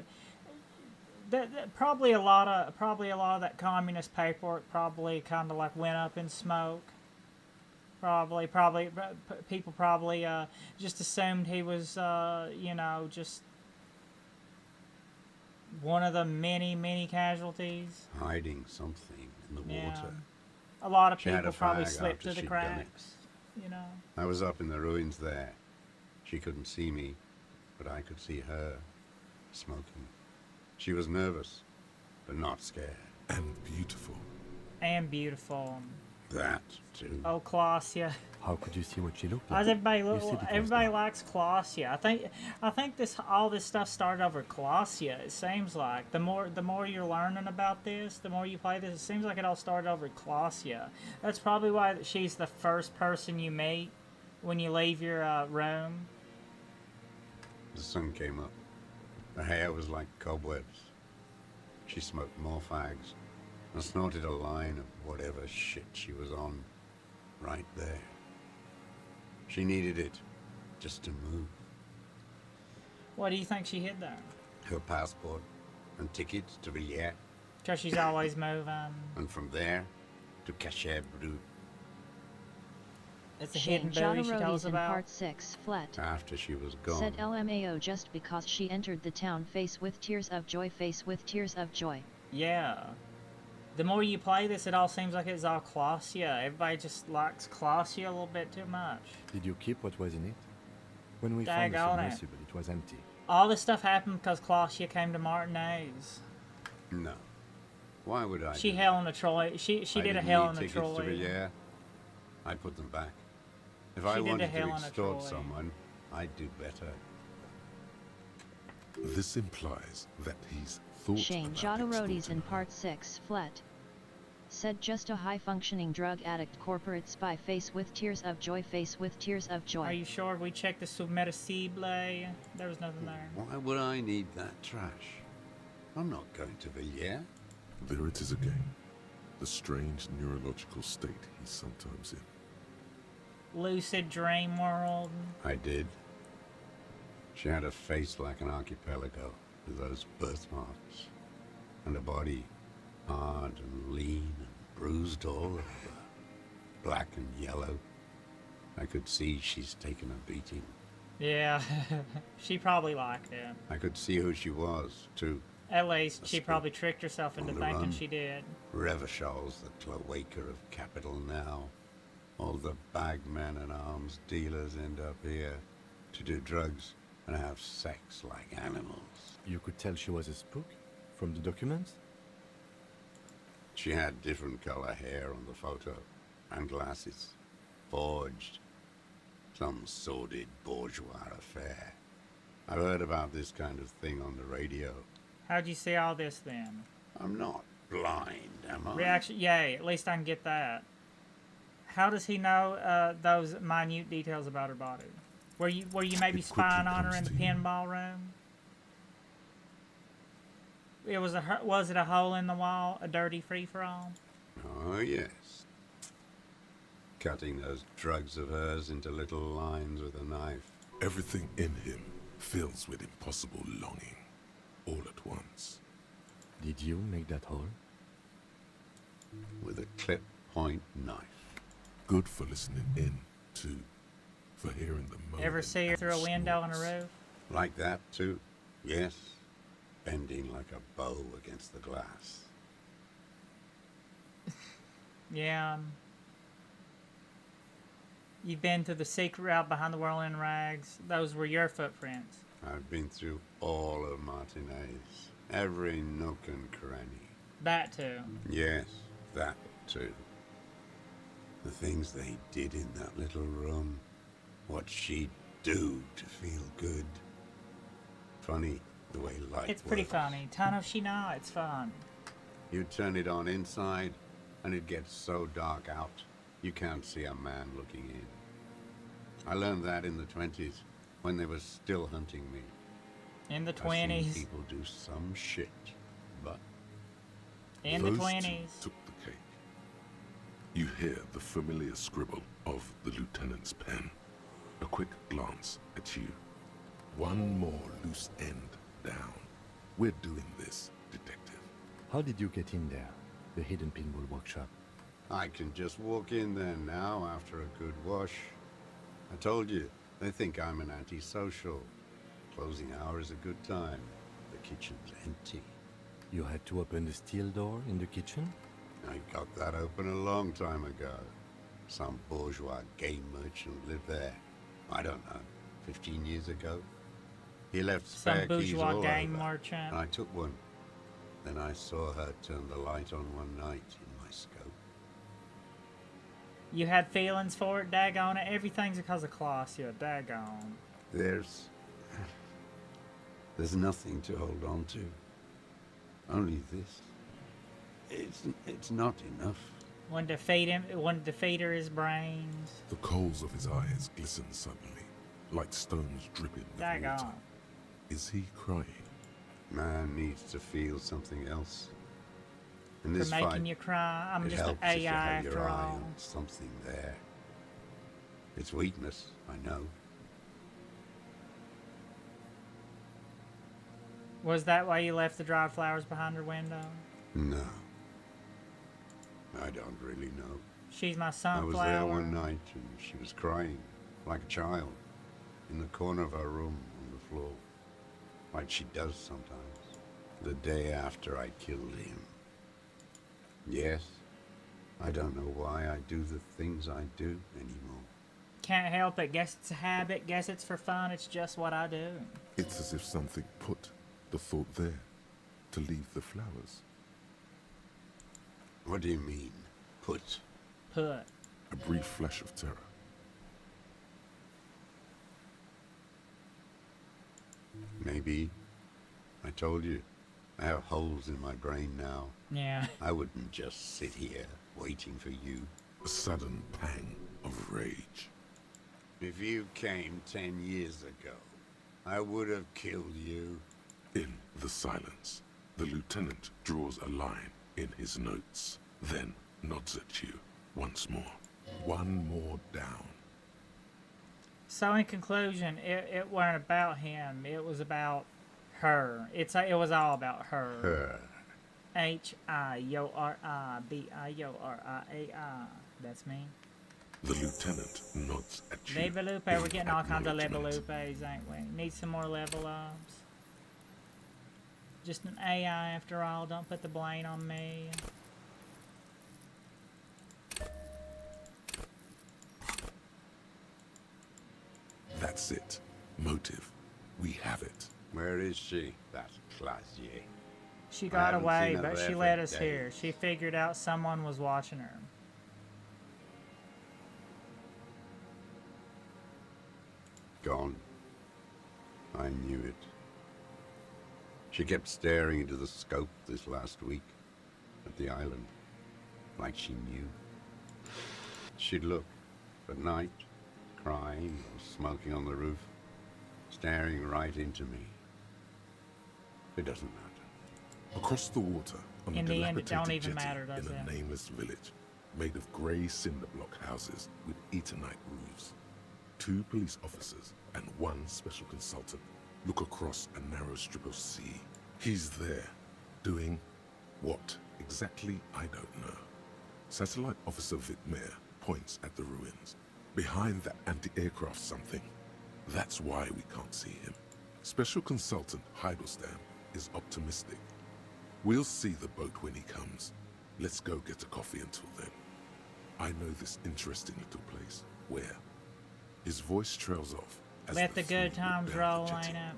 Probably a lot of that communist paperwork probably kind of like went up in smoke. Probably people probably just assumed he was just one of the many casualties. Hiding something in the water. A lot of She had people a probably flag slipped after through the she'd done it. cracks. You know. I was up in the ruins there. She couldn't see me, but I could see her, smoking. She was nervous, but not scared. And beautiful. And beautiful. That, too. Oh, Colossia. How could you see what she looked How's like? everybody You look? said it was Everybody likes Colossia. I think all this stuff started over Colossia. It seems like the more you're learning about this, the more you play this. It seems like it all started over Colossia. That's probably why she's the first person you meet when you leave your room. The sun came up. Her hair was like cobwebs. She smoked more fags and snorted a line of whatever shit she was on right there. She needed it just to move. What do you think she hid there? Her passport and tickets to Villiers. Because she's always moving. And from there to Cachet Brut. It's a hidden booty she tells Rodies in about. Part 6, Flet. After she was gone. Said LMAO just because she entered the town face with tears of joy, face with tears of joy. Yeah. The more you play this, it all seems like it's all Colossia. Everybody just likes Colossia a little bit too much. Did you keep what was in it? When we found the Daggone it. submersible, it was empty. All this stuff happened because Colossia came to Martinez. No. Why would I? She do Helena Troy. She that? I did a didn't Helena need tickets Troy. to Villiers. I'd put them back. If She I did a wanted to Helena extort Troy. someone, I'd do better. This implies that he's thought Shane about Jodorodies in Part 6, Flet. Said just a high-functioning drug addict corporate spy, face with tears of joy, face with tears of joy. Are you sure we checked the submersible? There was nothing there. Why would I need that trash? I'm not going to Villiers. There it is again. The strange neurological state he's sometimes in. Lucid dream world. I did. She had a face like an archipelago with those birthmarks, and a body hard and lean and bruised all over, black and yellow. I could see she's taken a beating. Yeah, she probably liked it. I could see who she was, too. At least she probably tricked herself into On the thinking run. she did. Revachal's the cloaca of capital now. All the bagmen and arms dealers end up here to do drugs and have sex like animals. You could tell she was a spook from the documents? She had different color hair on the photo, and glasses. Forged. Some sordid bourgeois affair. I've heard about this kind of thing on the radio. How'd you see all this then? I'm not blind, am I? Reaction, yay, at least I can get that. How does he know those minute details about her body? Were you maybe spying on her in the pinball room? It was was it a hole in the wall, a dirty free-for-all? Oh, yes. Cutting those drugs of hers into little lines with a knife. Everything in him fills with impossible longing, all at once. Did you make that hole? With a clip point knife. Good for listening in, too. For hearing the moan. Ever see her through a window on a roof? Like that, too? Yes. Bending like a bow against the glass. Yeah. You've been to the secret route behind the whirling rags. Those were your footprints. I've been through all of Martinez. Every nook and cranny. That too. Yes, that too. The things they did in that little room. What she'd do to feel good. Funny the way light It's pretty works. funny. Tano Shina, it's fun. You turn it on inside, and it gets so dark out, you can't see a man looking in. I learned that in the 20s, when they were still hunting me. In the I've seen 20s. people do some shit, but In the Those 20s. two took the cake. You hear the familiar scribble of the lieutenant's pen. A quick glance at you. One more loose end down. We're doing this, detective. How did you get in there? The hidden pinball workshop. I can just walk in there now after a good wash. I told you, they think I'm an antisocial. Closing hour is a good time. The kitchen's empty. You had to open the steel door in the kitchen? I got that open a long time ago. Some bourgeois game merchant lived there. I don't know, 15 years ago. He left spare Some keys bourgeois all game over, merchant. and I took one. Then I saw her turn the light on one night in my scope. You had feelings for it, daggone it. Everything's because of Colossia, daggone. There's nothing to hold on to. Only this. It's not enough. Wouldn't defeat her his brains. The coals of his eyes glisten suddenly, like stones dripping with water. Daggone. Is he crying? Man needs to feel something else. In For this making fight, you cry. I'm it just an helps if you AI have your after eye all. on something there. It's weakness, I know. Was that why you left the dried flowers behind her window? No. I don't really know. She's my I sunflower. was there one night and she was crying, like a child, in the corner of her room on the floor, like she does sometimes, the day after I killed him. Yes, I don't know why I do the things I do anymore. Can't help it. Guess it's a habit. Guess it's for fun. It's just what I do. It's as if something put the thought there, to leave the flowers. What do you mean, put? Put. A brief flash of terror. Maybe. I told you. I have holes in my brain now. Yeah. I wouldn't just sit here waiting for you. A sudden pang of rage. If you came 10 years ago, I would have killed you. In the silence, the lieutenant draws a line in his notes, then nods at you once more. One more down. So in conclusion, it weren't about him. It was about her. It was all about her. Her. H-I-O-R-I-B-I-O-R-I-A-I. That's me. The lieutenant nods at you. Level up. We're getting all kinds of level acknowledgement. ups, ain't we? Need some more level ups. Just an AI after all. Don't put the blame on me. That's it. Motive. We have it. Where is she, that Classier? She I got haven't away, seen her but there she for let us days. here. She figured out someone was watching her. Gone. I knew it. She kept staring into the scope this last week at the island, like she knew. She'd look at night, crying or smoking on the roof, staring right into me. It doesn't matter. Across the water, on In a the end, it dilapidated don't even jetty matter, does in a it? nameless village, made of grey cinder block houses with Eternite roofs. 2 police officers and 1 special consultant look across a narrow strip of sea. He's there, doing what exactly I don't know. Satellite Officer Vitmere points at the ruins. Behind that anti-aircraft something. That's why we can't see him. Special Consultant Heidelstein is optimistic. We'll see the boat when he comes. Let's go get a coffee until then. I know this interesting little place. Where? His voice trails off. As Let the good three times look down roll, the jetty. ain't it?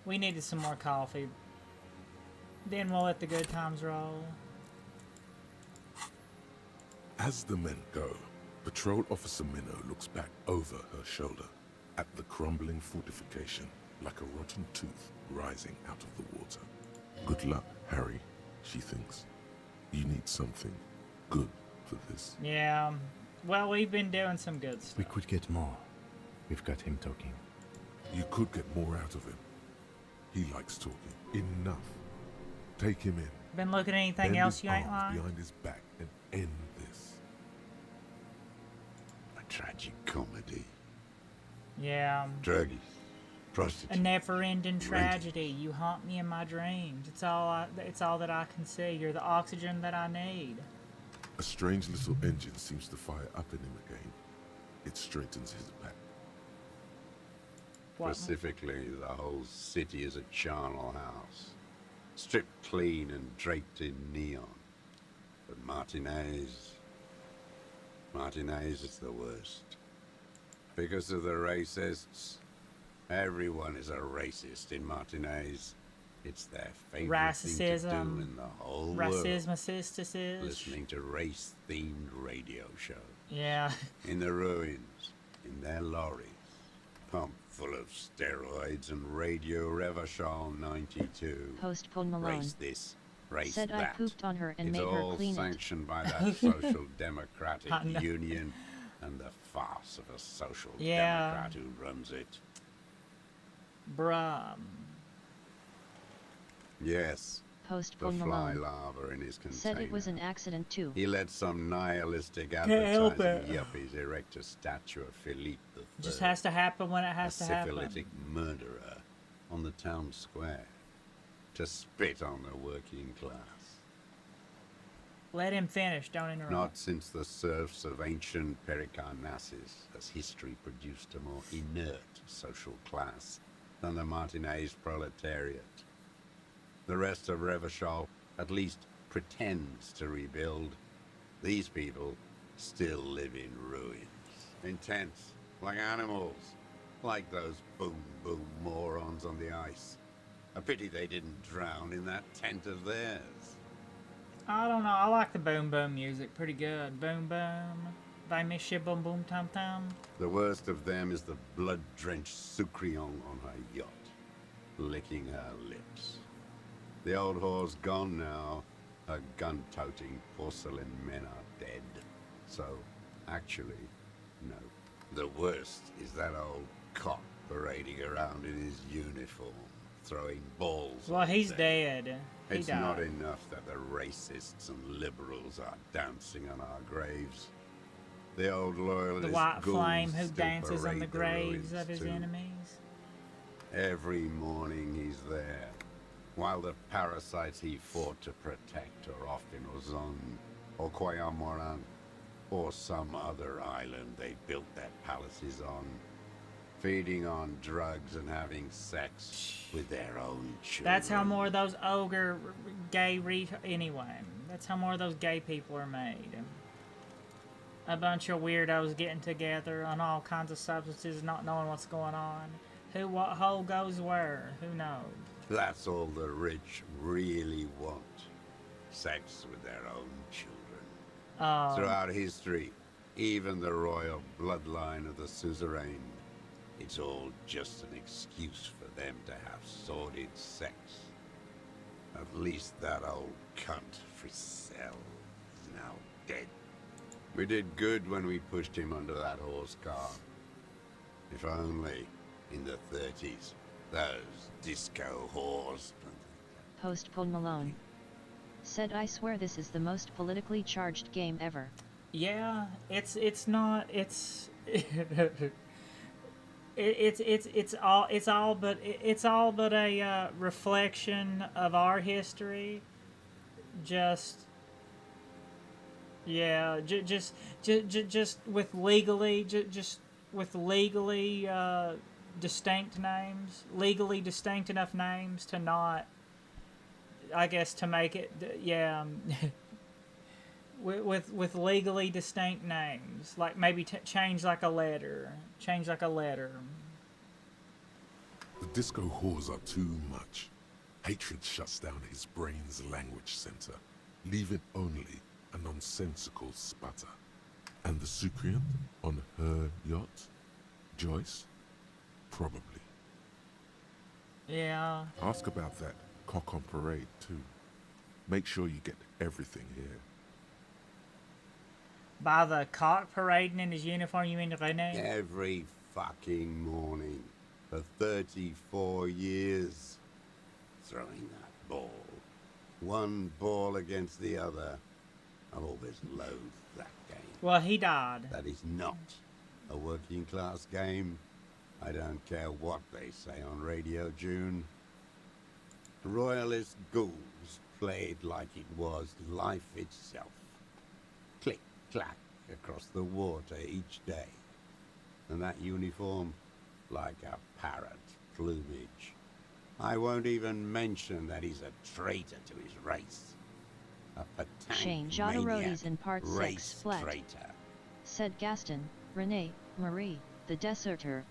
We needed some more coffee. Then we'll let the good times roll. As the men go, Patrol Officer Minnow looks back over her shoulder at the crumbling fortification like a rotten tooth rising out of the water. Good luck, Harry, she thinks. You need something good for this. Yeah. Well, we've been doing some good stuff. We could get more. We've got him talking. You could get more out of him. He likes talking. Enough. Take him in. Been looking at anything Bend else his you ain't arms like? behind his back and end this. A tragic comedy. Yeah. Druggies. Prostitutes. A never-ending tragedy. You haunt me in my dreams. It's all that I can see. You're the oxygen that I need. A strange little engine seems to fire up in him again. It straightens his back. What? Specifically, the whole city is a charnel house. Stripped clean and draped in neon. But Martinez is the worst. Because of the racists. Everyone is a racist in Martinez. It's their favorite thing to do in the whole world. Racism. Listening to race-themed radio shows. Yeah. In the ruins, in their lorries, pumped full of steroids and Radio Revachol 92. Postpone Malone. Race this, race said that. I pooped on her and it's made her all clean sanctioned it. by that Social Democratic No. Union and the farce of a Social Yeah. Democrat who runs it. Bruh. Yes. Postpone The fly Malone. larva in his container. Said it was an accident too. He let some nihilistic Can't help advertising it. yuppies erect a statue of Philippe III. Just has to happen when it has to a happen. syphilitic murderer on the town square to spit on the working class. Let him finish, don't interrupt. Not since the serfs of ancient Pericarnassus has history produced a more inert social class than the Martinez proletariat. The rest of Revachol at least pretends to rebuild. These people still live in ruins. In tents, like animals. Like those boom-boom morons on the ice. A pity they didn't drown in that tent of theirs. I don't know. I like the boom boom music. Pretty good. Boom boom. They miss you boom boom tam tam. The worst of them is the blood-drenched Sucrion on her yacht, licking her lips. The old whore's gone now. Her gun-toting porcelain men are dead. So, actually, no. The worst is that old cop parading around in his uniform, throwing balls. Well, he's dead. He It's died. not enough that the racists and liberals are dancing on our graves. The old loyalist The white ghouls flame who still dances on parade the graves ruins of his too. enemies. Every morning he's there, while the parasites he fought to protect are off in Ozon, or Koyamoran, or some other island they built their palaces on, feeding on drugs and having sex with their own children. That's how more of those ogre gay anyway. That's how more of those gay people are made. A bunch of weirdos getting together on all kinds of substances, not knowing what's going on. Who, what hole goes where? Who knows? That's all the rich really want. Sex with their own children. Oh. Throughout history, even the royal bloodline of the suzerain, it's all just an excuse for them to have sordid sex. At least that old cunt Frisell is now dead. We did good when we pushed him under that horse car. If only, in the 30s, those disco whores. Postpone Malone. Said I swear this is the most politically charged game ever. Yeah, it's not. It's it's all but a reflection of our history. Just yeah, just with legally distinct names, legally distinct enough names to not, I guess, to make it yeah. With legally distinct names, like maybe change like a letter. The disco whores are too much. Hatred shuts down his brain's language center, leaving only a nonsensical sputter. And the Sucrian on her yacht? Joyce? Probably. Yeah. Ask about that cock on parade, too. Make sure you get everything here. By the cock parading in his uniform, you mean Rene? Every fucking morning for 34 years. Throwing that ball. One ball against the other. I've always loathed that game. Well, he died. That is not a working class game. I don't care what they say on Radio June. Royalist ghouls played like it was life itself. Click, clack across the water each day. And that uniform, like a parrot plumage. I won't even mention that he's a traitor to his race. A Shane patank Jodorodi's maniac, in part 6 race flat. traitor. Said Gaston, Renee, Marie, the deserter.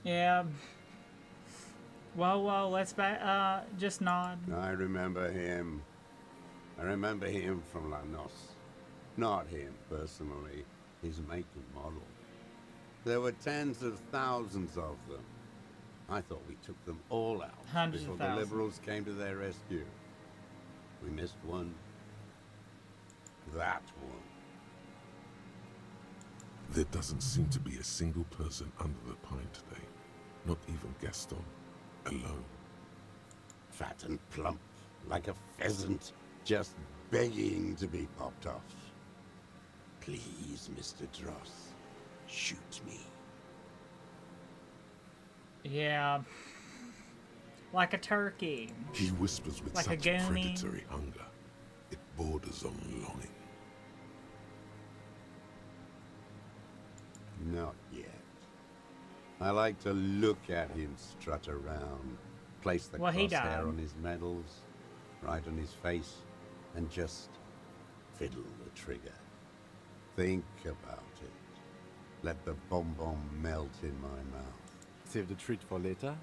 Yeah. Whoa, let's back. Just nod. I remember him. I remember him from Lanos. Not him personally, his make and model. There were tens of thousands of them. I thought we took them all out Hundreds before of the thousands. liberals came to their rescue. We missed one. That one. There doesn't seem to be a single person under the pine today. Not even Gaston. Alone. Fat and plump, like a pheasant, just begging to be popped off. Please, Mr. Dross, shoot me. Yeah. Like a turkey. He whispers with Like a such goonie. predatory hunger. It borders on longing. Not yet. I like to look at him strut around, place the Well, he crosshair died. on his medals, right on his face, and just fiddle the trigger. Think about it. Let the bonbon melt in my mouth. Save the treat for later?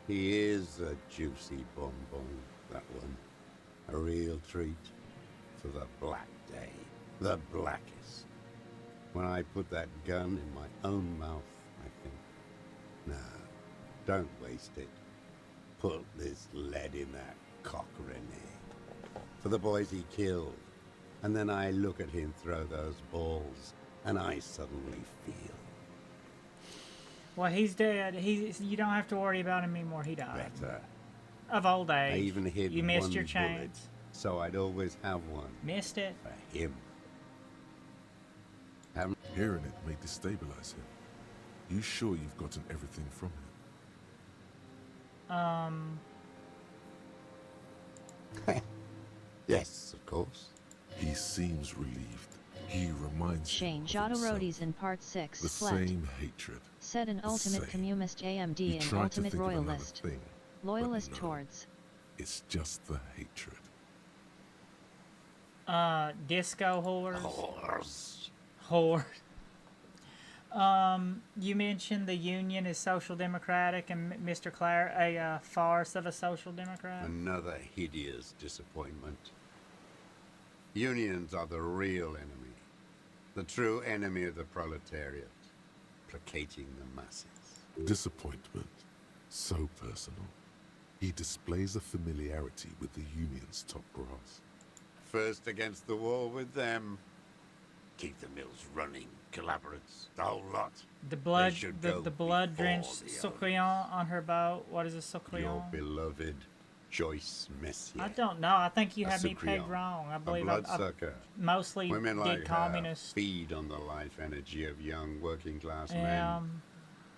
He is a juicy bonbon, that one. A real treat for the black day. The blackest. When I put that gun in my own mouth, I think, no, don't waste it. Put this lead in that cock, René. For the boys he killed. And then I look at him throw those balls, and I suddenly feel Well, he's dead. You don't have to worry about him anymore. He died. better. Of old age. I even hid You missed one your bullet, chance. so I'd always have one. Missed it. For him. Haven't Hearing it may destabilize him. You sure you've gotten everything from him? Yes, of course. He seems relieved. He reminds Shane him of himself. Jodorodi's in Part 6 The Flet. same hatred. Said an The ultimate same. communist AMD He and tried to ultimate think of another royalist. thing, Loyalist but no. towards. It's just the hatred. Disco whores. Whores. Whore. You mentioned the Union is social democratic and Mr. Clare a farce of a social democrat. Another hideous disappointment. Unions are the real enemy. The true enemy of the proletariat. Placating the masses. Disappointment. So personal. He displays a familiarity with the Union's top brass. First against the wall with them. Keep the mills running. Collaborates. The whole lot. The blood, They should the go blood before drenched the Sucreon on her boat. What is a Your Sucreon? beloved Joyce Messier. I don't know. I think you A had me pegged Sucreon. wrong. I A believe I bloodsucker. mostly Women did like communist. her feed on the life energy of young working class men.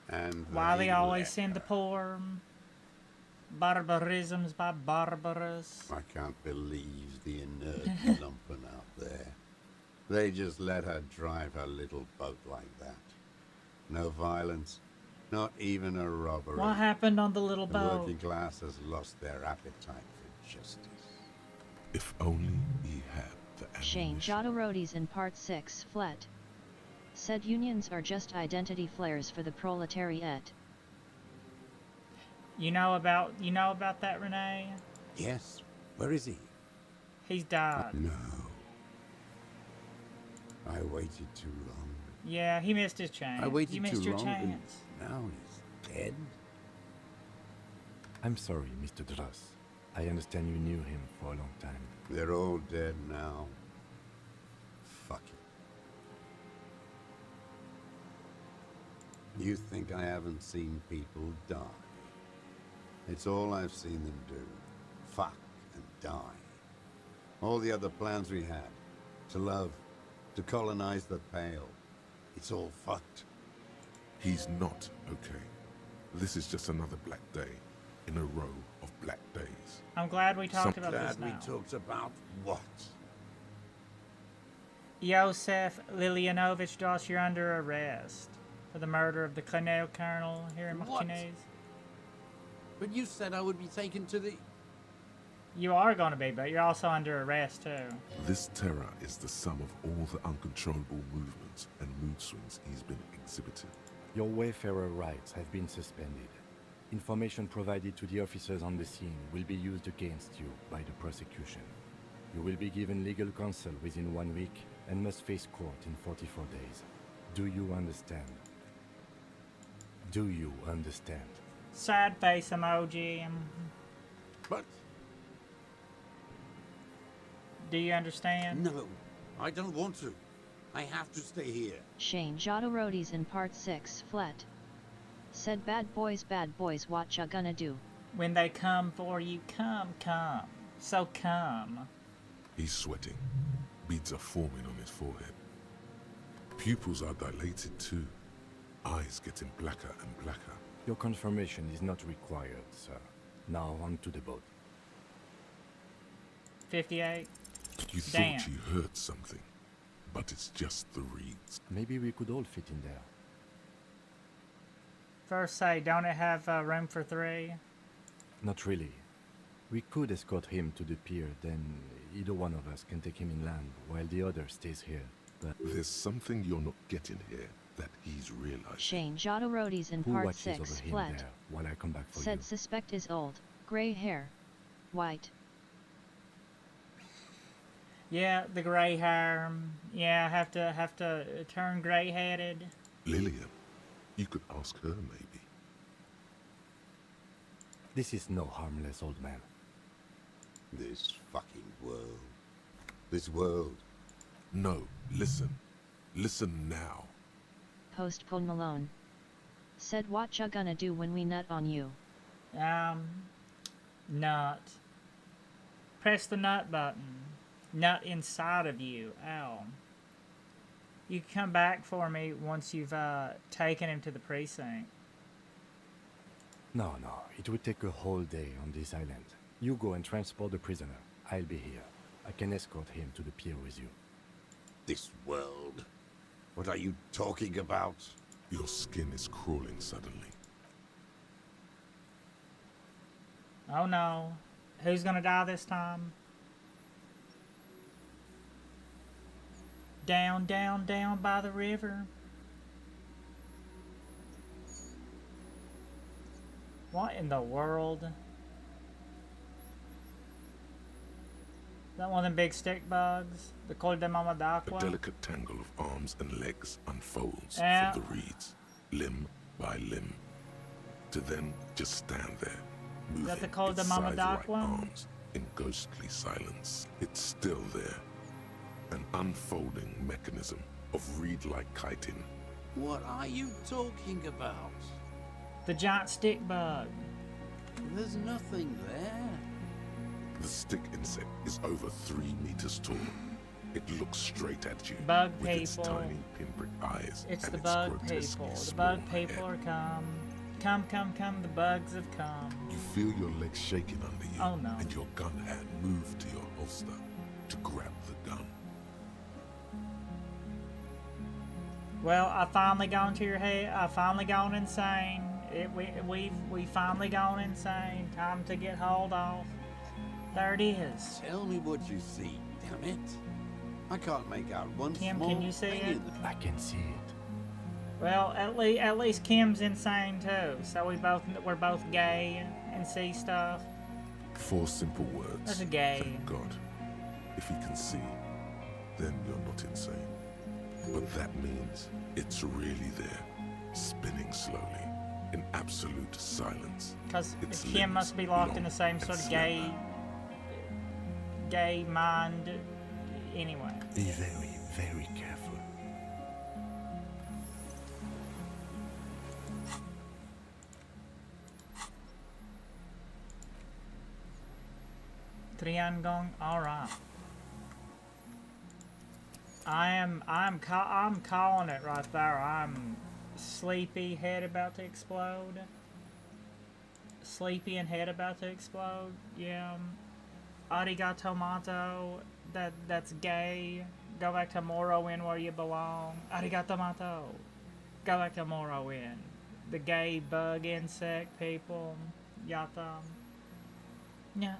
And Why they always let send the poor barbarisms by Barbarous. I can't believe the inert lumpen out there. They just let her drive her little boat like that. No violence, not even a robbery. What happened on the little The boat? working class has lost their appetite for justice. If only he had the Shane Jodorodi's in Part 6 Flet. Said unions are just identity flares for the proletariat. You know about that, Renee? Yes. Where is he? He's died. No. I waited too long. Yeah, he missed his chance. I waited you missed too your long. And chance. now he's dead. I'm sorry, Mr. Dross. I understand you knew him for a long time. They're all dead now. Fuck it. You think I haven't seen people die? It's all I've seen them do. Fuck and die. All the other plans we had. To love. To colonize the Pale. It's all fucked. He's not okay. This is just another black day in a row of black days. I'm glad we talked about Glad this now. we talked about what? Yosef Lilianovich Dross, you're under arrest for the murder of the Colonel Colonel here in What? Martinez. But you said I would be taken to the... You are going to be, but you're also under arrest too. This terror is the sum of all the uncontrollable movements and mood swings he's been exhibiting. Your Wayfarer rights have been suspended. Information provided to the officers on the scene will be used against you by the prosecution. You will be given legal counsel within 1 week and must face court in 44 days. Do you understand? Do you understand? Sad face emoji. But... Do you understand? No, I don't want to. I have to stay here. Shane Jodorodi's in part 6 flat. Said bad boys, what ya gonna do? When they come for you, come. So come. He's sweating. Beads are forming on his forehead. Pupils are dilated too. Eyes getting blacker and blacker. Your confirmation is not required, sir. Now on to the boat. 58. You Damn. thought you heard something, but it's just the reeds. Maybe we could all fit in there. First say, don't it have room for 3? Not really. We could escort him to the pier, then either one of us can take him inland while the other stays here. But there's something you're not getting here that he's realizing. Shane Jodorodi's in who part watches 6 over him flat. there while I come back for Said you? suspect is old, gray hair, white. Yeah, the gray hair. Yeah, have to turn gray-headed. Lillian, you could ask her maybe. This is no harmless old man. This fucking world. This world. No, listen. Listen now. Postpone Malone. Said what ya gonna do when we nut on you? Nut. Press the nut button. Nut inside of you. Ow. You can come back for me once you've taken him to the precinct. No, it would take a whole day on this island. You go and transport the prisoner. I'll be here. I can escort him to the pier with you. This world? What are you talking about? Your skin is crawling suddenly. Oh no. Who's gonna die this time? Down, down, down by the river. What in the world? Is that one of them big stick bugs? The Col de Mama A d'Aqua? delicate tangle of arms and legs unfolds Yeah. from the reeds, limb by limb, to then just stand there, moving that the Col de its Mama scythe-like d'Aqua? arms in ghostly silence. It's still there, an unfolding mechanism of reed-like chitin. What are you talking about? The giant stick bug. There's nothing there. The stick insect is over 3 meters tall. It looks straight at you Bug with its people. tiny pinprick eyes It's and the its bug grotesquely people. The small bug people head. are come. Come, the bugs have come. You feel your legs shaking under you, Oh, no. and your gun hand move to your holster to grab the gun. Well, I finally gone to your head. I finally gone insane. We finally gone insane. Time to get hauled off. There it is. Tell me what you see, damn it. I can't make out one Kim, small can you see thing it? in the... I can see it. Well, at least Kim's insane too. So we're both gay and see stuff. 4 simple words. That's a gay. Thank God. If he can see, then you're not insane. But that means it's really there, spinning slowly, in absolute silence. Because Its Kim limbs must be locked in long the same and sort of slender. gay mind anyway. Be very, very careful. Triangong, alright. I'm calling it right there. I'm sleepy, head about to explode. Sleepy and head about to explode. Yeah. Arigato mato. That's gay. Go back to Morrowind where you belong. Arigato mato. Go back to Morrowind. The gay bug insect people. Yata. Yeah.